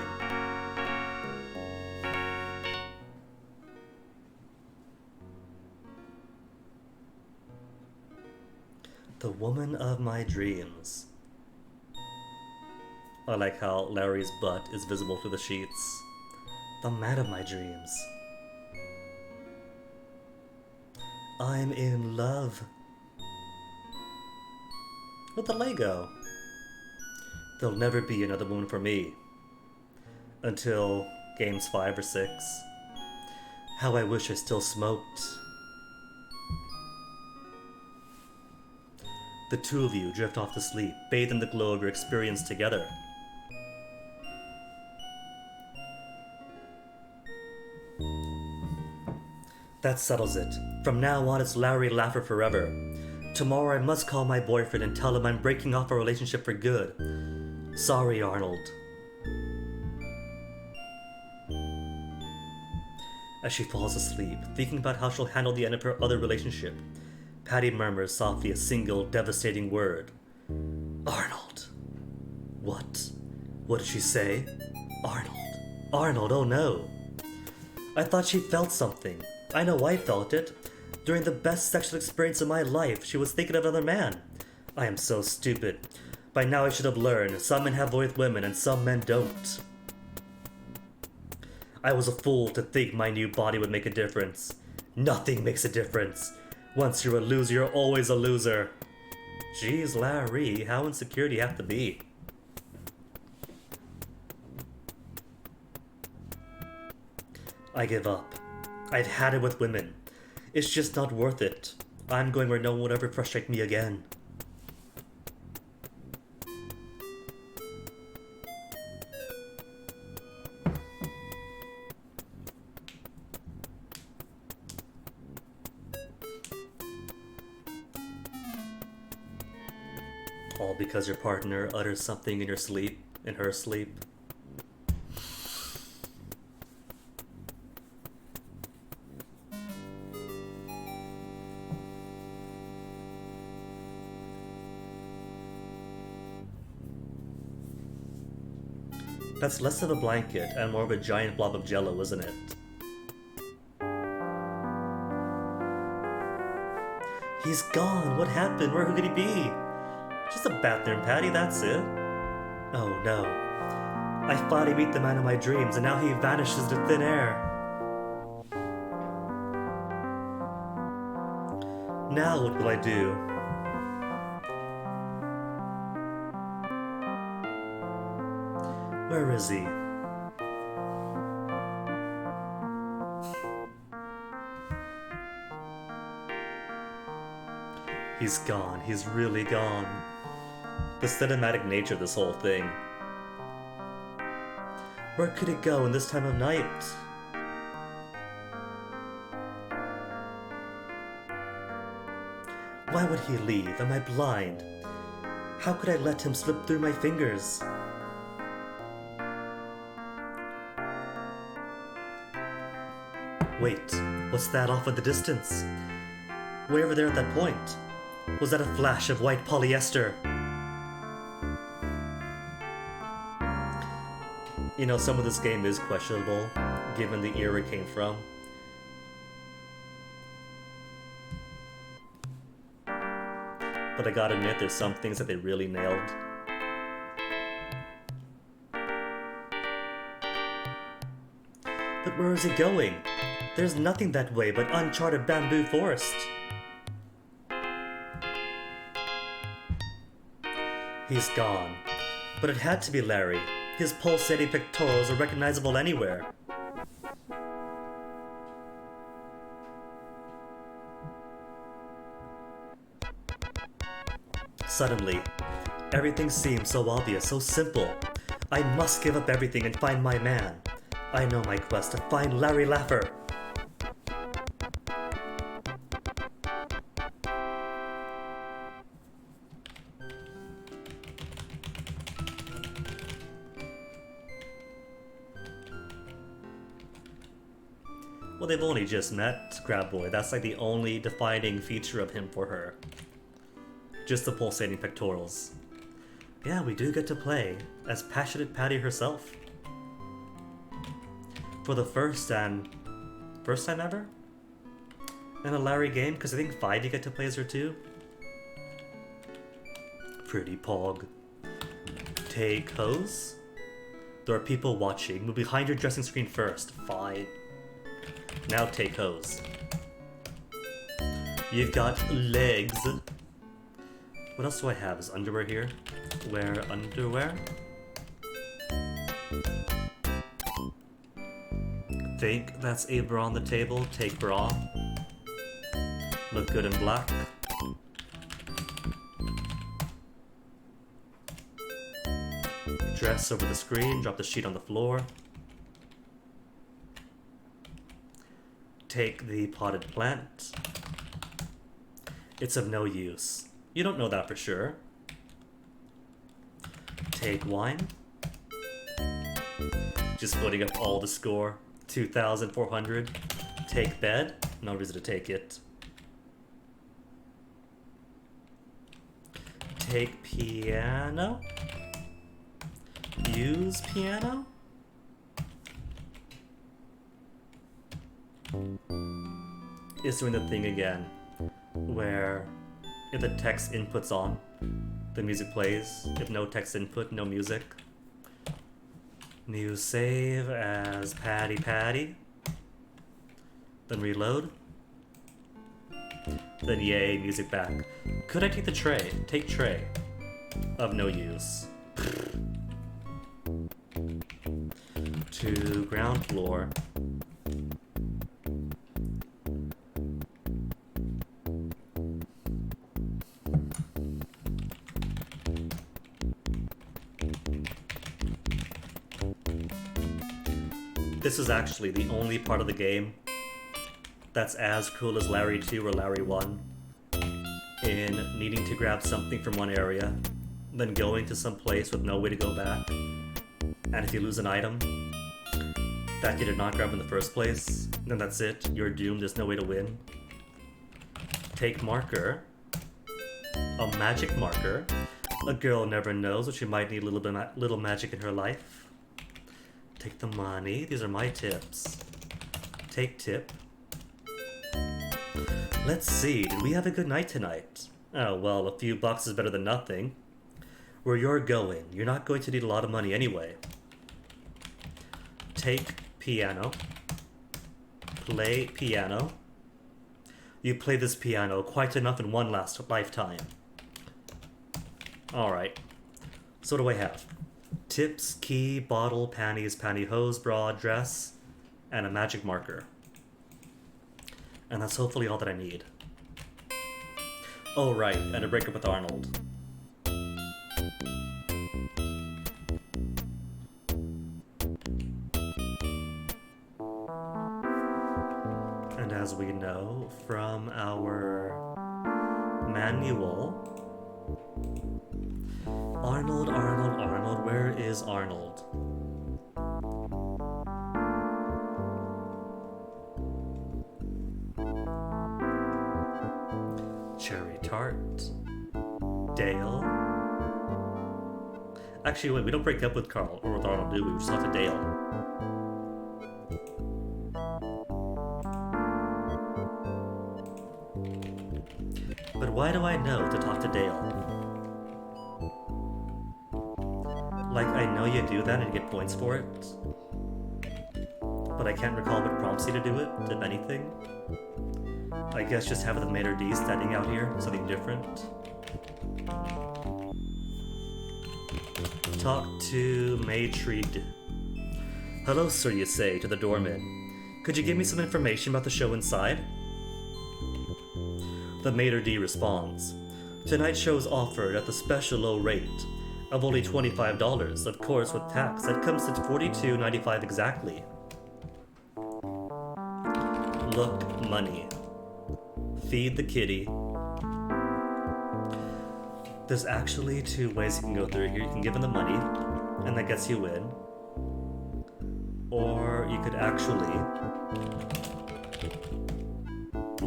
The woman of my dreams. I like how Larry's butt is visible through the sheets. The man of my dreams. I'm in love with the Lego. There'll never be another woman for me. Until games 5 or 6. How I wish I still smoked. The two of you drift off to sleep, bathed in the glow of your experience together. That settles it. From now on, it's Larry Laffer forever. Tomorrow I must call my boyfriend and tell him I'm breaking off our relationship for good. Sorry, Arnold. As she falls asleep, thinking about how she'll handle the end of her other relationship, Patti murmurs softly a single, devastating word. Arnold. What? What did she say? Arnold. Arnold, oh no. I thought she felt something. I know I felt it. During the best sexual experience of my life, she was thinking of another man. I am so stupid. By now I should have learned, some men have with women and some men don't. I was a fool to think my new body would make a difference. Nothing makes a difference. Once you're a loser, you're always a loser. Jeez, Larry, how insecure do you have to be? I give up. I've had it with women. It's just not worth it. I'm going where no one will ever frustrate me again. All because your partner utters something in your sleep, in her sleep. That's less of a blanket and more of a giant blob of jello, isn't it? He's gone. What happened? Where could he be? Just a bathroom, Patti, that's it. Oh no. I finally meet the man of my dreams and now he vanishes into thin air. Now what will I do? Where is he? He's gone. He's really gone. The cinematic nature of this whole thing. Where could it go in this time of night? Why would he leave? Am I blind? How could I let him slip through my fingers? Wait, what's that off in the distance? Way over there at that point. Was that a flash of white polyester? You know, some of this game is questionable, given the era it came from. But I gotta admit, there's some things that they really nailed. But where is it going? There's nothing that way but uncharted bamboo forest. He's gone. But it had to be Larry. His pulsating pectorals are recognizable anywhere. Suddenly, everything seems so obvious, so simple. I must give up everything and find my man. I know my quest to find Larry Laffer. Well, they've only just met, Crab Boy. That's like the only defining feature of him for her. Just the pulsating pectorals. Yeah, we do get to play as passionate Patti herself. For the first time ever? In a Larry game, because I think 5 you get to play as her too. Pretty pog. Take hose. There are people watching. Move behind your dressing screen first. Fine. Now take hose. You've got legs. What else do I have? Is underwear here? Wear underwear. Think that's a bra on the table. Take bra. Look good in black. Dress over the screen. Drop the sheet on the floor. Take the potted plant. It's of no use. You don't know that for sure. Take wine. Just putting up all the score. 2,400. Take bed. No reason to take it. Take piano. Use piano. It's doing the thing again, where if the text input's on, the music plays. If no text input, no music. New save as Patti. Then reload. Then yay, music back. Could I take the tray? Take tray. Of no use. To ground floor. This is actually the only part of the game that's as cool as Larry 2 or Larry 1 in needing to grab something from one area, then going to some place with no way to go back, and if you lose an item that you did not grab in the first place, then that's it, you're doomed, there's no way to win. Take marker. A magic marker. A girl never knows, but she might need a little magic in her life. Take the money. These are my tips. Take tip. Let's see. Did we have a good night tonight? Oh, well, a few bucks is better than nothing. Where you're going, you're not going to need a lot of money anyway. Take piano. Play piano. You play this piano quite enough in one last lifetime. Alright. So what do I have? Tips, key, bottle, panties, pantyhose, bra, dress, and a magic marker. And that's hopefully all that I need. Oh right, and a breakup with Arnold. And as we know from our manual, Arnold, where is Arnold? Cherry tart. Dale. Actually, wait, we don't break up with Carl or with Arnold, do we? We just talk to Dale. But why do I know to talk to Dale? Like, I know you do that and you get points for it, but I can't recall what prompts you to do it, if anything. I guess just having the maitre d' standing out here, something different. Talk to maitre d'. Hello, sir, you say, to the doorman. Could you give me some information about the show inside? The maitre d' responds. Tonight's show is offered at the special low rate of only $25, of course with tax. That comes to $42.95 exactly. Look, money. Feed the kitty. There's actually 2 ways you can go through here. You can give him the money, and that gets you in. Or you could actually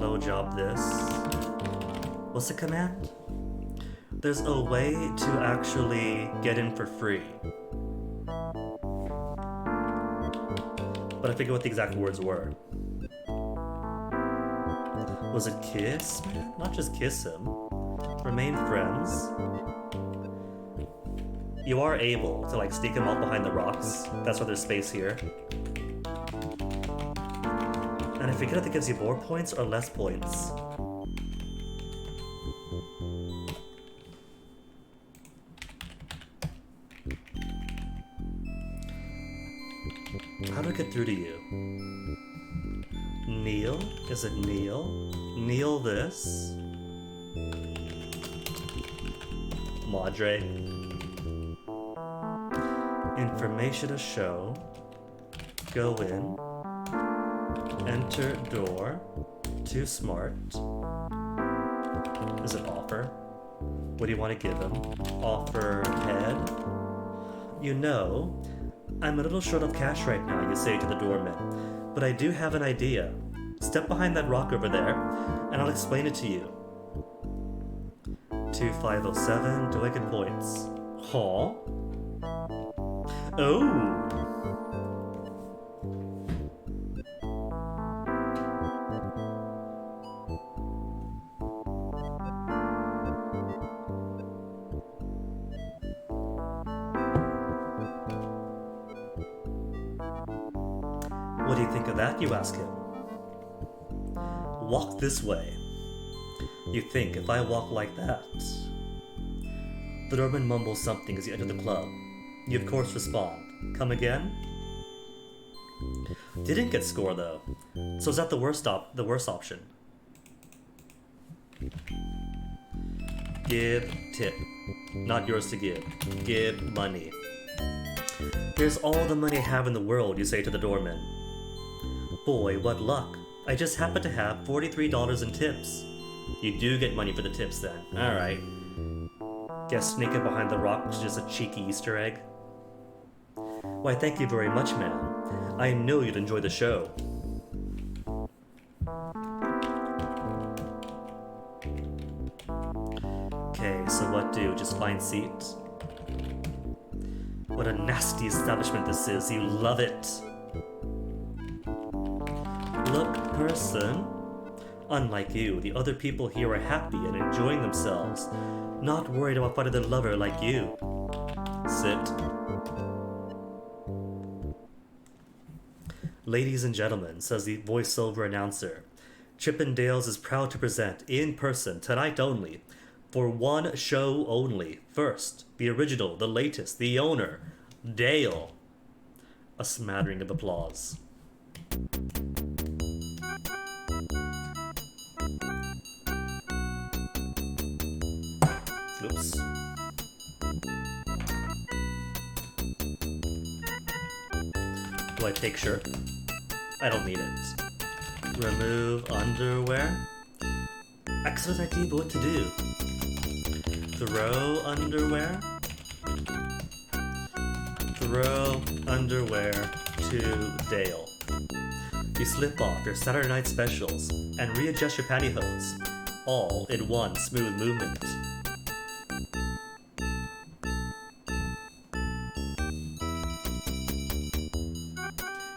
blowjob this. What's the command? There's a way to actually get in for free. But I forget what the exact words were. Was it kiss? Not just kiss him. Remain friends. You are able to like sneak him out behind the rocks. That's why there's space here. And I forget if it gives you more points or less points. How do I get through to you? Kneel? Is it kneel? Kneel this. Madre. Information to show. Go in. Enter door. Too smart. Is it offer? What do you want to give him? Offer head? You know, I'm a little short of cash right now, you say to the doorman. But I do have an idea. Step behind that rock over there, and I'll explain it to you. 2507, do I get points? Huh? Oh! What do you think of that, you ask him? Walk this way. You think, if I walk like that? The doorman mumbles something as you enter the club. You of course respond. Come again? Didn't get score though. So is that the worst option? Give tip. Not yours to give. Give money. Here's all the money I have in the world, you say to the doorman. Boy, what luck. I just happen to have $43 in tips. You do get money for the tips then. Alright. Guess sneaking behind the rock was just a cheeky Easter egg. Why, thank you very much, ma'am. I know you'd enjoy the show. Okay, so what do? Just find seat? What a nasty establishment this is. You love it. Look, person. Unlike you, the other people here are happy and enjoying themselves, not worried about finding their lover like you. Sit. Ladies and gentlemen, says the voiceover announcer, Chippendales is proud to present, in person, tonight only, for one show only. First, the original, the latest, the owner, Dale. A smattering of applause. Oops. Do I take shirt? I don't need it. Remove underwear? Excellent idea, but what to do? Throw underwear? Throw underwear to Dale. You slip off your Saturday night specials and readjust your pantyhose, all in one smooth movement.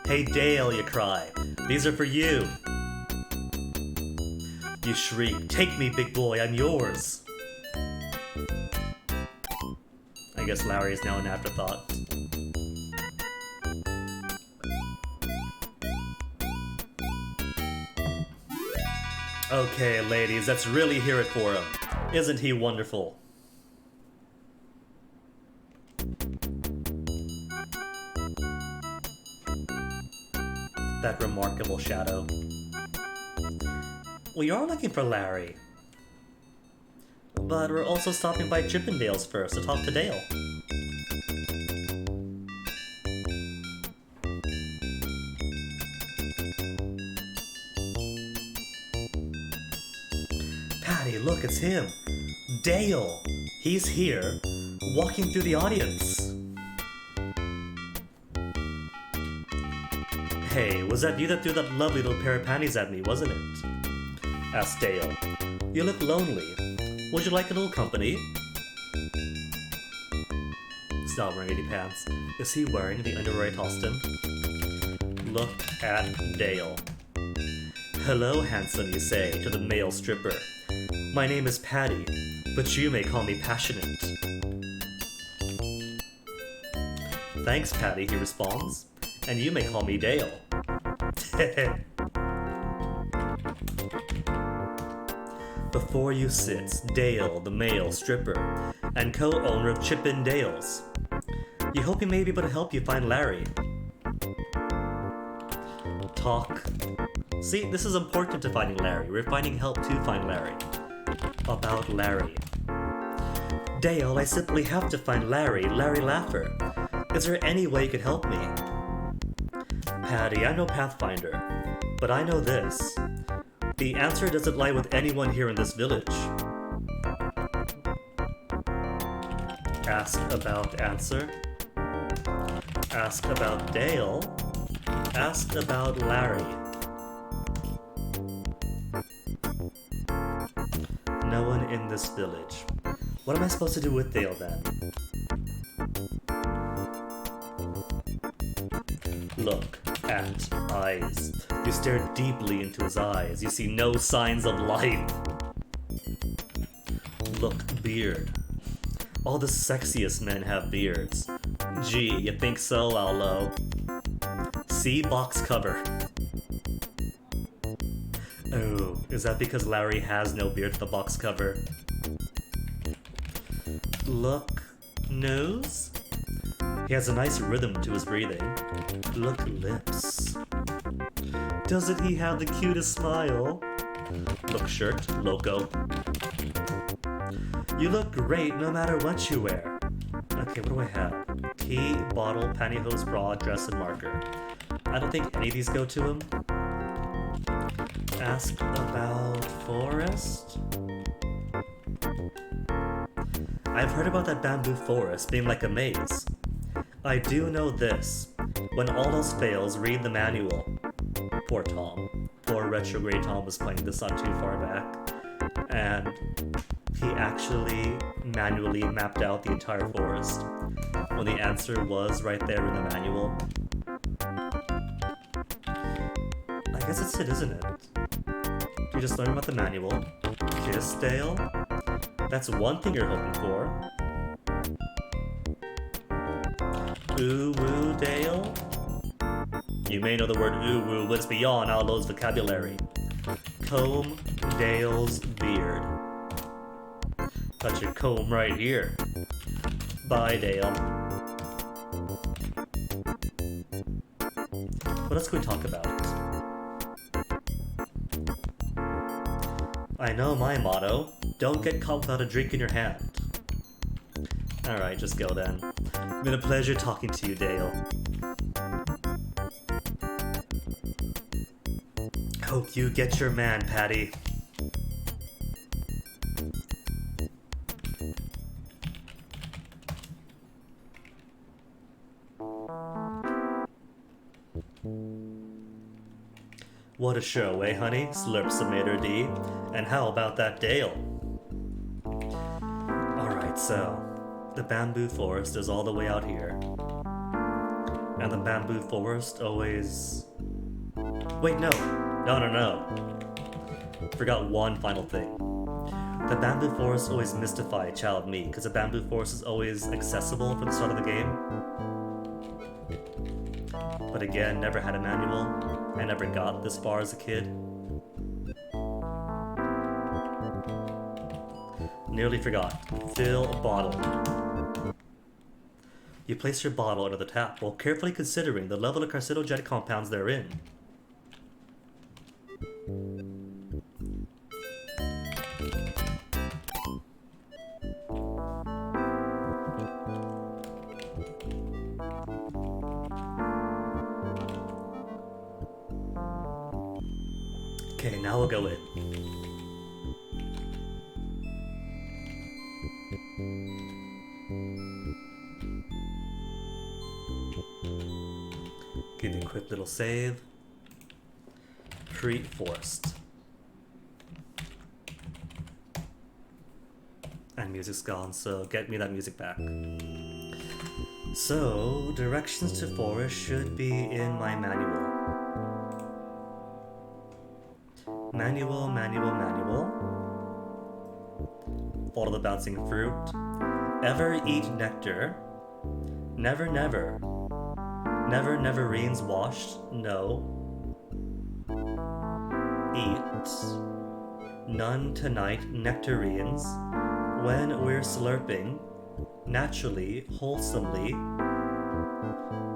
Hey Dale, you cry. These are for you. You shriek, take me, big boy, I'm yours. I guess Larry is now an afterthought. Okay, ladies, let's really hear it for him. Isn't he wonderful? That remarkable shadow. We are looking for Larry. But we're also stopping by Chippendales first to talk to Dale. Patti, look, it's him. Dale! He's here, walking through the audience. Hey, was that you that threw that lovely little pair of panties at me, wasn't it? asked Dale. You look lonely. Would you like a little company? He's not wearing any pants. Is he wearing the underwear I tossed him? Look at Dale. Hello, handsome, you say, to the male stripper. My name is Patti, but you may call me Passionate. Thanks, Patti, he responds. And you may call me Dale. Before you sits Dale, the male stripper, and co-owner of Chippin' Dales. You hope he may be able to help you find Larry. Talk. See, this is important to finding Larry. We're finding help to find Larry. About Larry. Dale, I simply have to find Larry Laffer. Is there any way you could help me? Patti, I'm no Pathfinder, but I know this. The answer doesn't lie with anyone here in this village. Ask about answer. Ask about Dale. Ask about Larry. No one in this village. What am I supposed to do with Dale then? Look at eyes. You stare deeply into his eyes. You see no signs of life. Look, beard. All the sexiest men have beards. Gee, you think so, Owlo? See box cover. Oh, is that because Larry has no beard at the box cover? Look, nose? He has a nice rhythm to his breathing. Look, lips. Doesn't he have the cutest smile? Look, shirt, loco. You look great no matter what you wear. Okay, what do I have? Tea, bottle, pantyhose, bra, dress, and marker. I don't think any of these go to him. Ask about forest? I've heard about that bamboo forest being like a maze. I do know this. When all else fails, read the manual. Poor Tom. Poor retrograde Tom was playing this not too far back. And he actually manually mapped out the entire forest when the answer was right there in the manual. I guess it's it, isn't it? You just learn about the manual. Kiss Dale? That's one thing you're hoping for. Ooh woo Dale? You may know the word ooh woo, but it's beyond Owlo's vocabulary. Comb Dale's beard. Got your comb right here. Bye, Dale. What else can we talk about? I know my motto. Don't get caught without a drink in your hand. Alright, just go then. It's been a pleasure talking to you, Dale. Hope you get your man, Patti. What a show, eh, honey? Slurps the Mater D. And how about that Dale? Alright, so the bamboo forest is all the way out here. And the bamboo forest always... Wait, no. No. Forgot one final thing. The bamboo forest always mystify child me, because the bamboo forest is always accessible for the start of the game. But again, never had a manual. I never got this far as a kid. Nearly forgot. Fill bottle. You place your bottle under the tap while carefully considering the level of carcinogenic compounds therein. Okay, now we'll go in. Give me a quick little save. Pre-forest. music's gone, so get me that music back. So, directions to forest should be in my manual. Manual. Follow the bouncing fruit. Ever eat nectar. Never. Neverines washed. No. Eat. None tonight nectarines. When we're slurping, naturally, wholesomely,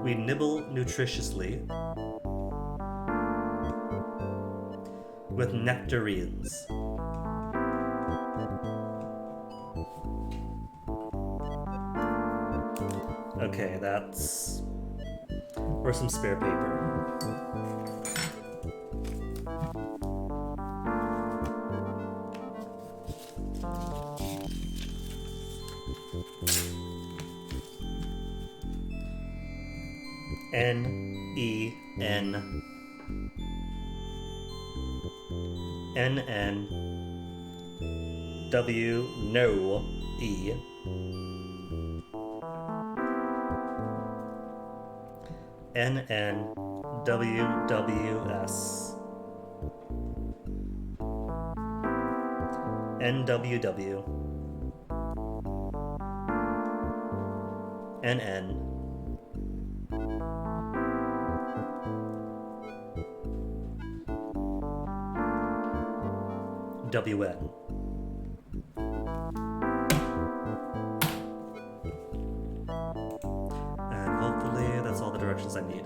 we nibble nutritiously with nectarines. Okay, that's... Or some spare paper. N-E-N N-N-W-No-E N-N-W-W-S N-W-W N-N W-N. And hopefully that's all the directions I need.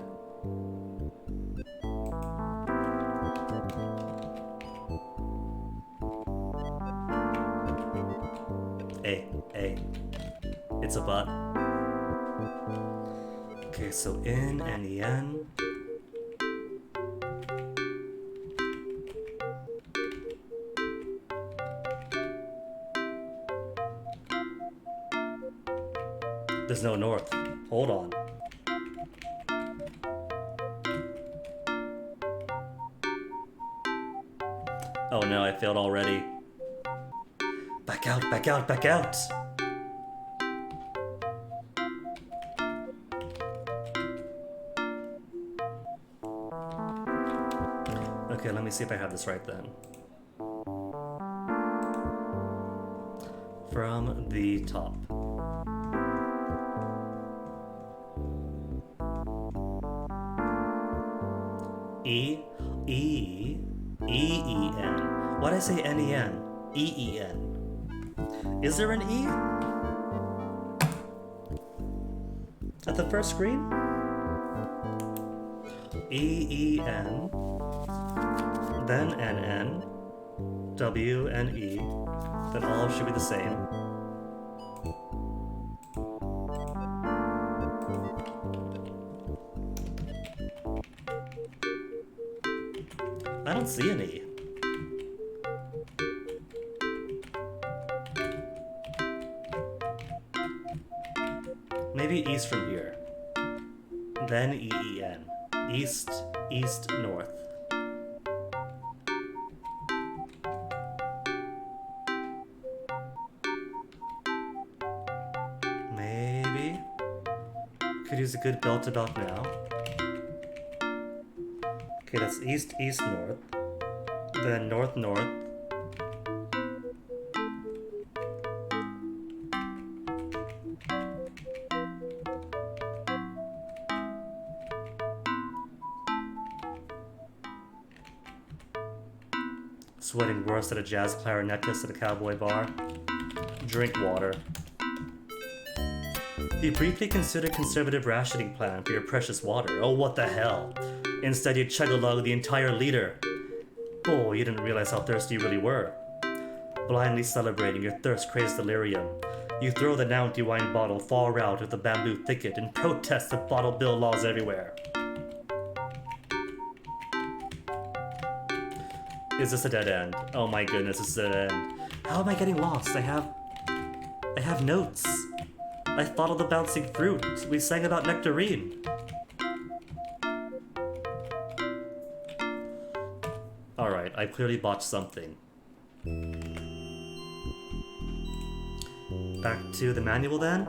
A. It's a but. Okay, so in N-E-N. There's no north. Hold on. Oh no, I failed already. Back out. Okay, let me see if I have this right then. From the top. E-E-E-E-N. Why'd I say N-E-N? E-E-N. Is there an E? At the first screen? E-E-N. Then N-N. W-N-E. Then all should be the same. I don't see any. Maybe east from here. Then E-E-N. East, north. Maybe. Could use a good belt about now. Okay, that's east, north. Then north. Sweating worse at a jazz clarinetist at a cowboy bar. Drink water. You briefly considered conservative rationing plan for your precious water. Oh, what the hell? Instead, you chug-a-lug the entire liter. Oh, you didn't realize how thirsty you really were. Blindly celebrating your thirst-crazed delirium, you throw the now empty wine bottle far out of the bamboo thicket and protest the bottle bill laws everywhere. Is this a dead end? Oh my goodness, it's a dead end. How am I getting lost? I have notes. I thought of the bouncing fruit. We sang about nectarine. Alright, I clearly botched something. Back to the manual then.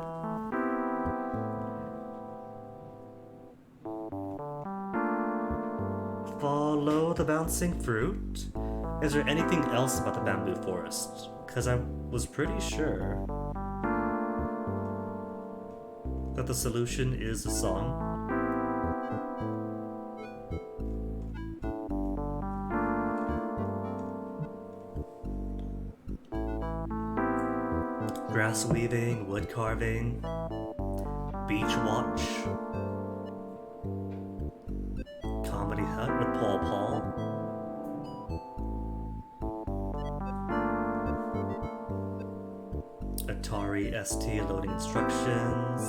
Follow the bouncing fruit. Is there anything else about the bamboo forest? Because I was pretty sure that the solution is a song. Grass weaving, wood carving, beach watch, comedy hut with Paul Paul, Atari ST loading instructions,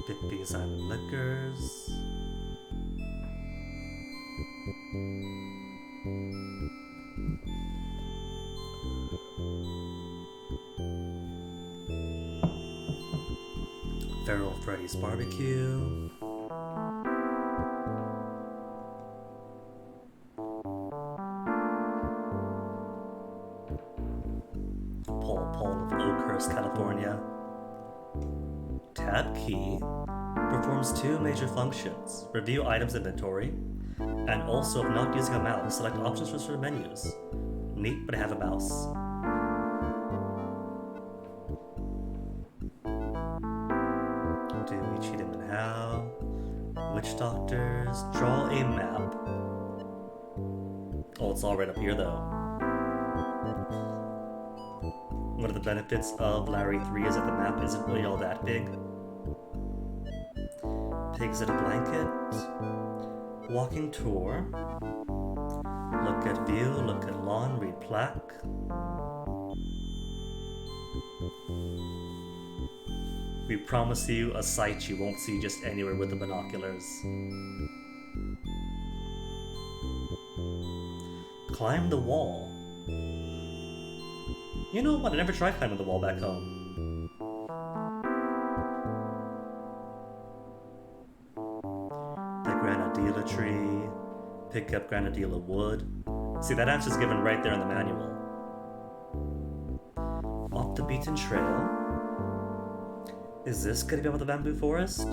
Bippies Island Liquors, Feral Freddy's Barbecue, Paul Paul of Oakhurst, California. Tab key performs two major functions: review items inventory, and also if not using a mouse, select options for certain menus. Neat, but I have a mouse. Do we cheat him and how? Witch doctors, draw a map. Oh, it's all right up here though. One of the benefits of Larry 3 is that the map isn't really all that big. Pigs in a blanket. Walking tour. Look at view, look at lawn, read plaque. We promise you a sight you won't see just anywhere with the binoculars. Climb the wall. You know what? I never tried climbing the wall back home. The Granadilla tree. Pick up Granadilla wood. See, that answer's given right there in the manual. Off the beaten trail. Is this gonna be about the bamboo forest?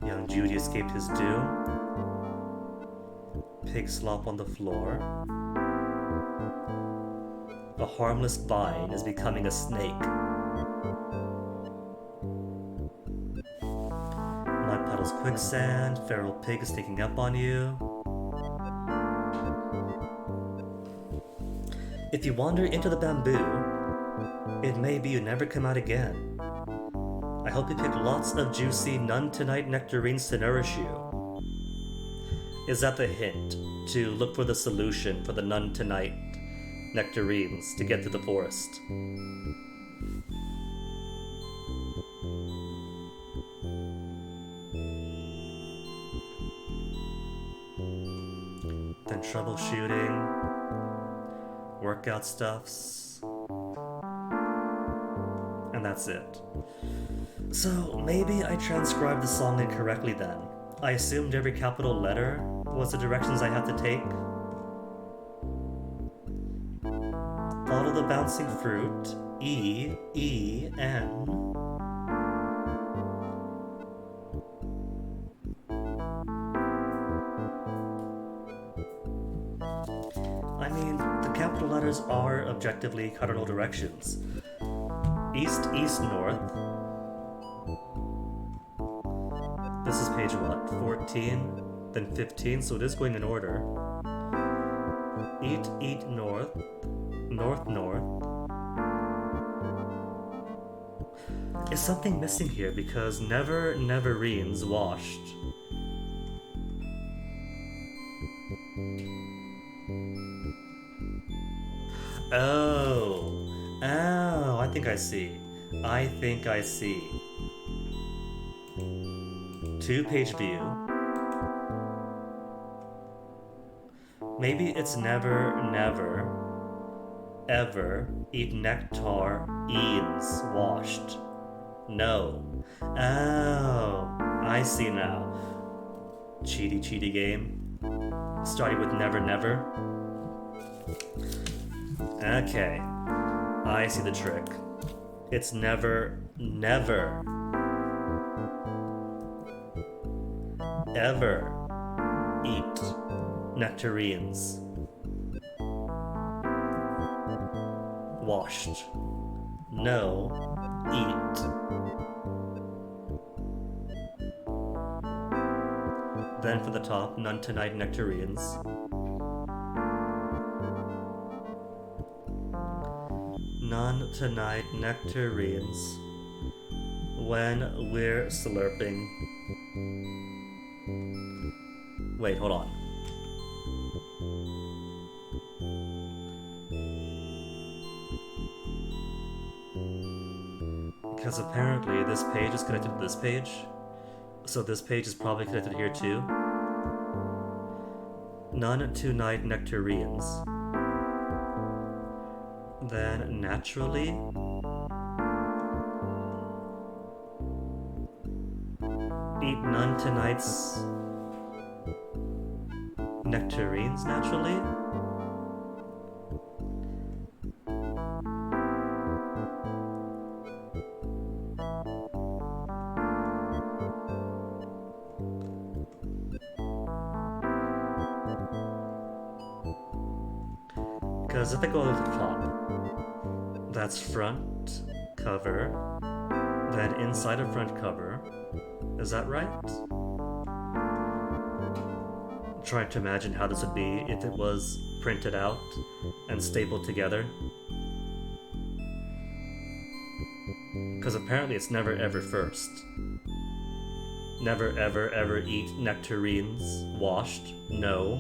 Young Judy escaped his doom. Pig slop on the floor. A harmless vine is becoming a snake. My puddle's quicksand. Feral pig is sneaking up on you. If you wander into the bamboo, it may be you never come out again. I hope you pick lots of juicy none tonight nectarines to nourish you. Is that the hint to look for the solution for the none tonight nectarines to get through the forest? Then troubleshooting, workout stuffs, and that's it. So maybe I transcribed the song incorrectly then. I assumed every capital letter was the directions I had to take. Follow the bouncing fruit. E, E, N. I mean, the capital letters are objectively cardinal directions. East, east, north. This is page what? 14, then 15, so it is going in order. Eat, eat, north. North, north. Is something missing here? Because never, neverines washed. Oh. Oh, I think I see. I think I see. 2-page view. Maybe it's never, never, ever eat nectar, eans washed. No. Oh, I see now. Cheaty game. Starting with never never. Okay. I see the trick. It's never ever eat nectarines washed. No, eat. Then for the top, none tonight nectarines. None tonight nectarines when we're slurping. Wait, hold on. Because apparently this page is connected to this page. So this page is probably connected here too. None tonight nectarines. Then naturally eat none tonight's nectarines naturally. Because if I go to the top, that's front cover, then inside of front cover. Is that right? I'm trying to imagine how this would be if it was printed out and stapled together. Because apparently it's never ever first. Never ever ever eat nectarines washed. No.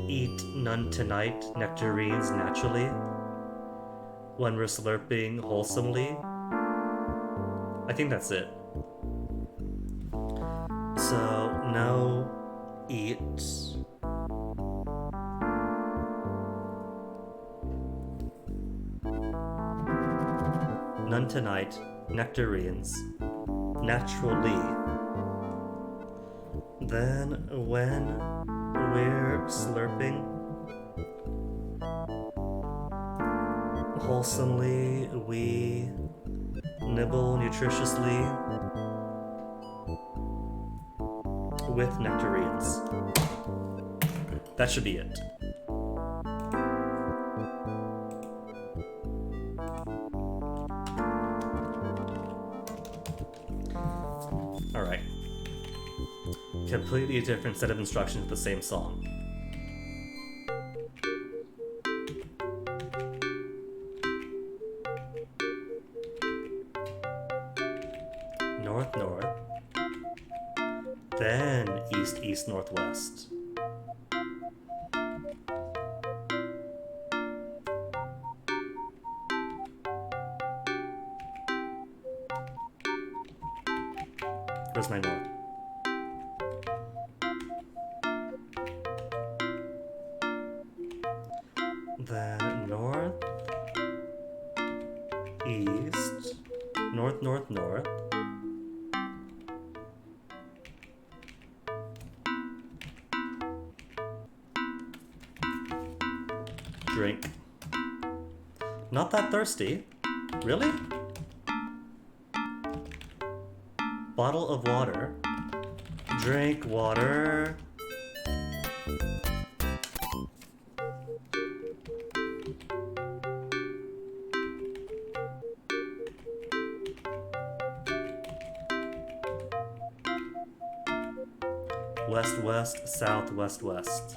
Eat none tonight nectarines naturally when we're slurping wholesomely. I think that's it. So, no, eat. None tonight nectarines naturally. Then when we're slurping wholesomely, we nibble nutritiously with nectarines. That should be it. Alright. Completely different set of instructions for the same song. North, north. Then east, east, northwest. Where's my north? Then north, east, north, north, north. Drink. Not that thirsty. Really? Bottle of water. Drink water. West, west, south, west, west.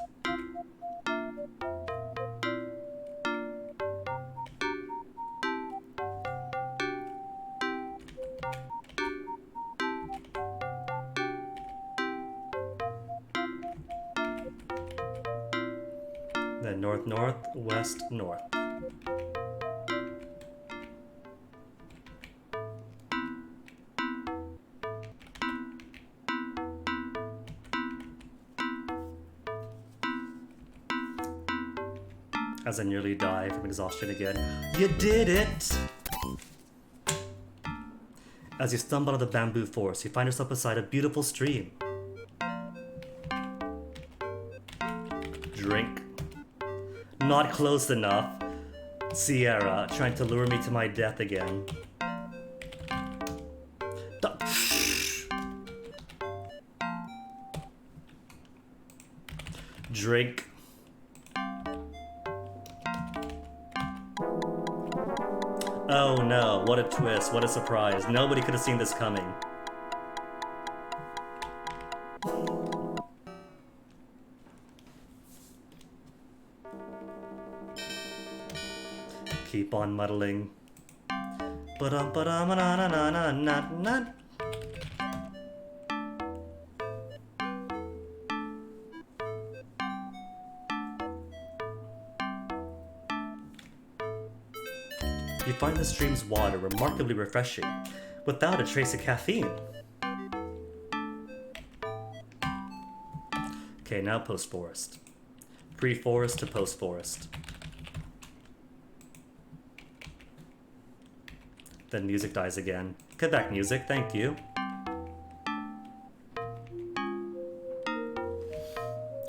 Then north, north, west, north. As I nearly die from exhaustion again. You did it! As you stumble out of the bamboo forest, you find yourself beside a beautiful stream. Drink. Not close enough. Sierra, trying to lure me to my death again. Drink. Oh no, what a twist, what a surprise. Nobody could have seen this coming. Keep on muddling. Ba-dum-ba-dum-na-na-na-na-na-na. You find the stream's water remarkably refreshing, without a trace of caffeine. Okay, now post-forest. Pre-forest to post-forest. Then music dies again. Get back, music, thank you.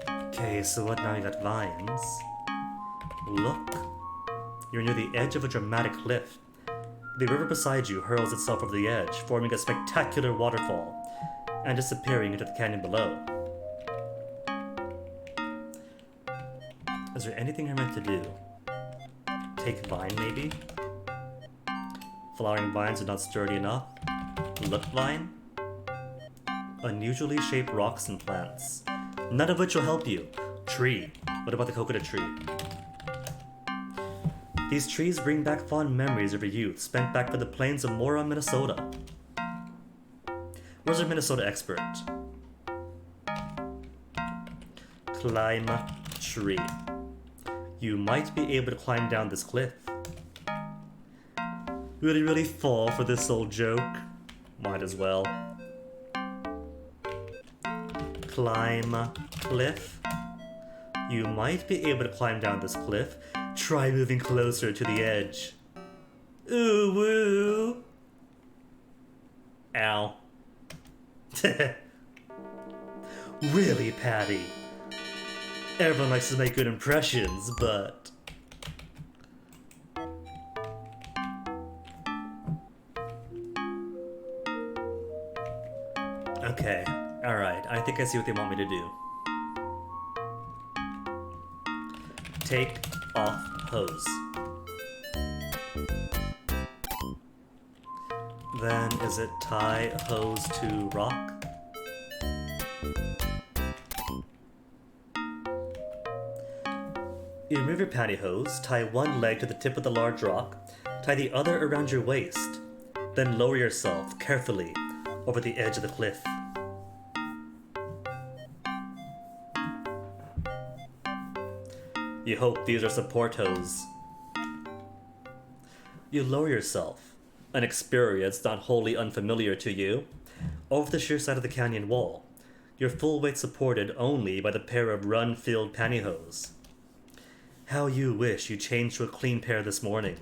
Okay, so what now? You got vines. Look. You're near the edge of a dramatic cliff. The river beside you hurls itself over the edge, forming a spectacular waterfall, and disappearing into the canyon below. Is there anything you're meant to do? Take vine, maybe? Flowering vines are not sturdy enough. Look vine? Unusually shaped rocks and plants, none of which will help you. Tree. What about the coconut tree? These trees bring back fond memories of your youth spent back by the plains of Mora, Minnesota. Where's our Minnesota expert? Climb tree. You might be able to climb down this cliff. Would you really fall for this old joke? Might as well. Climb cliff. You might be able to climb down this cliff. Try moving closer to the edge. Ooh woo! Ow. Really, Patti? Everyone likes to make good impressions, but... Okay, alright, I think I see what they want me to do. Take off hose. Then is it tie hose to rock? You remove your pantyhose, tie one leg to the tip of the large rock, tie the other around your waist, then lower yourself carefully over the edge of the cliff. You hope these are support hose. You lower yourself, an experience not wholly unfamiliar to you, over the sheer side of the canyon wall, your full weight supported only by the pair of run-filled pantyhose. How you wish you changed to a clean pair this morning.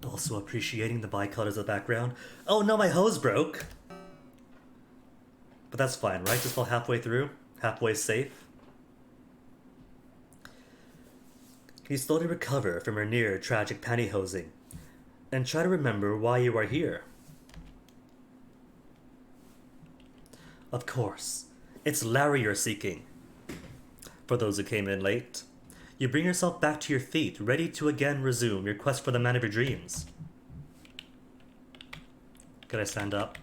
Also appreciating the bicolors of the background. Oh no, my hose broke! But that's fine, right? Just fall halfway through? Halfway safe? You slowly recover from your near tragic pantyhosing, and try to remember why you are here. Of course, it's Larry you're seeking. For those who came in late, you bring yourself back to your feet, ready to again resume your quest for the man of your dreams. Could I stand up?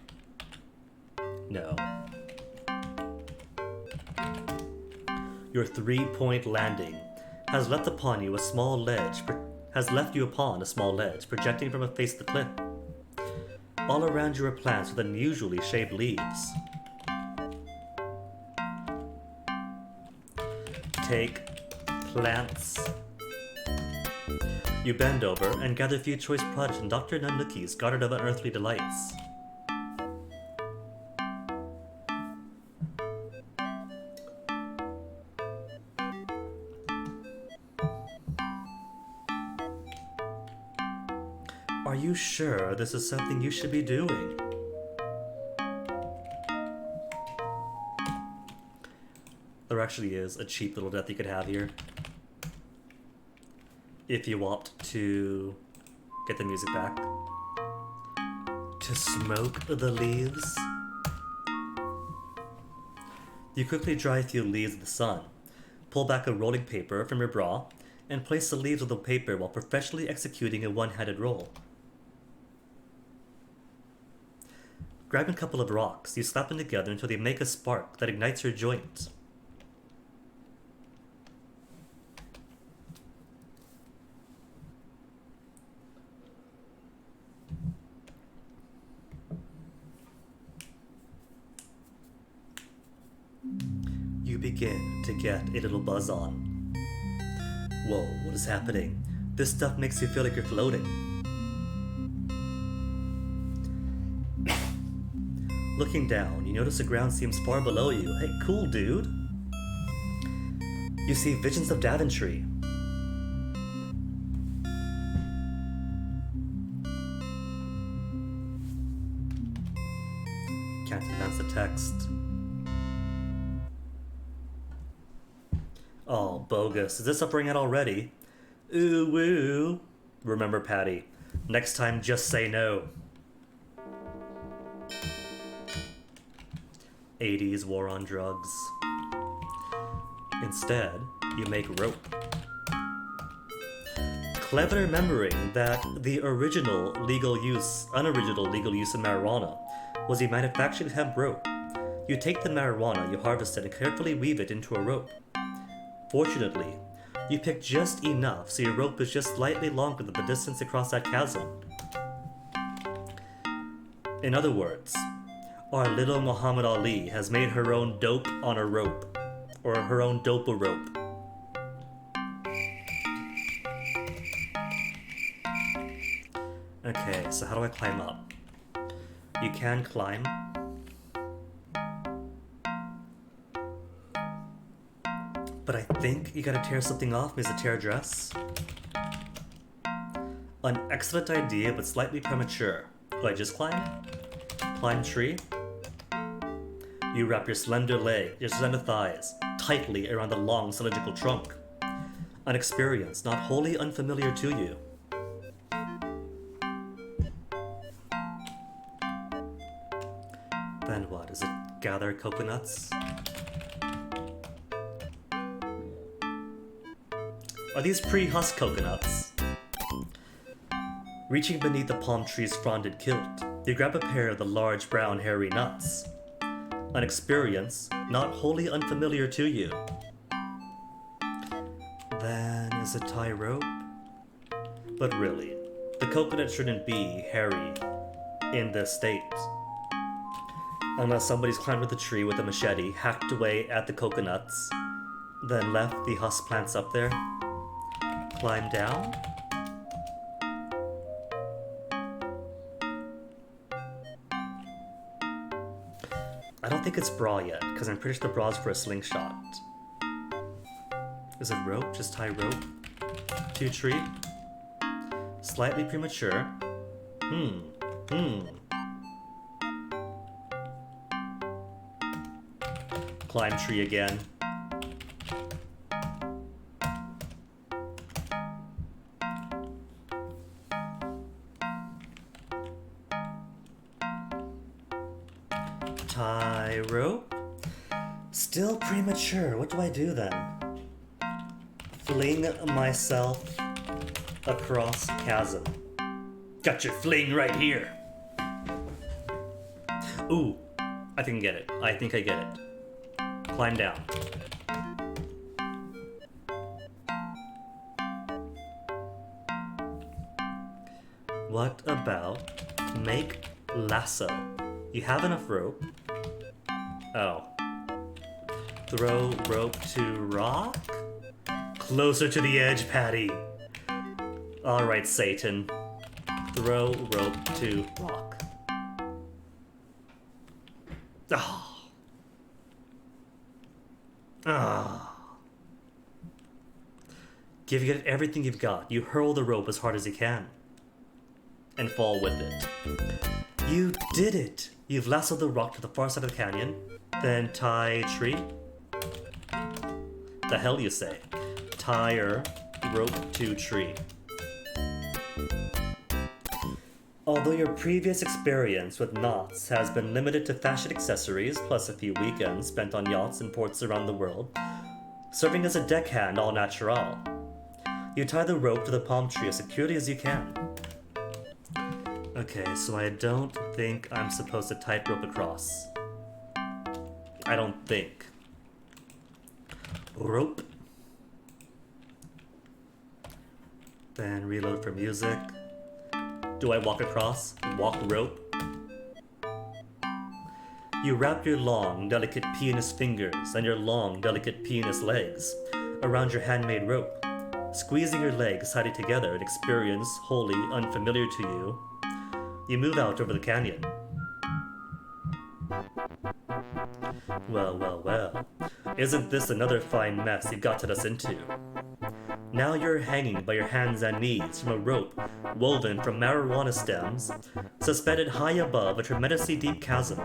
No. Your 3-point landing has left upon you a small ledge, projecting from a face of the cliff. All around you are plants with unusually shaped leaves. Take plants. You bend over and gather a few choice products from Dr. Nanuki's Garden of Unearthly Delights. sure this is something you should be doing. There actually is a cheap little death you could have here. If you opt to get the music back. To smoke the leaves. You quickly dry a few leaves in the sun. Pull back a rolling paper from your bra and place the leaves on the paper while professionally executing a one-handed roll. Grab a couple of rocks, you slap them together until they make a spark that ignites your joint. You begin to get a little buzz on. Whoa, what is happening? This stuff makes you feel like you're floating. Looking down, you notice the ground seems far below you. Hey, cool dude. You see visions of Daventry. Can't pronounce the text. Oh, bogus. Is this up ring out already? Ooh, woo. Remember, Patti. Next time, just say no. 80s war on drugs. Instead, you make rope. Clever remembering that the unoriginal legal use of marijuana was the manufactured hemp rope. You take the marijuana you harvested and carefully weave it into a rope. Fortunately, you pick just enough so your rope is just slightly longer than the distance across that chasm. In other words, our little Muhammad Ali has made her own dope on a rope, or her own dope-a-rope. Okay, so how do I climb up? You can climb. But I think you gotta tear something off, Ms. Tear dress. An excellent idea, but slightly premature. Do I just climb? Climb tree? You wrap your slender thighs, tightly around the long cylindrical trunk. An experience not wholly unfamiliar to you. Then what? Is it gather coconuts? Are these pre-husked coconuts? Reaching beneath the palm tree's fronded kilt, you grab a pair of the large brown hairy nuts. An experience not wholly unfamiliar to you. Then is it tie rope? But really, the coconut shouldn't be hairy in this state. Unless somebody's climbed up the tree with a machete, hacked away at the coconuts, then left the husk plants up there. Climb down? I don't think it's bra yet, because I'm pretty sure the bra's for a slingshot. Is it rope? Just tie rope to a tree? Slightly premature. Climb tree again. Tie rope. Still premature. What do I do then? Fling myself across chasm. Got your fling right here. Ooh, I can get it. I think I get it. Climb down. What about make lasso? You have enough rope. Oh. Throw rope to rock? Closer to the edge, Patti. Alright, Satan. Throw rope to rock. Ah. Ah. Give it everything you've got. You hurl the rope as hard as you can. and fall with it. You did it! You've lassoed the rock to the far side of the canyon, then tie tree? The hell you say? Tie rope to tree. Although your previous experience with knots has been limited to fashion accessories, plus a few weekends spent on yachts in ports around the world, serving as a deckhand all natural, you tie the rope to the palm tree as securely as you can. Okay, so I don't think I'm supposed to tightrope across. I don't think. Rope. Then reload for music. Do I walk across? Walk rope? You wrap your long, delicate penis fingers and your long, delicate penis legs around your handmade rope, squeezing your legs tightly together, an experience wholly unfamiliar to you. You move out over the canyon. Well, well, well. Isn't this another fine mess you've gotten us into? Now you're hanging by your hands and knees from a rope woven from marijuana stems, suspended high above a tremendously deep chasm.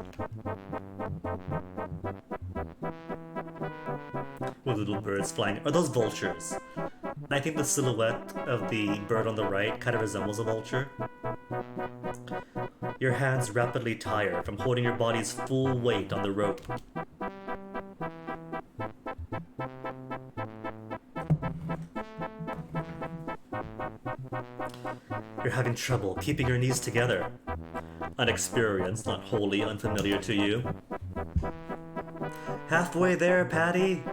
With little birds flying. Are those vultures? I think the silhouette of the bird on the right kind of resembles a vulture. Your hands rapidly tire from holding your body's full weight on the rope. You're having trouble keeping your knees together. An experience not wholly unfamiliar to you. Halfway there, Patti!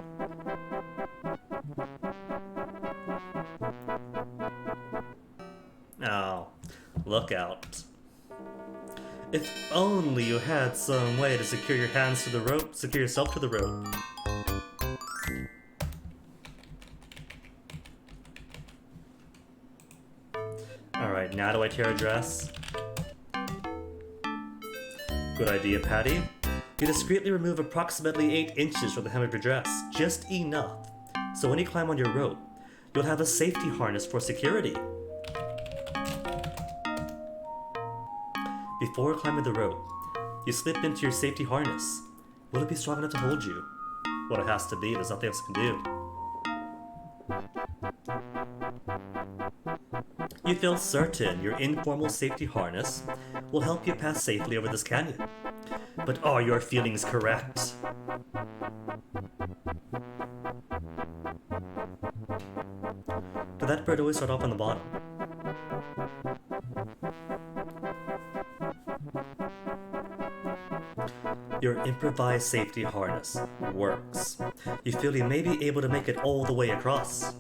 Oh, look out. If only you had some way to secure your hands to the rope, secure yourself to the rope. Alright, now do I tear a dress? Good idea, Patti. You discreetly remove approximately 8 inches from the hem of your dress, just enough, so when you climb on your rope, you'll have a safety harness for security. Before climbing the rope, you slip into your safety harness. Will it be strong enough to hold you? Well, it has to be, there's nothing else you can do. You feel certain your informal safety harness will help you pass safely over this canyon. But are your feelings correct? Did that bird always start off on the bottom? Your improvised safety harness works. You feel you may be able to make it all the way across.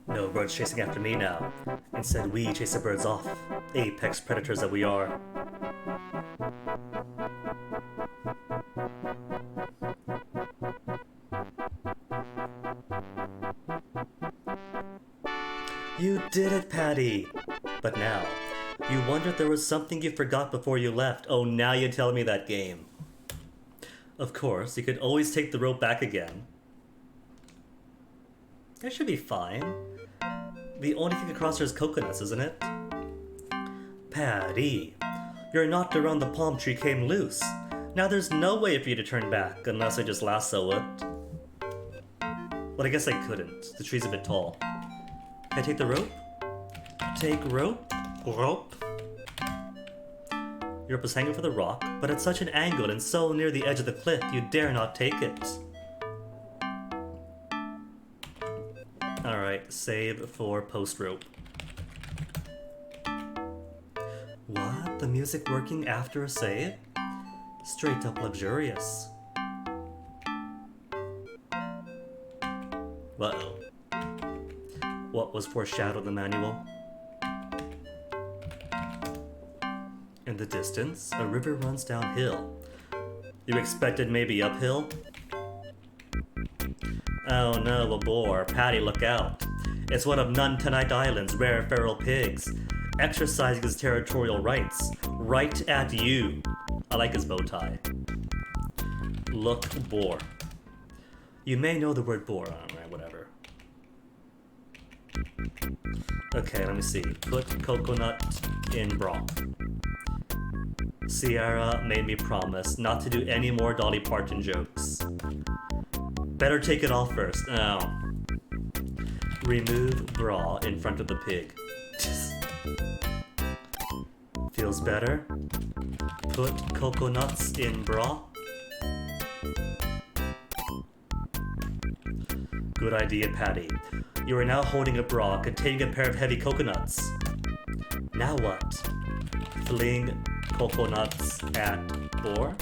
No birds chasing after me now. Instead, we chase the birds off. Apex predators that we are. You did it, Patti! But now, you wonder if there was something you forgot before you left. Oh, now you tell me that game. Of course, you could always take the rope back again. That should be fine. The only thing across here is coconuts, isn't it? Patti, your knot around the palm tree came loose. Now there's no way for you to turn back unless I just lasso it. But I guess I couldn't. The tree's a bit tall. Can I take the rope? Take rope? Rope? Your rope is hanging for the rock, but at such an angle and so near the edge of the cliff, you dare not take it. Alright, save for post rope. What? The music working after a save? Straight up luxurious. Uh-oh. What was foreshadowed in the manual? In the distance, a river runs downhill. You expected maybe uphill? Oh no, a boar. Patti, look out. It's one of Nuntanite Island's rare feral pigs. exercising his territorial rights. Right at you. I like his bow tie. Look, boar. You may know the word boar. Alright, whatever. Okay, let me see. Put coconut in bra. Sierra made me promise not to do any more Dolly Parton jokes. Better take it off first. Oh. Remove bra in front of the pig. Feels better? Put coconuts in bra. Good idea, Patti. You are now holding a bra containing a pair of heavy coconuts. Now what? Fling coconuts at boar?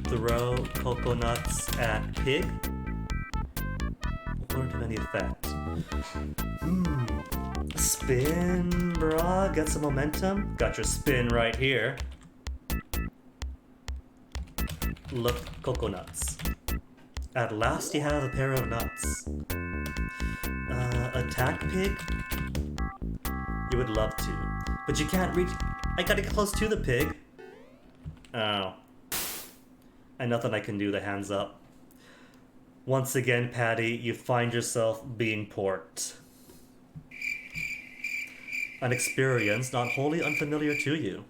Throw coconuts at pig? Won't have any effect. Spin, bra, get some momentum. Got your spin right here. Look, coconuts. At last you have a pair of nuts. Attack pig? You would love to, but you can't reach. I gotta get close to the pig. Oh. And nothing I can do, the hands up. Once again, Patti, you find yourself being porked. An experience not wholly unfamiliar to you.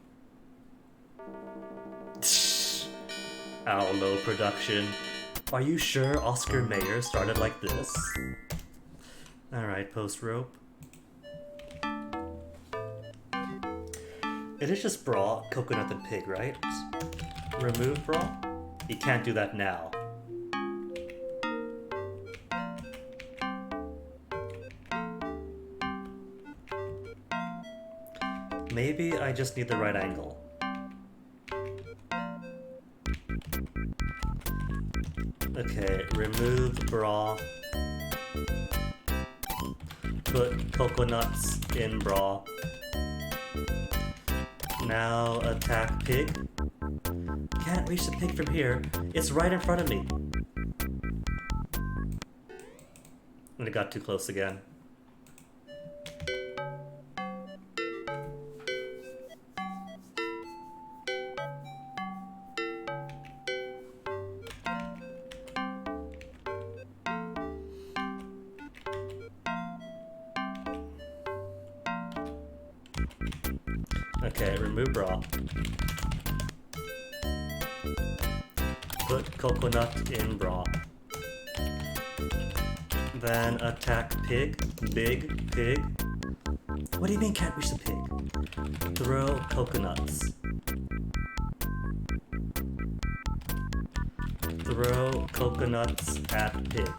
Owlo production. Are you sure Oscar Mayer started like this? Alright, post rope. It is just bra, coconut, and pig, right? Remove bra? You can't do that now. Maybe I just need the right angle. Okay, remove bra. Put coconuts in bra. Now attack pig. Can't reach the pig from here. It's right in front of me. And it got too close again. Okay, remove bra. Put coconut in bra. Then attack pig. Big pig. What do you mean can't reach the pig? Throw coconuts. Throw coconuts at pig.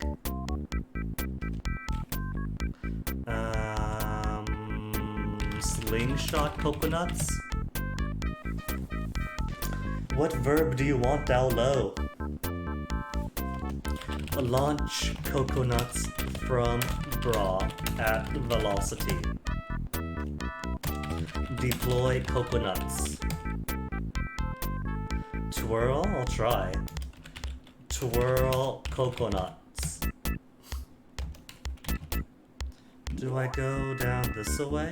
Slingshot coconuts? What verb do you want down low? Launch coconuts from bra at velocity. Deploy coconuts. Twirl? I'll try. Twirl coconuts. Do I go down this way?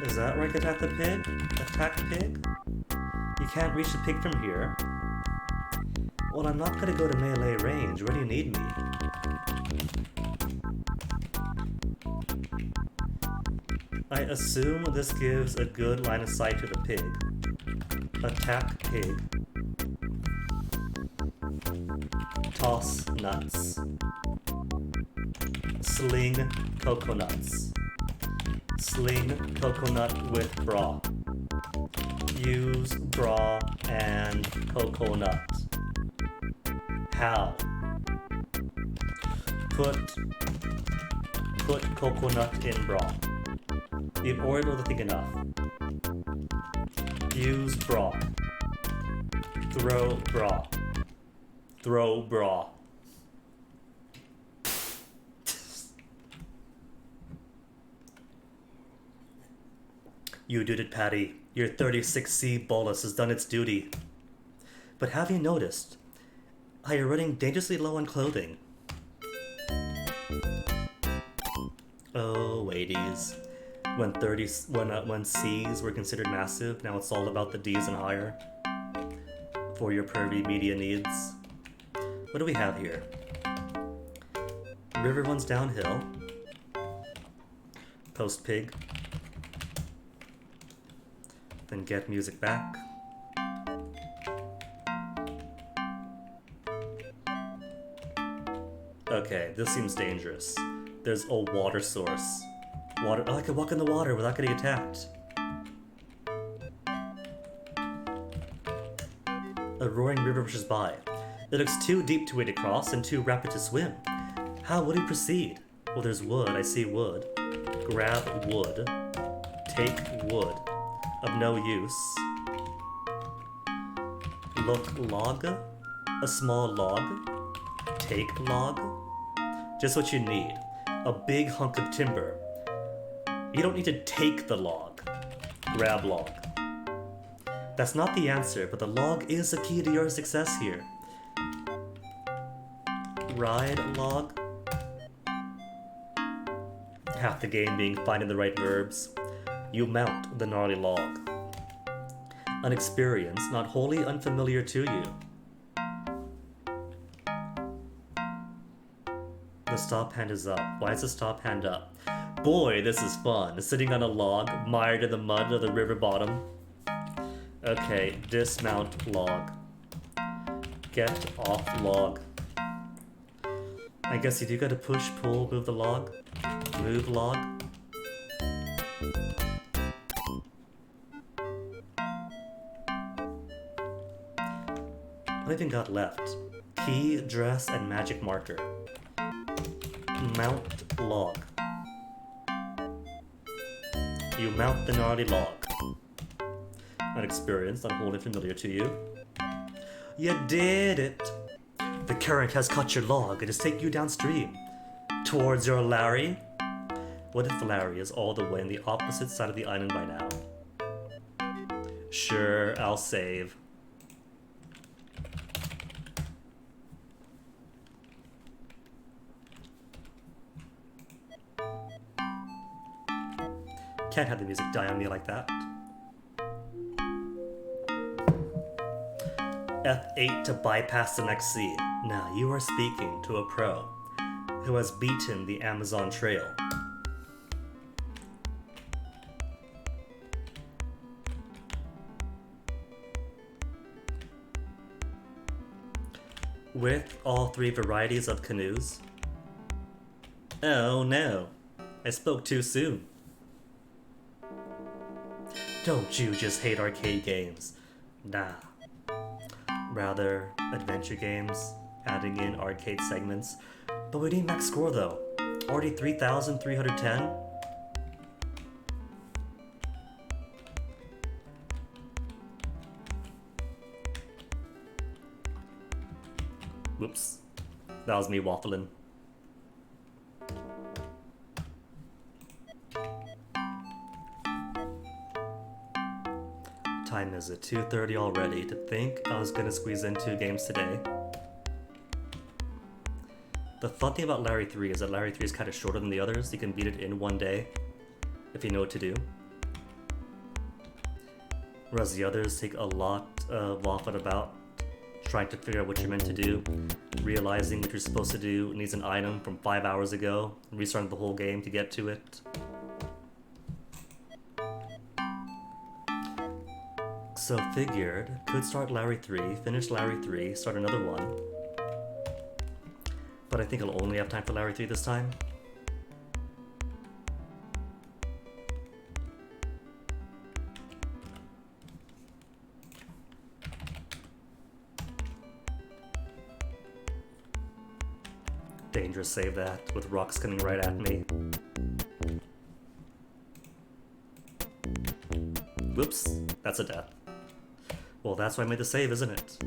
Is that where I can attack the pig? Attack pig? You can't reach the pig from here. Well, I'm not gonna go to melee range. Where do you need me? I assume this gives a good line of sight to the pig. Attack pig. Toss nuts. Sling coconuts. Sling coconut with bra. Use bra and coconut. How? Put coconut in bra. You've already know the thing enough. Use bra. Throw bra. Throw bra. You did it, Patti. Your 36C bolus has done its duty. But have you noticed how you're running dangerously low on clothing? Oh, ladies. when C's were considered massive, now it's all about the D's and higher for your pervy media needs. What do we have here? River runs downhill. Post pig. Then get music back. Okay, this seems dangerous. There's a water source. Water. Oh, I can walk in the water without getting attacked. A roaring river rushes by. It looks too deep to wade across and too rapid to swim. How would he proceed? Well, there's wood. I see wood. Grab wood. Take wood. Of no use. Look log. A small log. Take log. Just what you need. A big hunk of timber. You don't need to take the log. Grab log. That's not the answer, but the log is the key to your success here. Ride log. Half the game being finding the right verbs. You mount the gnarly log. An experience not wholly unfamiliar to you. The stop hand is up. Why is the stop hand up? Boy, this is fun. Sitting on a log, mired in the mud of the river bottom. Okay, dismount log. Get off log. I guess you do gotta push, pull, move the log. Move log. What even got left? Key, dress, and magic marker. Mount log. You mount the gnarly log. An experience not wholly familiar to you. You did it! The current has cut your log and is taking you downstream. Towards your Larry? What if Larry is all the way on the opposite side of the island by now? Sure, I'll save. Can't have the music die on me like that. F8 to bypass the next sea. Now you are speaking to a pro who has beaten the Amazon Trail. With all three varieties of canoes. Oh no, I spoke too soon. Don't you just hate arcade games? Nah. Rather, adventure games, adding in arcade segments. But we need max score though. Already 3,310? Whoops. That was me waffling. Time is it? 2:30 already. To think I was gonna squeeze in 2 games today. The fun thing about Larry 3 is that Larry 3 is kind of shorter than the others. You can beat it in one day if you know what to do. Whereas the others take a lot of waffling about trying to figure out what you're meant to do, realizing what you're supposed to do needs an item from 5 hours ago, and restarting the whole game to get to it. So figured, could start Larry 3, finish Larry 3, start another one. But I think I'll only have time for Larry 3 this time. Dangerous save that, with rocks coming right at me. Whoops, that's a death. Well, that's why I made the save, isn't it?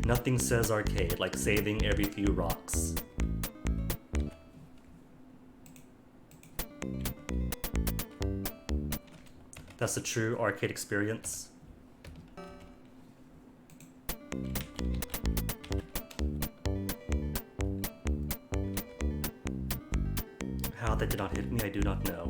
Nothing says arcade like saving every few rocks. That's a true arcade experience. How they did not hit me, I do not know.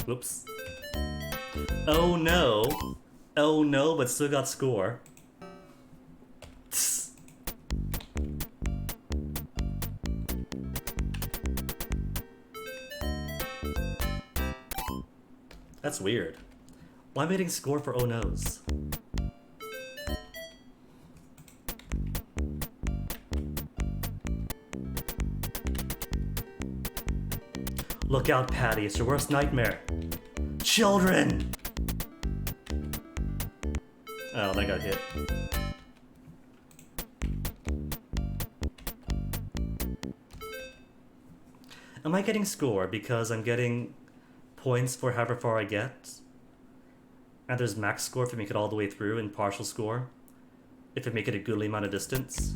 Whoops. Oh no! Oh no, but still got score. That's weird. Why am I getting score for oh no's? Look out, Patti, it's your worst nightmare. Children! Oh, that got hit. Am I getting score because I'm getting points for however far I get? And there's max score if you make it all the way through, and partial score if you make it a goodly amount of distance?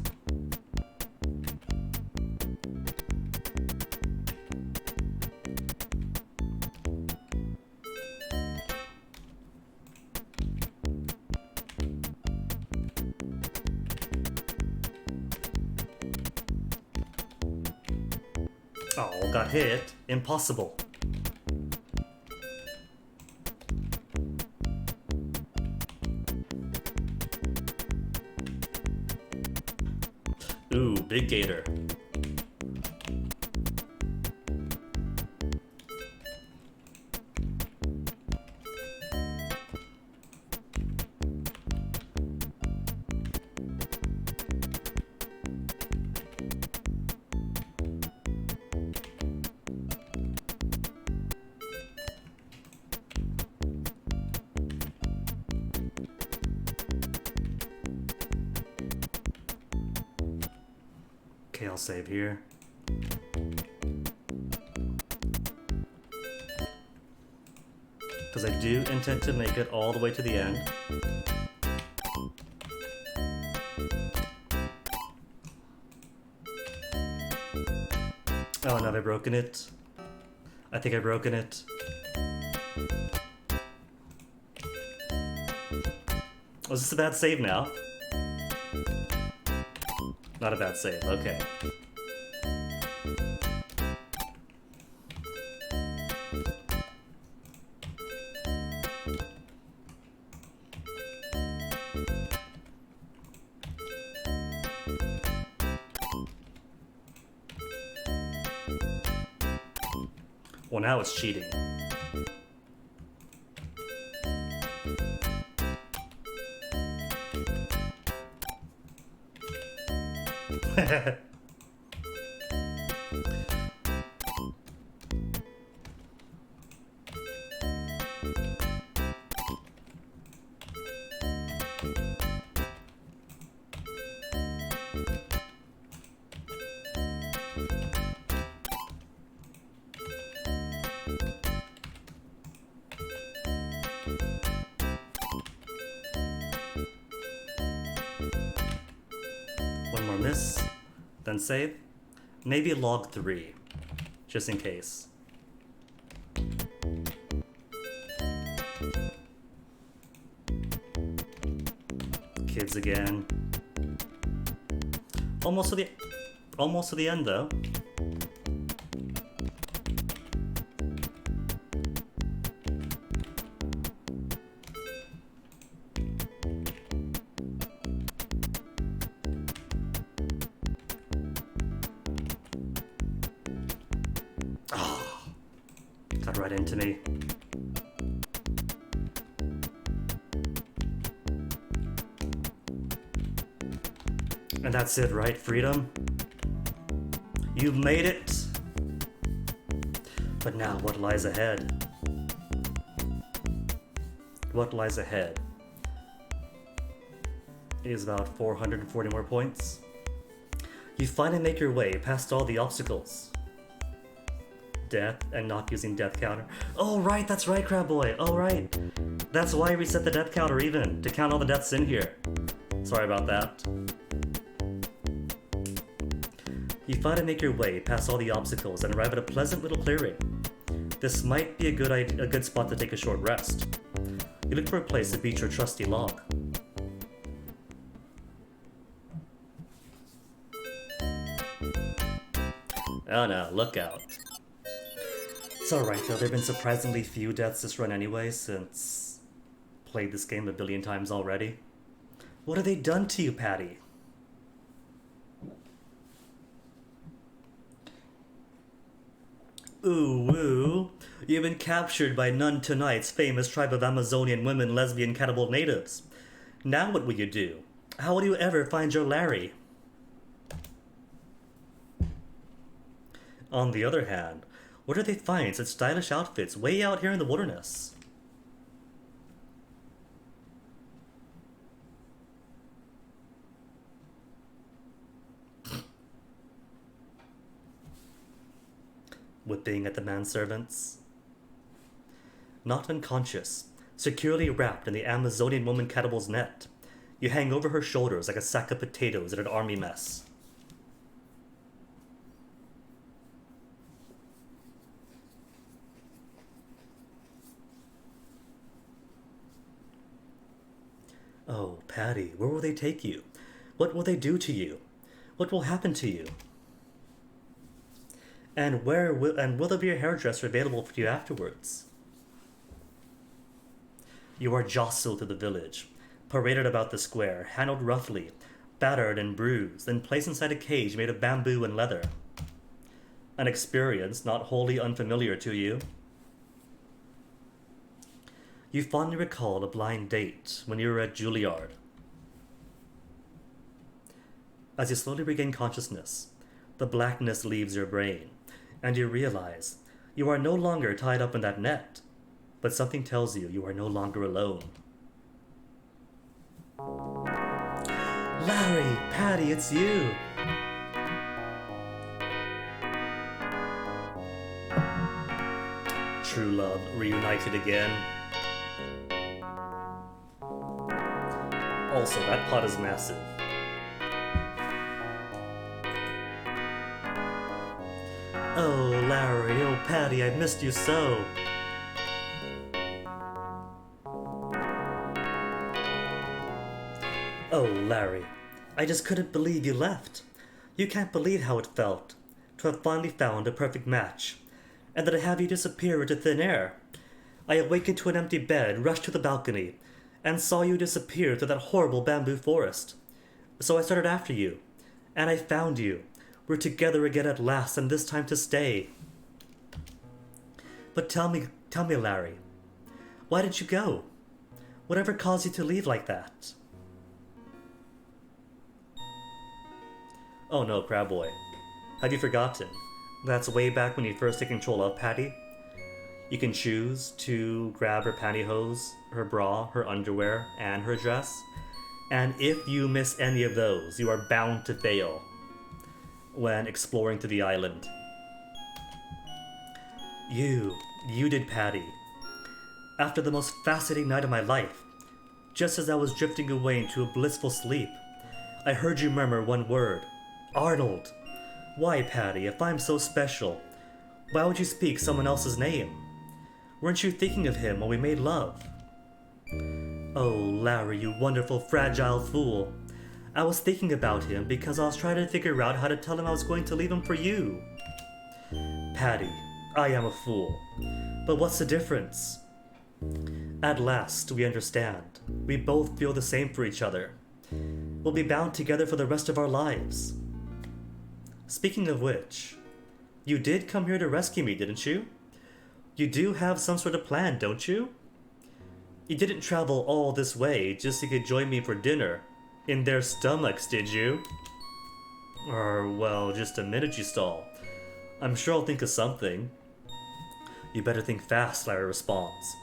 Oh, got hit. Impossible. Ooh, big gator. Okay, I'll save here. Because I do intend to make it all the way to the end. Oh, now have I broken it? I think I've broken it. Was this a bad save now? Not a bad save, okay. Well, now it's cheating. One more miss, then save. Maybe log 3, just in case. Kids again. Almost to the end though. Got right into me. And that's it, right? Freedom? You've made it! But now, what lies ahead? What lies ahead is about 440 more points. You finally make your way past all the obstacles. Death and not using death counter. Oh right, that's right, Crab Boy. Oh right. That's why I reset the death counter even, to count all the deaths in here. Sorry about that. You finally make your way past all the obstacles and arrive at a pleasant little clearing. This might be a good spot to take a short rest. You look for a place to beach your trusty log. Oh no, look out. It's alright though, there have been surprisingly few deaths this run anyway, since played this game a billion times already. What have they done to you, Patti? Ooh woo. You've been captured by None Tonight's famous tribe of Amazonian women lesbian cannibal natives. Now what will you do? How will you ever find your Larry? On the other hand, where do they find such stylish outfits way out here in the wilderness? Whipping at the manservants. Not unconscious, securely wrapped in the Amazonian woman cannibal's net, you hang over her shoulders like a sack of potatoes at an army mess. Oh, Patti, where will they take you? What will they do to you? What will happen to you? And will there be a hairdresser available for you afterwards? You are jostled through the village, paraded about the square, handled roughly, battered and bruised, then placed inside a cage made of bamboo and leather. An experience not wholly unfamiliar to you. You fondly recall a blind date when you were at Juilliard. As you slowly regain consciousness, the blackness leaves your brain, and you realize you are no longer tied up in that net, but something tells you you are no longer alone. Larry, Patti, it's you! True love reunited again. Also, that pot is massive. Oh, Larry, oh, Patti, I missed you so. Oh, Larry, I just couldn't believe you left. You can't believe how it felt to have finally found a perfect match, and then to have you disappear into thin air. I awakened to an empty bed, rushed to the balcony, and saw you disappear through that horrible bamboo forest. So I started after you, and I found you. We're together again at last, and this time to stay. But tell me, Larry, why did you go? Whatever caused you to leave like that? Oh no, Crab Boy. Have you forgotten? That's way back when you first take control of Patti. You can choose to grab her pantyhose, her bra, her underwear, and her dress. And if you miss any of those, you are bound to fail when exploring through the island. You did Patti. After the most fascinating night of my life, just as I was drifting away into a blissful sleep, I heard you murmur one word. Arnold! Why, Patti, if I'm so special, why would you speak someone else's name? Weren't you thinking of him when we made love? Oh, Larry, you wonderful, fragile fool. I was thinking about him because I was trying to figure out how to tell him I was going to leave him for you. Patti, I am a fool. But what's the difference? At last, we understand. We both feel the same for each other. We'll be bound together for the rest of our lives. Speaking of which, you did come here to rescue me, didn't you? You do have some sort of plan, don't you? You didn't travel all this way just so you could join me for dinner in their stomachs, did you? Or, well, just a minute you stall. I'm sure I'll think of something. You better think fast, Larry responds.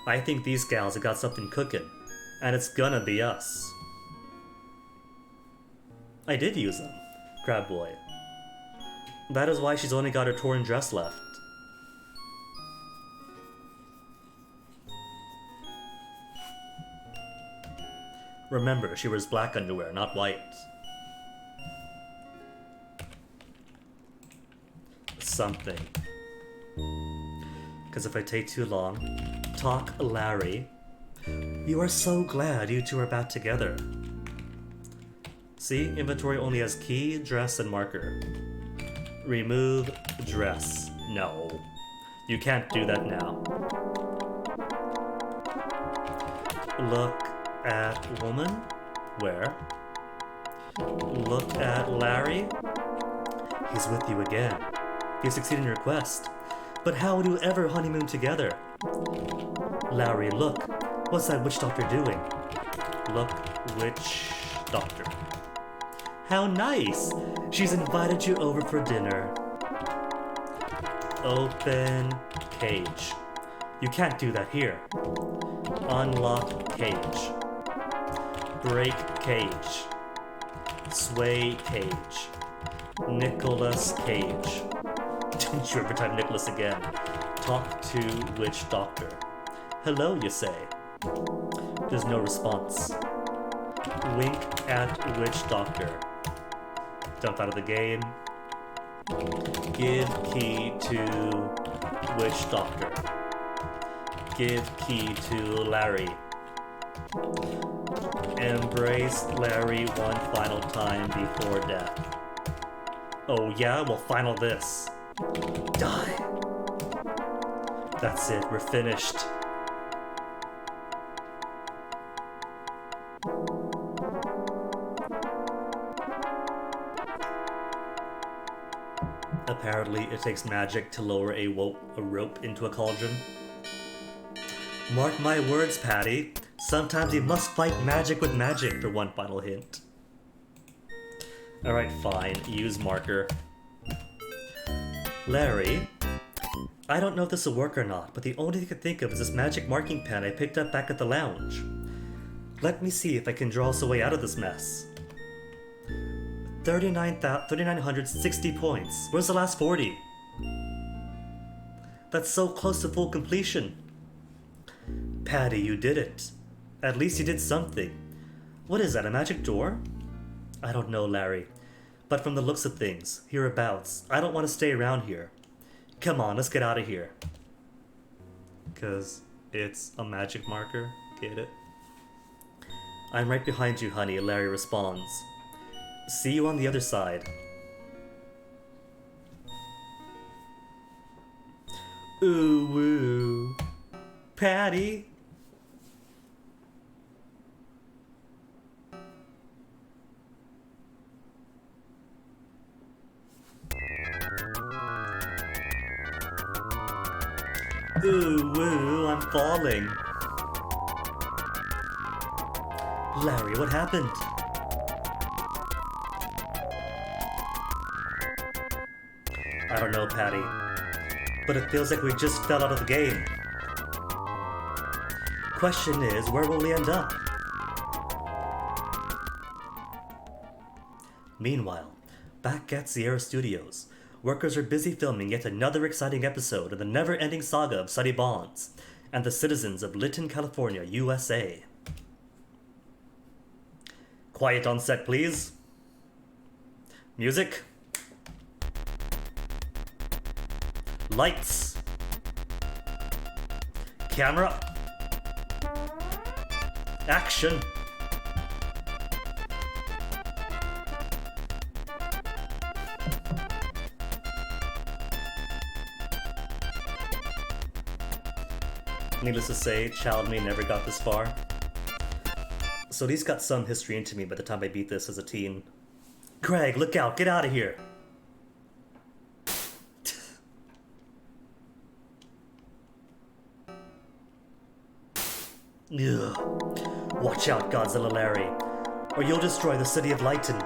I think these gals have got something cooking, and it's gonna be us. I did use them, Crab Boy. That is why she's only got her torn dress left. Remember, she wears black underwear, not white. something. Because if I take too long, talk Larry. You are so glad you two are back together. See, inventory only has key, dress, and marker. Remove dress. No, you can't do that now. Look at woman. Where? Look at Larry. He's with you again. You succeed in your quest. But how would you ever honeymoon together? Larry, look. What's that witch doctor doing? Look, witch doctor. How nice! She's invited you over for dinner. Open cage. You can't do that here. Unlock cage. Break cage. Sway cage. Nicholas Cage. Don't you ever type Nicholas again. Talk to witch doctor. Hello, you say. There's no response. Wink at witch doctor. Jump out of the game. Give key to witch doctor. Give key to Larry. Embrace Larry one final time before death. Oh yeah? Well, final this. Die. That's it, we're finished. Apparently, it takes magic to lower a rope into a cauldron. Mark my words, Patti. Sometimes you must fight magic with magic, for one final hint. Alright, fine. Use marker. Larry, I don't know if this will work or not, but the only thing I can think of is this magic marking pen I picked up back at the lounge. Let me see if I can draw us a way out of this mess. 3,960 points. Where's the last 40? That's so close to full completion. Patti, you did it. At least you did something. What is that, a magic door? I don't know, Larry. But from the looks of things, hereabouts, I don't want to stay around here. Come on, let's get out of here. 'Cause it's a magic marker, get it? I'm right behind you, honey, Larry responds. See you on the other side. Ooh woo. Patti? Ooh woo, I'm falling. Larry, what happened? I don't know, Patti, but it feels like we just fell out of the game. Question is, where will we end up? Meanwhile, back at Sierra Studios, workers are busy filming yet another exciting episode of the never-ending saga of Sunny Bonds and the citizens of Lytton, California, USA. Quiet on set, please. Music. Lights. Camera. Action. Needless to say, child me never got this far. So these got some history into me by the time I beat this as a teen. Craig, look out, get out of here! Ugh. Watch out, Godzilla Larry, or you'll destroy the city of Lytton.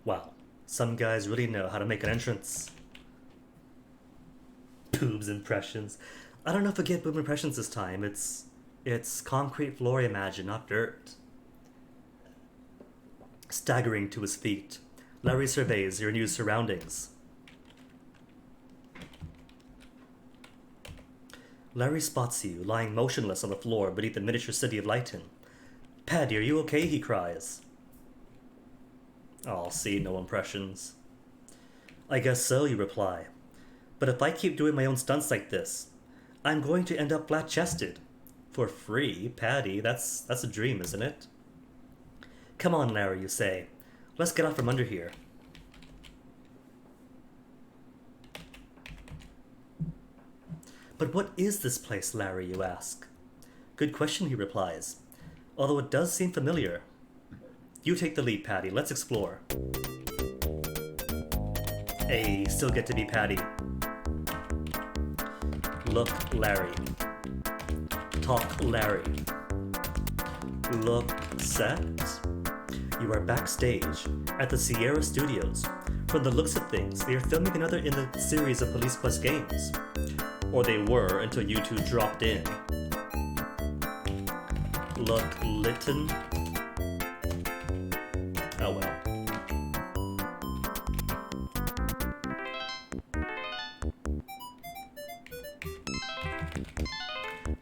Wow, some guys really know how to make an entrance. Boobs impressions. I don't know if I get boob impressions this time. It's concrete floor, imagine, not dirt. Staggering to his feet, Larry surveys your new surroundings. Larry spots you, lying motionless on the floor beneath the miniature city of Lighton. Patti, are you okay? He cries. I'll see, no impressions. I guess so, you reply. But if I keep doing my own stunts like this, I'm going to end up flat-chested. For free, Patti, that's a dream, isn't it? Come on, Larry, you say. Let's get out from under here. But what is this place, Larry, you ask? Good question, he replies. Although it does seem familiar. You take the lead, Patti. Let's explore. Hey, still get to be Patti. Look, Larry. Talk, Larry. Look, set. You are backstage at the Sierra Studios. From the looks of things, they are filming another in the series of Police Quest games. Or they were until you two dropped in. Look, Lytton. Oh well.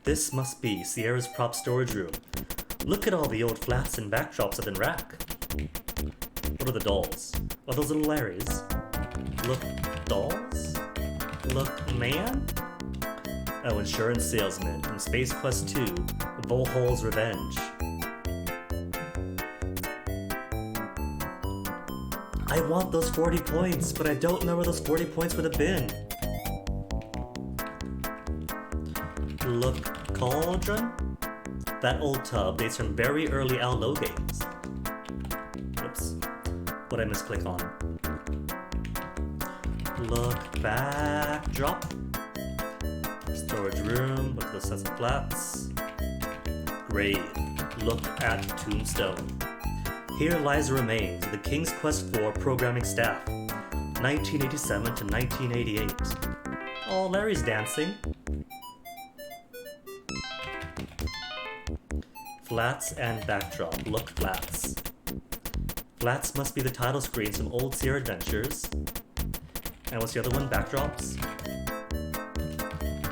This must be Sierra's prop storage room. Look at all the old flats and backdrops of the rack. What are the dolls? Are those little Larrys? Look, dolls? Look, man? Oh, insurance salesman from Space Quest 2, Volhol's Revenge. I want those 40 points, but I don't know where those 40 points would have been. Look, Cauldron? That old tub dates from very early Allo games. Whoops. What'd I misclick on? Look, backdrop. Storage room, look at the sets of flats. Grave, look at tombstone. Here lies the remains of the King's Quest IV programming staff, 1987 to 1988. Oh, Larry's dancing. Flats and backdrop, look flats. Flats must be the title screens from old Sierra Adventures. And what's the other one? Backdrops?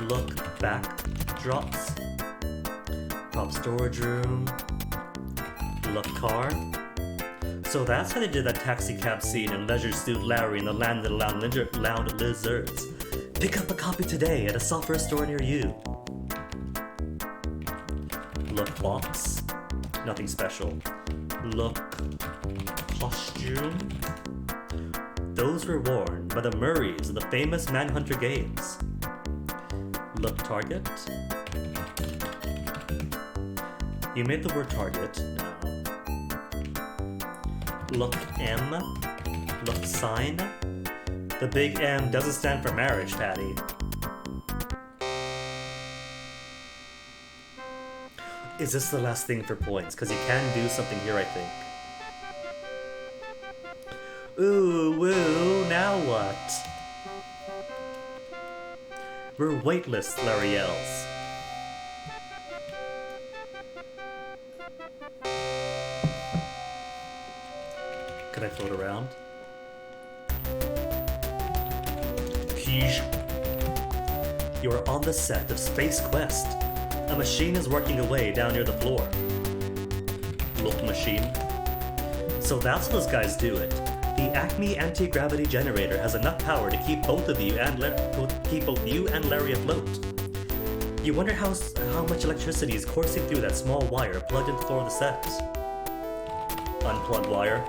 Look, backdrops. Prop storage room. Look, car. So that's how they did that taxi cab scene in Leisure Suit Larry in the Land of the Lounge Lizards. Pick up a copy today at a software store near you. Look, box. Nothing special. Look, costume. Those were worn by the Murrays of the famous Manhunter games. Look, target. You made the word target. No. Look, M. Look, sign. The big M doesn't stand for marriage, Patti. Is this the last thing for points? Because you can do something here, I think. Ooh, woo, now what? We're waitlist, Larry yells. Can I float around? You are on the set of Space Quest. A machine is working away down near the floor. Look, machine. So that's how those guys do it. The Acme anti-gravity generator has enough power to keep both you and Larry afloat. You wonder how much electricity is coursing through that small wire plugged into the floor of the set. Unplugged wire.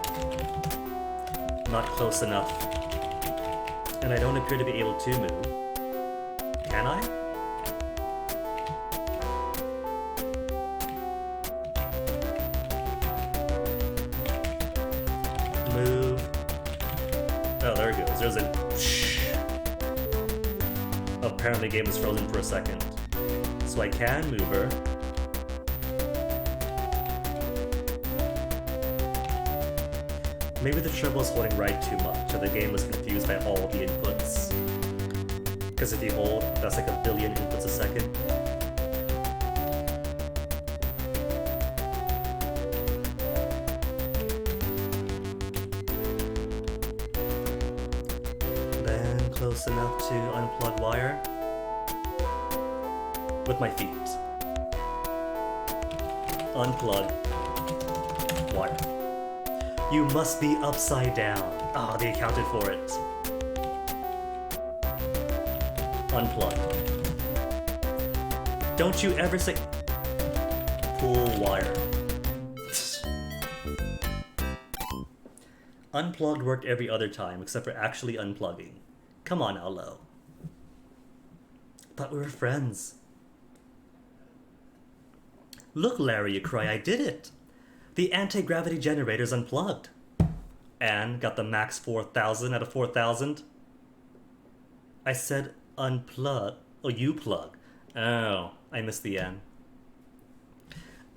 Not close enough. And I don't appear to be able to move. Can I? Move. Oh, there it goes. There's a... Apparently the game is frozen for a second. So I can move her. Maybe the trouble is holding right too much, and the game was confused by all the inputs. Because if you hold, that's like 1 billion inputs a second. Then close enough to unplug wire. with my feet. Unplug. Wire. You must be upside down. Ah, they accounted for it. Unplug. Don't you ever say... Pull wire. Unplugged worked every other time, except for actually unplugging. Come on now, Lo. But we were friends. Look, Larry, you cry, I did it. The anti-gravity generator's unplugged. And got the max 4,000 out of 4,000. I said unplug. Oh, you plug. Oh, I missed the N.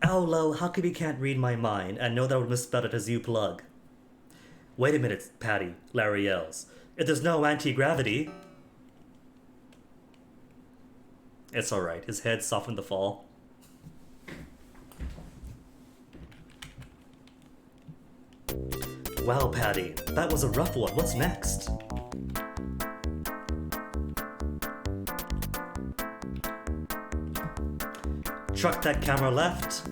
Ow, Lo, how come you can't read my mind and know that I would misspell it as you plug? Wait a minute, Patti, Larry yells. If there's no anti-gravity... It's alright, his head softened the fall. Wow, Patti, that was a rough one. What's next? Truck that camera left.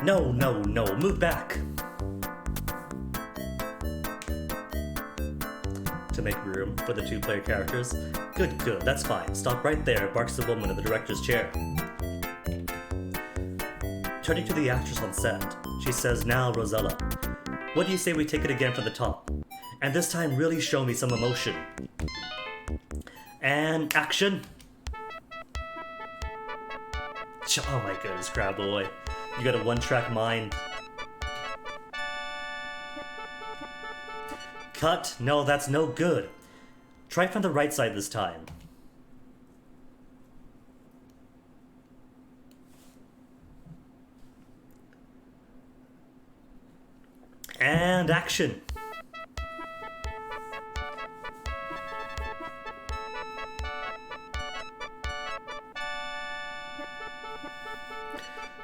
No, no, no, move back. To make room for the two-player characters. Good, good, that's fine. Stop right there, barks the woman in the director's chair. Turning to the actress on set, she says, now, Rosella, what do you say we take it again from the top? And this time really show me some emotion. And action! Oh my goodness, Crab Boy. You got a one-track mind. Cut! No, that's no good. Try from the right side this time. And action!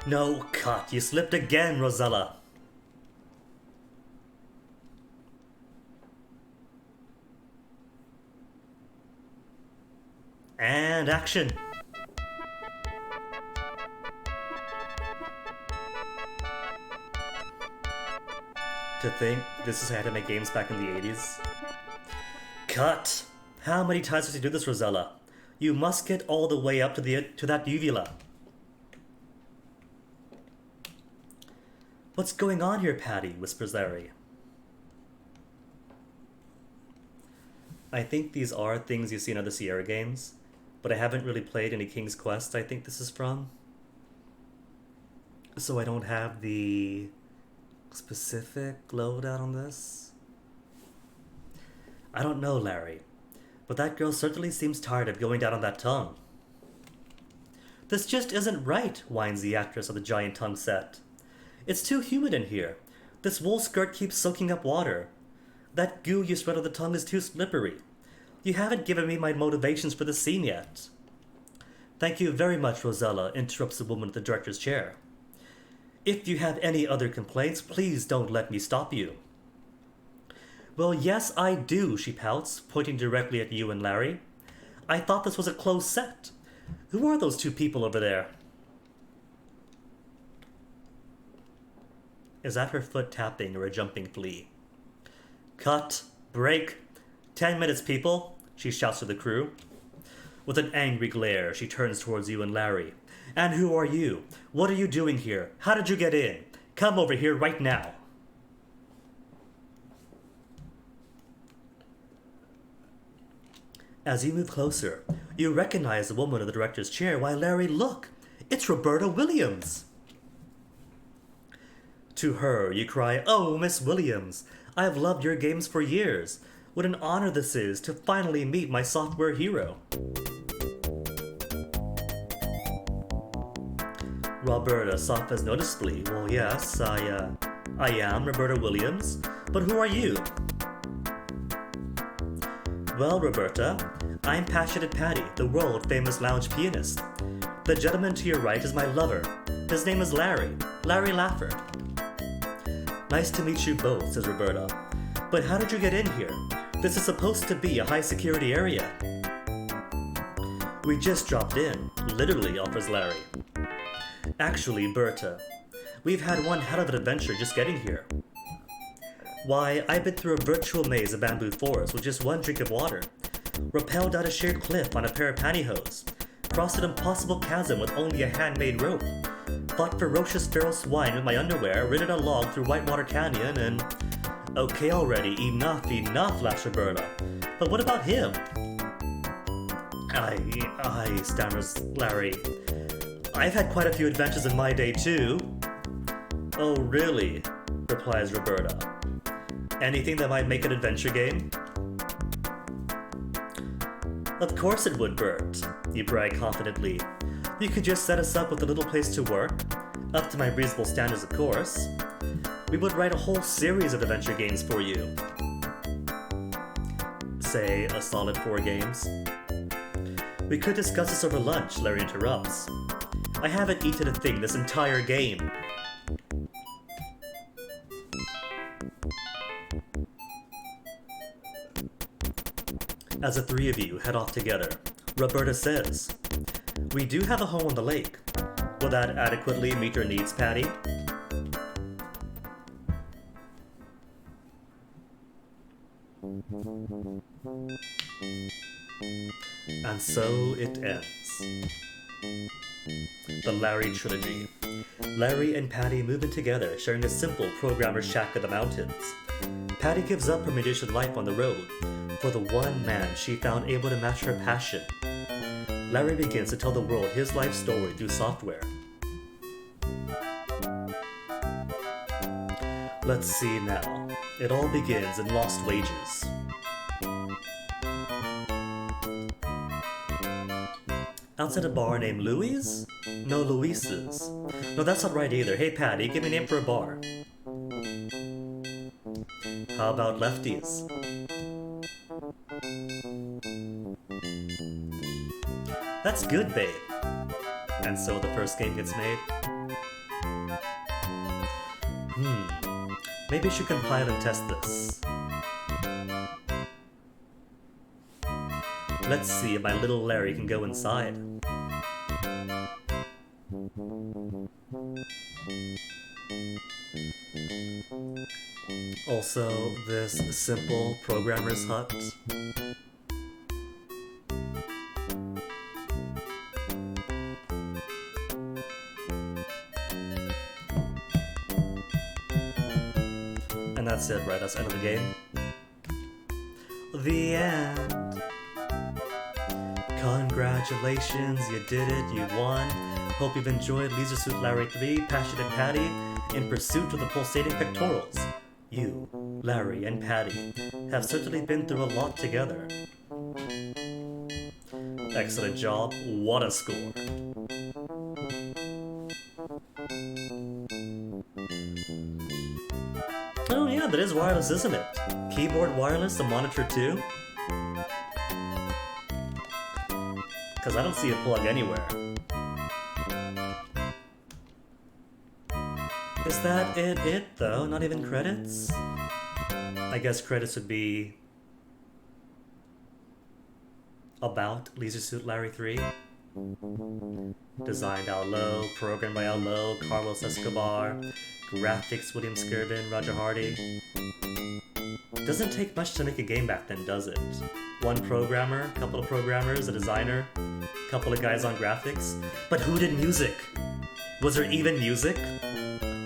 No, cut. You slipped again, Rosella. And action. To think this is how to make games back in the 80s. Cut. How many times must you do this, Rosella? You must get all the way up to that uvula. What's going on here, Patti? Whispers Larry. I think these are things you see in other Sierra games, but I haven't really played any King's Quest I think this is from. So I don't have the specific loadout on this. I don't know, Larry, but that girl certainly seems tired of going down on that tongue. This just isn't right, whines the actress of the giant tongue set. It's too humid in here. This wool skirt keeps soaking up water. That goo you spread on the tongue is too slippery. You haven't given me my motivations for the scene yet. Thank you very much, Rosella, interrupts the woman at the director's chair. If you have any other complaints, please don't let me stop you. Well, yes, I do, she pouts, pointing directly at you and Larry. I thought this was a closed set. Who are those two people over there? Is that her foot tapping or a jumping flea? Cut. Break. 10 minutes, people, she shouts to the crew. With an angry glare, she turns towards you and Larry. And who are you? What are you doing here? How did you get in? Come over here right now. As you move closer, you recognize the woman in the director's chair. Why, Larry, look! It's Roberta Williams! To her, you cry, "Oh, Miss Williams, I have loved your games for years. What an honor this is to finally meet my software hero." Roberta softens noticeably. Well, yes, I am Roberta Williams, but who are you? Well, Roberta, I'm Passionate Patti, the world-famous lounge pianist. The gentleman to your right is my lover. His name is Larry Laffer. Nice to meet you both, says Roberta. But how did you get in here? This is supposed to be a high-security area. We just dropped in, literally, offers Larry. Actually, Berta, we've had one hell of an adventure just getting here. Why, I've been through a virtual maze of bamboo forest with just one drink of water, rappelled down a sheer cliff on a pair of pantyhose, crossed an impossible chasm with only a handmade rope, fought ferocious feral swine with my underwear, ridden a log through Whitewater Canyon, and... Okay already, enough, laughs Roberta. But what about him? I, stammers Larry. I've had quite a few adventures in my day too. Oh really? Replies Roberta. Anything that might make an adventure game? Of course it would, Bert, you brag confidently. You could just set us up with a little place to work, up to my reasonable standards of course. We would write a whole series of adventure games for you. Say, a solid 4 games. We could discuss this over lunch, Larry interrupts. I haven't eaten a thing this entire game. As the 3 of you head off together, Roberta says, We do have a home on the lake. Will that adequately meet your needs, Patti? And so it ends. The Larry trilogy. Larry and Patti move in together, sharing a simple programmer's shack in the mountains. Patti gives up her musician life on the road for the one man she found able to match her passion. Larry begins to tell the world his life story through software. Let's see now. It all begins in Lost Wages. Outside a bar named Louie's? No, Louise's. No, that's not right either. Hey Patti, give me a name for a bar. How about Lefty's? That's good, babe. And so the first game gets made? Maybe she can compile and test this. Let's see if my little Larry can go inside. Also, this simple programmer's hut. And that's it, right? That's the end of the game. The end. Congratulations, you did it, you won. Hope you've enjoyed Leisure Suit Larry 3, Passionate Patti, in pursuit of the pulsating pectorals. You, Larry, and Patti have certainly been through a lot together. Excellent job, what a score. Oh yeah, that is wireless, isn't it? Keyboard wireless, a monitor too? Because I don't see a plug anywhere. Is that it though? Not even credits? I guess credits would be... about Leisure Suit Larry 3. Designed out low, programmed by out low, Carlos Escobar, graphics William Skirvin, Roger Hardy. Doesn't take much to make a game back then, does it? One programmer, couple of programmers, a designer, couple of guys on graphics. But who did music? Was there even music?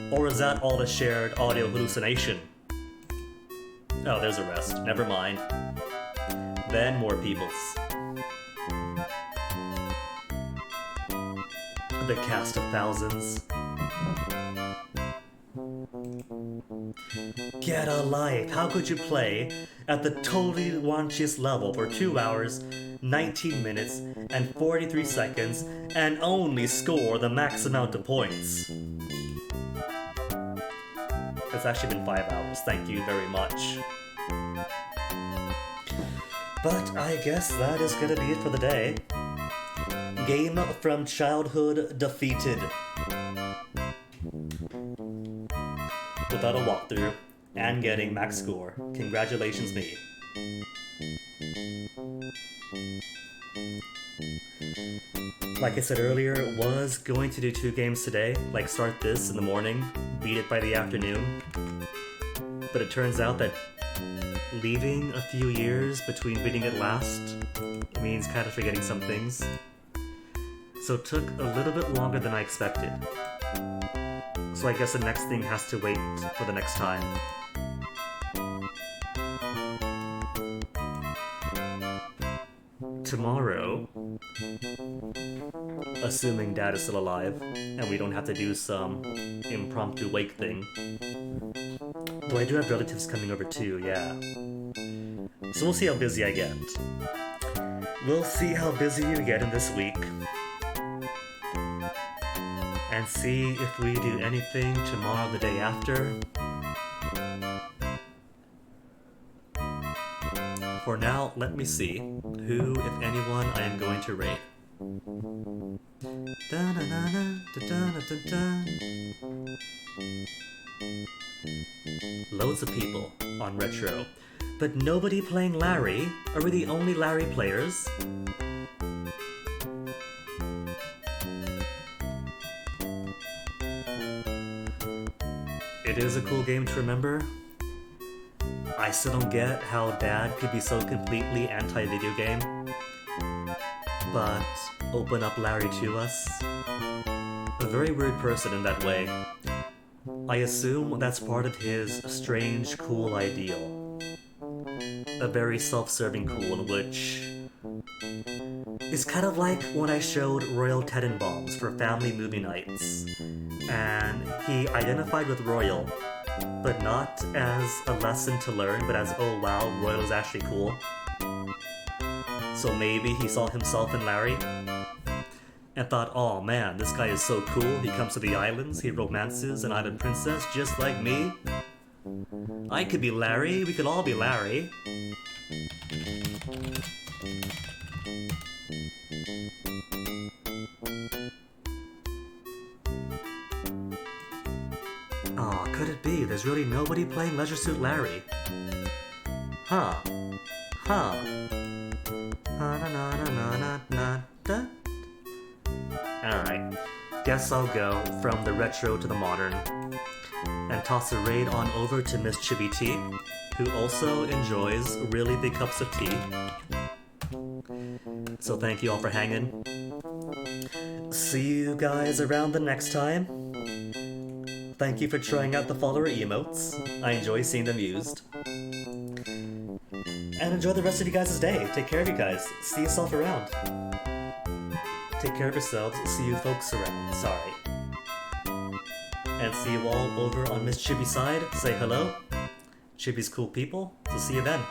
Or is that all a shared audio hallucination? Oh, there's a rest. Never mind. Then more peoples. The cast of thousands. Get a life! How could you play at the totally raunchiest level for 2 hours, 19 minutes, and 43 seconds, and only score the max amount of points? It's actually been 5 hours, thank you very much. But I guess that is gonna be it for the day. Game from childhood defeated. Without a walkthrough, and getting max score. Congratulations me. Like I said earlier, was going to do 2 games today, like start this in the morning, beat it by the afternoon. But it turns out that leaving a few years between beating it last means kind of forgetting some things. So it took a little bit longer than I expected. So I guess the next thing has to wait for the next time. Tomorrow, assuming Dad is still alive, and we don't have to do some impromptu wake thing. Though I do have relatives coming over too, yeah. So we'll see how busy I get. We'll see how busy you get in this week. And see if we do anything tomorrow the day after. For now, let me see who, if anyone, I am going to raid. Loads of people on Retro, but nobody playing Larry. Are we the only Larry players? It is a cool game to remember. I still don't get how Dad could be so completely anti-video game, but open up Larry to us. A very weird person in that way. I assume that's part of his strange, cool ideal. A very self-serving cool in which is kind of like when I showed Royal Tenenbaums for family movie nights, and he identified with Royal, but not as a lesson to learn, but as, oh wow, Royal is actually cool. So maybe he saw himself in Larry, and thought, oh man, this guy is so cool, he comes to the islands, he romances an island princess just like me. I could be Larry, we could all be Larry. Oh, could it be? There's really nobody playing Leisure Suit Larry. Huh. Huh. Alright. Guess I'll go from the retro to the modern and toss a raid on over to Miss Chibi Tea, who also enjoys really big cups of tea. So thank you all for hanging. See you guys around the next time. Thank you for trying out the follower emotes. I enjoy seeing them used. And enjoy the rest of you guys' day. Take care of you guys. See yourself around. Take care of yourselves. See you folks around. Sorry. And see you all over on Miss Chibi's side. Say hello. Chibi's cool people. So see you then.